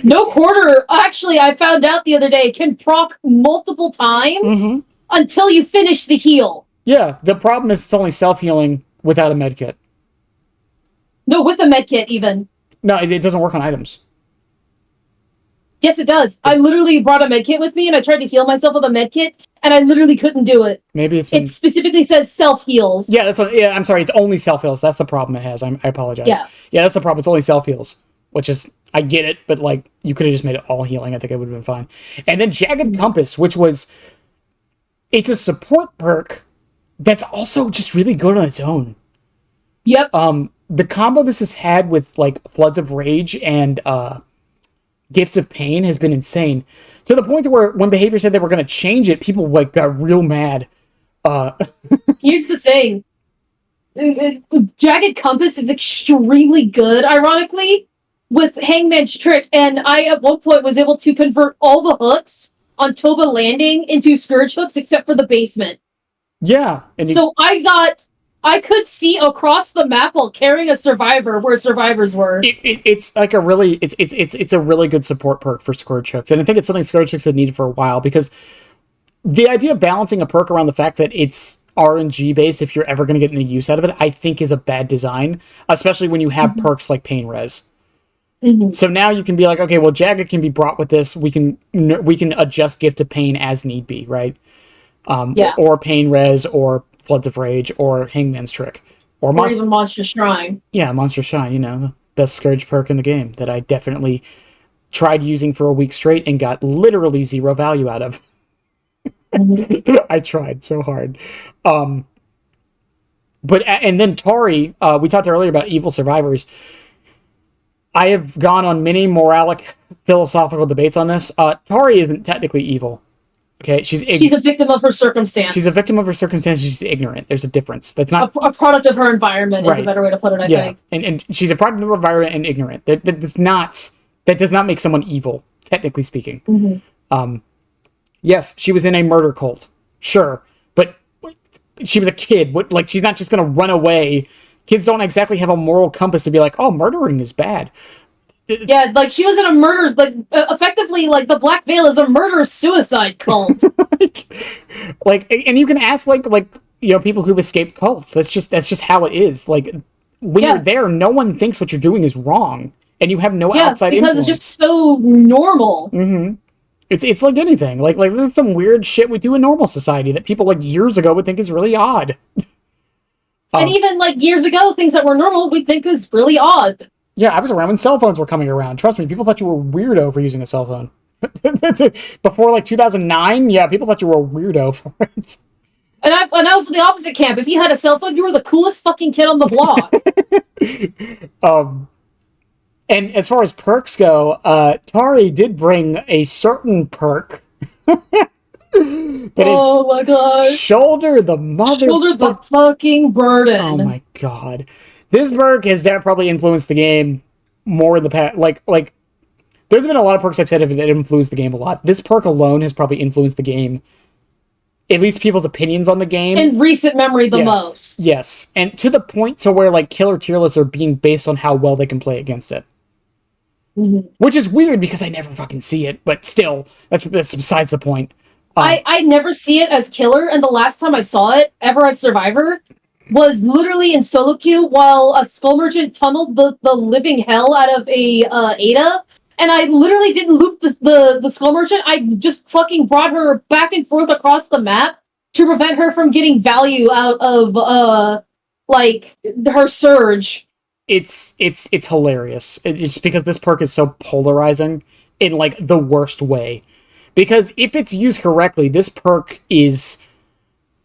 No Quarter, actually, I found out the other day, can proc multiple times until you finish the heal. Yeah, the problem is it's only self-healing without a medkit. No, with a medkit even. No, it doesn't work on items. Yes, it does. I literally brought a medkit with me, and I tried to heal myself with a medkit, and I literally couldn't do it. Maybe It specifically says self-heals. Yeah, that's what... Yeah, I'm sorry. It's only self-heals. That's the problem it has. I apologize. Yeah. Yeah, that's the problem. It's only self-heals, which is... I get it, but, like, you could have just made it all healing. I think it would have been fine. And then Jagged Compass, which was... It's a support perk that's also just really good on its own. Yep. The combo this has had with, like, Floods of Rage and Gifts of Pain has been insane. To the point where when Behavior said they were going to change it, people, like, got real mad. Here's the thing. Jagged Compass is extremely good, ironically, with Hangman's Trick, and I, at one point, was able to convert all the hooks on Toba Landing into Scourge hooks, except for the basement. Yeah. So I could see across the map while carrying a survivor where survivors were. It's like a really it's a really good support perk for Scourge hooks, and I think it's something Scourge hooks have needed for a while, because the idea of balancing a perk around the fact that it's RNG based, if you're ever going to get any use out of it, I think is a bad design, especially when you have perks like Pain Res. So now you can be like, okay, well, Jagged can be brought with this. We can adjust Gift of Pain as need be, right? Or Pain Res, or Floods of Rage, or Hangman's Trick, or even Monster Shrine. Yeah, Monster Shrine, you know, the best Scourge perk in the game that I definitely tried using for a week straight and got literally zero value out of. I tried so hard. And then Tari, we talked earlier about evil survivors. I have gone on many moralic philosophical debates on this. Tari isn't technically evil. Okay, she's a victim of her circumstance. She's a victim of her circumstances. She's ignorant. There's a difference. That's not a product of her environment. Is a better way to put it. I think. And she's a product of her environment and ignorant. That does not make someone evil, technically speaking. Yes, she was in a murder cult. Sure, but she was a kid. Like, she's not just gonna run away. Kids don't exactly have a moral compass to be like, oh, murdering is bad. Yeah, like, she was in a murder, like, effectively, like, the Black Veil is a murder-suicide cult. like, and you can ask, like, you know, people who've escaped cults. That's just how it is. Like, when you're there, no one thinks what you're doing is wrong, and you have no outside influence. Because it's just so normal. It's like anything. Like, there's some weird shit we do in normal society that people, like, years ago would think is really odd. And even, like, years ago, things that were normal we'd think is really odd. Yeah, I was around when cell phones were coming around. Trust me, people thought you were weirdo for using a cell phone. Before, like, 2009, yeah, people thought you were a weirdo for it. And I was in the opposite camp. If you had a cell phone, you were the coolest fucking kid on the block. And as far as perks go, Tari did bring a certain perk. Oh my gosh. Shoulder the fucking burden. Oh my god. This perk has probably influenced the game more in the past. Like, there's been a lot of perks I've said that influenced the game a lot. This perk alone has probably influenced the game, at least people's opinions on the game. In recent memory, the most. Yes. And to the point to where, like, killer tier lists are being based on how well they can play against it. Which is weird because I never fucking see it, but still, that's besides the point. I never see it as killer, and the last time I saw it, ever as Survivor, was literally in solo queue while a Skull Merchant tunneled the living hell out of a Ada, and I literally didn't loop the Skull Merchant. I just fucking brought her back and forth across the map to prevent her from getting value out of like her surge. It's hilarious. It's because this perk is so polarizing in, like, the worst way. Because if it's used correctly, this perk is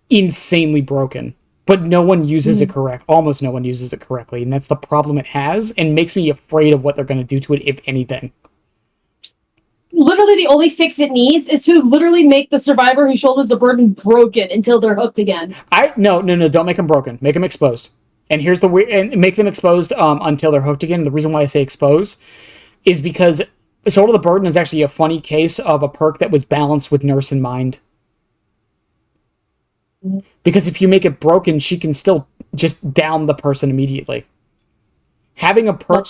insanely broken. But no one uses it almost no one uses it correctly, and that's the problem it has, and makes me afraid of what they're going to do to it, if anything. Literally, the only fix it needs is to literally make the survivor who shoulders the burden broken until they're hooked again. No, don't make them broken. Make them exposed. And here's the weird, and make them exposed until they're hooked again. The reason why I say exposed is because Shoulder the Burden is actually a funny case of a perk that was balanced with Nurse in mind. Because if you make it broken, she can still just down the person immediately. Having a perk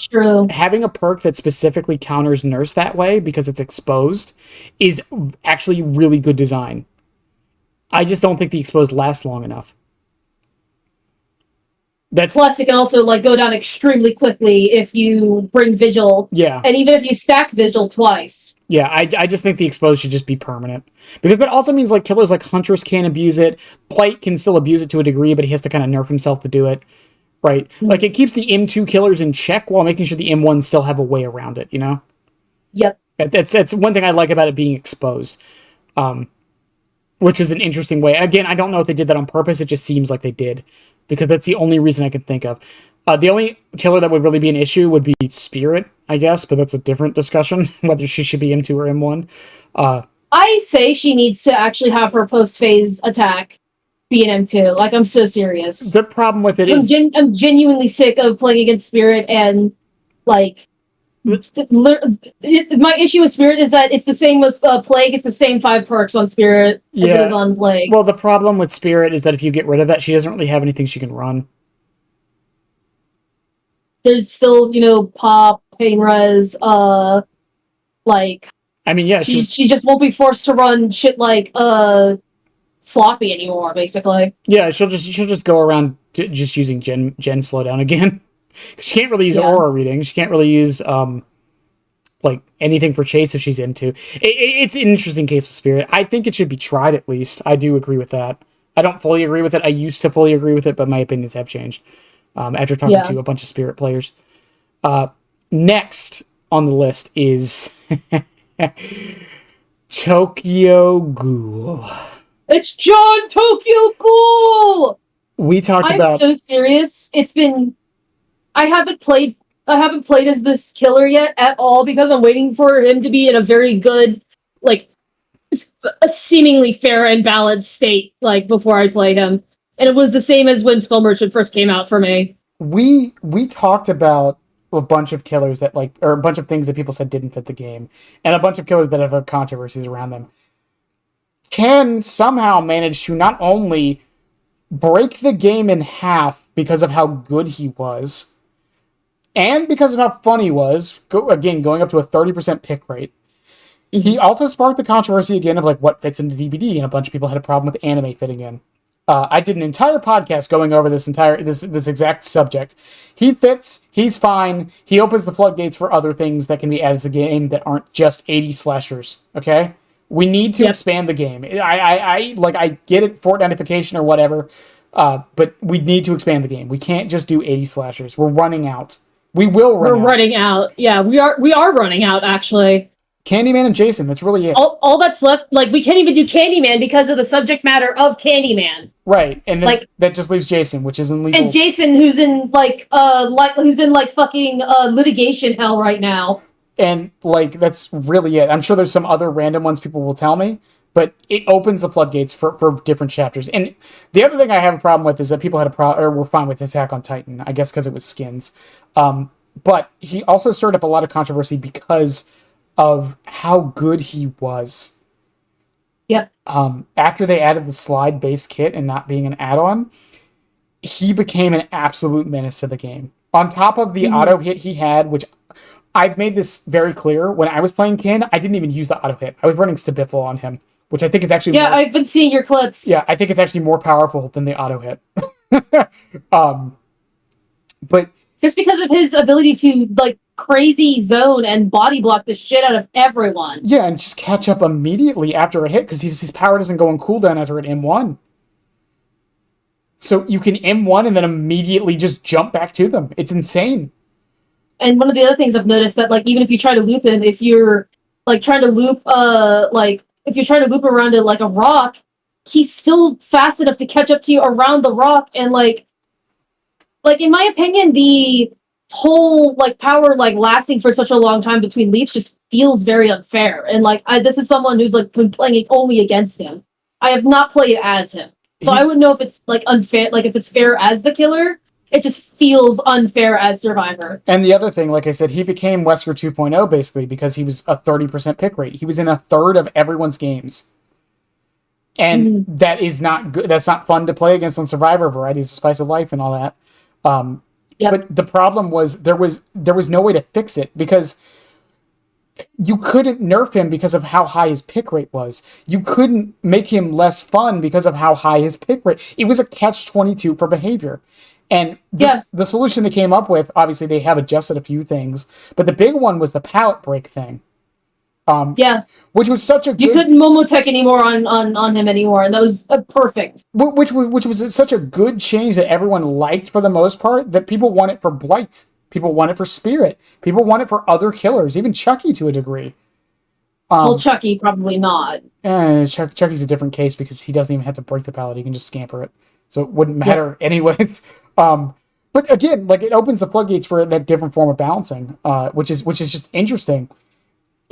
that specifically counters Nurse that way because it's exposed is actually really good design. I just don't think the exposed lasts long enough. Plus, it can also like go down extremely quickly if you bring Vigil. Yeah. And even if you stack Vigil twice. Yeah, I just think the expose should just be permanent. Because that also means like killers like Huntress can't abuse it. Blight can still abuse it to a degree, but he has to kind of nerf himself to do it. Right? Mm-hmm. Like it keeps the M2 killers in check while making sure the M1s still have a way around it, you know? Yep. That's one thing I like about it being exposed. Which is an interesting way. Again, I don't know if they did that on purpose. It just seems like they did. Because that's the only reason I can think of. The only killer that would really be an issue would be Spirit, I guess, but that's a different discussion, whether she should be M2 or M1. I say she needs to actually have her post-phase attack be an M2. Like, I'm so serious. The problem with it is... I'm genuinely sick of playing against Spirit, and, like... My issue with Spirit is that it's the same with Plague. It's the same 5 perks on Spirit as it is on Plague. Well, the problem with Spirit is that if you get rid of that, she doesn't really have anything she can run. There's still, Pop, Pain Res, like... I mean, yeah. She just won't be forced to run shit like, Sloppy anymore, basically. Yeah, she'll just go around just using Gen slowdown again. She can't really use aura reading. She can't really use like anything for chase if she's into. It's an interesting case with Spirit. I think it should be tried at least. I do agree with that. I don't fully agree with it. I used to fully agree with it, but my opinions have changed after talking to a bunch of Spirit players. Next on the list is Tokyo Ghoul. It's John Tokyo Ghoul! We talked about... I'm so serious. It's been... I haven't played as this killer yet at all because I'm waiting for him to be in a very good, like, a seemingly fair and balanced state, like, before I play him. And it was the same as when Skull Merchant first came out for me. We talked about a bunch of killers that, like, or a bunch of things that people said didn't fit the game, and a bunch of killers that have had controversies around them. Can somehow manage to not only break the game in half because of how good he was, and because of how fun he was, going up to a 30% pick rate. Mm-hmm. He also sparked the controversy again of like what fits into DBD, and a bunch of people had a problem with anime fitting in. I did an entire podcast going over this exact subject. He fits, he's fine, he opens the floodgates for other things that can be added to the game that aren't just 80 slashers, okay? We need to expand the game. I get it, Fortnitification or whatever, but we need to expand the game. We can't just do 80 slashers. We're running out. We will run out. We're running out. Yeah, we are running out, actually. Candyman and Jason, that's really it. All that's left, like, we can't even do Candyman because of the subject matter of Candyman. Right, and then that just leaves Jason, which isn't legal. And Jason, who's in fucking litigation hell right now. And, like, that's really it. I'm sure there's some other random ones people will tell me, but it opens the floodgates for different chapters. And the other thing I have a problem with is that people had were fine with Attack on Titan, I guess because it was skins. But he also stirred up a lot of controversy because of how good he was. Yep. After they added the slide-based kit and not being an add-on, he became an absolute menace to the game. On top of the auto hit he had, which... I've made this very clear. When I was playing Ken, I didn't even use the auto hit. I was running Stabiffle on him, which I think is actually I've been seeing your clips. Yeah, I think it's actually more powerful than the auto hit. But just because of his ability to like crazy zone and body block the shit out of everyone. Yeah, and just catch up immediately after a hit because his power doesn't go on cooldown after an M1. So you can M1 and then immediately just jump back to them. It's insane. And one of the other things I've noticed that, like, even if you try to loop him, if you're, like, trying to loop, if you're trying to loop around it like a rock, he's still fast enough to catch up to you around the rock. And, like, in my opinion, the whole, like, power, like, lasting for such a long time between leaps just feels very unfair. And, like, this is someone who's, like, been playing it only against him. I have not played as him. So I wouldn't know if it's, like, unfair, like, if it's fair as the killer. It just feels unfair as Survivor. And the other thing, like I said, he became Wesker 2.0 basically because he was a 30% pick rate. He was in a third of everyone's games. And that is not good. That's not fun to play against on Survivor. Variety is the spice of life and all that. But the problem was there was no way to fix it because you couldn't nerf him because of how high his pick rate was. You couldn't make him less fun because of how high his pick rate. It was a catch-22 for behavior. And the solution they came up with, obviously they have adjusted a few things, but the big one was the pallet break thing. Which was such a good... You couldn't Momotech anymore on him anymore, and that was perfect. Which was such a good change that everyone liked for the most part, that people want it for Blight. People want it for Spirit. People want it for other killers, even Chucky to a degree. Well, Chucky, probably not. Chucky's a different case because he doesn't even have to break the pallet. He can just scamper it. So it wouldn't matter anyways. But again, like, it opens the floodgates for that different form of balancing, which is just interesting.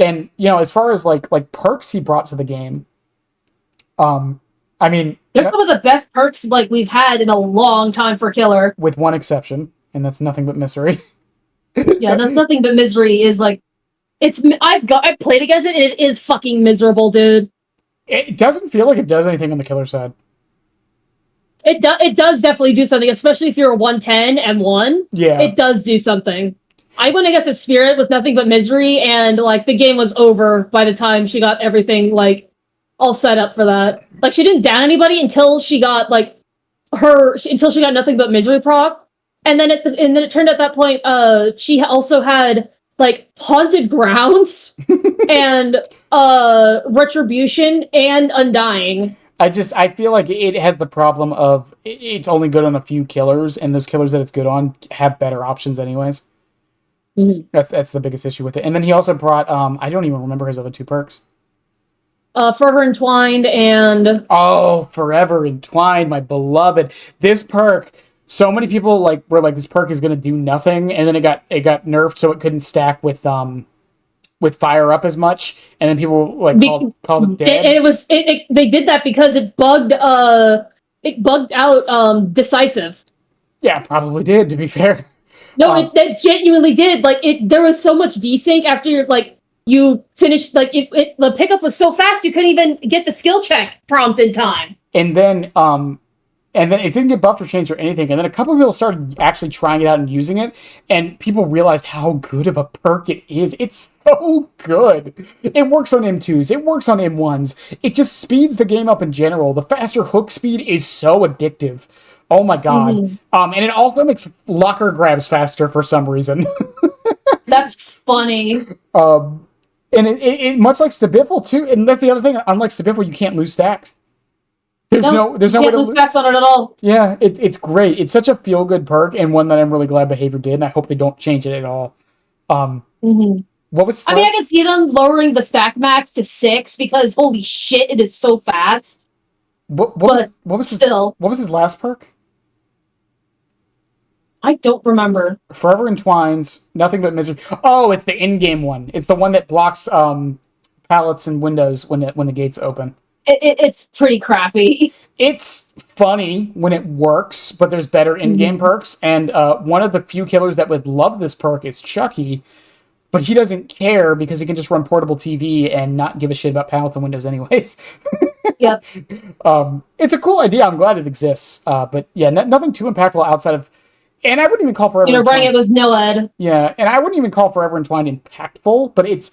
And, you know, as far as like perks he brought to the game, I mean, there's some of the best perks like we've had in a long time for killer, with one exception, and that's Nothing But Misery. Yeah, Nothing But Misery is like, I played against it and it is fucking miserable, dude. It doesn't feel like it does anything on the killer side. It does definitely do something, especially if you're a 110 M1. Yeah, it does do something. I went against a Spirit with Nothing But Misery, and like the game was over by the time she got everything like all set up for that. Like, she didn't down anybody until she got until she got Nothing But Misery proc, and then it turned out at that point she also had like Haunted Grounds and Retribution and Undying. I feel like it has the problem of it's only good on a few killers, and those killers that it's good on have better options anyways. Mm-hmm. That's the biggest issue with it. And then he also brought I don't even remember his other two perks. Forever Entwined and... Oh, Forever Entwined, my beloved. This perk, so many people were like, this perk is going to do nothing, and then it got nerfed so it couldn't stack with Fire Up as much, and then people called it dead. They did that because it bugged out Decisive. Yeah, probably did, to be fair. No, it genuinely did. Like, there was so much desync after you finished, the pickup was so fast you couldn't even get the skill check prompt in time. And then it didn't get buffed or changed or anything. And then a couple of people started actually trying it out and using it, and people realized how good of a perk it is. It's so good. It works on M2s. It works on M1s. It just speeds the game up in general. The faster hook speed is so addictive. Oh my god. Mm-hmm. And it also makes locker grabs faster for some reason. That's funny. And it much like Stabiffle too, and that's the other thing. Unlike Stabiffle, you can't lose stacks. There's no way to lose stacks on it at all. Yeah, it's great. It's such a feel good perk, and one that I'm really glad Behavior did, and I hope they don't change it at all. What was? I can see them lowering the stack max to 6 because holy shit, it is so fast. What was his last perk? I don't remember. Forever Entwined, Nothing But Misery. Oh, it's the in-game one. It's the one that blocks pallets and windows when the gates open. It's pretty crappy. It's funny when it works, but there's better in-game perks. And one of the few killers that would love this perk is Chucky, but he doesn't care because he can just run portable TV and not give a shit about pallets and windows anyways. Yep. It's a cool idea. I'm glad it exists. But yeah, nothing too impactful outside of... And I wouldn't even call Forever Entwined... running it with no ed. Yeah, and I wouldn't even call Forever Entwined impactful, but it's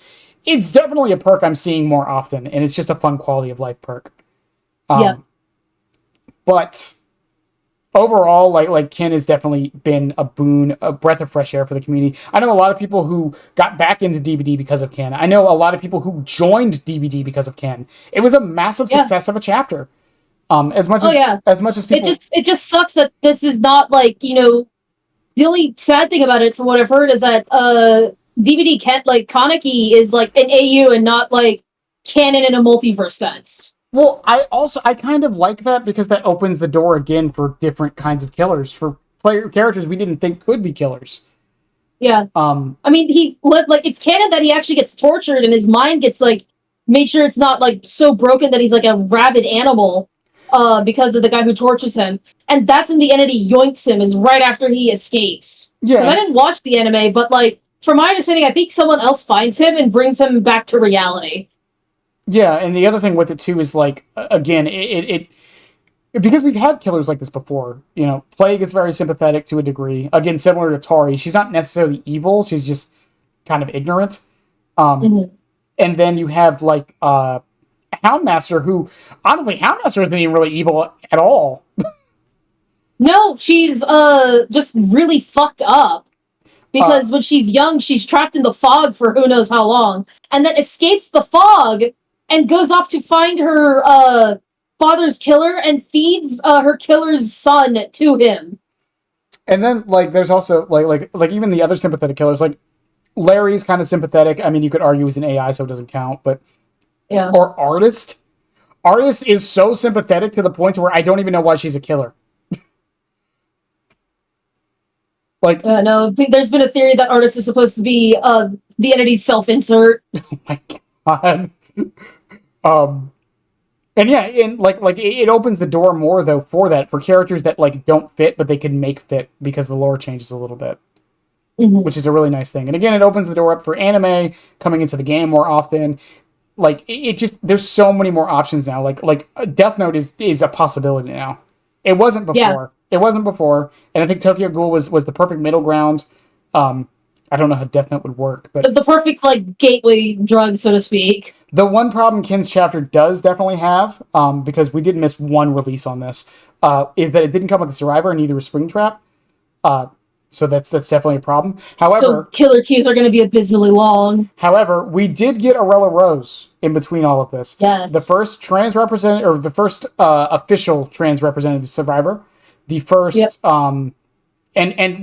definitely a perk I'm seeing more often, and it's just a fun quality of life perk. Yeah. But overall, like Ken has definitely been a boon, a breath of fresh air for the community. I know a lot of people who got back into DBD because of Ken. I know a lot of people who joined DBD because of Ken. It was a massive success of a chapter. As much as people... It just sucks that this is not the only sad thing about it, from what I've heard, is that DBD Kaneki is like an AU and not like canon in a multiverse sense. Well, I kind of like that because that opens the door again for different kinds of killers, for characters we didn't think could be killers. Yeah. It's canon that he actually gets tortured and his mind gets made sure it's not so broken that he's like a rabid animal. Because of the guy who tortures him. And that's when the entity yoinks him, is right after he escapes. Yeah. Because I didn't watch the anime, but from my understanding, I think someone else finds him and brings him back to reality. Yeah, and the other thing with it too is again, it because we've had killers like this before. Plague is very sympathetic to a degree. Again, similar to Tori, she's not necessarily evil, she's just kind of ignorant. And then you have Houndmaster, who honestly, Houndmaster isn't even really evil at all. No, she's just really fucked up. Because when she's young, she's trapped in the fog for who knows how long, and then escapes the fog and goes off to find her father's killer and feeds her killer's son to him. And then like there's also like even the other sympathetic killers, like Lery's kind of sympathetic. I mean, you could argue he's an AI, so it doesn't count, but yeah. Or Artist. Artist is so sympathetic to the point where I don't even know why she's a killer. Like, no, there's been a theory that Artist is supposed to be the entity's self-insert. Oh my god. And yeah, and like it opens the door more though for that, for characters that like don't fit, but they can make fit because the lore changes a little bit, which is a really nice thing. And again, it opens the door up for anime coming into the game more often. Like it just, there's so many more options now. Like Death Note is a possibility now. It wasn't before. Yeah. It wasn't before, and I think Tokyo Ghoul was the perfect middle ground. I don't know how Death Note would work, but the perfect like gateway drug, so to speak. The one problem Kin's chapter does definitely have, because we did miss one release on this, is that it didn't come with a survivor and neither was Springtrap. So that's definitely a problem. However, so killer queues are going to be abysmally long. However, we did get Arella Rose in between all of this. Yes. The first trans representative, or the first official trans representative survivor. The first, yep. And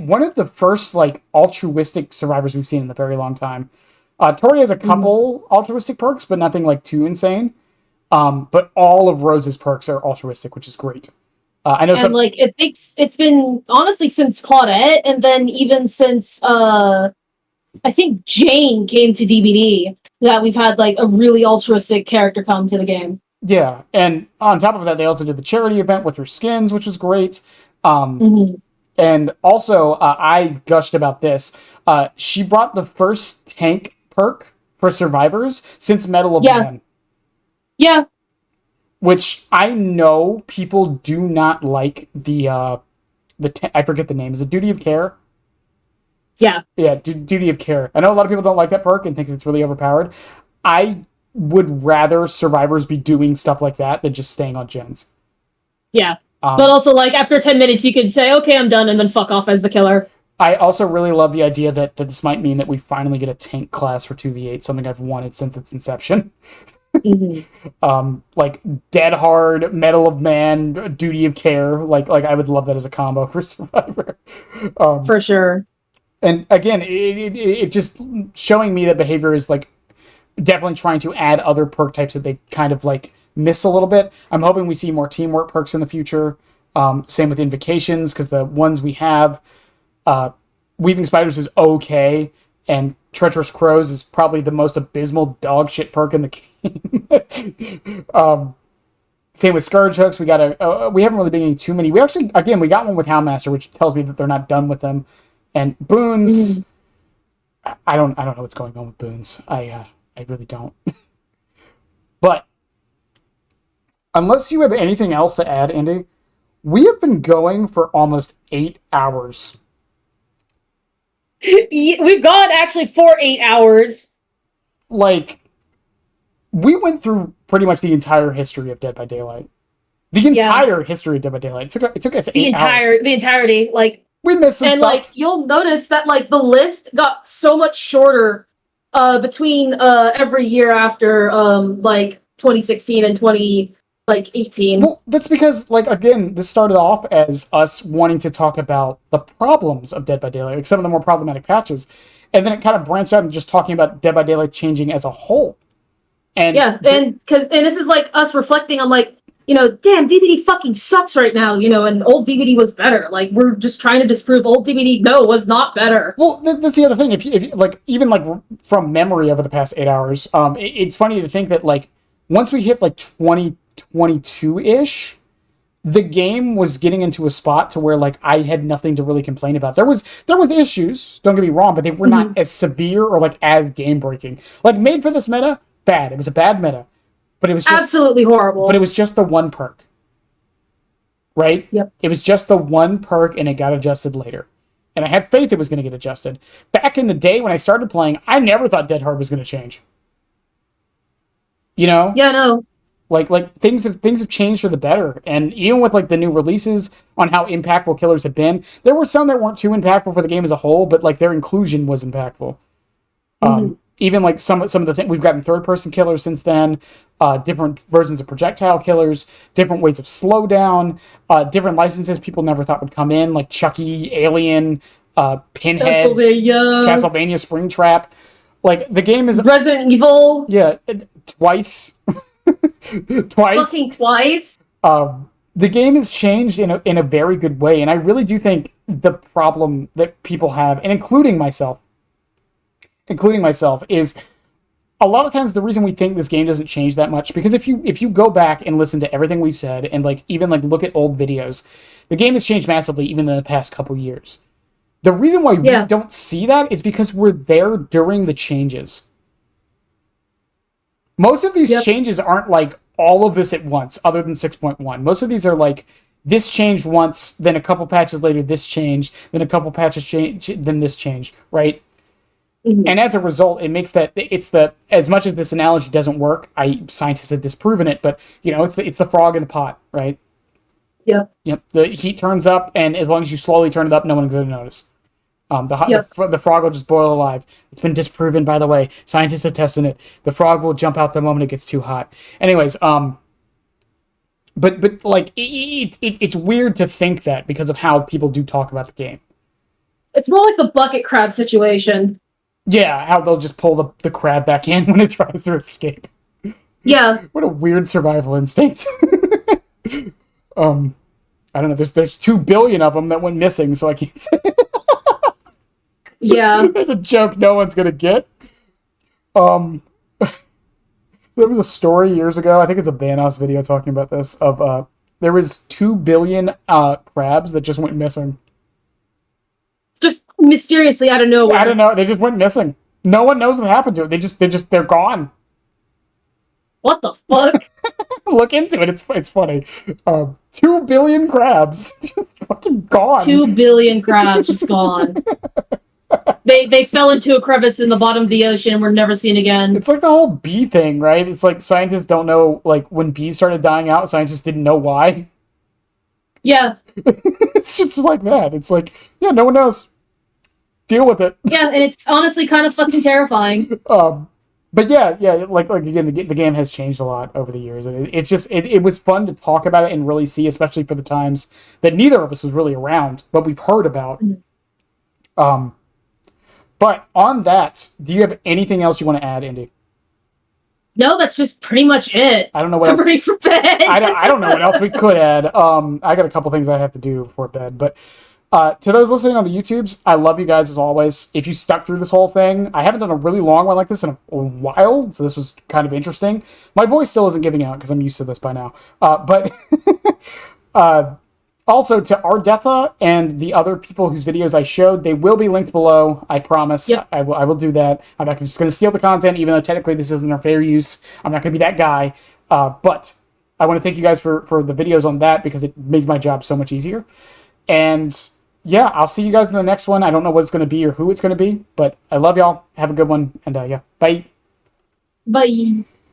one of the first like altruistic survivors we've seen in a very long time. Tori has a couple altruistic perks, but nothing like too insane. But all of Rose's perks are altruistic, which is great. I know, and like it's been honestly since Claudette, and then even since I think Jane came to DBD, that we've had like a really altruistic character come to the game. Yeah, and on top of that, they also did the charity event with her skins, which was great. And also, I gushed about this. She brought the first tank perk for survivors since Medal of Man. Yeah. Which I know people do not like I forget the name. Is it Duty of Care? Yeah. Yeah, Duty of Care. I know a lot of people don't like that perk and think it's really overpowered. I would rather survivors be doing stuff like that than just staying on gens. Yeah. But also, like, after 10 minutes, you could say, okay, I'm done, and then fuck off as the killer. I also really love the idea that this might mean that we finally get a tank class for 2v8, something I've wanted since its inception. Like, Dead Hard, Medal of Man, Duty of Care. Like I would love that as a combo for Survivor. For sure. And again, it just showing me that behavior is, like, definitely trying to add other perk types that they kind of like miss a little bit. I'm hoping we see more teamwork perks in the future. Same with invocations, because the ones we have, Weaving Spiders is okay, and Treacherous Crows is probably the most abysmal dog shit perk in the game. Same with Scourge Hooks. We haven't really been getting too many. We actually, again, we got one with Houndmaster, which tells me that they're not done with them. And boons, I don't know what's going on with boons. I really don't. But unless you have anything else to add, Andy, we have been going for almost 8 hours. We've gone actually for 8 hours. Like, we went through pretty much the entire history of Dead by Daylight. The entire history of Dead by Daylight. It took us 8 hours. The entirety. Like, we missed some stuff. And like, you'll notice that like the list got so much shorter between every year after like 2016 and 2018. Well, that's because, like, again, this started off as us wanting to talk about the problems of Dead by Daylight, like some of the more problematic patches, and then it kind of branched out into just talking about Dead by Daylight changing as a whole. And and this is like us reflecting on, like, you know, damn, DBD fucking sucks right now, you know, and old DBD was better. Like, we're just trying to disprove old DBD was not better. Well, that's the other thing. If you like, even like from memory over the past 8 hours, it's funny to think that, like, once we hit like 2022-ish, the game was getting into a spot to where, like, I had nothing to really complain about. There was issues, don't get me wrong, but they were not as severe or like as game breaking. Like, made for this meta, bad. It was a bad meta. But it was just absolutely horrible. But it was just the one perk. Right? Yep. It was just the one perk, and it got adjusted later. And I had faith it was going to get adjusted. Back in the day when I started playing, I never thought Dead Hard was going to change. You know? Yeah, no. Like things have changed for the better, and even with like the new releases on how impactful killers have been, there were some that weren't too impactful for the game as a whole, but like their inclusion was impactful. Even like some of the things we've gotten third person killers since then, different versions of projectile killers, different ways of slowdown, different licenses people never thought would come in, like Chucky, Alien, Pinhead, Castlevania Springtrap. Like the game is Resident Evil. Yeah, twice. Fucking twice. The game has changed in a very good way, and I really do think the problem that people have, and including myself, is a lot of times the reason we think this game doesn't change that much, because if you go back and listen to everything we've said and like even like look at old videos, the game has changed massively even in the past couple years. The reason why we don't see that is because we're there during the changes. Most of these changes aren't like all of this at once, other than 6.1. Most of these are like, this changed once, then a couple patches later this changed, then a couple patches changed, then this changed, right? Mm-hmm. And as a result, it makes that, as much as this analogy doesn't work, scientists have disproven it, but, it's the frog in the pot, right? Yep. The heat turns up, and as long as you slowly turn it up, no one's going to notice. The frog will just boil alive. It's been disproven, by the way. Scientists have tested it. The frog will jump out the moment it gets too hot. Anyways, but like it's weird to think that because of how people do talk about the game. It's more like the bucket crab situation. Yeah, how they'll just pull the crab back in when it tries to escape. Yeah. What a weird survival instinct. I don't know. There's 2 billion of them that went missing, so I can't say. Yeah. There's a joke no one's gonna get. There was a story years ago, I think it's a Vanoss video talking about this, of there was 2 billion crabs that just went missing. Just mysteriously out of nowhere. I don't know, they just went missing. No one knows what happened to it. They're gone. What the fuck? Look into it, it's funny. 2 billion crabs just fucking gone. 2 billion crabs just gone. They fell into a crevice in the bottom of the ocean and were never seen again. It's like the whole bee thing, right? It's like scientists don't know, like, when bees started dying out, scientists didn't know why. Yeah. It's just like that. It's like, yeah, no one knows. Deal with it. Yeah, and it's honestly kind of fucking terrifying. But yeah, like again, the game has changed a lot over the years. It's just, it was fun to talk about it and really see, especially for the times that neither of us was really around, but we've heard about. Mm-hmm. But on that, do you have anything else you want to add, Indy? No, that's just pretty much it. I don't know what else. I'm ready for bed. I don't know what else we could add. I got a couple things I have to do before bed, but to those listening on the YouTubes, I love you guys as always. If you stuck through this whole thing, I haven't done a really long one like this in a while, so this was kind of interesting. My voice still isn't giving out because I'm used to this by now. But also to Ardetha and the other people whose videos I showed, they will be linked below. I promise. Yep. I will do that. I'm not just going to steal the content, even though technically this isn't a fair use. I'm not going to be that guy. But I want to thank you guys for the videos on that because it made my job so much easier. And yeah, I'll see you guys in the next one. I don't know what it's going to be or who it's going to be, but I love y'all. Have a good one. And yeah, bye. Bye.